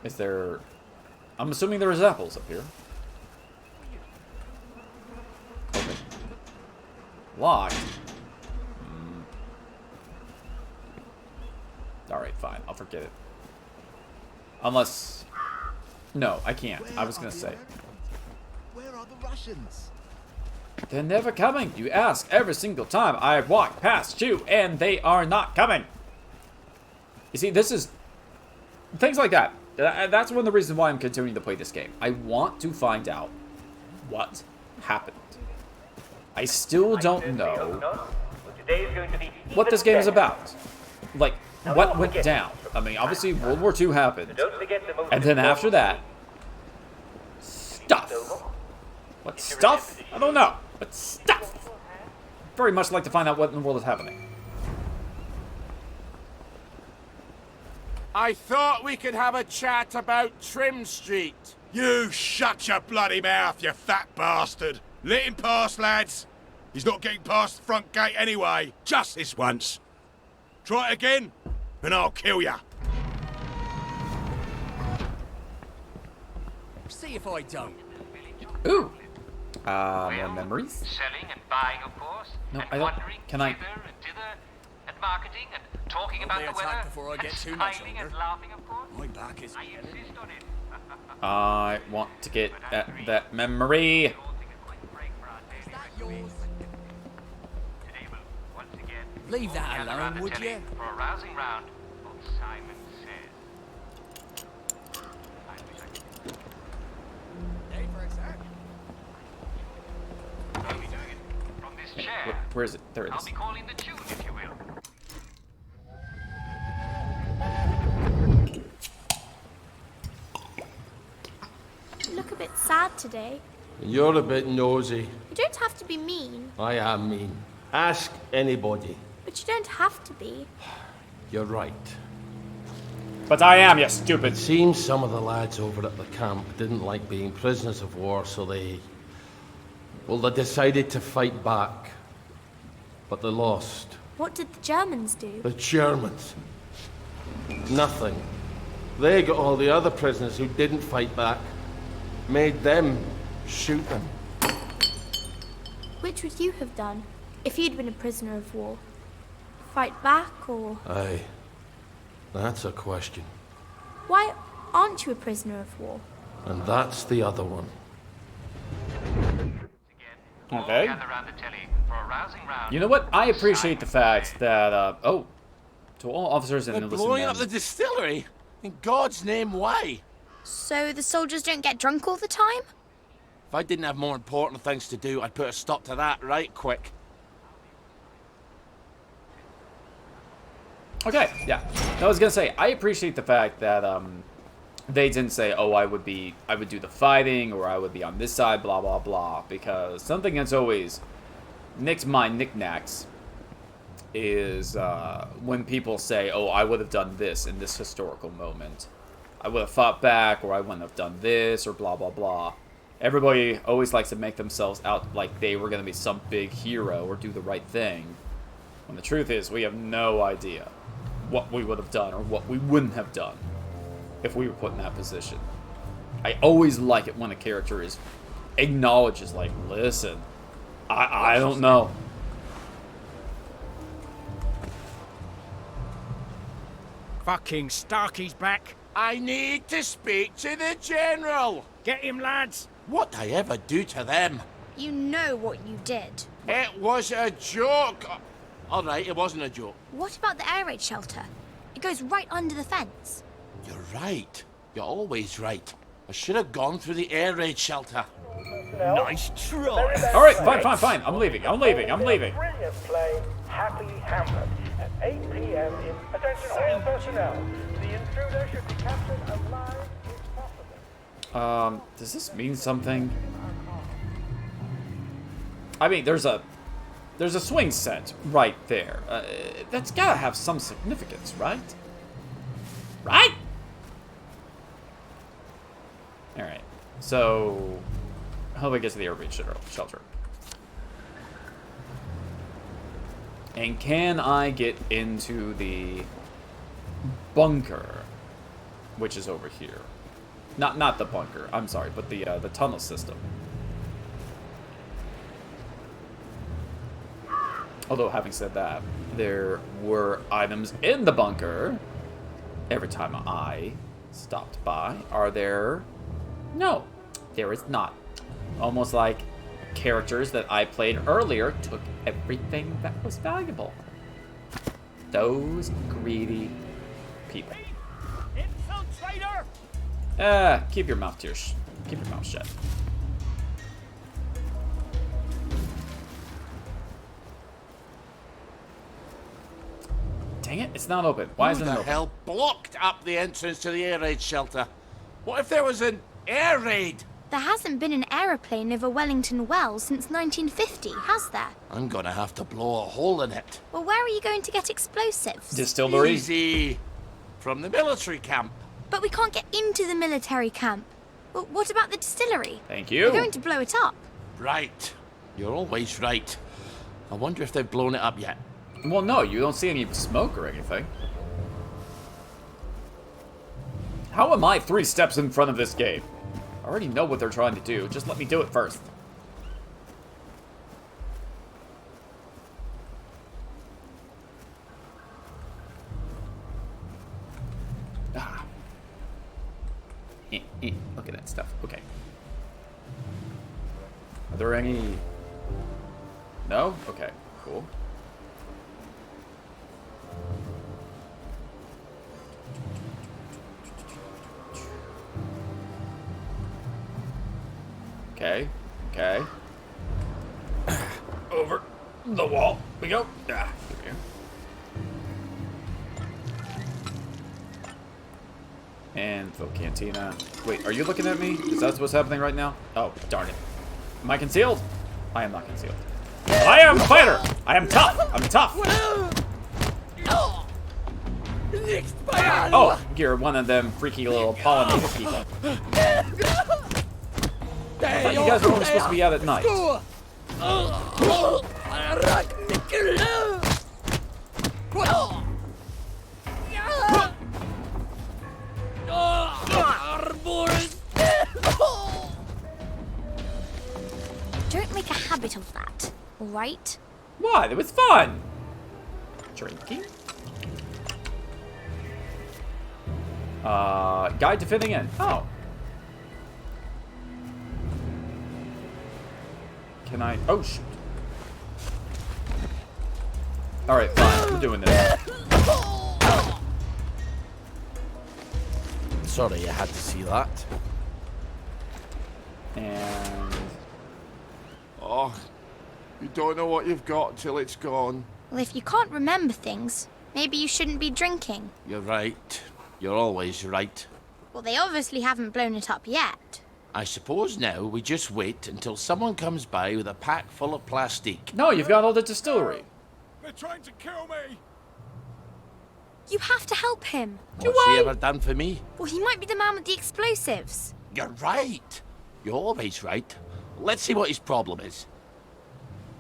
Is there... I'm assuming there's apples up here. Okay. Locked. Alright, fine. I'll forget it. Unless... No, I can't. I was gonna say. Where are the Russians? They're never coming. You ask every single time I walk past you, and they are not coming. You see, this is... Things like that. That's one of the reasons why I'm continuing to play this game. I want to find out what happened. I still don't know what this game is about. Like, what went down. I mean, obviously World War II happened. And then after that, stuff. What stuff? I don't know. But stuff. Very much like to find out what in the world is happening. I thought we could have a chat about Trim Street. You shut your bloody mouth, you fat bastard. Let him pass, lads. He's not getting past the front gate anyway. Just this once. Try it again, and I'll kill ya. See if I don't. Ooh. More memories? Selling and buying, of course. No, and I don't. Can I? And dither, and marketing, and talking about the weather. Before I get and too much smiling older. and laughing, of course. My back is... I insist on it. I want to get that memory. Is that yours? Today will once again Leave that gather alone, around the would telly you? for a rousing round of Simon Says. Hey, for a sec. I'll be doing it from this chair. Where is it? There it I'll is. be calling the tune, if you will. You look a bit sad today. You're a bit nosy. You don't have to be mean, I am mean. Ask anybody. but you don't have to be. You're right. But I am, you stupid. It seems some of the lads over at the camp didn't like being prisoners of war, so they decided to fight back. But they lost. What did the Germans do? The Germans. Nothing. They got all the other prisoners who didn't fight back, made them shoot them. Which would you have done if you'd been a prisoner of war? Fight back or... Aye. That's a question. Why aren't you a prisoner of war? And that's the other one. Okay. Gather around the telly for a rousing round. You know what? I appreciate the fact that, oh, to all officers and They're enlisted blowing men. up the distillery? In God's name, why? So the soldiers don't get drunk all the time? If I didn't have more important things to do, I'd put a stop to that right quick. Okay, yeah. I was gonna say, I appreciate the fact that they didn't say, oh, I would do the fighting, or I would be on this side, blah blah blah. Because something that's always nicks my knickknacks is when people say, oh, I would have done this in this historical moment. I would have fought back, or I wouldn't have done this, or blah blah blah. Everybody always likes to make themselves out like they were gonna be some big hero or do the right thing. When the truth is, we have no idea what we would have done or what we wouldn't have done if we were put in that position. I always like it when a character acknowledges, like, listen, I don't know. Fucking Starkey's back. I need to speak to the General. Get him, lads. What'd I ever do to them? You know what you did. It was a joke. All right, it wasn't a joke. What about the air raid shelter? It goes right under the fence. You're right. You're always right. I should have gone through the air raid shelter. Nice try. All right, fine. I'm leaving. Brilliant plane, Happy Hamlet, at 8 p.m. in... Attention all personnel. The intruder should be captured alive if possible. Does this mean something? I mean, there's a swing set right there. That's gotta have some significance, right? Right? All right. So, how do I get to the air raid shelter? And can I get into the bunker, which is over here? Not the bunker. I'm sorry, but the tunnel system. Although, having said that, there were items in the bunker every time I stopped by. Are there? No, there is not. Almost like characters that I played earlier took everything that was valuable. Those greedy people. Infiltrator! Keep your mouth shut. Dang it, it's not open. Why isn't it open? Who the hell blocked up the entrance to the air raid shelter? What if there was an air raid? There hasn't been an aeroplane over Wellington Wells since 1950, has there? I'm gonna have to blow a hole in it. Well, where are you going to get explosives? Distillery? Easy. From the military camp. But we can't get into the military camp. Well, what about the distillery? Thank you. We're going to blow it up. Right. You're always right. I wonder if they've blown it up yet. Well, no, you don't see any smoke or anything. How am I 3 steps in front of this game? I already know what they're trying to do. Just let me do it first. Ah. Look at that stuff. Okay. Are there any... No? Okay, cool. Okay. Over the wall we go. Here we go. And fill cantina. Wait, are you looking at me? Is that what's happening right now? Oh, darn it. Am I concealed? I am not concealed. I am a fighter! I am tough! I'm tough! Oh, you're one of them freaky little pollinator people. I thought you guys were only supposed to be out at night. Don't make a habit of that, alright? What? It was fun! Drinking? Guide to fitting in. Oh. Can I? Oh, shoot. Alright, fine. We're doing this. Sorry, I had to see that. And... Oh, you don't know what you've got till it's gone. Well, if you can't remember things, maybe you shouldn't be drinking. You're right. You're always right. Well, they obviously haven't blown it up yet. I suppose now we just wait until someone comes by with a pack full of plastique. No, you've got all the distillery. They're trying to kill me! You have to help him. What's he ever done for me? Well, he might be the man with the explosives. You're right. You're always right. Let's see what his problem is.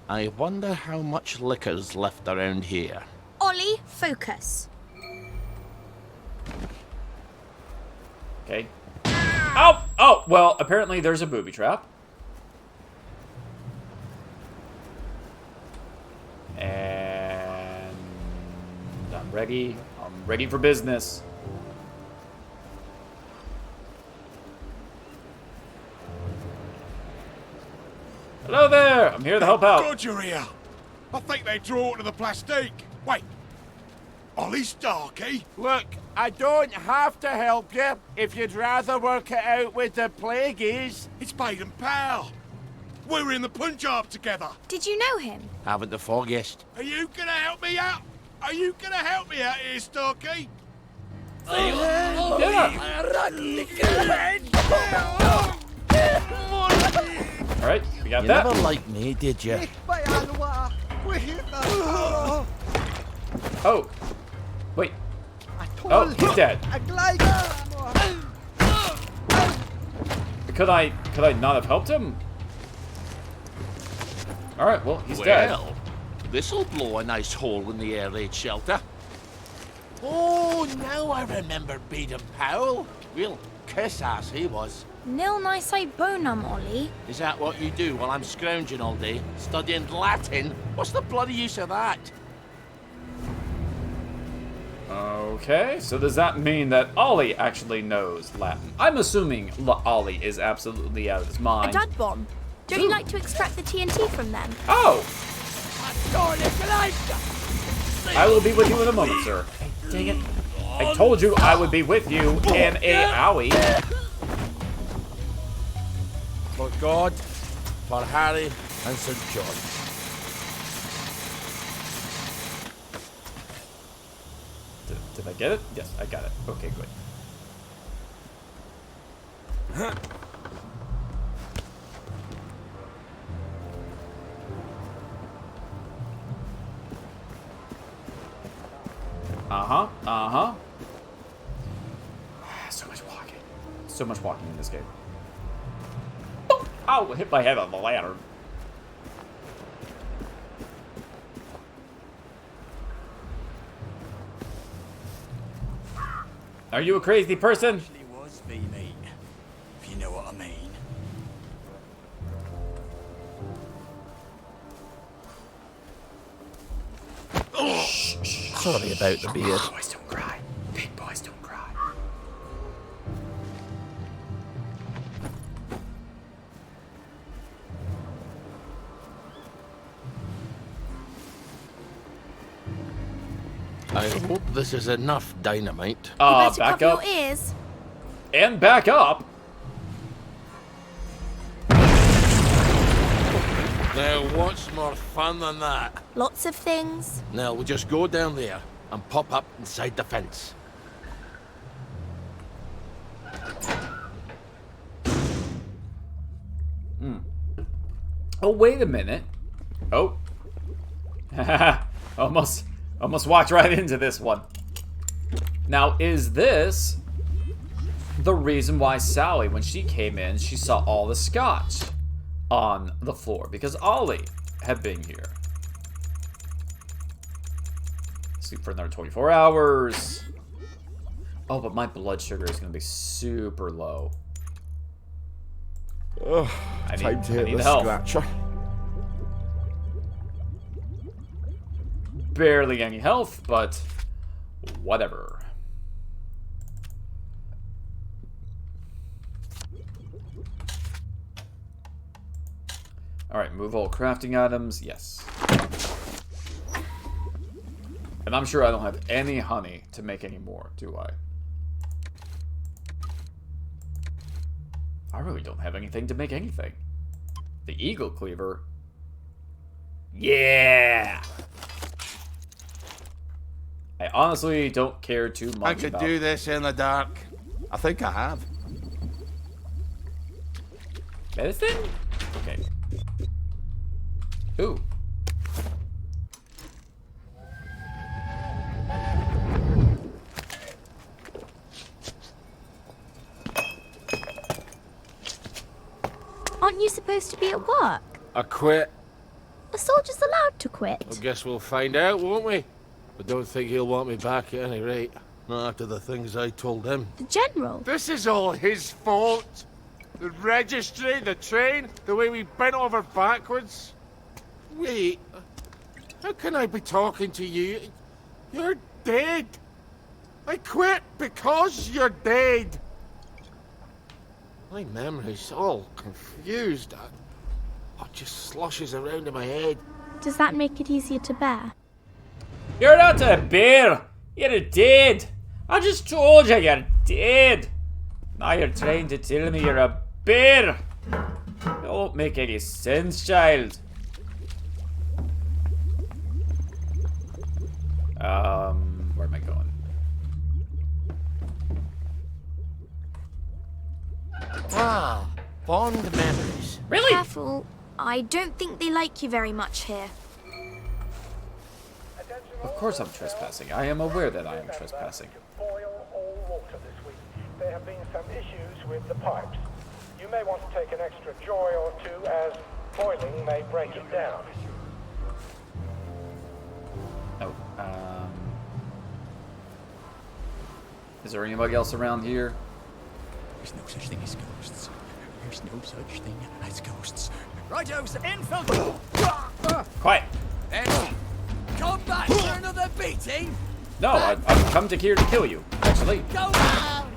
I wonder how much liquor's left around here. Ollie, focus. Okay. Oh! Oh! Well, apparently there's a booby trap. And... I'm ready. I'm ready for business. Hello there! I'm here to help out. God, you're here. I think they draw to the plastique. Wait. Ollie Starkey? Look, I don't have to help you if you'd rather work it out with the plagueies. It's Baden Powell. We were in the Punjab together. Did you know him? Haven't the foggiest. Are you gonna help me out? Are you gonna help me out here, Starkey? Alright, we got You that. never liked me, did you? Oh. Wait. Oh, he's dead. Could I not have helped him? Alright, well, he's dead. Well, this'll blow a nice hole in the air raid shelter. Oh, now I remember Baden Powell. Real kiss-ass he was. Nil nisi bonum, Ollie. Is that what you do while I'm scrounging all day? Studying Latin? What's the bloody use of that? Okay, so does that mean that Ollie actually knows Latin? I'm assuming Ollie is absolutely out of his mind. A dud bomb. Don't you like to extract the TNT from them? Oh! I will be with you in a moment, sir. Dang it. I told you I would be with you in a owie. For God, for Harry, and St. John. Did I get it? Yes, I got it. Okay, good. Uh-huh. So much walking. So much walking in this game. Ow, hit my head on the ladder. Are you a crazy person? Actually was me, mate. If you know what I mean. Sorry about the beard. Big boys don't cry. Big boys don't cry. I hope this is enough dynamite. Back up. Your ears. And back up. Now, what's more fun than that? Lots of things. Now, we'll just go down there and pop up inside the fence. Oh, wait a minute. Oh. almost walked right into this one. Now, is this the reason why Sally, when she came in, she saw all the scotch on the floor? Because Ollie had been here. Sleep for another 24 hours. Oh, but my blood sugar is going to be super low. Oh, time to hit the scratcher. Barely any health, but whatever. Alright, move all crafting items. Yes. And I'm sure I don't have any honey to make any more, do I? I really don't have anything to make anything. The Eagle Cleaver. Yeah! I honestly don't care too much I could do this in the dark. I think I have. Medicine? Okay. Ooh. Aren't you supposed to be at work? I quit. Are soldiers allowed to quit? I guess we'll find out, won't we? I don't think he'll want me back at any rate. Not after the things I told him. The General? This is all his fault. The registry, the train, the way we bent over backwards. Wait, how can I be talking to you? You're dead. I quit because you're dead. My memory's all confused. It just sloshes around in my head. Does that make it easier to bear? You're not a bear. You're dead. I just told you you're dead. Now you're trying to tell me you're a bear. It won't make any sense, child. Where am I going? Ah, fond memories. Really? Careful. I don't think they like you very much here. Of course I'm trespassing. I am aware that I am trespassing. Boil all water this week. There have been some issues with the pipes. You may want to take an extra joy or two, as boiling may break it down. Oh, is there anybody else around here? There's no such thing as ghosts. There's no such thing as ghosts. Righto, infiltrate! Quiet! Then, come back for another beating! No, I've come to here to kill you, actually. Go on!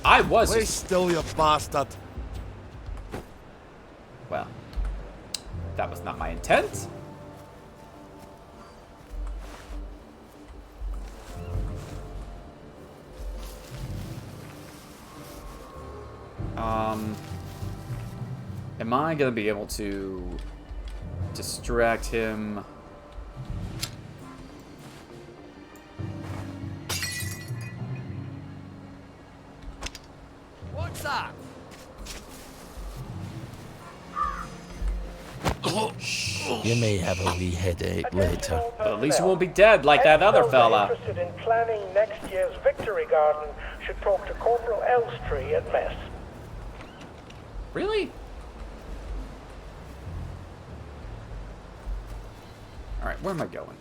I was Stay still, you bastard. Well, that was not my intent. Am I gonna be able to distract him? What's that? You may have a wee headache later. But at least you won't be dead like that other fella. Interested in planning next year's Victory Garden should talk to Corporal Elstree at Mess. Really? Alright, where am I going?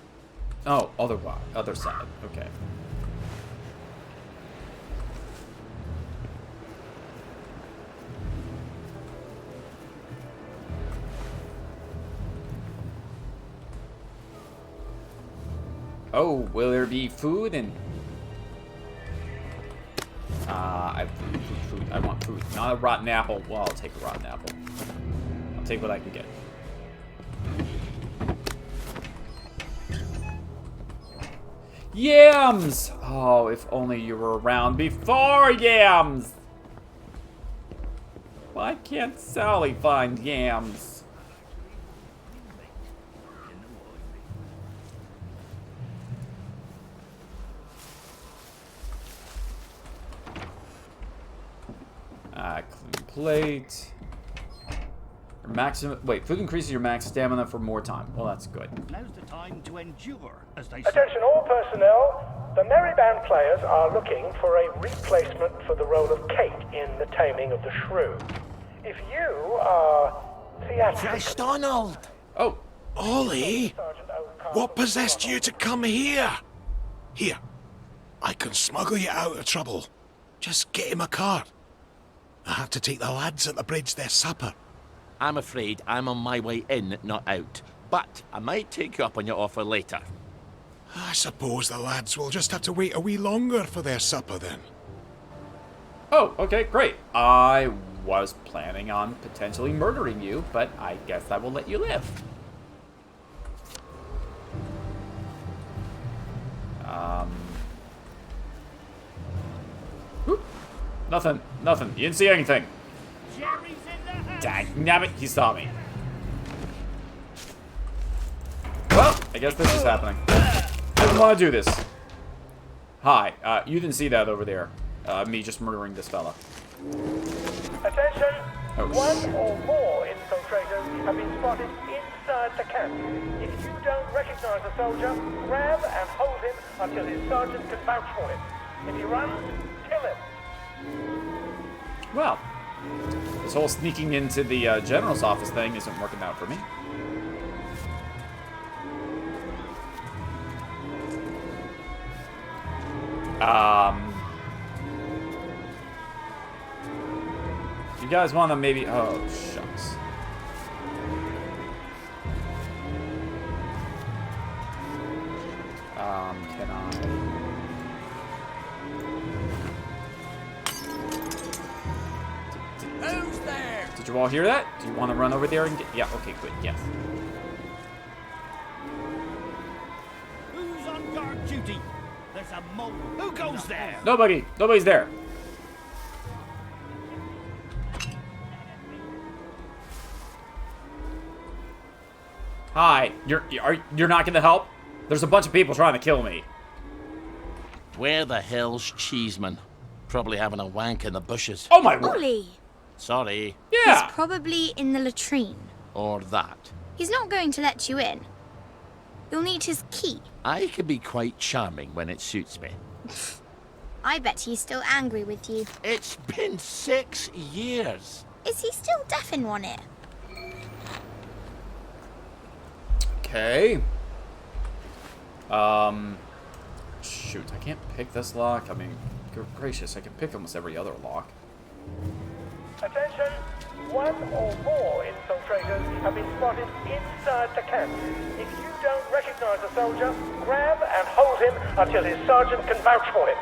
Oh, other side. Okay. Oh, will there be food and... food. I want food. Not a rotten apple. Well, I'll take a rotten apple. I'll take what I can get. Yams! Oh, if only you were around before yams! Why can't Sally find yams? Clean plate. Your maximum. Wait, food increases your max stamina for more time. Well, that's good. Now's the time to endure, as they say. Attention all personnel. The Merry Band players are looking for a replacement for the role of Kate in The Taming of the Shrew. If you are theatrical... Donald! Oh. Ollie! What possessed you to come here? Here. I can smuggle you out of trouble. Just get him a cart. I have to take the lads at the bridge their supper. I'm afraid I'm on my way in, not out. But I might take you up on your offer later. I suppose the lads will just have to wait a wee longer for their supper then. Oh, okay, great. I was planning on potentially murdering you, but I guess I will let you live. Whoop. Nothing. You didn't see anything. Dagnabbit, he saw me. Well, I guess this is happening. I didn't want to do this. Hi, you didn't see that over there. Me just murdering this fella. Attention! Oh, One or more infiltrators have been spotted inside the camp. If you don't recognize a soldier, grab and hold him until his sergeant can vouch for him. If he runs, kill him. Well, this whole sneaking into the general's office thing isn't working out for me. You guys want to maybe... Oh, shucks. Can I... Who's there? Did you all hear that? Do you want to run over there and get... Yeah, okay, good, yes. Who's on guard There's a mole. Who goes there? Nobody. Nobody's there. Hi. You're not gonna help? There's a bunch of people trying to kill me. Where the hell's Cheeseman? Probably having a wank in the bushes. Oh my word. Ollie! Sorry. Yeah. He's probably in the latrine. Or that. He's not going to let you in. You'll need his key. I can be quite charming when it suits me. I bet he's still angry with you. It's been 6 years. Is he still deaf in one ear? Okay. Shoot, I can't pick this lock. I mean, good gracious, I can pick almost every other lock. Attention! One or more infiltrators have been spotted inside the camp. If you don't recognize a soldier, grab and hold him until his sergeant can vouch for him.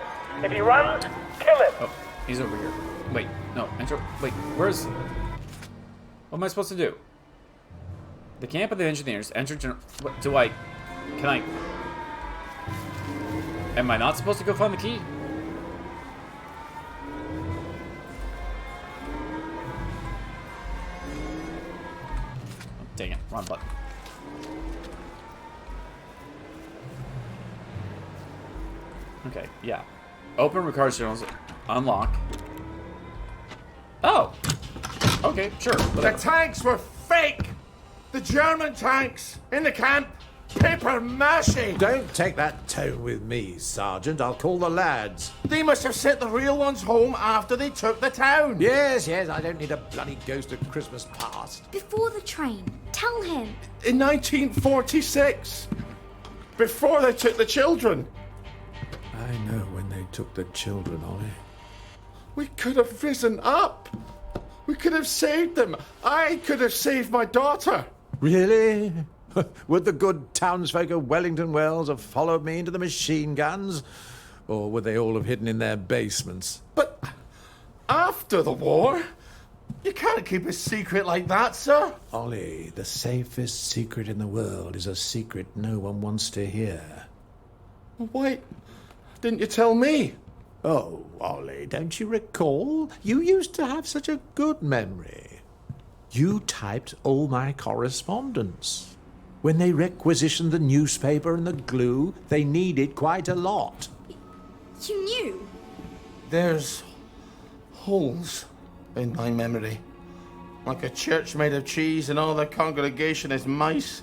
If he runs, kill him. Oh, he's over here. Wait, no, enter. Wait, where's... What am I supposed to do? The camp of the engineers. Enter... What do I... Can I... Am I not supposed to go find the key? Oh, dang it, wrong button. Okay, yeah. Open record channels. Unlock. Oh! Okay, sure. The tanks were fake! The German tanks in the camp! Paper mache! Don't take that tone with me, Sergeant. I'll call the lads. They must have sent the real ones home after they took the town. Yes, I don't need a bloody ghost of Christmas past. Before the train. Tell him. In 1946. Before they took the children. I know when they took the children, Ollie. We could have risen up. We could have saved them. I could have saved my daughter. Really? Would the good townsfolk of Wellington Wells have followed me into the machine guns? Or would they all have hidden in their basements? But after the war, you can't keep a secret like that, sir. Ollie, the safest secret in the world is a secret no one wants to hear. Why didn't you tell me? Oh, Ollie, don't you recall? You used to have such a good memory. You typed all my correspondence. When they requisitioned the newspaper and the glue, they needed quite a lot. You knew? There's holes in my memory. Like a church made of cheese and all the congregation is mice.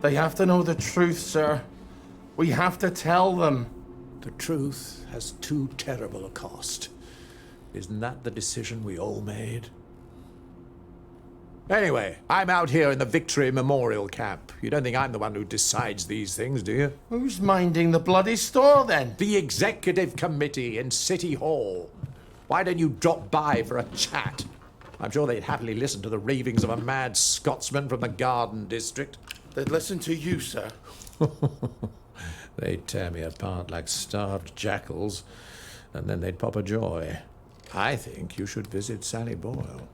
They have to know the truth, sir. We have to tell them. The truth has too terrible a cost. Isn't that the decision we all made? Anyway, I'm out here in the Victory Memorial Camp. You don't think I'm the one who decides these things, do you? Who's minding the bloody store, then? The Executive Committee in City Hall. Why don't you drop by for a chat? I'm sure they'd happily listen to the ravings of a mad Scotsman from the Garden District. They'd listen to you, sir. They'd tear me apart like starved jackals, and then they'd pop a joy. I think you should visit Sally Boyle.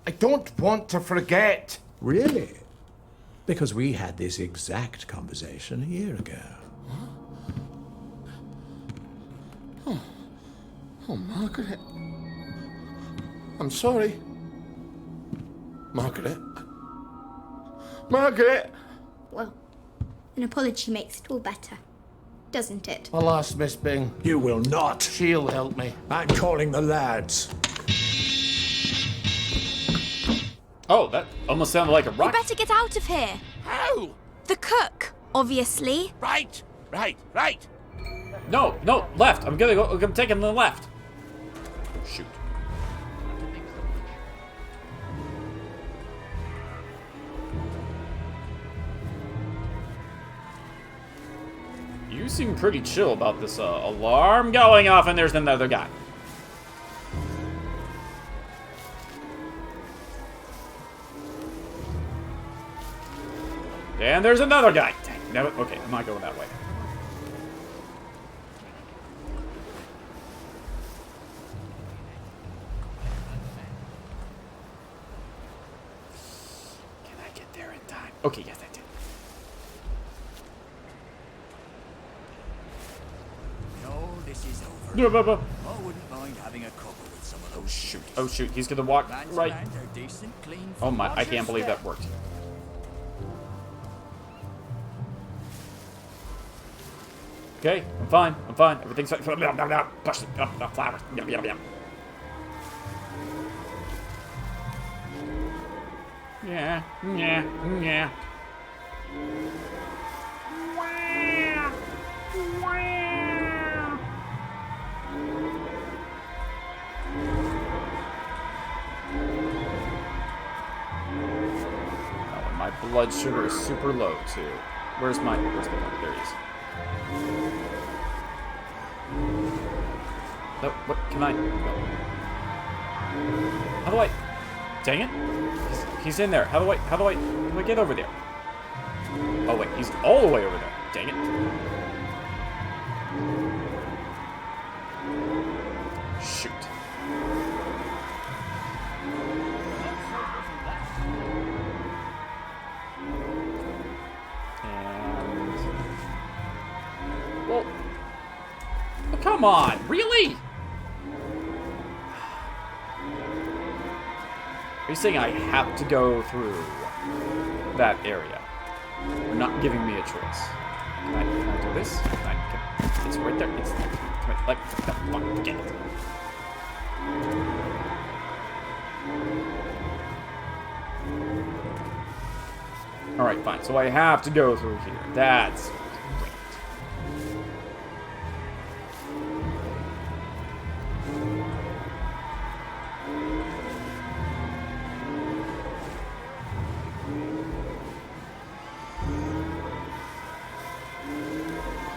I don't want to forget. Really? Because we had this exact conversation a year ago. Oh, Margaret. I'm sorry. Margaret. Margaret! Well, an apology makes it all better, doesn't it? Alas, Miss Bing. You will not. She'll help me. I'm calling the lads. Oh, that almost sounded like a You rock. better get out of here. How? The cook, obviously. Right. No, left. I'm gonna go. I'm taking the left. Shoot. You seem pretty chill about this alarm going off, and there's another guy. And there's another guy. Dang, no, okay, I'm not going that way. Can I get there in time? Okay, yes, I did. Yeah, I wouldn't mind having a couple with some of those. Shoot. Oh, shoot. He's gonna walk right. They're decent, clean. Oh my, I can't believe that worked. Okay, I'm fine. I'm fine. Everything's fine. Push the flowers. Yum, yum, yum. Yeah, yeah, yeah. Oh, and my blood sugar is super low too. Where's the one? There he is. No, what can I? No. How do I? Dang it! He's in there. How do I get over there? Oh wait, he's all the way over there. Dang it! Shoot! And well, oh, come on, really? Are you saying I have to go through that area? You're not giving me a choice. Can I do this? It's right there. It's like get it. All right, fine. So I have to go through here. That's great.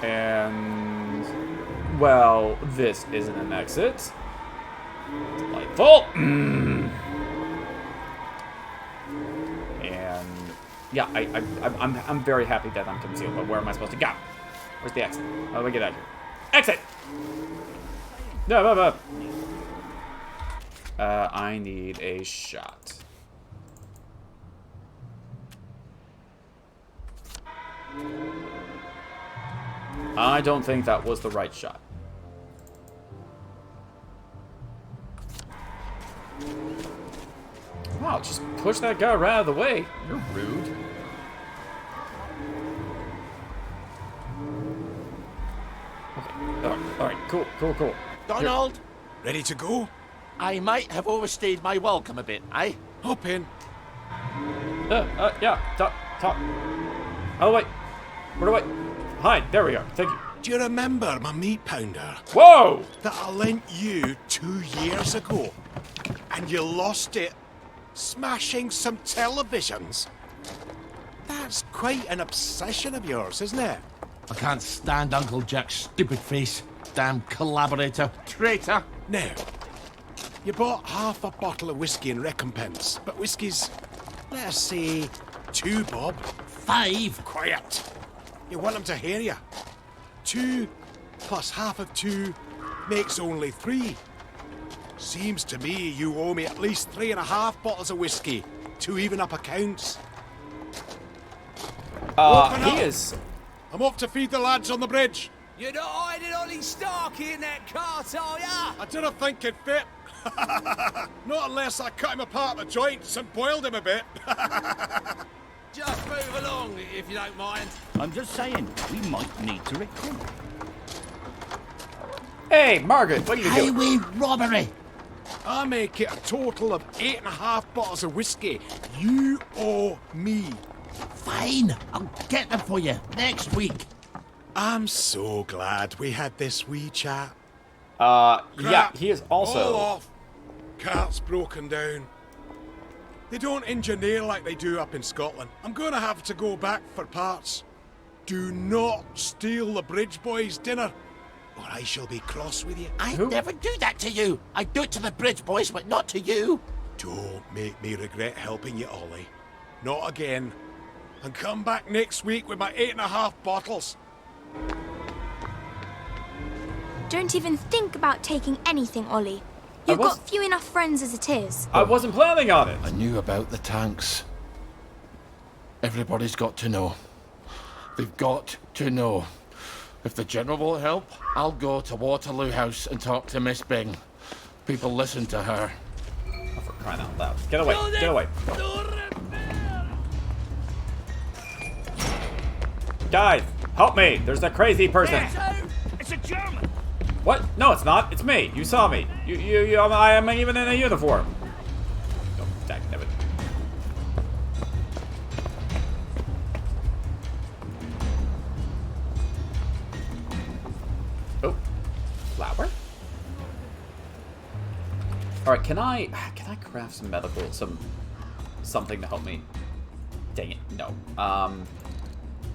And, well, this isn't an exit. Delightful. And, yeah, I'm very happy that I'm concealed, but where am I supposed to go? Where's the exit? How do I get out of here? Exit! No. I need a shot. I don't think that was the right shot. Wow, just push that guy right out of the way. You're rude. Okay, alright, cool. Donald! Ready to go? I might have overstayed my welcome a bit, eh? Hop in. Yeah, talk. Oh, wait. Where do I... Hide, there we go, thank you. Do you remember my meat pounder? Whoa! That I lent you 2 years ago. And you lost it smashing some televisions. That's quite an obsession of yours, isn't it? I can't stand Uncle Jack's stupid face. Damn collaborator. Traitor. Now, you bought half a bottle of whiskey in recompense, but whiskey's, let us say, 2 bob. 5? Quiet. You want them to hear you. 2 plus half of 2 makes only 3. Seems to me you owe me at least 3.5 bottles of whiskey to even up accounts. He is. I'm off to feed the lads on the bridge. You're not hiding Ollie Starkey in that cart, are ya? I didn't think it fit. Not unless I cut him apart the joints and boiled him a bit. Just move along, if you don't mind. I'm just saying, we might need to recruit. Hey, Margaret, what are you doing? Highway robbery. I make it a total of 8.5 bottles of whiskey. You owe me. Fine, I'll get them for you next week. I'm so glad we had this wee chat. Yeah, he is also... All off. Cart's broken down. They don't engineer like they do up in Scotland. I'm gonna have to go back for parts. Do not steal the bridge boys' dinner, or I shall be cross with you. I never do that to you. I do it to the bridge boys, but not to you. Don't make me regret helping you, Ollie. Not again. And come back next week with my 8.5 bottles. Don't even think about taking anything, Ollie. You've got few enough friends as it is. I wasn't planning on it. I knew about the tanks. Everybody's got to know. They've got to know. If the General will help, I'll go to Waterloo House and talk to Miss Bing. People listen to her. Oh, for crying out loud. Get away. Get away. Guys, help me. There's a crazy person. It's a German. What? No, it's not. It's me. You saw me. I am even in a uniform. Oh, dagnabbit. Oh, flower. All right, can I craft some something to help me? Dang it, no.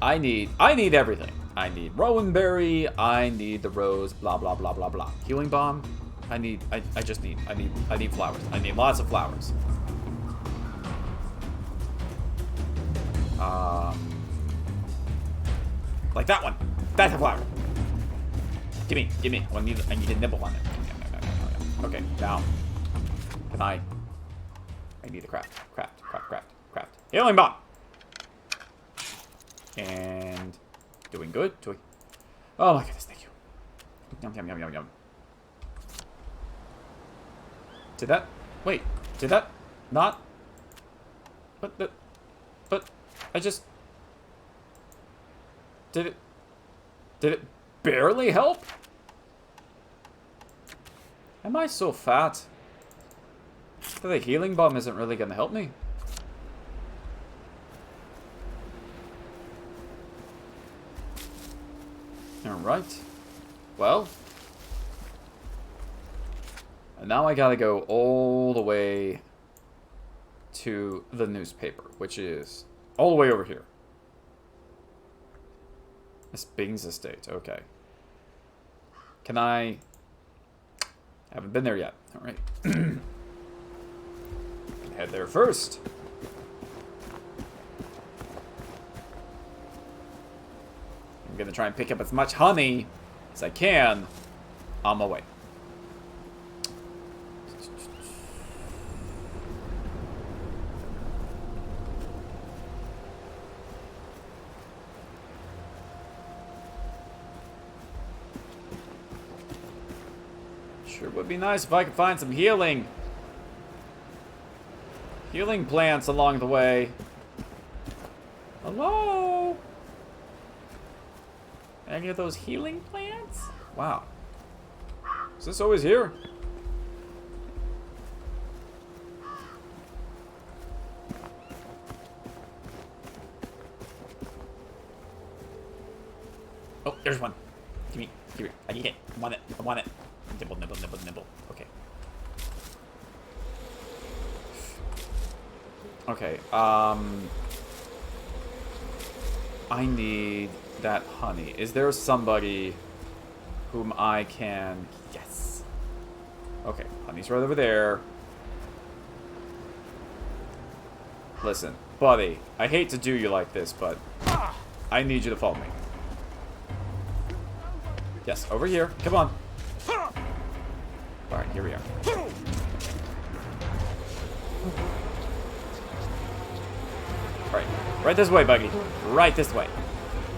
I need everything. I need Rowan Berry, I need the rose, blah blah blah blah blah. Healing Bomb. I need flowers. I need lots of flowers. Like that one. That's a flower. Gimme. I need a nibble on it. Okay, now. Can I need to craft. Healing Bomb! And doing good. Oh my goodness, thank you. Yum. Did that not? But I just did it barely help? Am I so fat that the healing bomb isn't really gonna help me? Alright. Well. And now I gotta go all the way to the newspaper, which is all the way over here. Miss Bing's estate. Okay. Can I... haven't been there yet. Alright. Head there first. I'm gonna try and pick up as much honey as I can on my way. Sure would be nice if I could find some healing plants along the way. Hello? Any of those healing plants? Wow. Is this always here? Oh, there's one. Give me. I need it. I want it. Nibble. Okay. Okay, I need that honey. Is there somebody whom I can... Yes. Okay, honey's right over there. Listen, buddy, I hate to do you like this, but I need you to follow me. Yes, over here. Come on. Alright, here we are. Alright, right this way, Buggy. Right this way.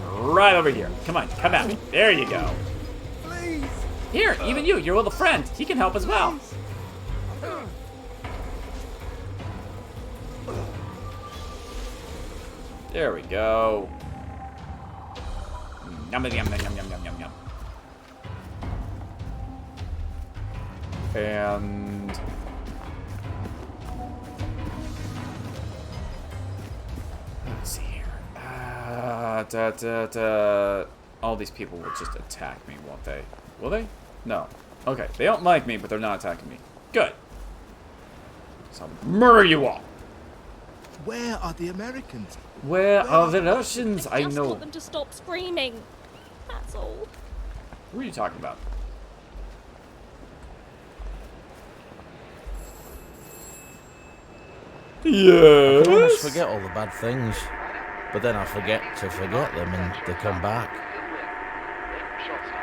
Right over here. Come on, come out. There you go. Please. Here, even you, your little friend. He can help as well. There we go. Yum. And let's see here. All these people will just attack me, won't they? Will they? No. Okay, they don't like me, but they're not attacking me. Good. So I'll murder you all. Where are the Americans? Where are the Russians? I Just know. want them to stop screaming. That's all. Who are you talking about? Yes. I can almost forget all the bad things, but then I forget to forget them and they come back. Shortstop.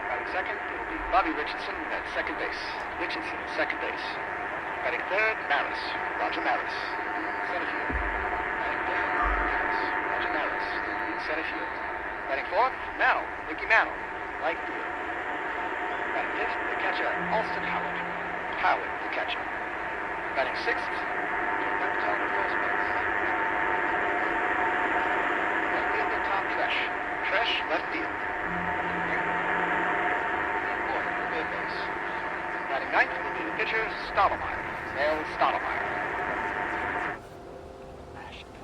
Batting second, it'll be Bobby Richardson at second base. Richardson at second base. Batting third, Maris. Roger Maris. Center field. Batting third, Maris. Roger Maris. Center field. Batting fourth, Mantle, Mickey Mantle, right field. Batting fifth, the catcher, Alston Howard. Howard, the catcher. Batting sixth, Joe Mercantile, first base. Left fielder, Tom Tresh. Tresh, left field. Boyd, third base. Batting ninth will be the pitcher, Stottlemyre. Male Stottlemyre.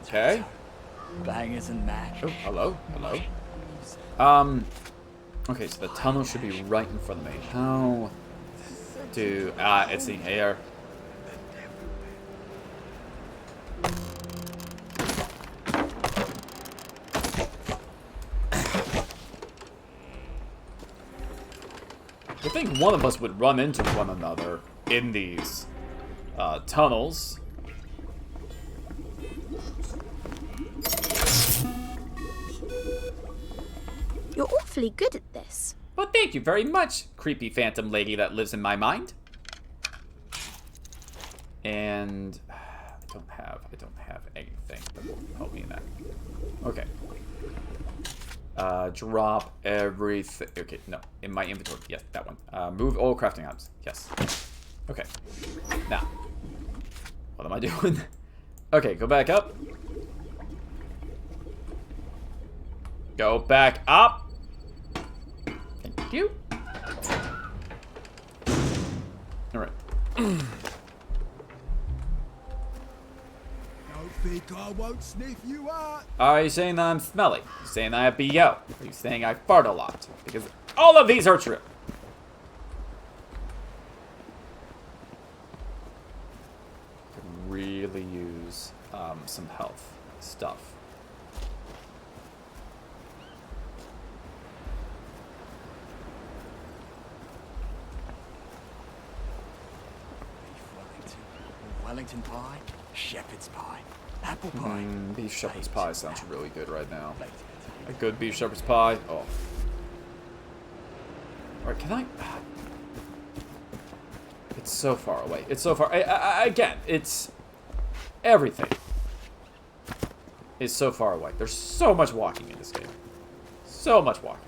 Okay. Bangers and mash. Oh, hello, hello. Okay, so the tunnel should be right in front of me. How do... it's in here. I think one of us would run into one another in these tunnels. You're awfully good at this. Well, thank you very much, creepy phantom lady that lives in my mind. And I don't have anything that will help me in that. Okay. Drop everything. Okay, no, in my inventory. Yes, that one. Move all crafting items. Yes. Okay. Now, what am I doing? Okay, go back up. Go back up. Thank you. All right. Don't think I won't sniff you out. Are you saying that I'm smelly? Are you saying I have BO? Are you saying I fart a lot? Because all of these are true. Could really use some health stuff. Wellington pie, shepherd's pie, apple pie. Beef shepherd's pie sounds really good right now. A good beef shepherd's pie. Oh. Alright, can I... It's so far away. It's so far... again, it's... Everything is so far away. There's so much walking in this game. So much walking.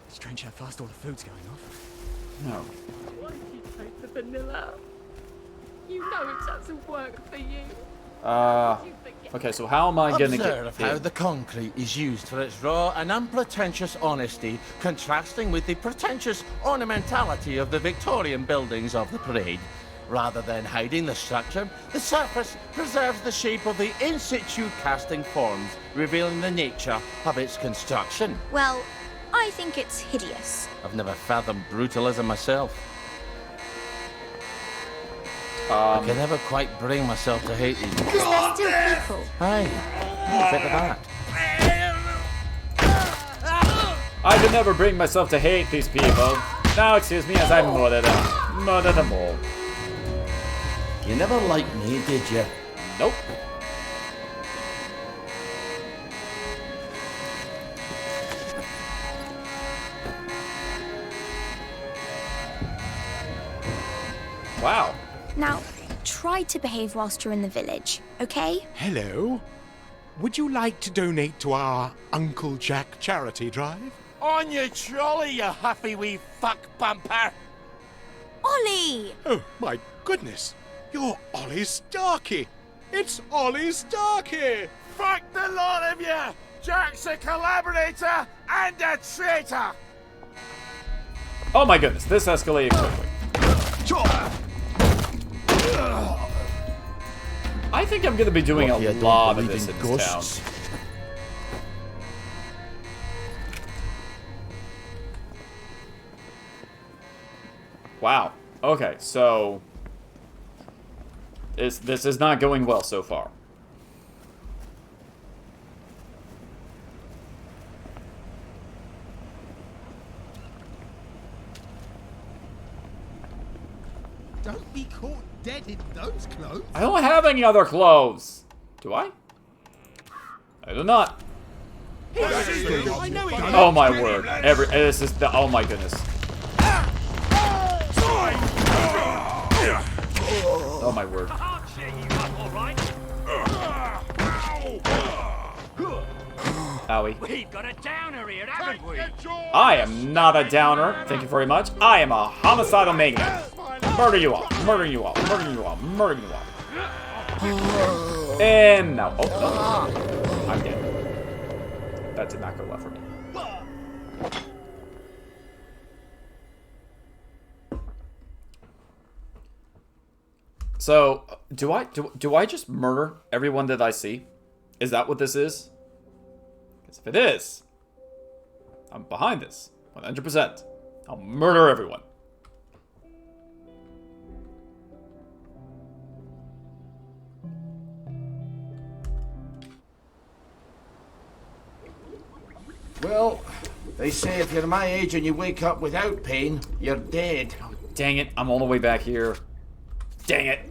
Strange how fast all the food's going off. No. Why did you take the vanilla? You know it doesn't work for you. Okay, so how am I gonna Observe get how in? the concrete is used for its raw and unpretentious honesty, contrasting with the pretentious ornamentality of the Victorian buildings of the parade. Rather than hiding the structure, the surface preserves the shape of the in-situ casting forms, revealing the nature of its construction. Well, I think it's hideous. I've never fathomed brutalism myself. I can never quite bring myself to hate these. Because they're still people. Aye, a bit of that. I could never bring myself to hate these people. Now excuse me as I murder them. Murder them all. You never liked me, did you? Nope. Wow. Now, try to behave whilst you're in the village, okay? Hello. Would you like to donate to our Uncle Jack charity drive? On your trolley, you huffy wee fuck bumper! Ollie! Oh, my goodness. You're Ollie Starkey. It's Ollie Starkey. Fuck the lot of you! Jack's a collaborator and a traitor! Oh my goodness, this escalated quickly. I think I'm gonna be doing a lot of this in this town. Wow. Okay, so this is not going well so far. Don't be caught dead in those clothes. I don't have any other clothes. Do I? I do not. Oh my word. This is the, oh my goodness. Oh my word. Owie. We've got a downer here, haven't we? I am not a downer. Thank you very much. I am a homicidal maniac. Murder you all. Murder you all. Murder you all. Murder you all. And now. Oh, no. I'm dead. That did not go well for me. So, do I just murder everyone that I see? Is that what this is? Because if it is, I'm behind this 100%. I'll murder everyone. Well, they say if you're my age and you wake up without pain, you're dead. Oh, dang it. I'm all the way back here. Dang it.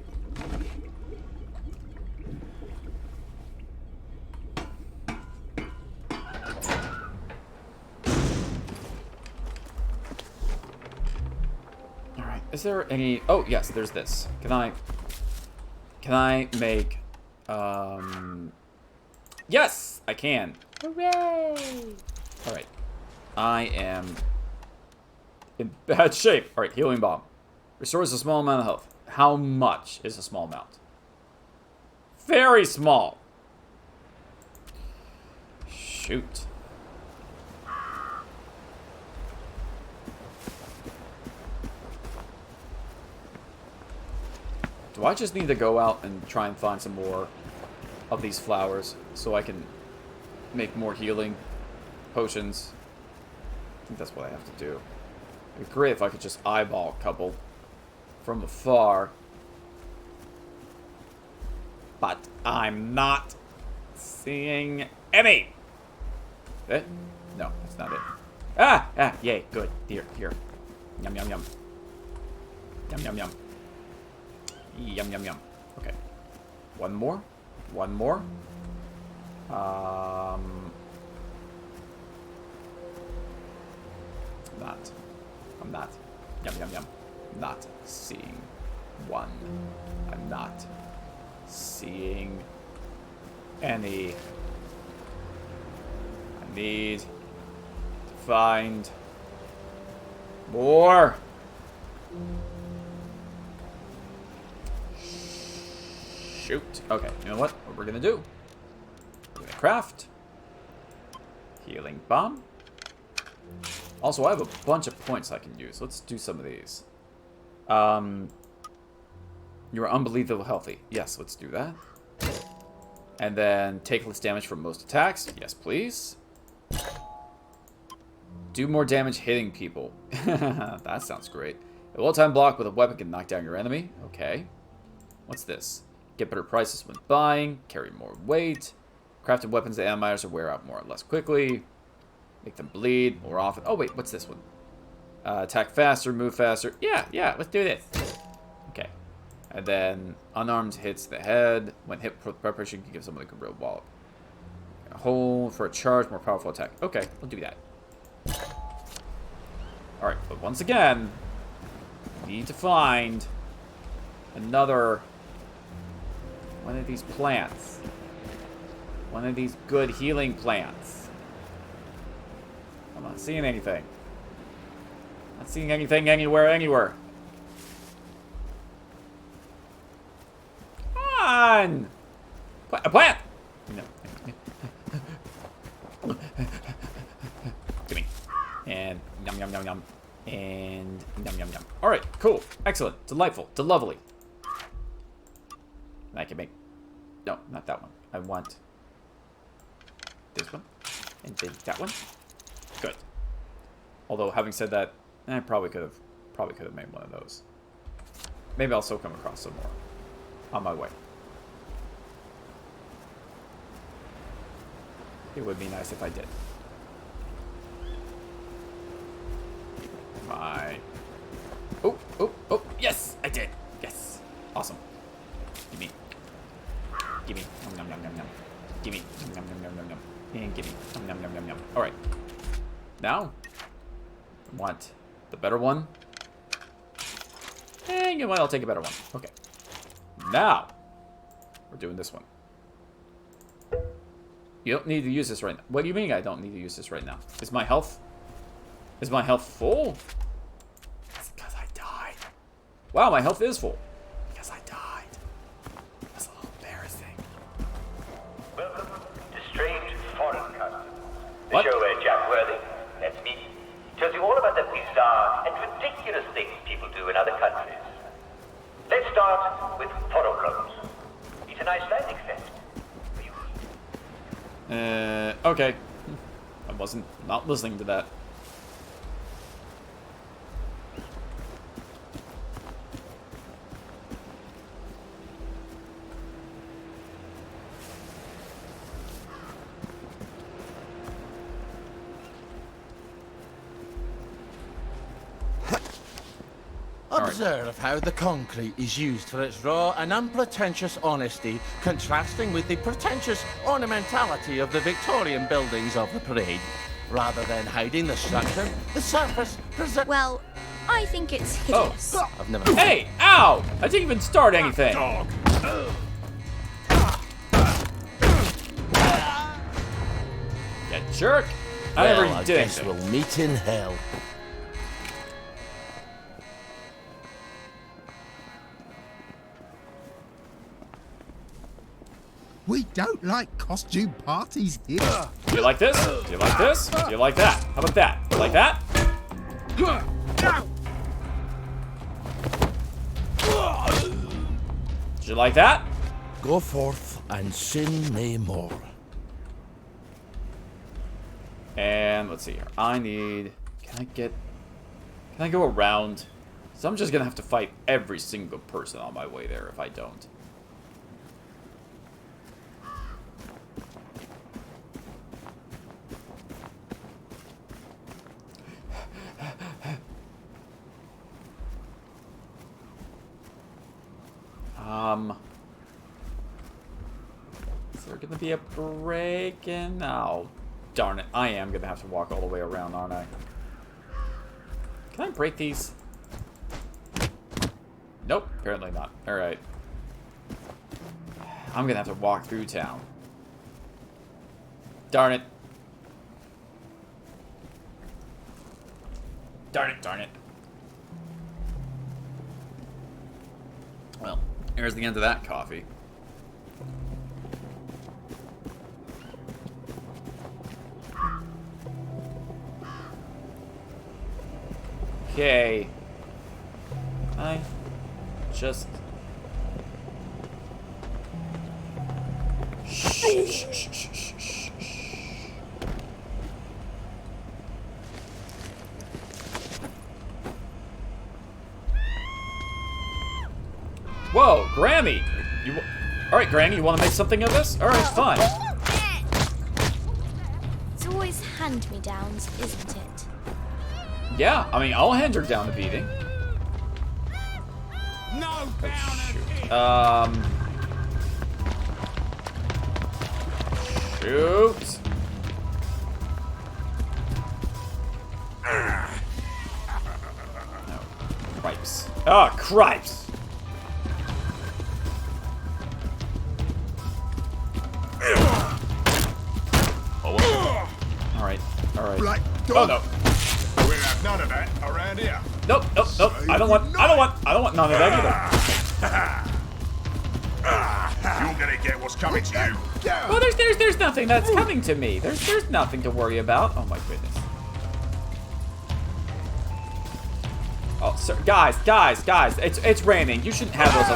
Alright, is there any... Oh, yes, there's this. Can I make... Yes, I can. Hooray! Alright. I am in bad shape. Alright, healing bomb. Restores a small amount of health. How much is a small amount? Very small. Shoot. Do I just need to go out and try and find some more of these flowers so I can make more healing potions? I think that's what I have to do. It'd be great if I could just eyeball a couple from afar. But I'm not seeing any. Eh? No, that's not it. Ah, yay, good. Here. Yum, yum, yum. Yum, yum, yum. Yum, yum, yum. Okay. One more. I'm not. Yum, yum, yum. Not seeing one. I'm not seeing any. I need to find more. Shoot. Okay, you know what? What we're gonna do? We're gonna craft healing bomb. Also, I have a bunch of points I can use. Let's do some of these. You're unbelievably healthy. Yes, let's do that. And then take less damage from most attacks. Yes, please. Do more damage hitting people. That sounds great. A well-timed block with a weapon can knock down your enemy. Okay. What's this? Get better prices when buying. Carry more weight. Crafted weapons that animators wear out more or less quickly. Make them bleed more often. Oh, wait, what's this one? Attack faster, move faster. Yeah, let's do this. Okay. And then unarmed hits the head. When hit with preparation, can give someone a real wallop. Hold for a charge, more powerful attack. Okay, we'll do that. Alright, but once again, we need to find another one of these plants. One of these good healing plants. I'm not seeing anything. Not seeing anything anywhere. Come on! A plant! No. Gimme. And yum yum yum yum. And yum yum yum. Alright, cool. Excellent. Delightful. Delovely. I can make... No, not that one. I want this one. And then that one. Good. Although, having said that, I probably could have made one of those. Maybe I'll still come across some more on my way. It would be nice if I did. Oh, yes, I did. Yes. Awesome. Gimme. Yum, yum, yum, yum, yum. Gimme. Yum, yum, yum, yum, yum. And gimme. Yum, yum, yum, yum, yum. Alright. Now, I want the better one. And you know what? I'll take a better one. Okay. Now, we're doing this one. You don't need to use this right now. What do you mean I don't need to use this right now? Is my health full? It's because I died. Wow, my health is full. Because I died. That's a little embarrassing. Welcome to Strange Foreign Customs. The What? show where Jack Worthy, that's me, tells you all about the bizarre and ridiculous things people do in other countries. Let's start with photochromes. It's an Icelandic fest. Okay. I wasn't not listening to that. Observe how the concrete is used for its raw and unpretentious honesty, contrasting with the pretentious ornamentality of the Victorian buildings of the parade. Rather than hiding the structure, the surface presents... Well, I think it's hideous. I've never... Hey! Ow! I didn't even start anything. You jerk! I never Well, I did guess anything. we'll meet in hell. We don't like costume parties here. Do you like this? Do you like this? Do you like that? How about that? You like that? Did you like that? Go forth and sin no more. And let's see here. I need... Can I go around? So I'm just gonna have to fight every single person on my way there if I don't. Is there gonna be a break in? Oh, darn it. I am gonna have to walk all the way around, aren't I? Can I break these? Nope, apparently not. Alright. I'm gonna have to walk through town. Darn it. Darn it, darn it. Well, here's the end of that coffee. Okay. I just... Whoa, Grammy! Alright, Granny, you want to make something of this? Alright, fine. It's always hand-me-downs, isn't it? Yeah, I mean, I'll hand her down to beating. No Shoot. No, cripes. Ah, cripes! Alright, alright. Oh no. We'll have none of that around here. Nope, nope, nope. I don't want none of that either. You're gonna get what's coming to you. Well, there's nothing that's coming to me. There's nothing to worry about. Oh my goodness. Oh, sir, guys, it's raining. You shouldn't have those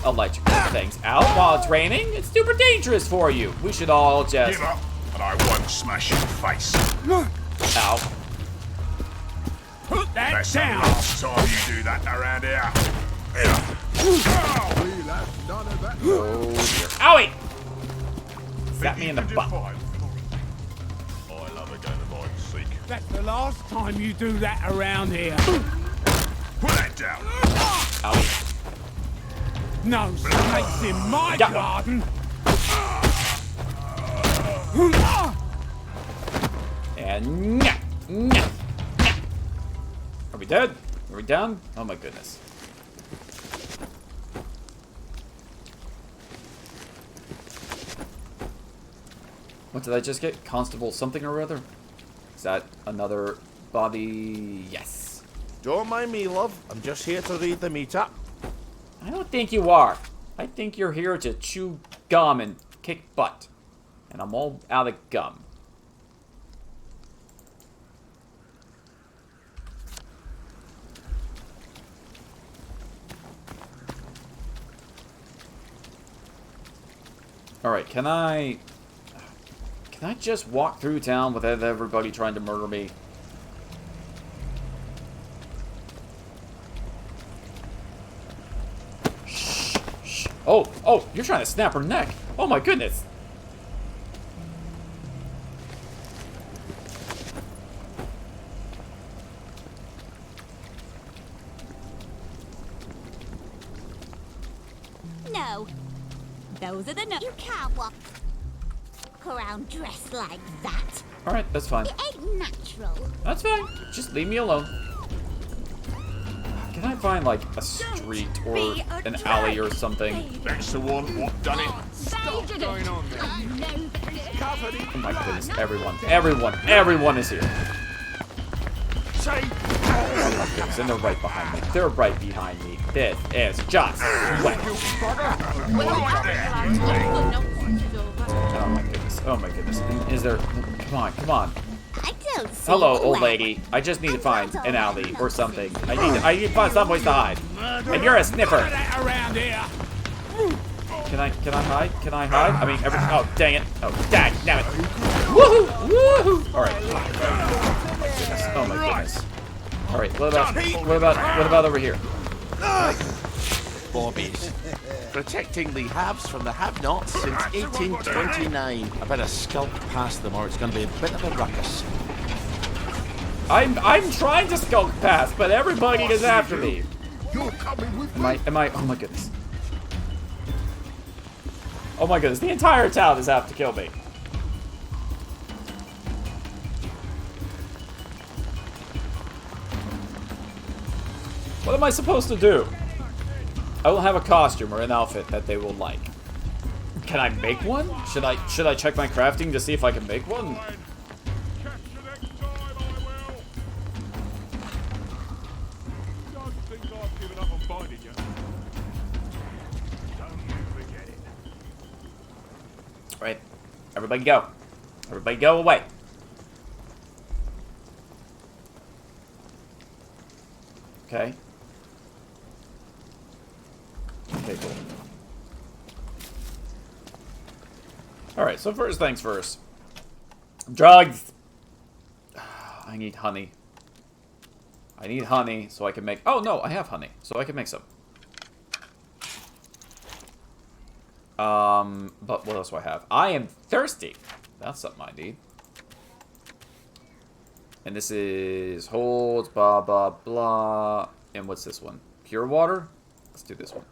electrical things out while it's raining. It's super dangerous for you. We should all just give up, and I won't smash your face. Ow. Put that That's the down. last time you do that around here. We'll have none of that. Oh dear. Owie! Got me in the butt. I love a game of hide and seek. That's the last time you do that around here. Put that down. Owie. No snakes in my Got garden. And nya, nya. Are we dead? Are we done? Oh my goodness. What did I just get? Constable something or other? Is that another body? Yes. Don't mind me, love. I'm just here to read the meter. I don't think you are. I think you're here to chew gum and kick butt. And I'm all out of gum. Alright, can I just walk through town without everybody trying to murder me? Shh, shh. Oh, you're trying to snap her neck. Oh my goodness. No. Those are the no. You can't walk around dressed like that. Alright, that's fine. It ain't natural. That's fine. Just leave me alone. Can I find, like, a street or an alley or something? That's the one. What done it? Stop going on there. Oh my goodness, everyone is here. Oh my goodness, and they're right behind me. They're right behind me. This is just sweat. Oh my goodness. Is there... Come on. I don't see Hello, old lady. I just need to find an alley or something. I need to find some place to hide. And you're a sniffer. Can I hide? Can I hide? I mean, oh, dang it. Oh, damn it. Woohoo! Woohoo! Alright. Oh my goodness. Alright, what about over here? Bobbies. Protecting the haves from the have-nots since 1829. I better skulk past them or it's going to be a bit of a ruckus. I'm trying to skulk past, but everybody is after me. You're coming with me. Am I? Oh my goodness. Oh my goodness, the entire town is out to kill me. What am I supposed to do? I will have a costume or an outfit that they will like. Can I make one? Should I check my crafting to see if I can make one? Right. Everybody go. Everybody go away. Okay. Okay, cool. Alright, so first things first. Drugs! I need honey. I need honey so I can make... Oh, no, I have honey. So I can make some. But what else do I have? I am thirsty. That's something I need. And this is holds, blah, blah, blah. And what's this one? Pure water? Let's do this one.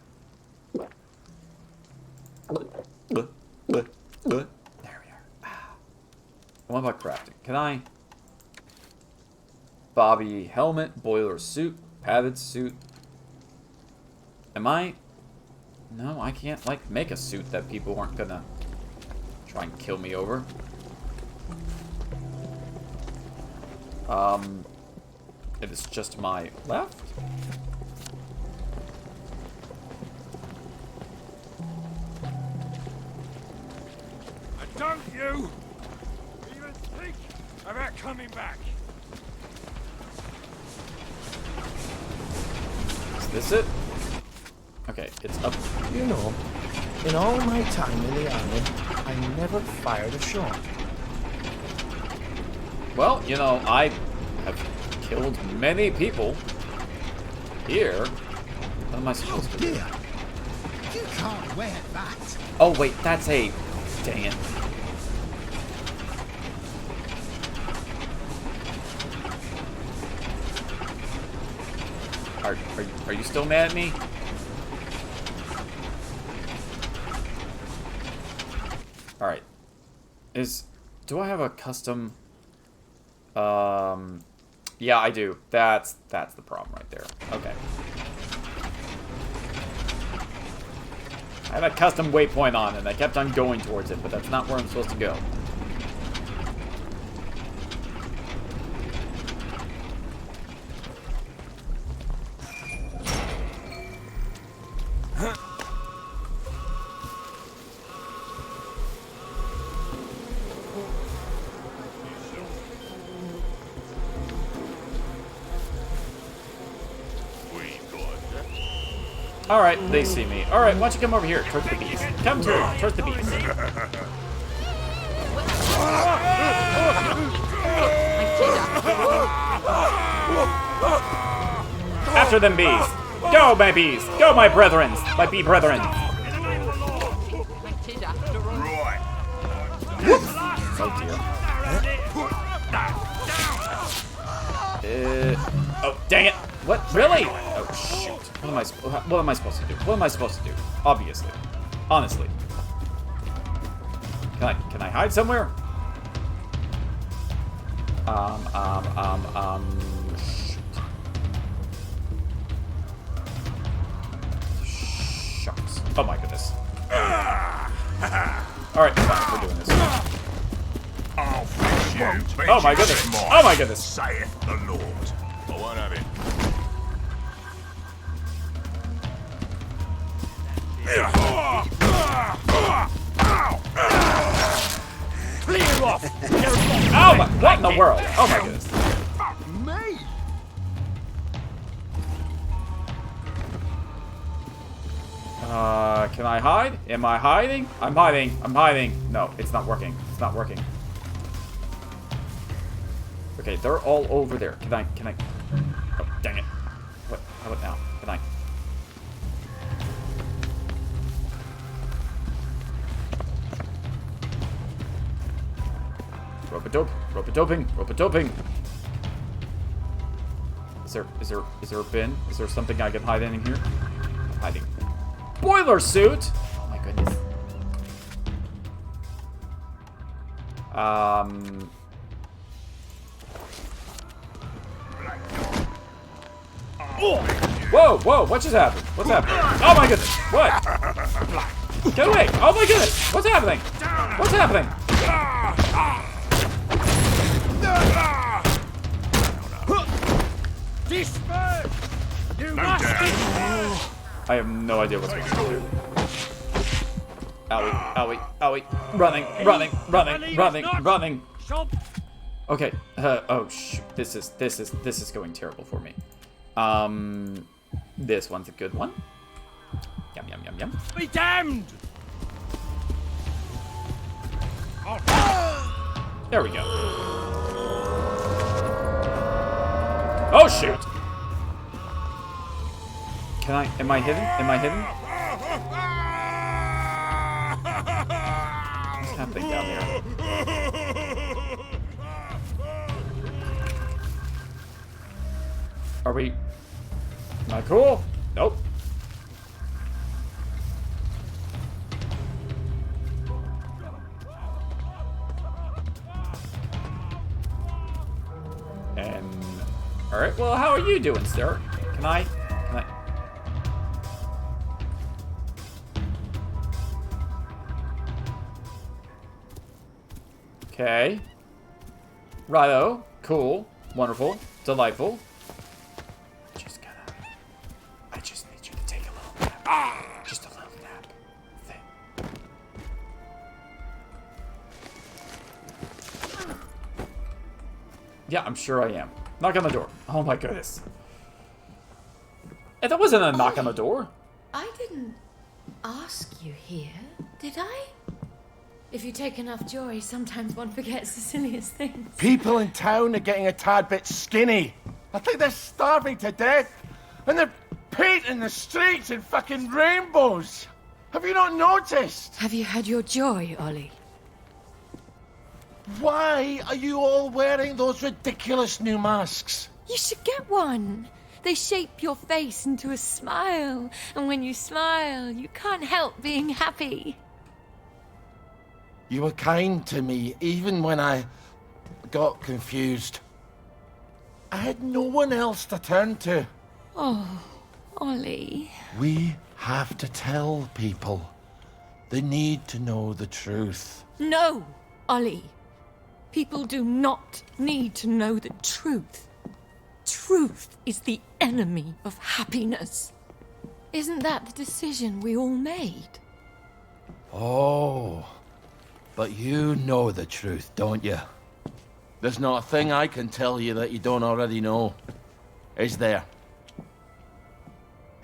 There we are. What about crafting? Can I? Bobby helmet, boiler suit, padded suit. Am I? No, I can't, like, make a suit that people aren't gonna try and kill me over. It is just my left. And don't you even think about coming back. Is this it? Okay, it's up. You know, in all my time in the army, I never fired a shot. Well, you know, I have killed many people here. What am I supposed to do? You can't wear that. Oh, wait, that's a... Dang it. Are you still mad at me? Alright. Do I have a custom... Yeah, I do. That's the problem right there. Okay. I have a custom waypoint on, and I kept on going towards it, but that's not where I'm supposed to go. Alright, they see me. Alright, why don't you come over here towards the bees? Come towards the bees. After them bees. Go, my bees. Go, my brethren. My bee brethren. Oh, dear. Oh, dang it. What? Really? Oh, shoot. What am I supposed to do? What am I supposed to do? Obviously. Honestly. Can I hide somewhere? Shoot. Shucks. Oh my goodness. Alright, fine, we're doing this. I'll fix you. Oh my goodness. Oh my goodness. Saith the Lord. I won't have it. Clear off! Oh my, what in the world? Oh my goodness. Fuck me! Can I hide? Am I hiding? I'm hiding. I'm hiding. No, it's not working. It's not working. Okay, they're all over there. Can I? Oh, dang it. What? How about now? Can I? Rope-a-doping. Is there a bin? Is there something I can hide in here? I'm hiding. Boiler suit! Oh my goodness. Whoa, what just happened? What's happening? Oh my goodness, what? Get away! Oh my goodness, what's happening? What's happening? Disperse! You No must doubt. I have no idea what's going on here. Owie. Running. Okay, oh shoot, this is going terrible for me. This one's a good one. Yum. be damned! There we go. Oh shoot! Am I hidden? What's happening down there? Am I cool? Nope. Alright, well, how are you doing, sir? Can I? Okay. Righto. Cool. Wonderful. Delightful. I just need you to take a little nap. Just a little nap. Yeah, I'm sure I am. Knock on the door. Oh my goodness. Hey, that wasn't a knock on the door. I didn't ask you here, did I? If you take enough joy, sometimes one forgets the silliest things. People in town are getting a tad bit skinny. I think they're starving to death. And they're painting the streets in fucking rainbows. Have you not noticed? Have you had your joy, Ollie? Why are you all wearing those ridiculous new masks? You should get one. They shape your face into a smile. And when you smile, you can't help being happy. You were kind to me, even when I got confused. I had no one else to turn to. Oh, Ollie. We have to tell people. They need to know the truth. No, Ollie. People do not need to know the truth. Truth is the enemy of happiness. Isn't that the decision we all made? Oh, but you know the truth, don't you? There's not a thing I can tell you that you don't already know. Is there?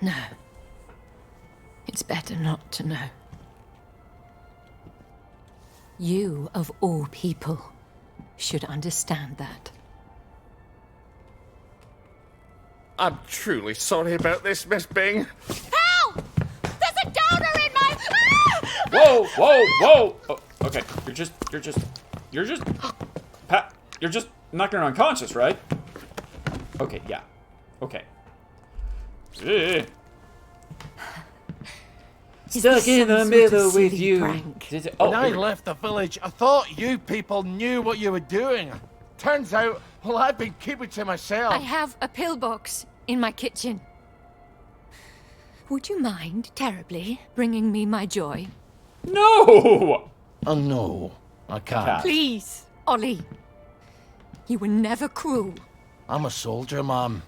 No. It's better not to know. You, of all people, should understand that. I'm truly sorry about this, Miss Bing. Help! There's a donor in my... Whoa, whoa, whoa! Oh, okay, you're just knocking her unconscious, right? Okay, yeah. Okay. Stuck in the middle with you. When I left the village, I thought you people knew what you were doing. Turns out, well, I've been keeping to myself. I have a pillbox in my kitchen. Would you mind terribly bringing me my joy? No! Oh, no. I can't. Please, Ollie. You were never cruel. I'm a soldier, Mom.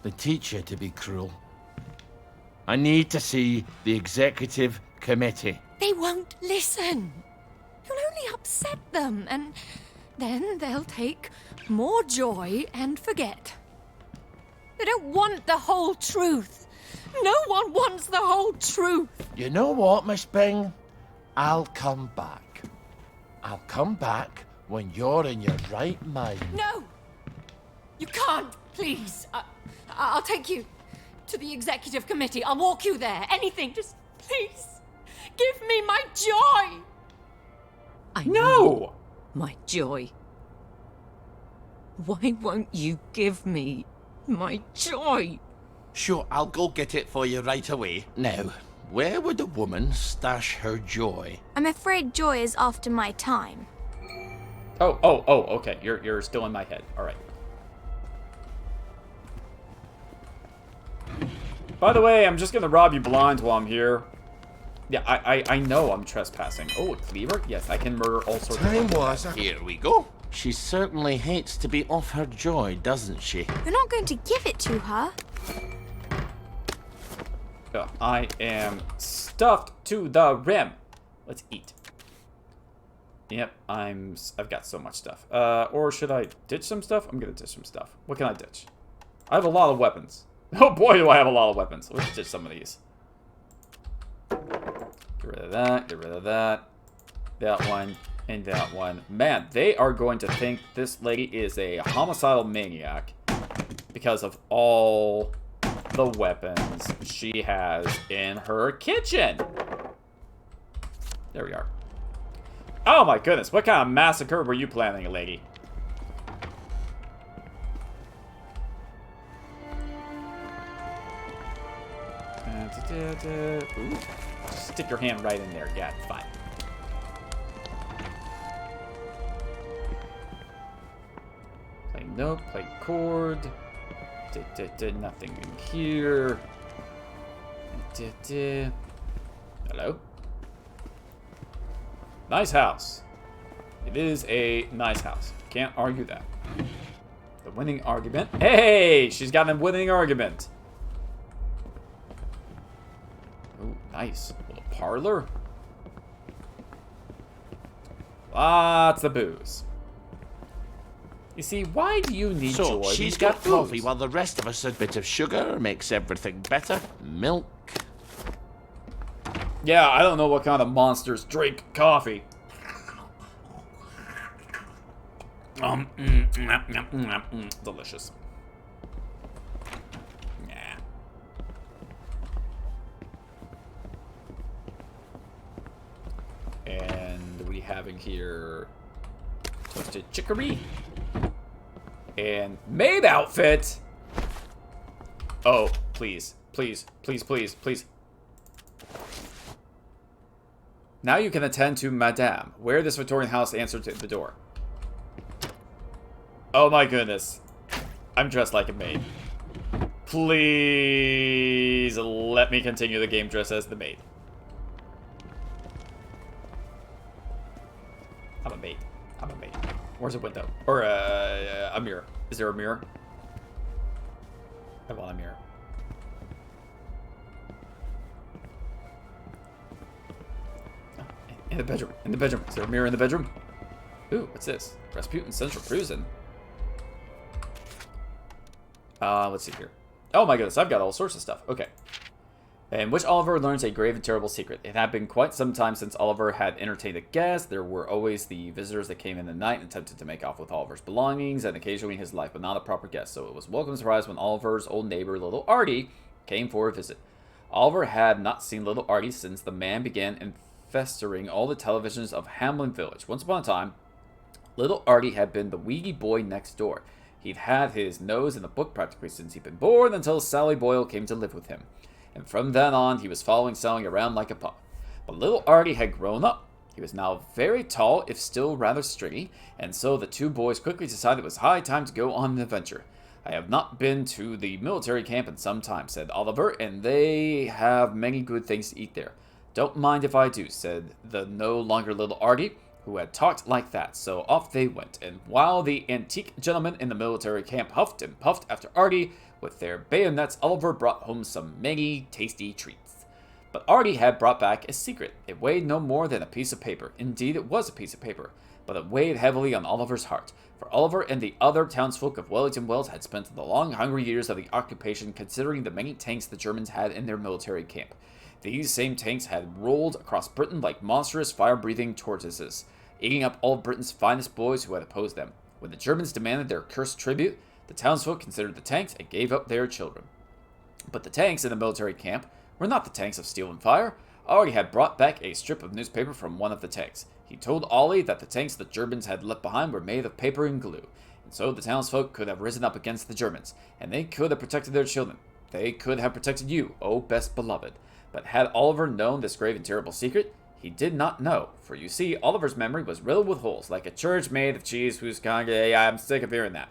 They teach you to be cruel. I need to see the executive committee. They won't listen. You'll only upset them, and then they'll take more joy and forget. They don't want the whole truth. No one wants the whole truth. You know what, Miss Bing? I'll come back. I'll come back when you're in your right mind. No! You can't, please. I'll take you to the executive committee. I'll walk you there. Anything. Just please give me my joy. I know my joy. Why won't you give me my joy? Sure, I'll go get it for you right away. Now, where would a woman stash her joy? I'm afraid joy is after my time. Oh, okay. You're still in my head. All right. By the way, I'm just gonna rob you blind while I'm here. Yeah, I know I'm trespassing. Oh, a cleaver? Yes, I can murder all sorts of people. Here we go. She certainly hates to be off her joy, doesn't she? You're not going to give it to her. I am stuffed to the rim. Let's eat. Yep, I've got so much stuff. Or should I ditch some stuff? I'm gonna ditch some stuff. What can I ditch? I have a lot of weapons. Oh boy, do I have a lot of weapons. Let's ditch some of these. Get rid of that, get rid of that. That one, and that one. Man, they are going to think this lady is a homicidal maniac because of all the weapons she has in her kitchen. There we are. Oh my goodness, what kind of massacre were you planning, lady? Ooh. Just stick your hand right in there. Yeah, fine. Play note, play chord. Nothing in here. Hello? Nice house. It is a nice house. Can't argue that. The winning argument. Hey! She's got a winning argument. Oh, nice. A little parlor. Lots of booze. You see, why do you need joy? So, she's got coffee while the rest of us a bit of sugar makes everything better. Milk. Yeah, I don't know what kind of monsters drink coffee. Delicious. Yeah. And we having here toasted chicory and maid outfit. Oh, please, please, please, please, please. Now you can attend to Madame. Where this Victorian house answered to the door. Oh my goodness. I'm dressed like a maid. Please let me continue the game dressed as the maid. I'm a maid. I'm a maid. Where's a window? Or a mirror. Is there a mirror? I want a mirror. In the bedroom. In the bedroom. Is there a mirror in the bedroom? Ooh, what's this? Rasputin Central Prison. Let's see here. Oh my goodness, I've got all sorts of stuff. Okay. in which Oliver learns a grave and terrible secret. It had been quite some time since Oliver had entertained a guest. There were always the visitors that came in the night and attempted to make off with Oliver's belongings and occasionally his life, but not a proper guest. So it was a welcome surprise when Oliver's old neighbor, little Artie, came for a visit. Oliver had not seen little Artie since the man began infesting all the televisions of Hamlin Village. Once upon a time, little Artie had been the weedy boy next door. He'd had his nose in the book practically since he'd been born until Sally Boyle came to live with him. And from then on, he was following Sally around like a pup. But little Artie had grown up. He was now very tall, if still rather stringy, and so the two boys quickly decided it was high time to go on an adventure. I have not been to the military camp in some time, said Oliver, and they have many good things to eat there. Don't mind if I do, said the no longer little Artie, who had talked like that. So off they went, and while the antique gentlemen in the military camp huffed and puffed after Artie with their bayonets, Oliver brought home some many tasty treats. But Artie had brought back a secret. It weighed no more than a piece of paper. Indeed, it was a piece of paper, but it weighed heavily on Oliver's heart, for Oliver and the other townsfolk of Wellington Wells had spent the long, hungry years of the occupation considering the many tanks the Germans had in their military camp. These same tanks had rolled across Britain like monstrous fire-breathing tortoises, eating up all of Britain's finest boys who had opposed them. When the Germans demanded their cursed tribute, the townsfolk considered the tanks and gave up their children. But the tanks in the military camp were not the tanks of steel and fire. Ollie had brought back a strip of newspaper from one of the tanks. He told Ollie that the tanks the Germans had left behind were made of paper and glue, and so the townsfolk could have risen up against the Germans, and they could have protected their children. They could have protected you, oh best beloved. But had Oliver known this grave and terrible secret? He did not know, for you see, Oliver's memory was riddled with holes, like a church made of cheese whose I'm sick of hearing that.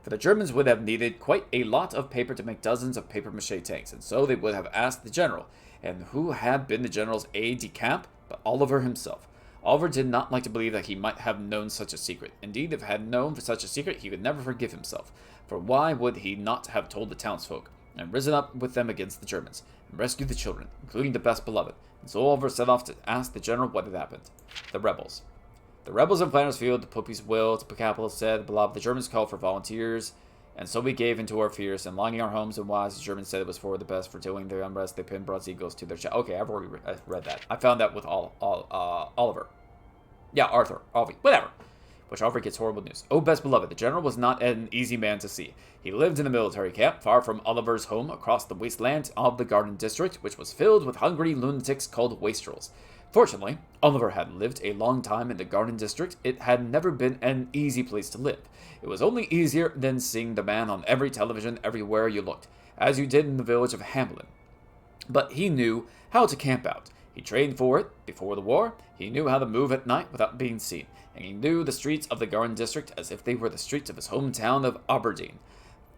For the Germans would have needed quite a lot of paper to make dozens of papier-mâché tanks, and so they would have asked the general. And who had been the general's aide-de-camp but Oliver himself? Oliver did not like to believe that he might have known such a secret. Indeed, if he had known for such a secret, he would never forgive himself. For why would he not have told the townsfolk, and risen up with them against the Germans, and rescued the children, including the best beloved? And so Oliver set off to ask the general what had happened. The rebels. The rebels in Flanders Field, the Poopy's will, the capital said, beloved, the Germans called for volunteers, and so we gave into our fears, and lining our homes and wives, the Germans said it was for the best, for tilling their unrest, they pinned bronze eagles to their chest. Okay, I've already read that. I found that with Oliver. Yeah, Arthur, Ollie, whatever. Which Oliver gets horrible news. Oh, best beloved, the general was not an easy man to see. He lived in a military camp, far from Oliver's home, across the wasteland of the Garden District, which was filled with hungry lunatics called wastrels. Fortunately, Oliver had lived a long time in the Garden District. It had never been an easy place to live. It was only easier than seeing the man on every television everywhere you looked, as you did in the village of Hamlin. But he knew how to camp out. He trained for it before the war. He knew how to move at night without being seen, and he knew the streets of the Garden District as if they were the streets of his hometown of Aberdeen.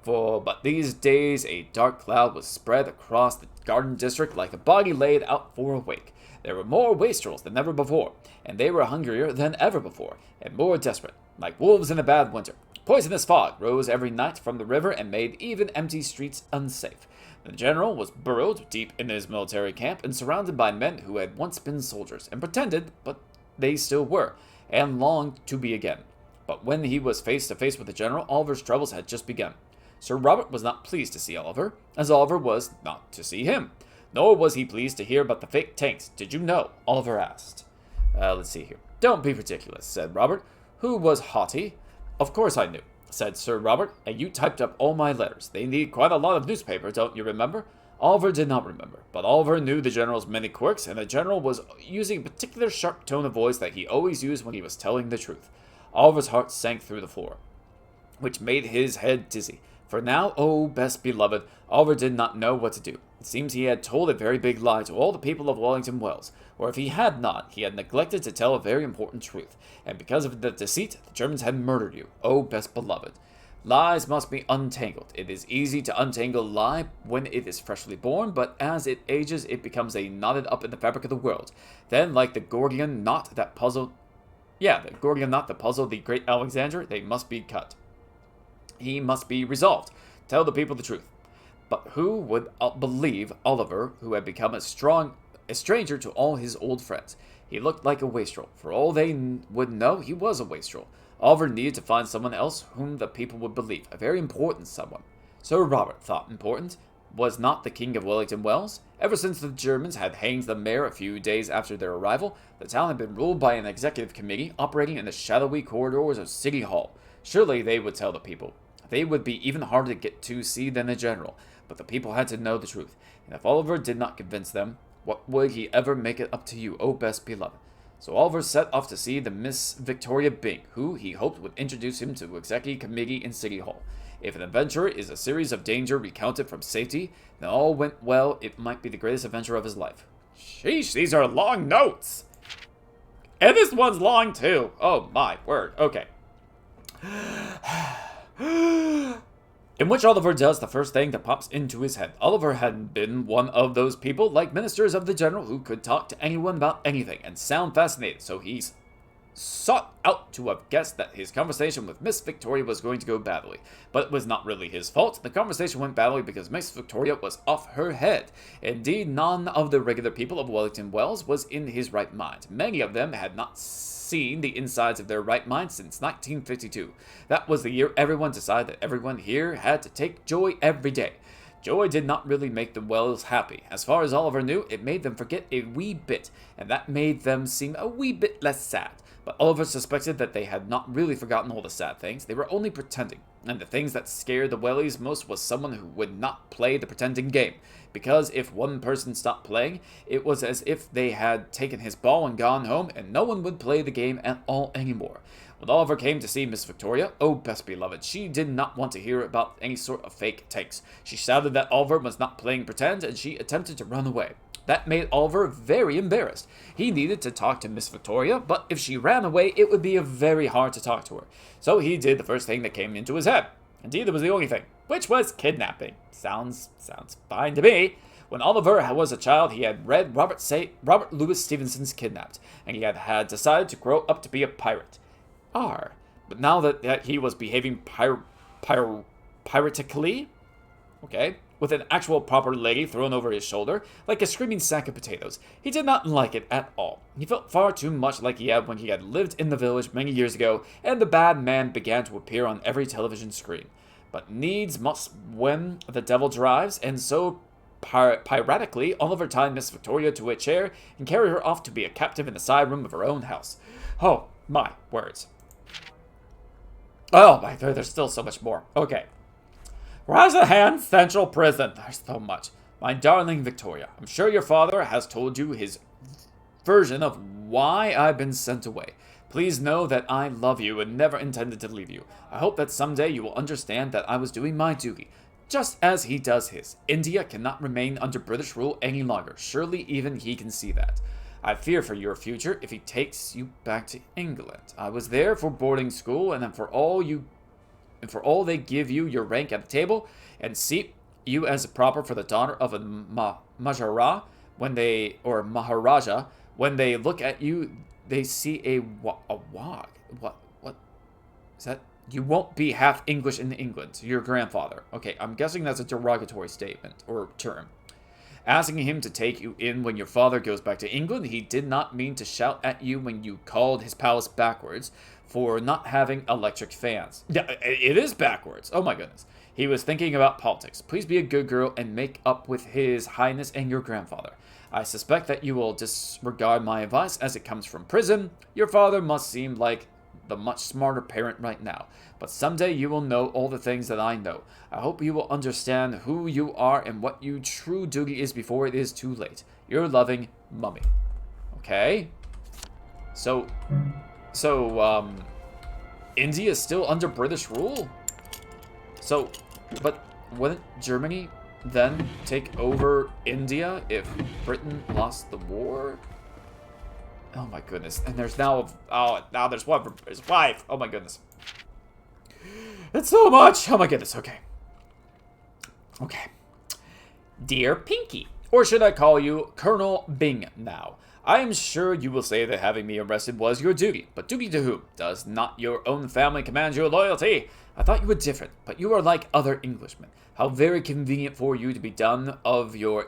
But these days a dark cloud was spread across the Garden District like a body laid out for a wake. There were more wastrels than ever before, and they were hungrier than ever before, and more desperate, like wolves in a bad winter. Poisonous fog rose every night from the river and made even empty streets unsafe. The general was burrowed deep in his military camp and surrounded by men who had once been soldiers, and pretended, but they still were, and longed to be again. But when he was face to face with the general, Oliver's troubles had just begun. Sir Robert was not pleased to see Oliver, as Oliver was not to see him. Nor was he pleased to hear about the fake tanks. Did you know? Oliver asked. Let's see here. Don't be ridiculous, said Robert, who was haughty. Of course I knew, said Sir Robert, and you typed up all my letters. They need quite a lot of newspaper, don't you remember? Oliver did not remember, but Oliver knew the general's many quirks, and the general was using a particular sharp tone of voice that he always used when he was telling the truth. Oliver's heart sank through the floor, which made his head dizzy. For now, oh, best beloved, Oliver did not know what to do. It seems he had told a very big lie to all the people of Wellington Wells, or if he had not, he had neglected to tell a very important truth, and because of the deceit, the Germans had murdered you, oh, best beloved. Lies must be untangled. It is easy to untangle a lie when it is freshly born, but as it ages, it becomes a knotted up in the fabric of the world. Then, like the Gordian knot that puzzled... the Gordian knot that puzzled the great Alexander, they must be cut. He must be resolved. Tell the people the truth. But who would believe Oliver, who had become a stranger to all his old friends? He looked like a wastrel. For all they would know, he was a wastrel. Oliver needed to find someone else whom the people would believe, a very important someone. Sir Robert thought important. was not the king of Wellington Wells. Ever since the Germans had hanged the mayor a few days after their arrival, the town had been ruled by an executive committee operating in the shadowy corridors of City Hall. Surely they would tell the people. They would be even harder to get to see than the general, but the people had to know the truth, and if Oliver did not convince them, what would he ever make it up to you, oh best beloved? So Oliver set off to see the Miss Victoria Byng, who he hoped would introduce him to executive committee in City Hall. If an adventure is a series of danger recounted from safety, then all went well, it might be the greatest adventure of his life. Sheesh, these are long notes! And this one's long too! Oh my word, okay. In which Oliver does the first thing that pops into his head. Oliver had been one of those people, like ministers of the general, who could talk to anyone about anything and sound fascinated, so he's sought out to have guessed that his conversation with Miss Victoria was going to go badly. But it was not really his fault. The conversation went badly because Miss Victoria was off her head. Indeed, none of the regular people of Wellington Wells was in his right mind. Many of them had not seen the insides of their right mind since 1952. That was the year everyone decided that everyone here had to take joy every day. Joy did not really make the Wells happy. As far as Oliver knew, it made them forget a wee bit, and that made them seem a wee bit less sad. But Oliver suspected that they had not really forgotten all the sad things, they were only pretending. And the things that scared the Wellies most was someone who would not play the pretending game. Because if one person stopped playing, it was as if they had taken his ball and gone home, and no one would play the game at all anymore. When Oliver came to see Miss Victoria, oh best beloved, she did not want to hear about any sort of fake takes. She shouted that Oliver was not playing pretend, and she attempted to run away. That made Oliver very embarrassed. He needed to talk to Miss Victoria, but if she ran away, it would be very hard to talk to her. So he did the first thing that came into his head. Indeed, it was the only thing, which was kidnapping. Sounds fine to me. When Oliver was a child, he had read Robert Louis Stevenson's Kidnapped, and he had decided to grow up to be a pirate. But now that he was behaving piratically, okay, with an actual proper lady thrown over his shoulder, like a screaming sack of potatoes, he did not like it at all. He felt far too much like he had when he had lived in the village many years ago, and the bad man began to appear on every television screen. But needs must when the devil drives, and so piratically, Oliver tied Miss Victoria to a chair and carried her off to be a captive in the side room of her own house. Oh, my words. Oh, my, there's still so much more. Okay. Razahan Central Prison. There's so much. My darling Victoria, I'm sure your father has told you his version of why I've been sent away. Please know that I love you and never intended to leave you. I hope that someday you will understand that I was doing my duty, just as he does his. India cannot remain under British rule any longer. Surely even he can see that. I fear for your future if he takes you back to England. I was there for boarding school, and for all they give you your rank at the table, and seat you as proper for the daughter of a Maharaja, when they look at you, they see a wog. What is that? You won't be half English in England. Your grandfather. Okay, I'm guessing that's a derogatory statement or term. Asking him to take you in when your father goes back to England, he did not mean to shout at you when you called his palace backwards for not having electric fans. Yeah, it is backwards. Oh my goodness. He was thinking about politics. Please be a good girl and make up with His Highness and your grandfather. I suspect that you will disregard my advice as it comes from prison. Your father must seem like the much smarter parent right now, but someday you will know all the things that I know. I hope you will understand who you are and what your true duty is before it is too late. Your loving Mummy. Okay. So, India is still under British rule? So, but wouldn't Germany then take over India if Britain lost the war? Oh my goodness. And there's now there's one for his wife. Oh my goodness. It's so much. Oh my goodness. Okay. Dear Pinky, or should I call you Colonel Byng now? I am sure you will say that having me arrested was your duty, but duty to whom? Does not your own family command your loyalty? I thought you were different, but you are like other Englishmen. How very convenient for you to be done of your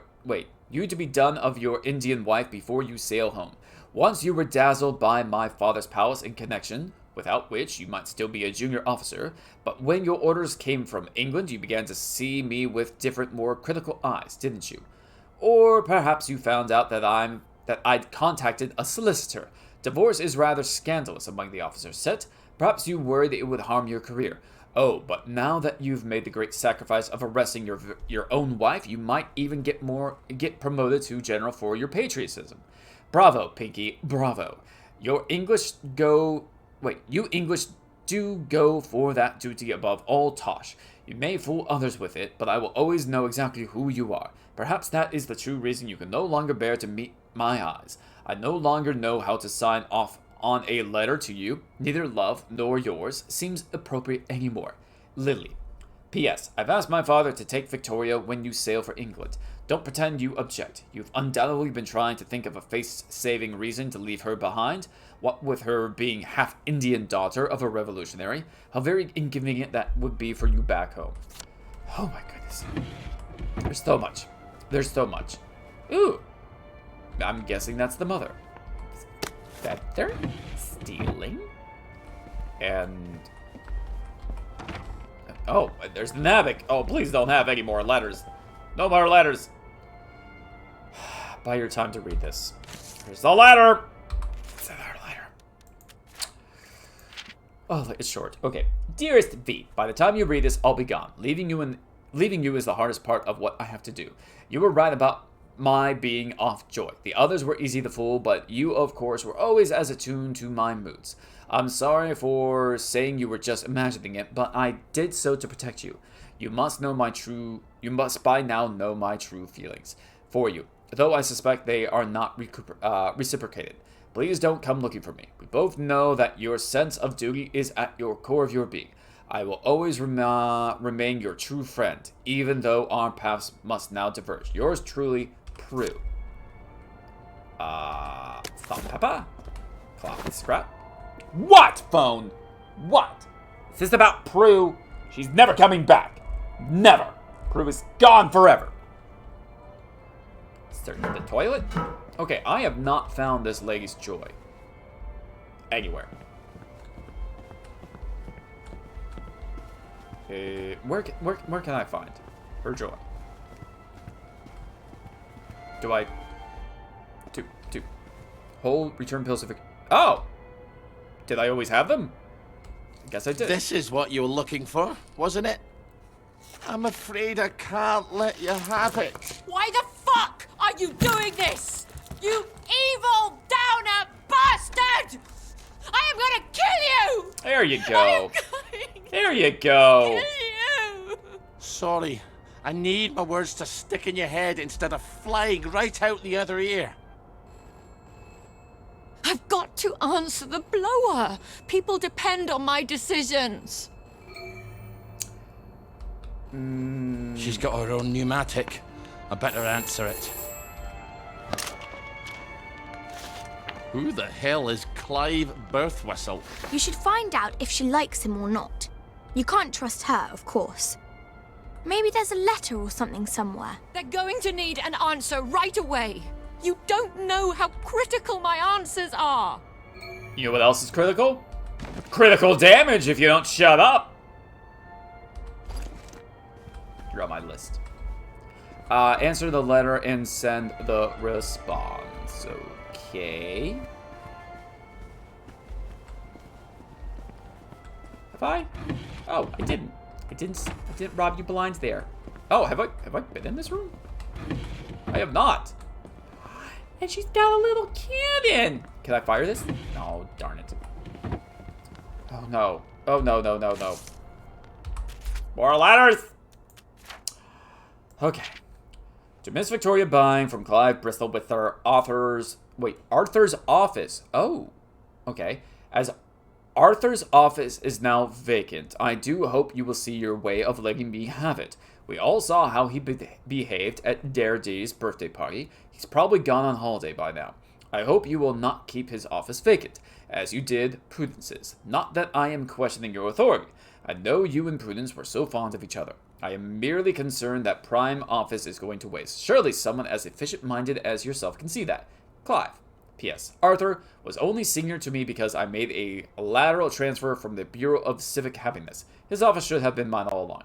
Indian wife before you sail home. Once you were dazzled by my father's palace in connection without which you might still be a junior officer, but when your orders came from England, you began to see me with different, more critical eyes, didn't you? Or perhaps you found out that I'd contacted a solicitor. Divorce is rather scandalous among the officers' set. Perhaps you worried it would harm your career. Oh, but now that you've made the great sacrifice of arresting your own wife, you might even get promoted to general for your patriotism. Bravo, Pinky, bravo. You English do go for that duty above all tosh. You may fool others with it, but I will always know exactly who you are. Perhaps that is the true reason you can no longer bear to meet my eyes. I no longer know how to sign off on a letter to you. Neither love nor yours seems appropriate anymore. Lily. P.S. I've asked my father to take Victoria when you sail for England. Don't pretend you object. You've undoubtedly been trying to think of a face-saving reason to leave her behind. What with her being half-Indian daughter of a revolutionary. How very inconvenient that would be for you back home. Oh my goodness. There's so much. There's so much. Ooh. I'm guessing that's the mother. Feather? Stealing? And... oh, there's the Navik. Oh, please don't have any more letters. No more letters. Buy your time to read this. Here's the letter. It's another letter. Oh, it's short. Okay. Dearest V, by the time you read this, I'll be gone. Leaving you is the hardest part of what I have to do. You were right about my being off joy. The others were easy to fool, but you, of course, were always as attuned to my moods. I'm sorry for saying you were just imagining it, but I did so to protect you. You must by now know my true feelings for you, though I suspect they are not reciprocated. Please don't come looking for me. We both know that your sense of duty is at your core of your being. I will always remain your true friend, even though our paths must now diverge. Yours truly, Prue. Thumb Peppa? Clock Scrap? What, phone? What? Is this about Prue? She's never coming back. Never. Prue is gone forever. Search the toilet? Okay, I have not found this lady's joy. Anywhere. Where can I find her joy? Do I... To hold return pills of... oh! Did I always have them? I guess I did. This is what you were looking for, wasn't it? I'm afraid I can't let you have it. Why the fuck are you doing this? You evil downer bastard! I am gonna kill you! There you go. There you go. Kill you! Sorry, I need my words to stick in your head instead of flying right out the other ear. I've got to answer the blower. People depend on my decisions. She's got her own pneumatic. I better answer it. Who the hell is Clive Birthwhistle? You should find out if she likes him or not. You can't trust her, of course. Maybe there's a letter or something somewhere. They're going to need an answer right away. You don't know how critical my answers are. You know what else is critical? Critical damage if you don't shut up. You're on my list. Answer the letter and send the response. Okay. Have I? Oh, I didn't. I didn't rob you blind there. Oh, have I been in this room? I have not. And she's got a little cannon. Can I fire this? No, darn it. Oh no. Oh no, no, no, no. More letters. Okay. To Miss Victoria Byng from Clive Bristol with her Arthur's office. Oh, okay. As Arthur's office is now vacant, I do hope you will see your way of letting me have it. We all saw how he behaved at Daredee's birthday party. He's probably gone on holiday by now. I hope you will not keep his office vacant, as you did Prudence's. Not that I am questioning your authority. I know you and Prudence were so fond of each other. I am merely concerned that prime office is going to waste. Surely someone as efficient-minded as yourself can see that. Clive. P.S. Arthur was only senior to me because I made a lateral transfer from the Bureau of Civic Happiness. His office should have been mine all along.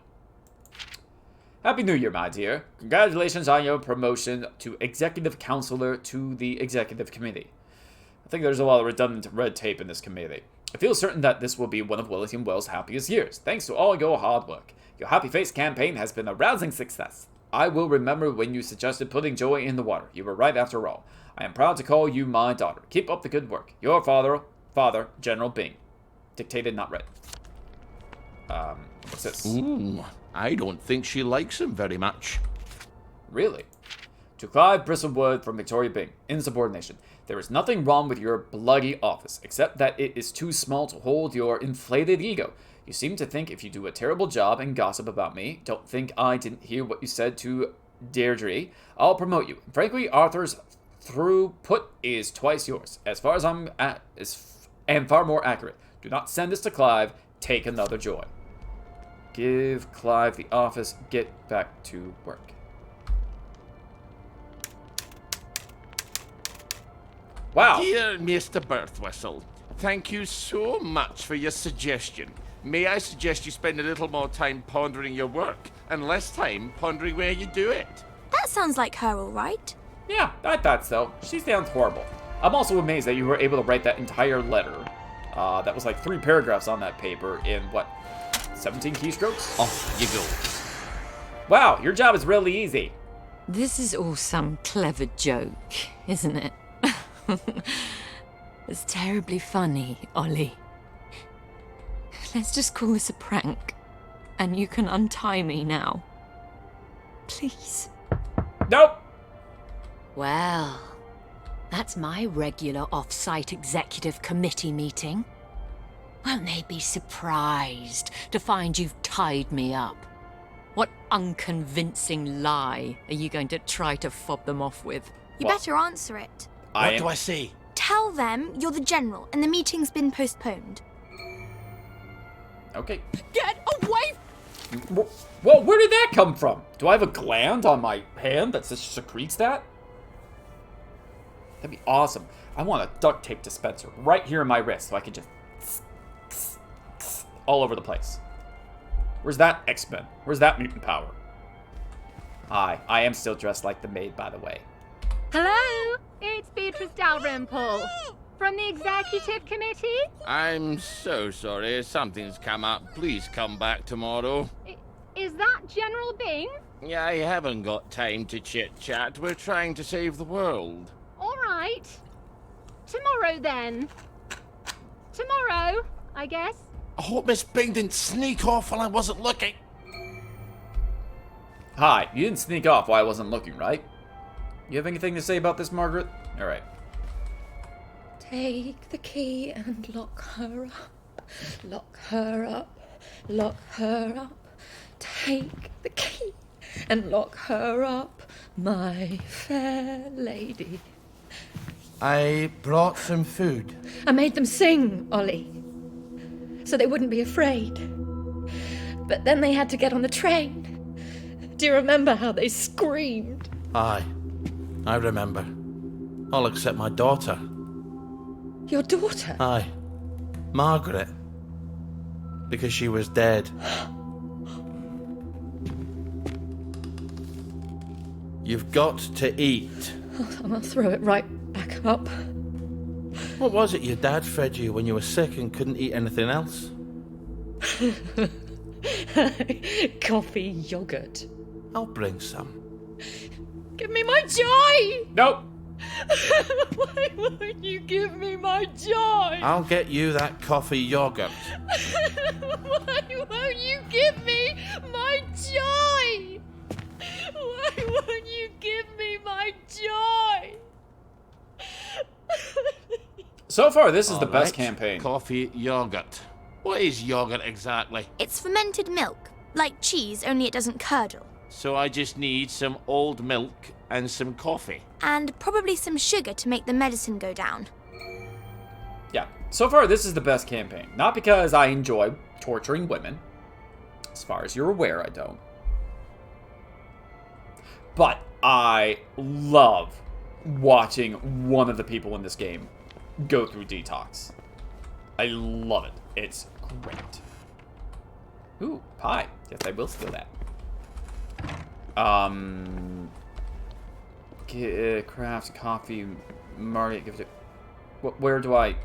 Happy New Year, my dear. Congratulations on your promotion to Executive Counselor to the Executive Committee. I think there's a lot of redundant red tape in this committee. I feel certain that this will be one of Wellington Wells' happiest years, thanks to all your hard work. Your Happy Face campaign has been a rousing success. I will remember when you suggested putting Joy in the water. You were right after all. I am proud to call you my daughter. Keep up the good work. Your father, General Bing. Dictated, not read. What's this? Ooh, I don't think she likes him very much. Really? To Clive Bristlewood from Victoria Bing, insubordination. There is nothing wrong with your bloody office, except that it is too small to hold your inflated ego. You seem to think if you do a terrible job and gossip about me, don't think I didn't hear what you said to Deirdre, I'll promote you. Frankly, Arthur's throughput is twice yours, as far as and far more accurate. Do not send this to Clive. Take another Joy. Give Clive the office. Get back to work. Wow. Dear Mr. Birthwhistle, thank you so much for your suggestion. May I suggest you spend a little more time pondering your work and less time pondering where you do it? That sounds like her, all right. Yeah, I thought so. She sounds horrible. I'm also amazed that you were able to write that entire letter. That was like 3 paragraphs on that paper in, what, 17 keystrokes? Off you go. Wow, your job is really easy. This is all some clever joke, isn't it? It's terribly funny, Ollie. Let's just call this a prank, and you can untie me now. Please. Nope. Well, that's my regular off-site executive committee meeting. Won't they be surprised to find you've tied me up? What unconvincing lie are you going to try to fob them off with? You better answer it. What do I say? Tell them you're the general and the meeting's been postponed. Okay. Get away! Well, where did that come from? Do I have a gland on my hand that just secretes that? That'd be awesome. I want a duct tape dispenser right here in my wrist so I can just all over the place. Where's that X-Men? Where's that mutant power? Hi, I am still dressed like the maid, by the way. Hello, it's Beatrice Dalrymple from the Executive Committee. I'm so sorry. Something's come up. Please come back tomorrow. Is that General Bing? Yeah, I haven't got time to chit-chat. We're trying to save the world. All right. Tomorrow, then. Tomorrow, I guess. I hope Miss Bing didn't sneak off while I wasn't looking. Hi, you didn't sneak off while I wasn't looking, right? You have anything to say about this, Margaret? All right. Take the key and lock her up. Lock her up. Lock her up. Take the key and lock her up, my fair lady. I brought some food. I made them sing, Ollie, so they wouldn't be afraid. But then they had to get on the train. Do you remember how they screamed? Aye, I remember. All except my daughter. Your daughter? Aye, Margaret. Because she was dead. You've got to eat. Oh, I'll throw it right back up. What was it your dad fed you when you were sick and couldn't eat anything else? Coffee yogurt. I'll bring some. Give me my joy! Nope. Why won't you give me my joy? I'll get you that coffee yogurt. Why won't you give me my joy? Why won't you give me my joy? So far, this is All the best right. campaign. Coffee yogurt. What is yogurt exactly? It's fermented milk, like cheese, only it doesn't curdle. So I just need some old milk and some coffee. And probably some sugar to make the medicine go down. Yeah, so far this is the best campaign. Not because I enjoy torturing women. As far as you're aware, I don't. But I love watching one of the people in this game go through detox. I love it. It's great. Ooh, pie. Yes, I will steal that. Craft coffee. Marty, give it a... Where do I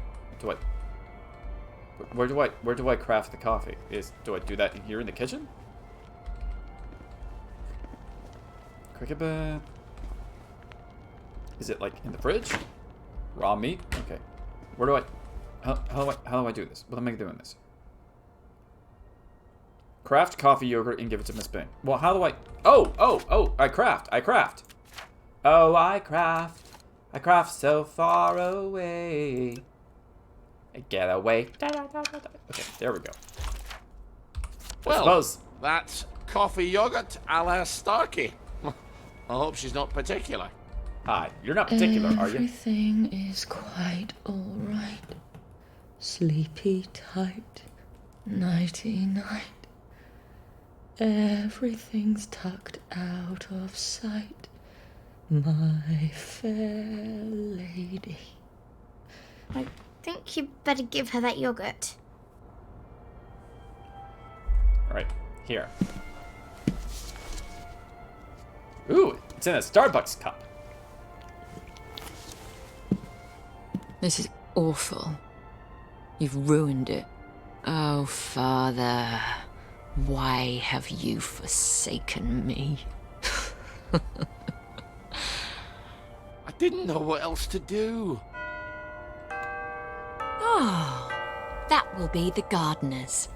craft the coffee? Do I do that here in the kitchen? Cricket bat. Is it like in the fridge? Raw meat? Okay. Where do I... How do I do this? What am I doing this? Craft coffee yogurt and give it to Miss Bing. Well, how do I... Oh, I craft. Oh, I craft. I craft so far away. I get away. Okay, there we go. Well, that's coffee yogurt a la Starkey. I hope she's not particular. Hi, you're not particular, are you? Everything is quite alright. Sleepy tight. Nighty-night. Everything's tucked out of sight. My fair lady. I think you better give her that yogurt. Alright, here. Ooh, it's in a Starbucks cup. This is awful. You've ruined it. Oh, Father, why have you forsaken me? I didn't know what else to do. Oh, that will be the gardeners.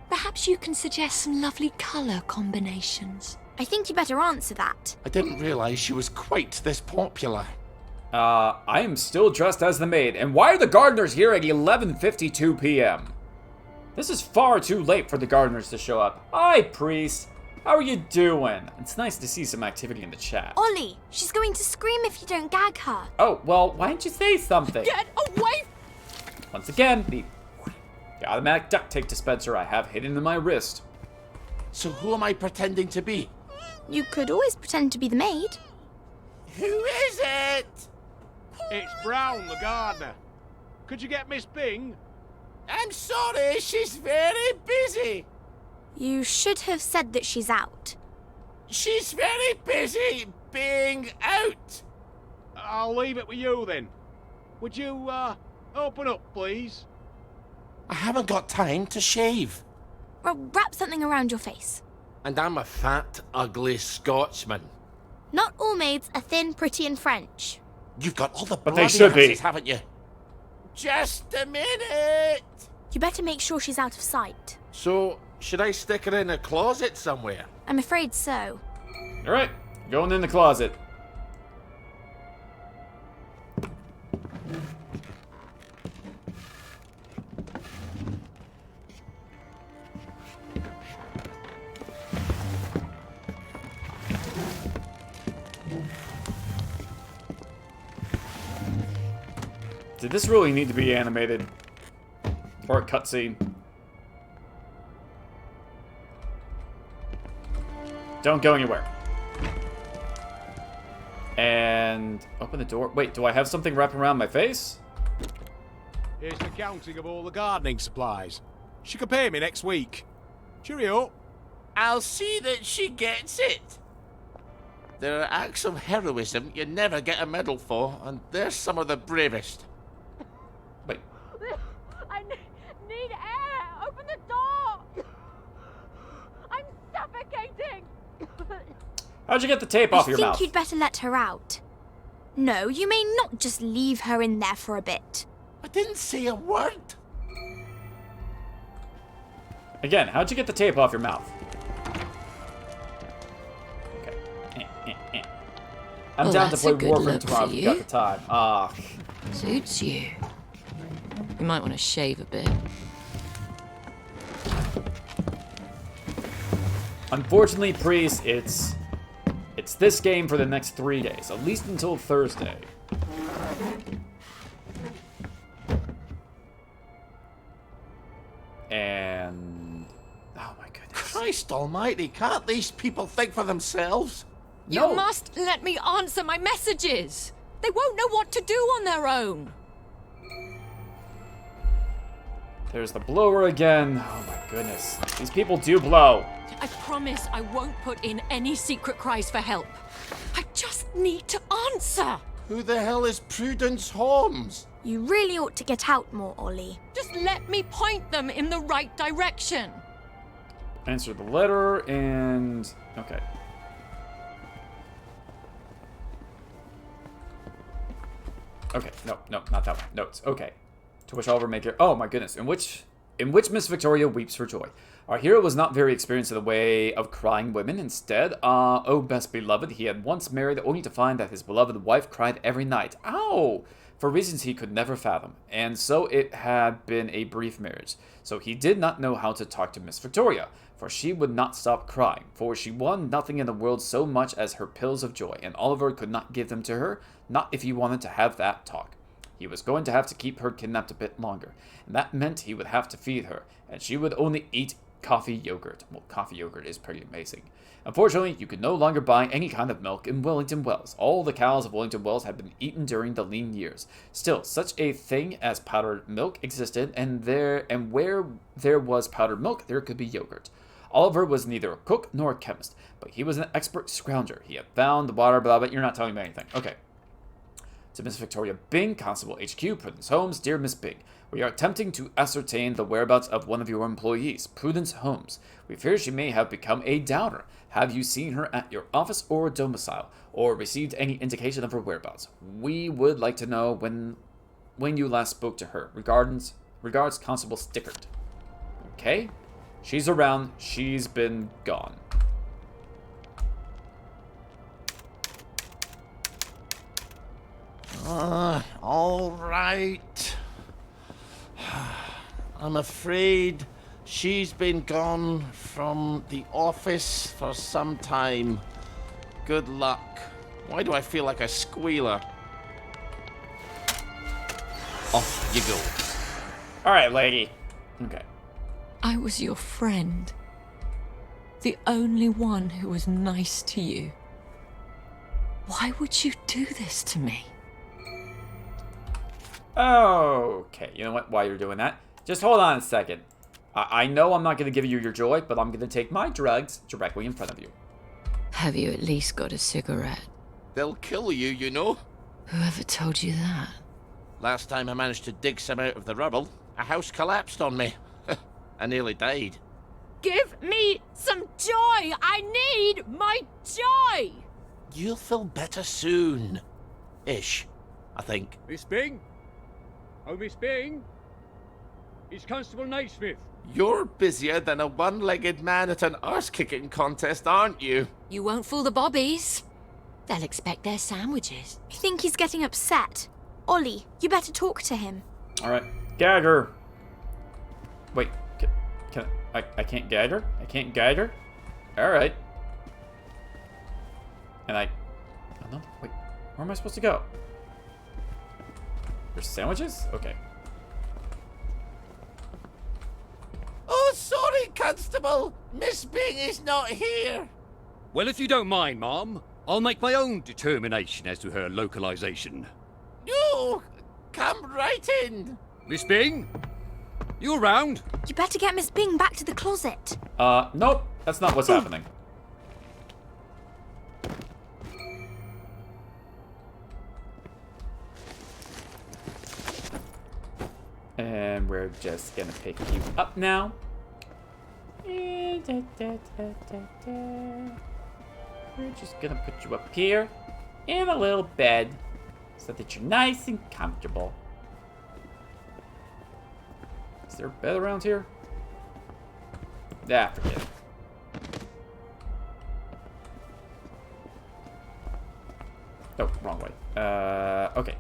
Perhaps you can suggest some lovely colour combinations. I think you better answer that. I didn't realise she was quite this popular. I am still dressed as the maid, and why are the gardeners here at 11:52 p.m.? This is far too late for the gardeners to show up. Hi, priest. How are you doing? It's nice to see some activity in the chat. Ollie, she's going to scream if you don't gag her. Oh, well, why didn't you say something? Get away! Once again, the automatic duct tape dispenser I have hidden in my wrist. So who am I pretending to be? You could always pretend to be the maid. Who is it? It's Brown, the gardener. Could you get Miss Bing? I'm sorry, she's very busy. You should have said that she's out. She's very busy being out. I'll leave it with you then. Would you, open up, please? I haven't got time to shave. Well, wrap something around your face. And I'm a fat, ugly Scotsman. Not all maids are thin, pretty, and French. You've got all the But they bloody should be. asses, haven't you? Just a minute. You better make sure she's out of sight. So, should I stick her in a closet somewhere? I'm afraid so. Alright, going in the closet. Did this really need to be animated? Or a cutscene? Don't go anywhere. And open the door. Wait, do I have something wrapped around my face? Here's the counting of all the gardening supplies. She can pay me next week. Cheerio. I'll see that she gets it. There are acts of heroism you never get a medal for, and they're some of the bravest. Wait. I need air! Open the door! I'm suffocating! How'd you get the tape off your I mouth? think you'd better let her out. No, you may not just leave her in there for a bit. I didn't say a word. Again, how'd you get the tape off your mouth? I'm Well, down to that's play a good Warframe look tomorrow for if you got you. the time. Ah. Suits you. You might want to shave a bit. Unfortunately, Priest, it's this game for the next 3 days, at least until Thursday. And oh my goodness. Christ almighty, can't these people think for themselves? No. You must let me answer my messages. They won't know what to do on their own. There's the blower again. Oh my goodness. These people do blow. I promise I won't put in any secret cries for help. I just need to answer. Who the hell is Prudence Holmes? You really ought to get out more, Ollie. Just let me point them in the right direction. Answer the letter and... Okay. Okay, no, not that one. Notes. Okay. To which Oliver may care. Oh my goodness. In which Miss Victoria weeps for joy. Our hero was not very experienced in the way of crying women. Instead, oh best beloved, he had once married only to find that his beloved wife cried every night. Ow! For reasons he could never fathom. And so it had been a brief marriage. So he did not know how to talk to Miss Victoria, for she would not stop crying, for she won nothing in the world so much as her pills of joy, and Oliver could not give them to her, not if he wanted to have that talk. He was going to have to keep her kidnapped a bit longer, and that meant he would have to feed her, and she would only eat coffee yogurt. Well, coffee yogurt is pretty amazing. Unfortunately, you could no longer buy any kind of milk in Wellington Wells. All the cows of Wellington Wells had been eaten during the lean years. Still, such a thing as powdered milk existed, and where there was powdered milk, there could be yogurt. Oliver was neither a cook nor a chemist, but he was an expert scrounger. He had found the water, blah, but you're not telling me anything. Okay. To Miss Victoria Byng, Constable HQ, Prudence Holmes. Dear Miss Byng, we are attempting to ascertain the whereabouts of one of your employees, Prudence Holmes. We fear she may have become a doubter. Have you seen her at your office or domicile, or received any indication of her whereabouts? We would like to know when you last spoke to her. Regards, Constable Stickert. Okay. She's around. She's been gone. All right. I'm afraid she's been gone from the office for some time. Good luck. Why do I feel like a squealer? Off you go. All right, lady. Okay. I was your friend. The only one who was nice to you. Why would you do this to me? Okay, you know what? While you're doing that, just hold on a second. I know I'm not going to give you your joy, but I'm going to take my drugs directly in front of you. Have you at least got a cigarette? They'll kill you, you know. Whoever told you that? Last time I managed to dig some out of the rubble, a house collapsed on me. I nearly died. Give me some joy! I need my joy! You'll feel better soon. Ish, I think. Miss Byng? Oh, Miss Byng? It's Constable Naismith. You're busier than a one-legged man at an arse-kicking contest, aren't you? You won't fool the bobbies. They'll expect their sandwiches. I think he's getting upset. Ollie, you better talk to him. All right, gag her. Wait, can I can't gag her? I can't gag her? All right. And oh no, wait, where am I supposed to go? There's sandwiches? Okay. Oh, sorry, Constable. Miss Byng is not here. Well, if you don't mind, Mom, I'll make my own determination as to her localization. No, come right in. Miss Byng? You around? You better get Miss Byng back to the closet. Nope, that's not what's happening. And we're just gonna pick you up now. We're just gonna put you up here in a little bed so that you're nice and comfortable. Is there a bed around here? Forget it. Oh, wrong way. Okay.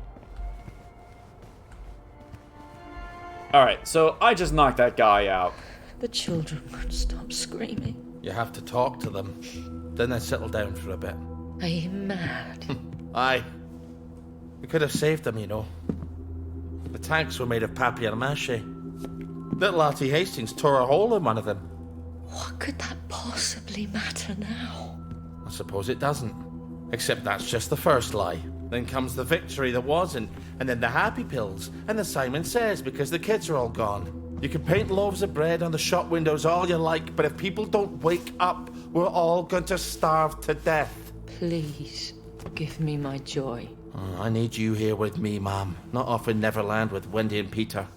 Alright, so I just knocked that guy out. The children won't stop screaming. You have to talk to them. Then they settle down for a bit. Are you mad? Aye. We could have saved them, you know. The tanks were made of papier-mâché. Little Artie Hastings tore a hole in one of them. What could that possibly matter now? I suppose it doesn't. Except that's just the first lie. Then comes the victory that wasn't, and then the happy pills, and the Simon Says because the kids are all gone. You can paint loaves of bread on the shop windows all you like, but if people don't wake up, we're all going to starve to death. Please, give me my joy. Oh, I need you here with me, Mom. Not off in Neverland with Wendy and Peter.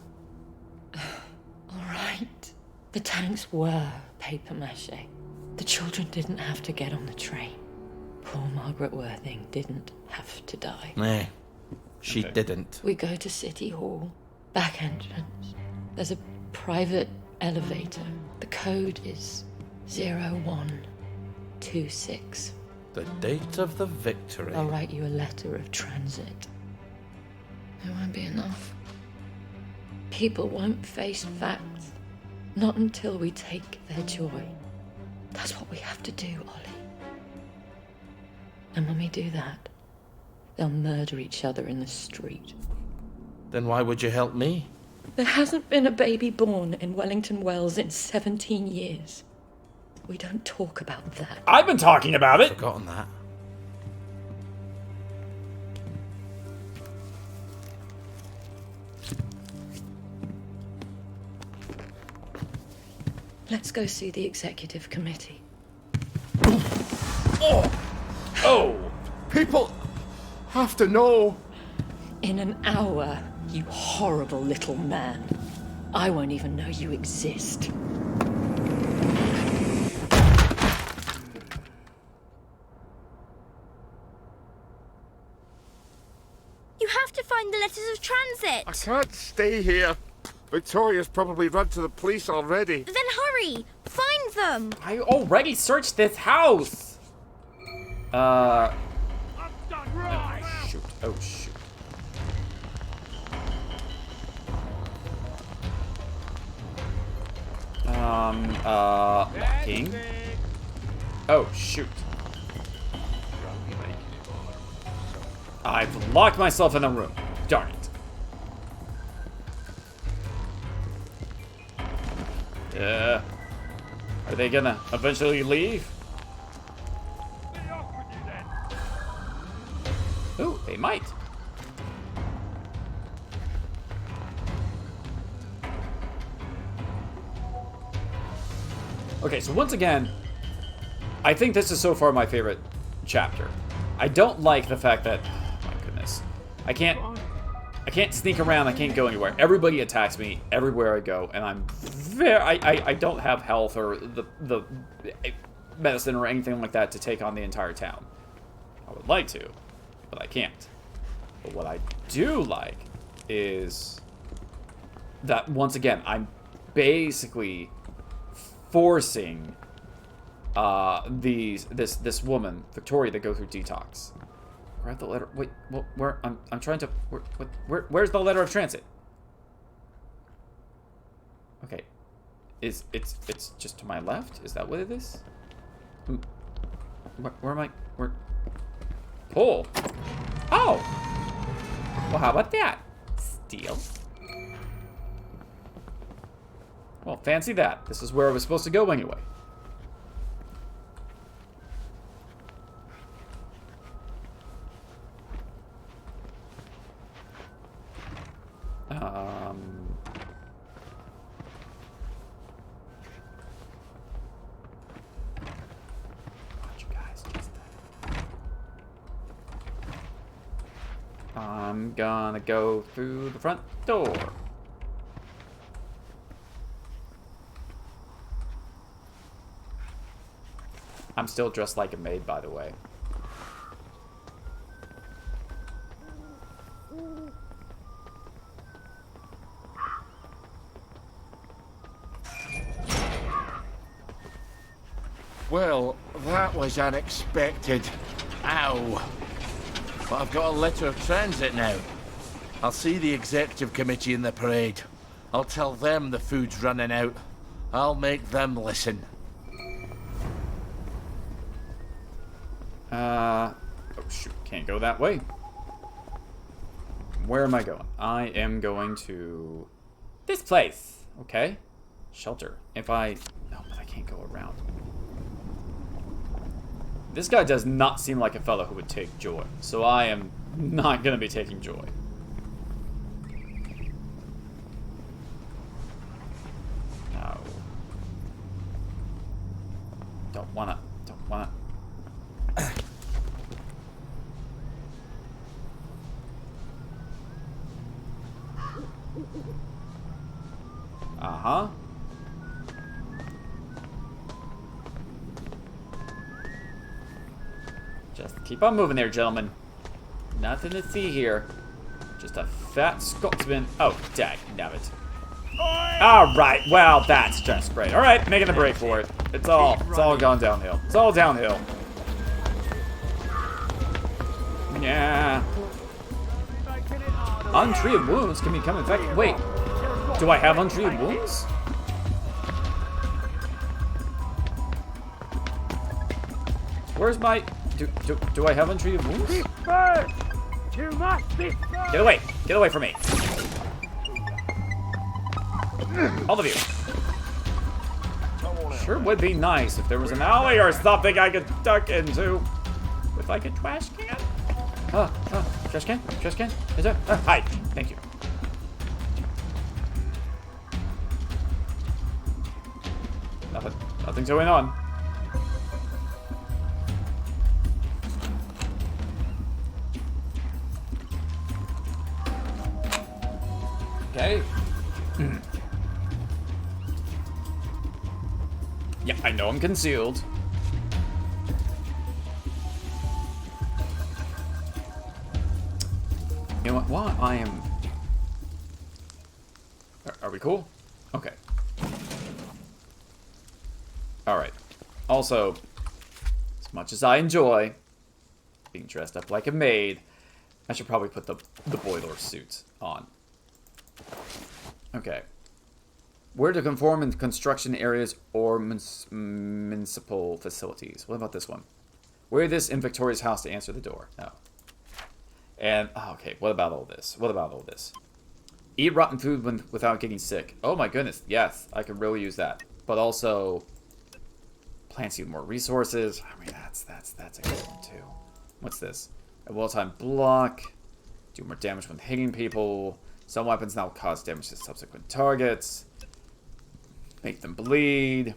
All right. The tanks were paper mache. The children didn't have to get on the train. Poor Margaret Worthing didn't have to die. Nah, she didn't. We go to City Hall, back entrance. There's a private elevator. The code is 0126. The date of the victory. I'll write you a letter of transit. It won't be enough. People won't face facts. Not until we take their joy. That's what we have to do, Ollie. And when we do that, they'll murder each other in the street. Then why would you help me? There hasn't been a baby born in Wellington Wells in 17 years. We don't talk about that. I've been talking about it. Forgotten that. Let's go see the executive committee. Oh! People have to know. In an hour, you horrible little man. I won't even know you exist. You have to find the letters of transit. I can't stay here. Victoria's probably run to the police already. Then hurry! Find them! I already searched this house! Oh, shoot. Oh, shoot. Locking. Oh, shoot. I've locked myself in a room. Darn it. Are they gonna eventually leave? Ooh, they might. Okay, so once again, I think this is so far my favorite chapter. I don't like the fact that, oh my goodness, I can't sneak around, I can't go anywhere. Everybody attacks me everywhere I go, and I'm I don't have health or the medicine or anything like that to take on the entire town. I would like to, but I can't. But what I do like is that, once again, I'm basically forcing this woman, Victoria, to go through detox. Grab the letter. Wait, where? I'm trying to. Where's the letter of transit? Okay, it's just to my left. Is that what it is? Where am I? Where? Pull. Oh. Well, how about that? Steal. Well, fancy that. This is where I was supposed to go anyway. I'm gonna go through the front door. I'm still dressed like a maid, by the way. Well, that was unexpected. Ow. But I've got a letter of transit now. I'll see the executive committee in the parade. I'll tell them the food's running out. I'll make them listen. Oh shoot, can't go that way. Where am I going? I am going to this place. Okay. Shelter. No, but I can't go around. This guy does not seem like a fellow who would take joy, so I am not gonna be taking joy. No. Don't wanna. Uh-huh. Just keep on moving there, gentlemen. Nothing to see here. Just a fat Scotsman. Oh, dagnabbit. Alright, well, that's just great. Alright, making a break for it. It's all gone downhill. It's all downhill. Yeah. Untreated wounds can become infected. Wait, do I have untreated wounds? Where's my... Do I have untreated wounds? You must be first. Get away! Get away from me! All of you! Sure would be nice if there was an alley or something I could duck into. With like a trash can? Trash can? Trash can? Is there? Hi! Thank you. Nothing's going on. Okay. Yeah, I know I'm concealed. You know what? While I am... Are we cool? Okay. Alright. Also, as much as I enjoy being dressed up like a maid, I should probably put the boiler suit on. Okay. Where to conform in construction areas or municipal facilities. What about this one? Wear this in Victoria's house to answer the door. No. And, okay, what about all this? What about all this? Eat rotten food without getting sick. Oh my goodness, yes, I could really use that. But also, plants you more resources. I mean, that's a good one too. What's this? A well-timed block. Do more damage when hitting people. Some weapons now cause damage to subsequent targets. Make them bleed.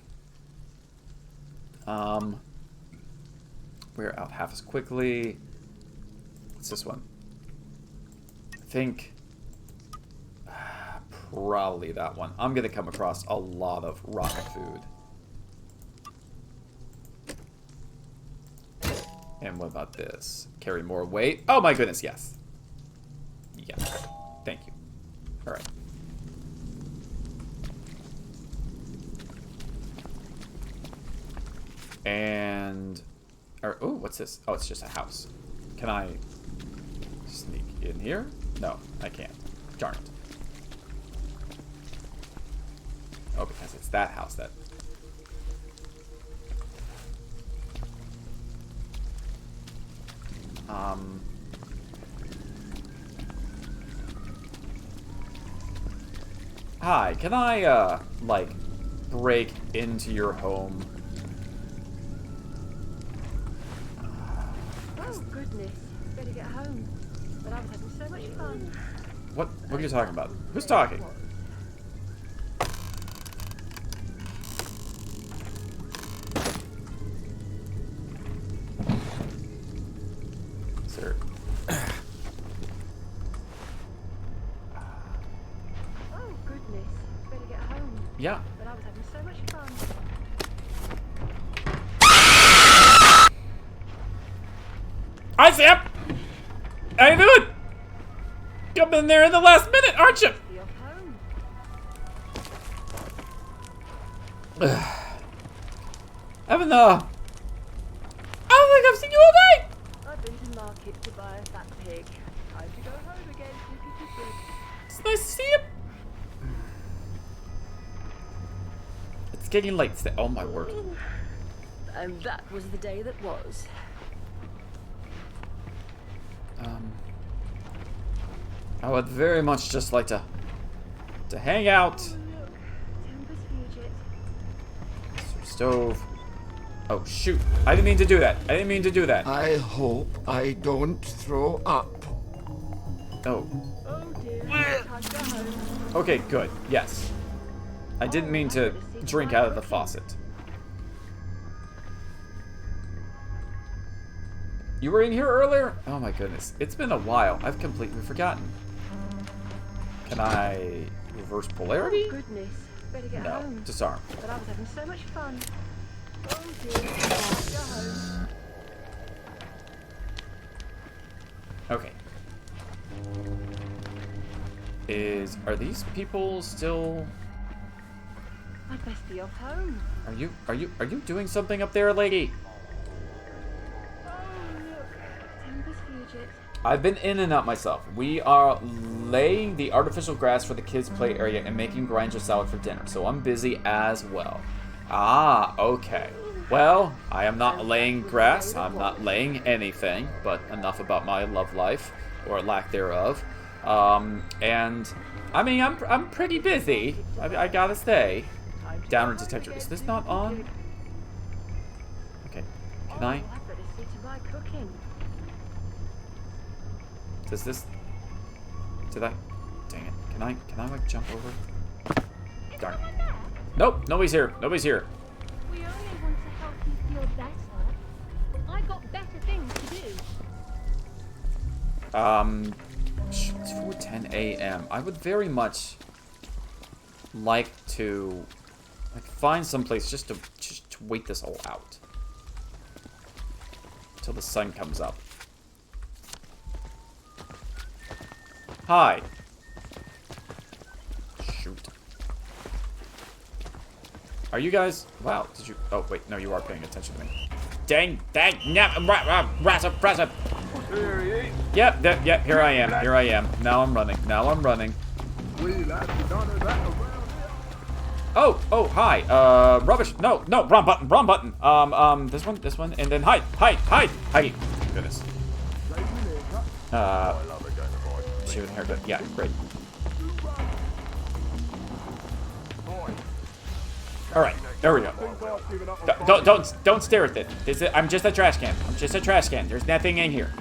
Wear out half as quickly. What's this one? I think probably that one. I'm gonna come across a lot of rotten food. And what about this? Carry more weight. Oh my goodness, yes. Yes. Thank you. Alright. And... oh, what's this? Oh, it's just a house. Can I sneak in here? No, I can't. Darn it. Oh, because it's that house that... Hi, can I, like, break into your home? Oh, goodness. Better get home. But I was having so much fun. What are you talking about? Who's talking? Sir. Oh, goodness. Better get home. Yeah. But I was having so much fun. Hi, Sam! How you doing? Come in there in the last minute, aren't you? I don't think I've seen you all day! I've been to market to buy a fat pig. Time to go home again, Snoopy. It's nice to see you. It's getting late. Oh my word. And that was the day that was. I would very much just like to hang out. Timber's Fugit. Stove. Oh, shoot. I didn't mean to do that. I didn't mean to do that. I hope I don't throw up. Oh. Oh dear. Time to go home. Okay, good. Yes. I didn't mean to drink out of the faucet. You were in here earlier? Oh my goodness. It's been a while. I've completely forgotten. Can I reverse polarity? Oh, goodness. Better get No. home. Disarm. But I was having so much fun. Oh dear. Time to go home. Okay. Are these people still... I'd best be off home. Are you doing something up there, lady? Oh look. Timbers fugit. I've been in and out myself. We are laying the artificial grass for the kids' play area and making Granger salad for dinner, so I'm busy as well. Ah, okay. Well, I am not laying grass. I'm not laying anything, but enough about my love life, or lack thereof. And I mean, I'm pretty busy. I gotta say. Downer detector. Is this not on? Okay. Can I? I better see to my cooking. Does this? Did I? Dang it! Can I like jump over? Darn it! Nope. Nobody's here. Nobody's here. We only want to help you feel better. I got better things to do. It's 4:10 a.m. I would very much like to find some place just to wait this all out until the sun comes up. Hi. Shoot. Are you guys? Wow. Did you? Oh wait, no, you are paying attention to me. Dang, rasp. Yep, yep, here I am. Now I'm running. Oh, hi. Rubbish. No, wrong button. This one, and then hide. Goodness. She would haircut. Yeah, great. All right, there we go. Don't stare at it. I'm just a trash can. There's nothing in here.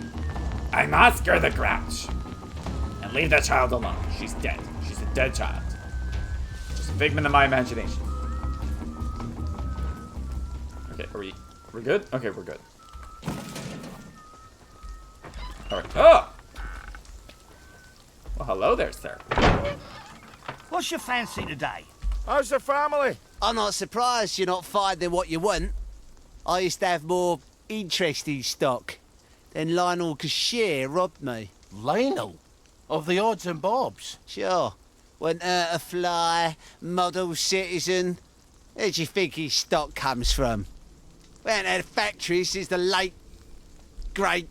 I'm Oscar the Grouch. And leave that child alone. She's dead. She's a dead child. Just a figment of my imagination. Okay, are we good? Okay, we're good. All right. Oh! Well, hello there, sir. What's your fancy today? How's the family? I'm not surprised you're not finding what you want. I used to have more interesting stock. Then Lionel Cashier robbed me. Lionel? Of the odds and bobs? Sure. Went out to fly, model citizen. Where do you think his stock comes from? We haven't had a factory since the late, great,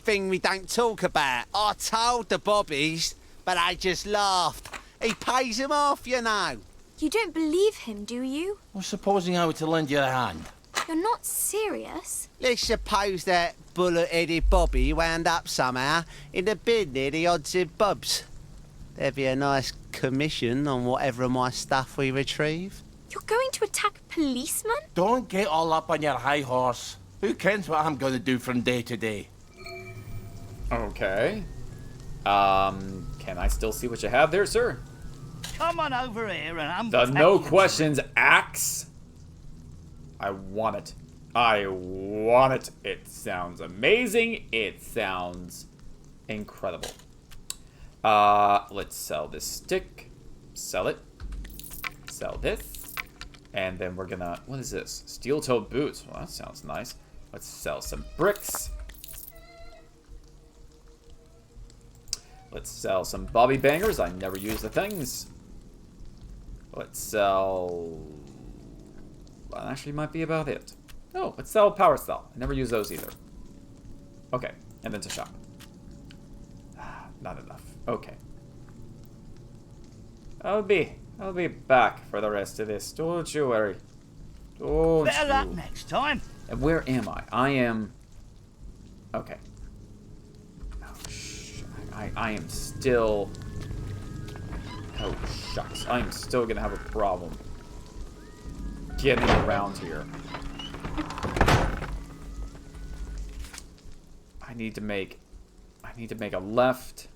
thing we don't talk about. I told the bobbies, but they just laughed. He pays them off, you know. You don't believe him, do you? Well, supposing I were to lend you a hand. You're not serious? Let's suppose that bullet-headed Bobby wound up somehow in the bin near the odds and bobs. There'd be a nice commission on whatever of my stuff we retrieve. You're going to attack policemen? Don't get all up on your high horse. Who cares what I'm going to do from day to day? Okay. Can I still see what you have there, sir? Come on over here and I'm... The no questions axe. I want it. It sounds amazing. It sounds incredible. Let's sell this stick. Sell it. Sell this. And then we're gonna... What is this? Steel-toed boots. Well, that sounds nice. Let's sell some bricks. Let's sell some bobby bangers. I never use the things. Let's sell... Well, actually might be about it. Oh, let's sell power cell. I never use those either. Okay, and then to shop. Not enough. Okay. I'll be back for the rest of this. Don't you worry. Don't Better you. luck next time. And where am I? I am... Okay. Oh, I am still... Oh, shucks. I am still gonna have a problem getting around here. I need to make a left.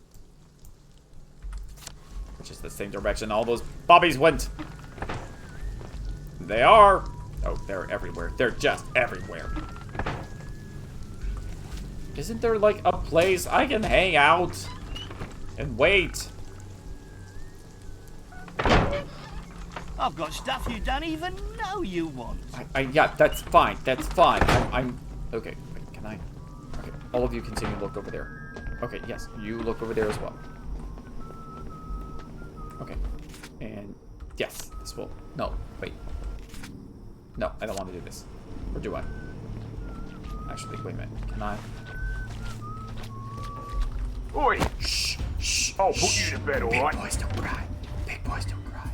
Which is the same direction all those bobbies went. They are. Oh, they're everywhere. They're just everywhere. Isn't there like a place I can hang out and wait? I've got stuff you don't even know you want. Yeah, that's fine. That's fine. I'm okay. Wait, can I? Okay, all of you continue to look over there. Okay, yes, you look over there as well. Okay, and yes, this will. No, wait. No, I don't want to do this. Or do I? Actually, wait a minute. Can I? Oi! Shh! Shh! I'll put you to bed, all right? Big boys don't cry. Big boys don't cry.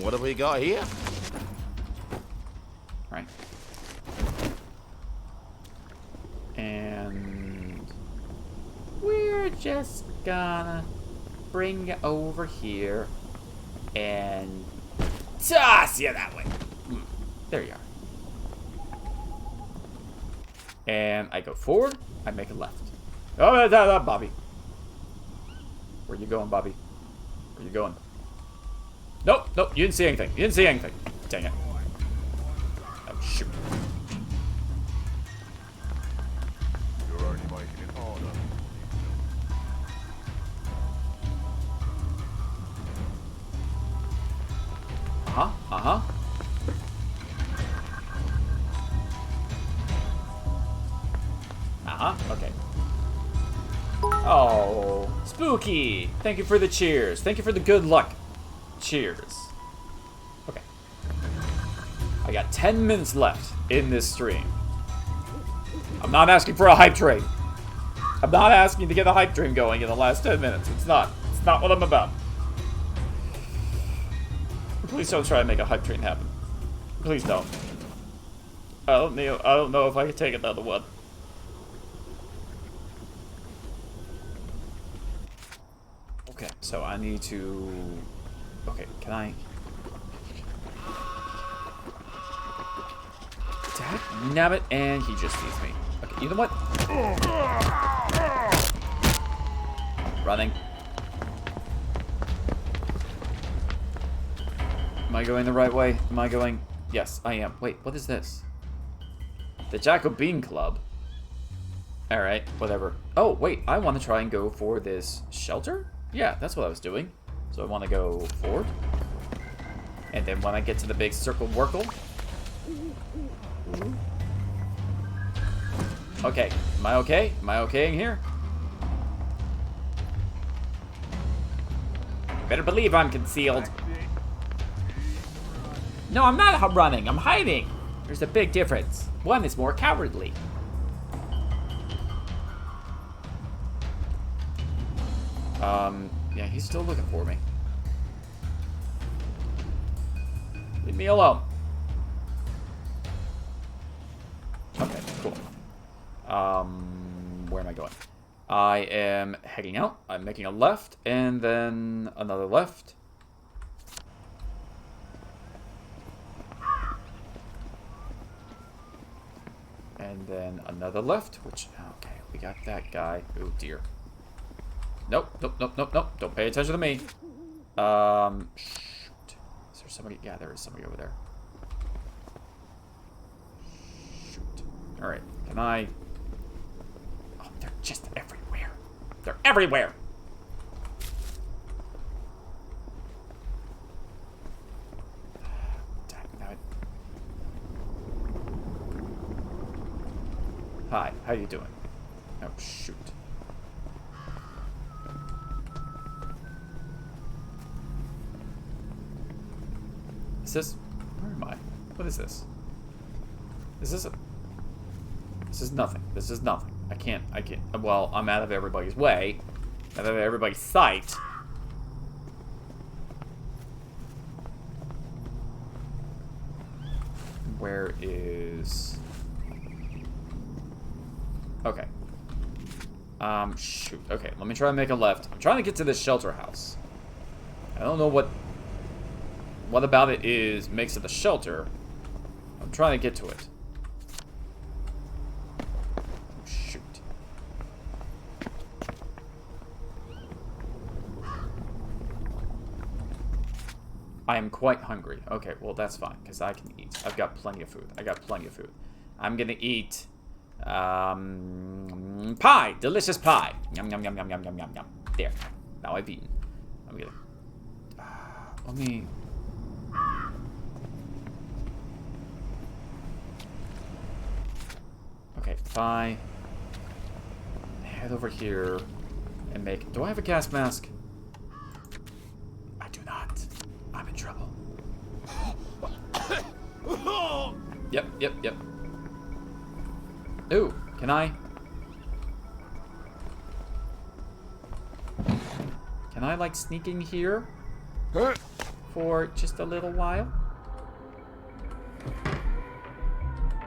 What have we got here? Right. And we're just gonna bring you over here and toss you that way. There you are. And I go forward, I make a left. Oh, Bobby. Where you going, Bobby? Where you going? Nope, nope, you didn't see anything. You didn't see anything. Dang it. Oh, shoot. You're only making it harder. Uh-huh, uh-huh. Uh-huh, okay. Oh, spooky. Thank you for the cheers. Thank you for the good luck. Cheers. Okay. I got 10 minutes left in this stream. I'm not asking for a hype train. I'm not asking to get a hype train going in the last 10 minutes. It's not. It's not what I'm about. Please don't try to make a hype train happen. Please don't. I don't know if I can take another one. Okay, so I need to... Okay, can I... Attack? Nabbit, and he just sees me. Okay, you know what? Running. Am I going the right way? Am I going... Yes, I am. Wait, what is this? The Jacobin Club. Alright, whatever. Oh, wait, I want to try and go for this shelter? Yeah, that's what I was doing. So I want to go forward. And then when I get to the big circle Wurkle. Okay, am I okay? Am I okay in here? Better believe I'm concealed. No, I'm not running, I'm hiding. There's a big difference. One is more cowardly. Yeah, he's still looking for me. Leave me alone. Okay, cool. Where am I going? I am heading out. I'm making a left, and then another left. And then another left, which, okay, we got that guy. Oh, dear. Nope, nope, nope, nope, nope. Don't pay attention to me. Shoot. Is there somebody? Yeah, there is somebody over there. Shoot. Alright, can I... Oh, they're just everywhere. They're everywhere! Damn it. Hi, how you doing? Oh, shoot. Is this... Where am I? What is this? Is this a... This is nothing. This is nothing. I can't... Well, I'm out of everybody's way. Out of everybody's sight. Where is... Okay. Shoot. Okay, let me try and make a left. I'm trying to get to this shelter house. I don't know what about it makes it a shelter. I'm trying to get to it. I am quite hungry. Okay, well, that's fine, because I can eat. I've got plenty of food. I'm gonna eat pie. Delicious pie. Yum, yum, yum, yum, yum, yum, yum, yum. There. Now I've eaten. I'm gonna... let me... Okay, bye. Head over here and make... Do I have a gas mask? I do not. I'm in trouble. Yep. Ooh, can I? Can I, like, sneak in here? For just a little while?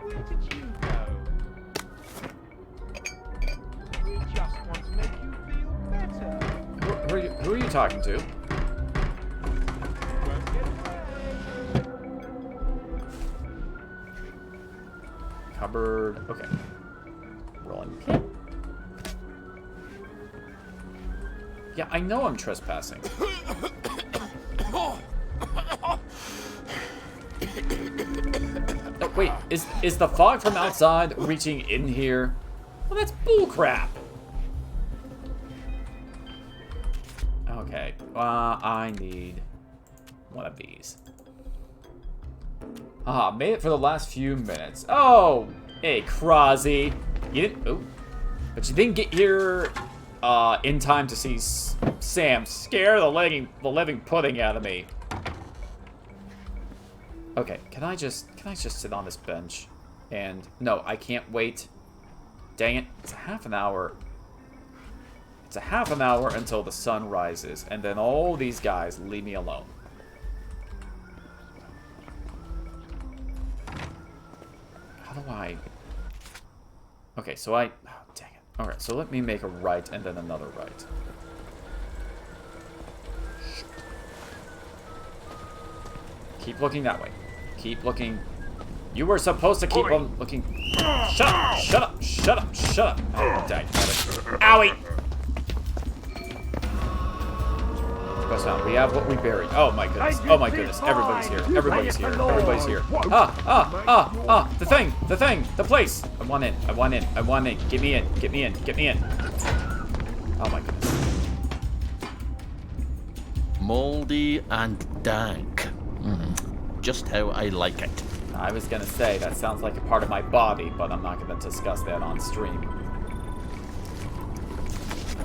Where did you go? We just want to make you feel better. Who are you talking to? Cupboard. Okay. Rolling pin. Yeah, I know I'm trespassing. Oh, wait, is the fog from outside reaching in here? Well, that's bullcrap. Okay, I need one of these. Ah, made it for the last few minutes. Oh, hey, Krozzy. You didn't, oh, but you didn't get here in time to see Sam scare the living pudding out of me. Okay, can I just sit on this bench? And no, I can't wait. Dang it, it's a half an hour. It's a half an hour until the sun rises, and then all these guys leave me alone. How do I... Okay, so oh, dang it. Alright, so let me make a right and then another right. Keep looking that way. Keep looking. You were supposed to keep on looking. Shut up! Shut up! Shut up! Shut up! Oh, dang. Owie! We have what we buried. Oh my goodness. Oh my goodness. Everybody's here. Everybody's here. Everybody's here. The thing. The place. I want in. Get me in. Oh my goodness. Moldy and dank. Just how I like it. I was gonna say, that sounds like a part of my body, but I'm not gonna discuss that on stream.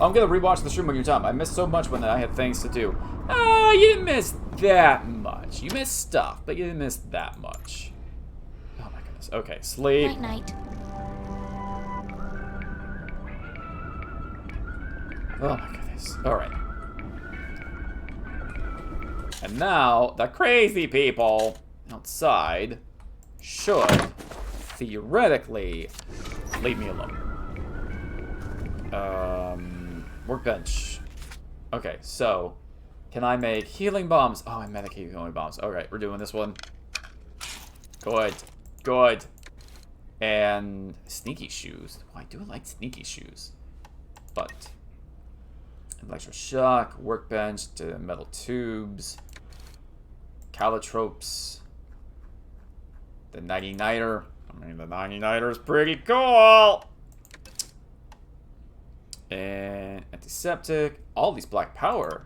I'm gonna rewatch the stream when you're done. I missed so much when I had things to do. Oh, you didn't miss that much. You missed stuff, but you didn't miss that much. Oh my goodness. Okay, sleep. Night night. Oh my goodness. Alright. And now, the crazy people outside should theoretically leave me alone. Workbench. Okay, so can I make healing bombs? Oh, I meant healing bombs. Alright, we're doing this one. Good. And sneaky shoes. Oh, I do like sneaky shoes. But electroshock, workbench, to metal tubes, calotropes, the 99er. I mean, the 99er is pretty cool. And antiseptic, all these black power.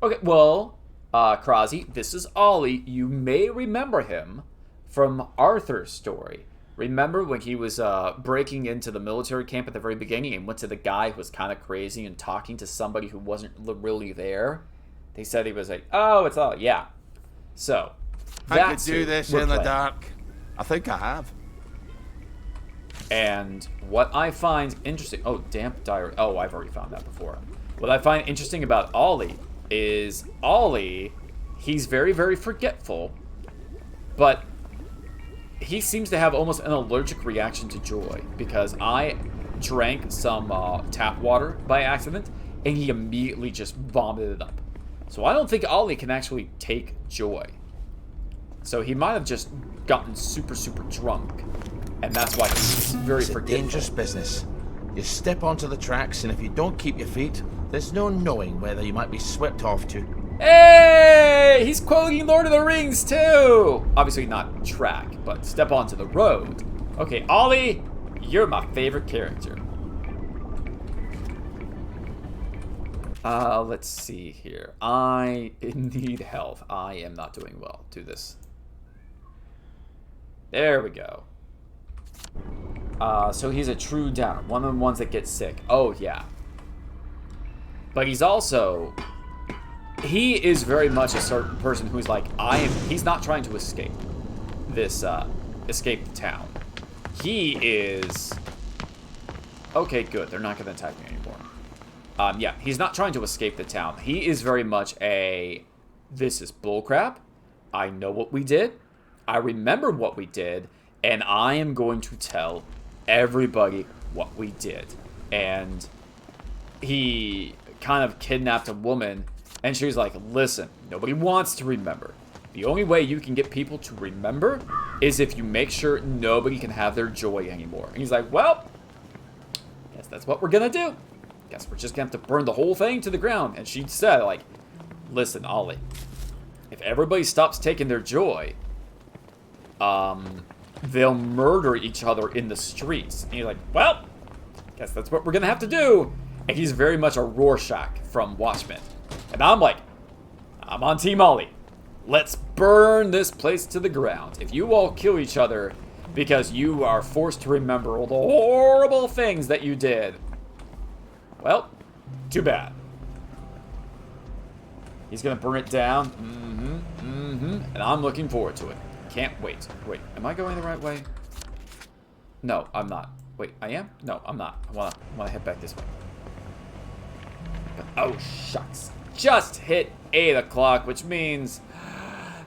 Okay, well, Krozzy, this is Ollie. You may remember him from Arthur's story. Remember when he was breaking into the military camp at the very beginning and went to the guy who was kind of crazy and talking to somebody who wasn't really there? They said he was like, oh, it's all, yeah. So, I could do this in the dark. I think I have. And what I find interesting... Oh, damp diary. Oh, I've already found that before. What I find interesting about Ollie is Ollie, he's very, very forgetful, but he seems to have almost an allergic reaction to joy, because I drank some tap water by accident, and he immediately just vomited it up. So I don't think Ollie can actually take joy. So he might have just gotten super, super drunk. And that's why he's very forgetful. It's a dangerous business. You step onto the tracks, and if you don't keep your feet, there's no knowing whether you might be swept off to. Hey! He's quoting Lord of the Rings, too! Obviously not track, but step onto the road. Okay, Ollie, you're my favorite character. Let's see here. I need health. I am not doing well. Do this. There we go. So he's a true downer. One of the ones that gets sick. Oh, yeah. But he's also... He is very much a certain person who's like, he's not trying to escape this, escape the town. He is... Okay, good. They're not going to attack me anymore. Yeah, he's not trying to escape the town. He is very much a, this is bullcrap. I know what we did. I remember what we did. And I am going to tell everybody what we did. And he kind of kidnapped a woman. And she was like, listen, nobody wants to remember. The only way you can get people to remember is if you make sure nobody can have their joy anymore. And he's like, well, guess that's what we're going to do. Guess we're just going to have to burn the whole thing to the ground. And she said, like, listen, Ollie, if everybody stops taking their joy, they'll murder each other in the streets. And he's like, well, guess that's what we're going to have to do. And he's very much a Rorschach from Watchmen. And I'm like, I'm on Team Ollie. Let's burn this place to the ground. If you all kill each other because you are forced to remember all the horrible things that you did, well, too bad. He's gonna burn it down. And I'm looking forward to it. Can't wait. Wait, am I going the right way? No, I'm not. Wait, I am? No, I'm not. I wanna head back this way. But, oh, shucks. Just hit 8 o'clock, which means...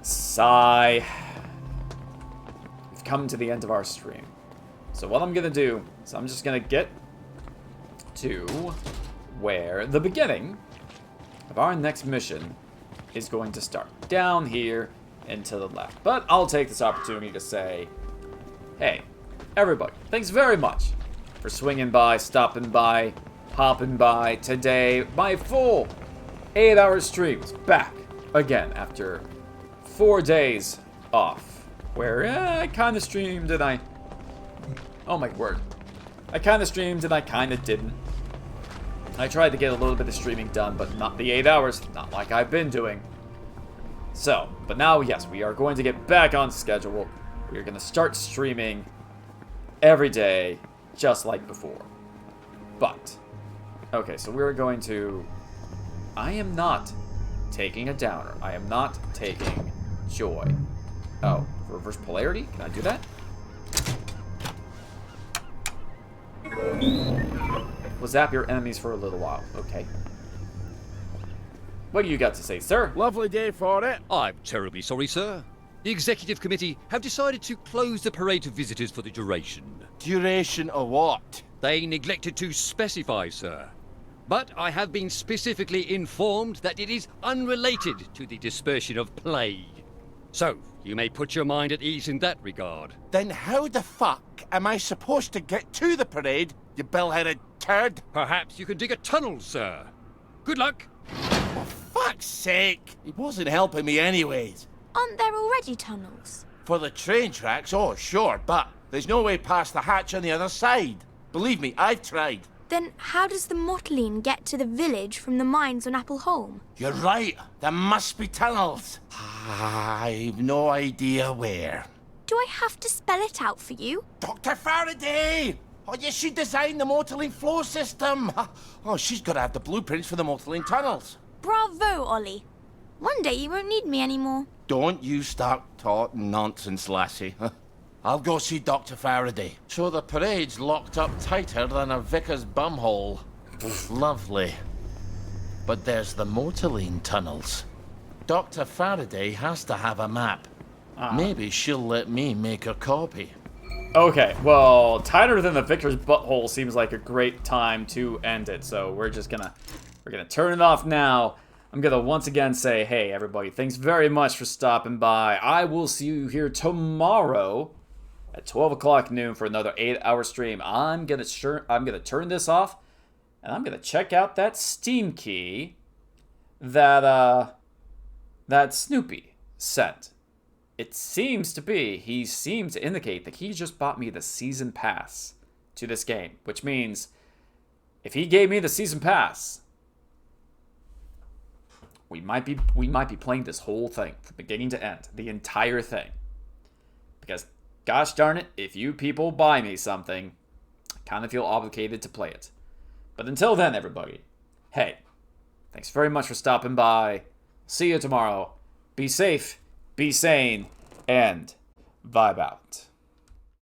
Sigh. We've come to the end of our stream. So what I'm gonna do is I'm just gonna get to where the beginning of our next mission is going to start. Down here and to the left. But I'll take this opportunity to say, hey, everybody, thanks very much for swinging by, stopping by, hopping by today. My full 8-hour streams back again after 4 days off, where I kind of streamed and oh my word, I kind of streamed and I kind of didn't. I tried to get a little bit of streaming done, but not the 8 hours, not like I've been doing. So, but now, yes, we are going to get back on schedule. We are going to start streaming every day, just like before. But, okay, so we're going to... I am not taking a downer. I am not taking joy. Oh, reverse polarity? Can I do that? Will zap your enemies for a little while. Okay. What do you got to say, sir? Lovely day for it. I'm terribly sorry, sir. The executive committee have decided to close the parade to visitors for the duration. Duration of what? They neglected to specify, sir. But I have been specifically informed that it is unrelated to the dispersion of plague. So, you may put your mind at ease in that regard. Then how the fuck am I supposed to get to the parade, you bell-headed turd? Perhaps you can dig a tunnel, sir. Good luck. For fuck's sake! He wasn't helping me anyways. Aren't there already tunnels? For the train tracks, oh sure, but there's no way past the hatch on the other side. Believe me, I've tried. Then how does the Mottling get to the village from the mines on Appleholme? You're right, there must be tunnels. I've no idea where. Do I have to spell it out for you? Dr. Faraday! Oh, yes, she designed the Mottling flow system. Oh, she's got to have the blueprints for the Mottling tunnels. Bravo, Ollie. One day you won't need me anymore. Don't you start talking nonsense, lassie. I'll go see Dr. Faraday. So the parade's locked up tighter than a vicar's bumhole. Lovely. But there's the Mottling tunnels. Dr. Faraday has to have a map. Maybe she'll let me make a copy. Okay, well, tighter than the victor's butthole seems like a great time to end it. So we're gonna turn it off now. I'm gonna once again say, hey everybody, thanks very much for stopping by. I will see you here tomorrow at 12 o'clock noon for another 8-hour stream. I'm gonna turn this off, and I'm gonna check out that Steam key that that Snoopy sent. It seems to be, he seems to indicate that he just bought me the season pass to this game, which means if he gave me the season pass, we might be playing this whole thing from beginning to end, the entire thing. Because gosh darn it, if you people buy me something, I kind of feel obligated to play it. But until then, everybody, hey, thanks very much for stopping by. See you tomorrow. Be safe, be sane, and vibe out.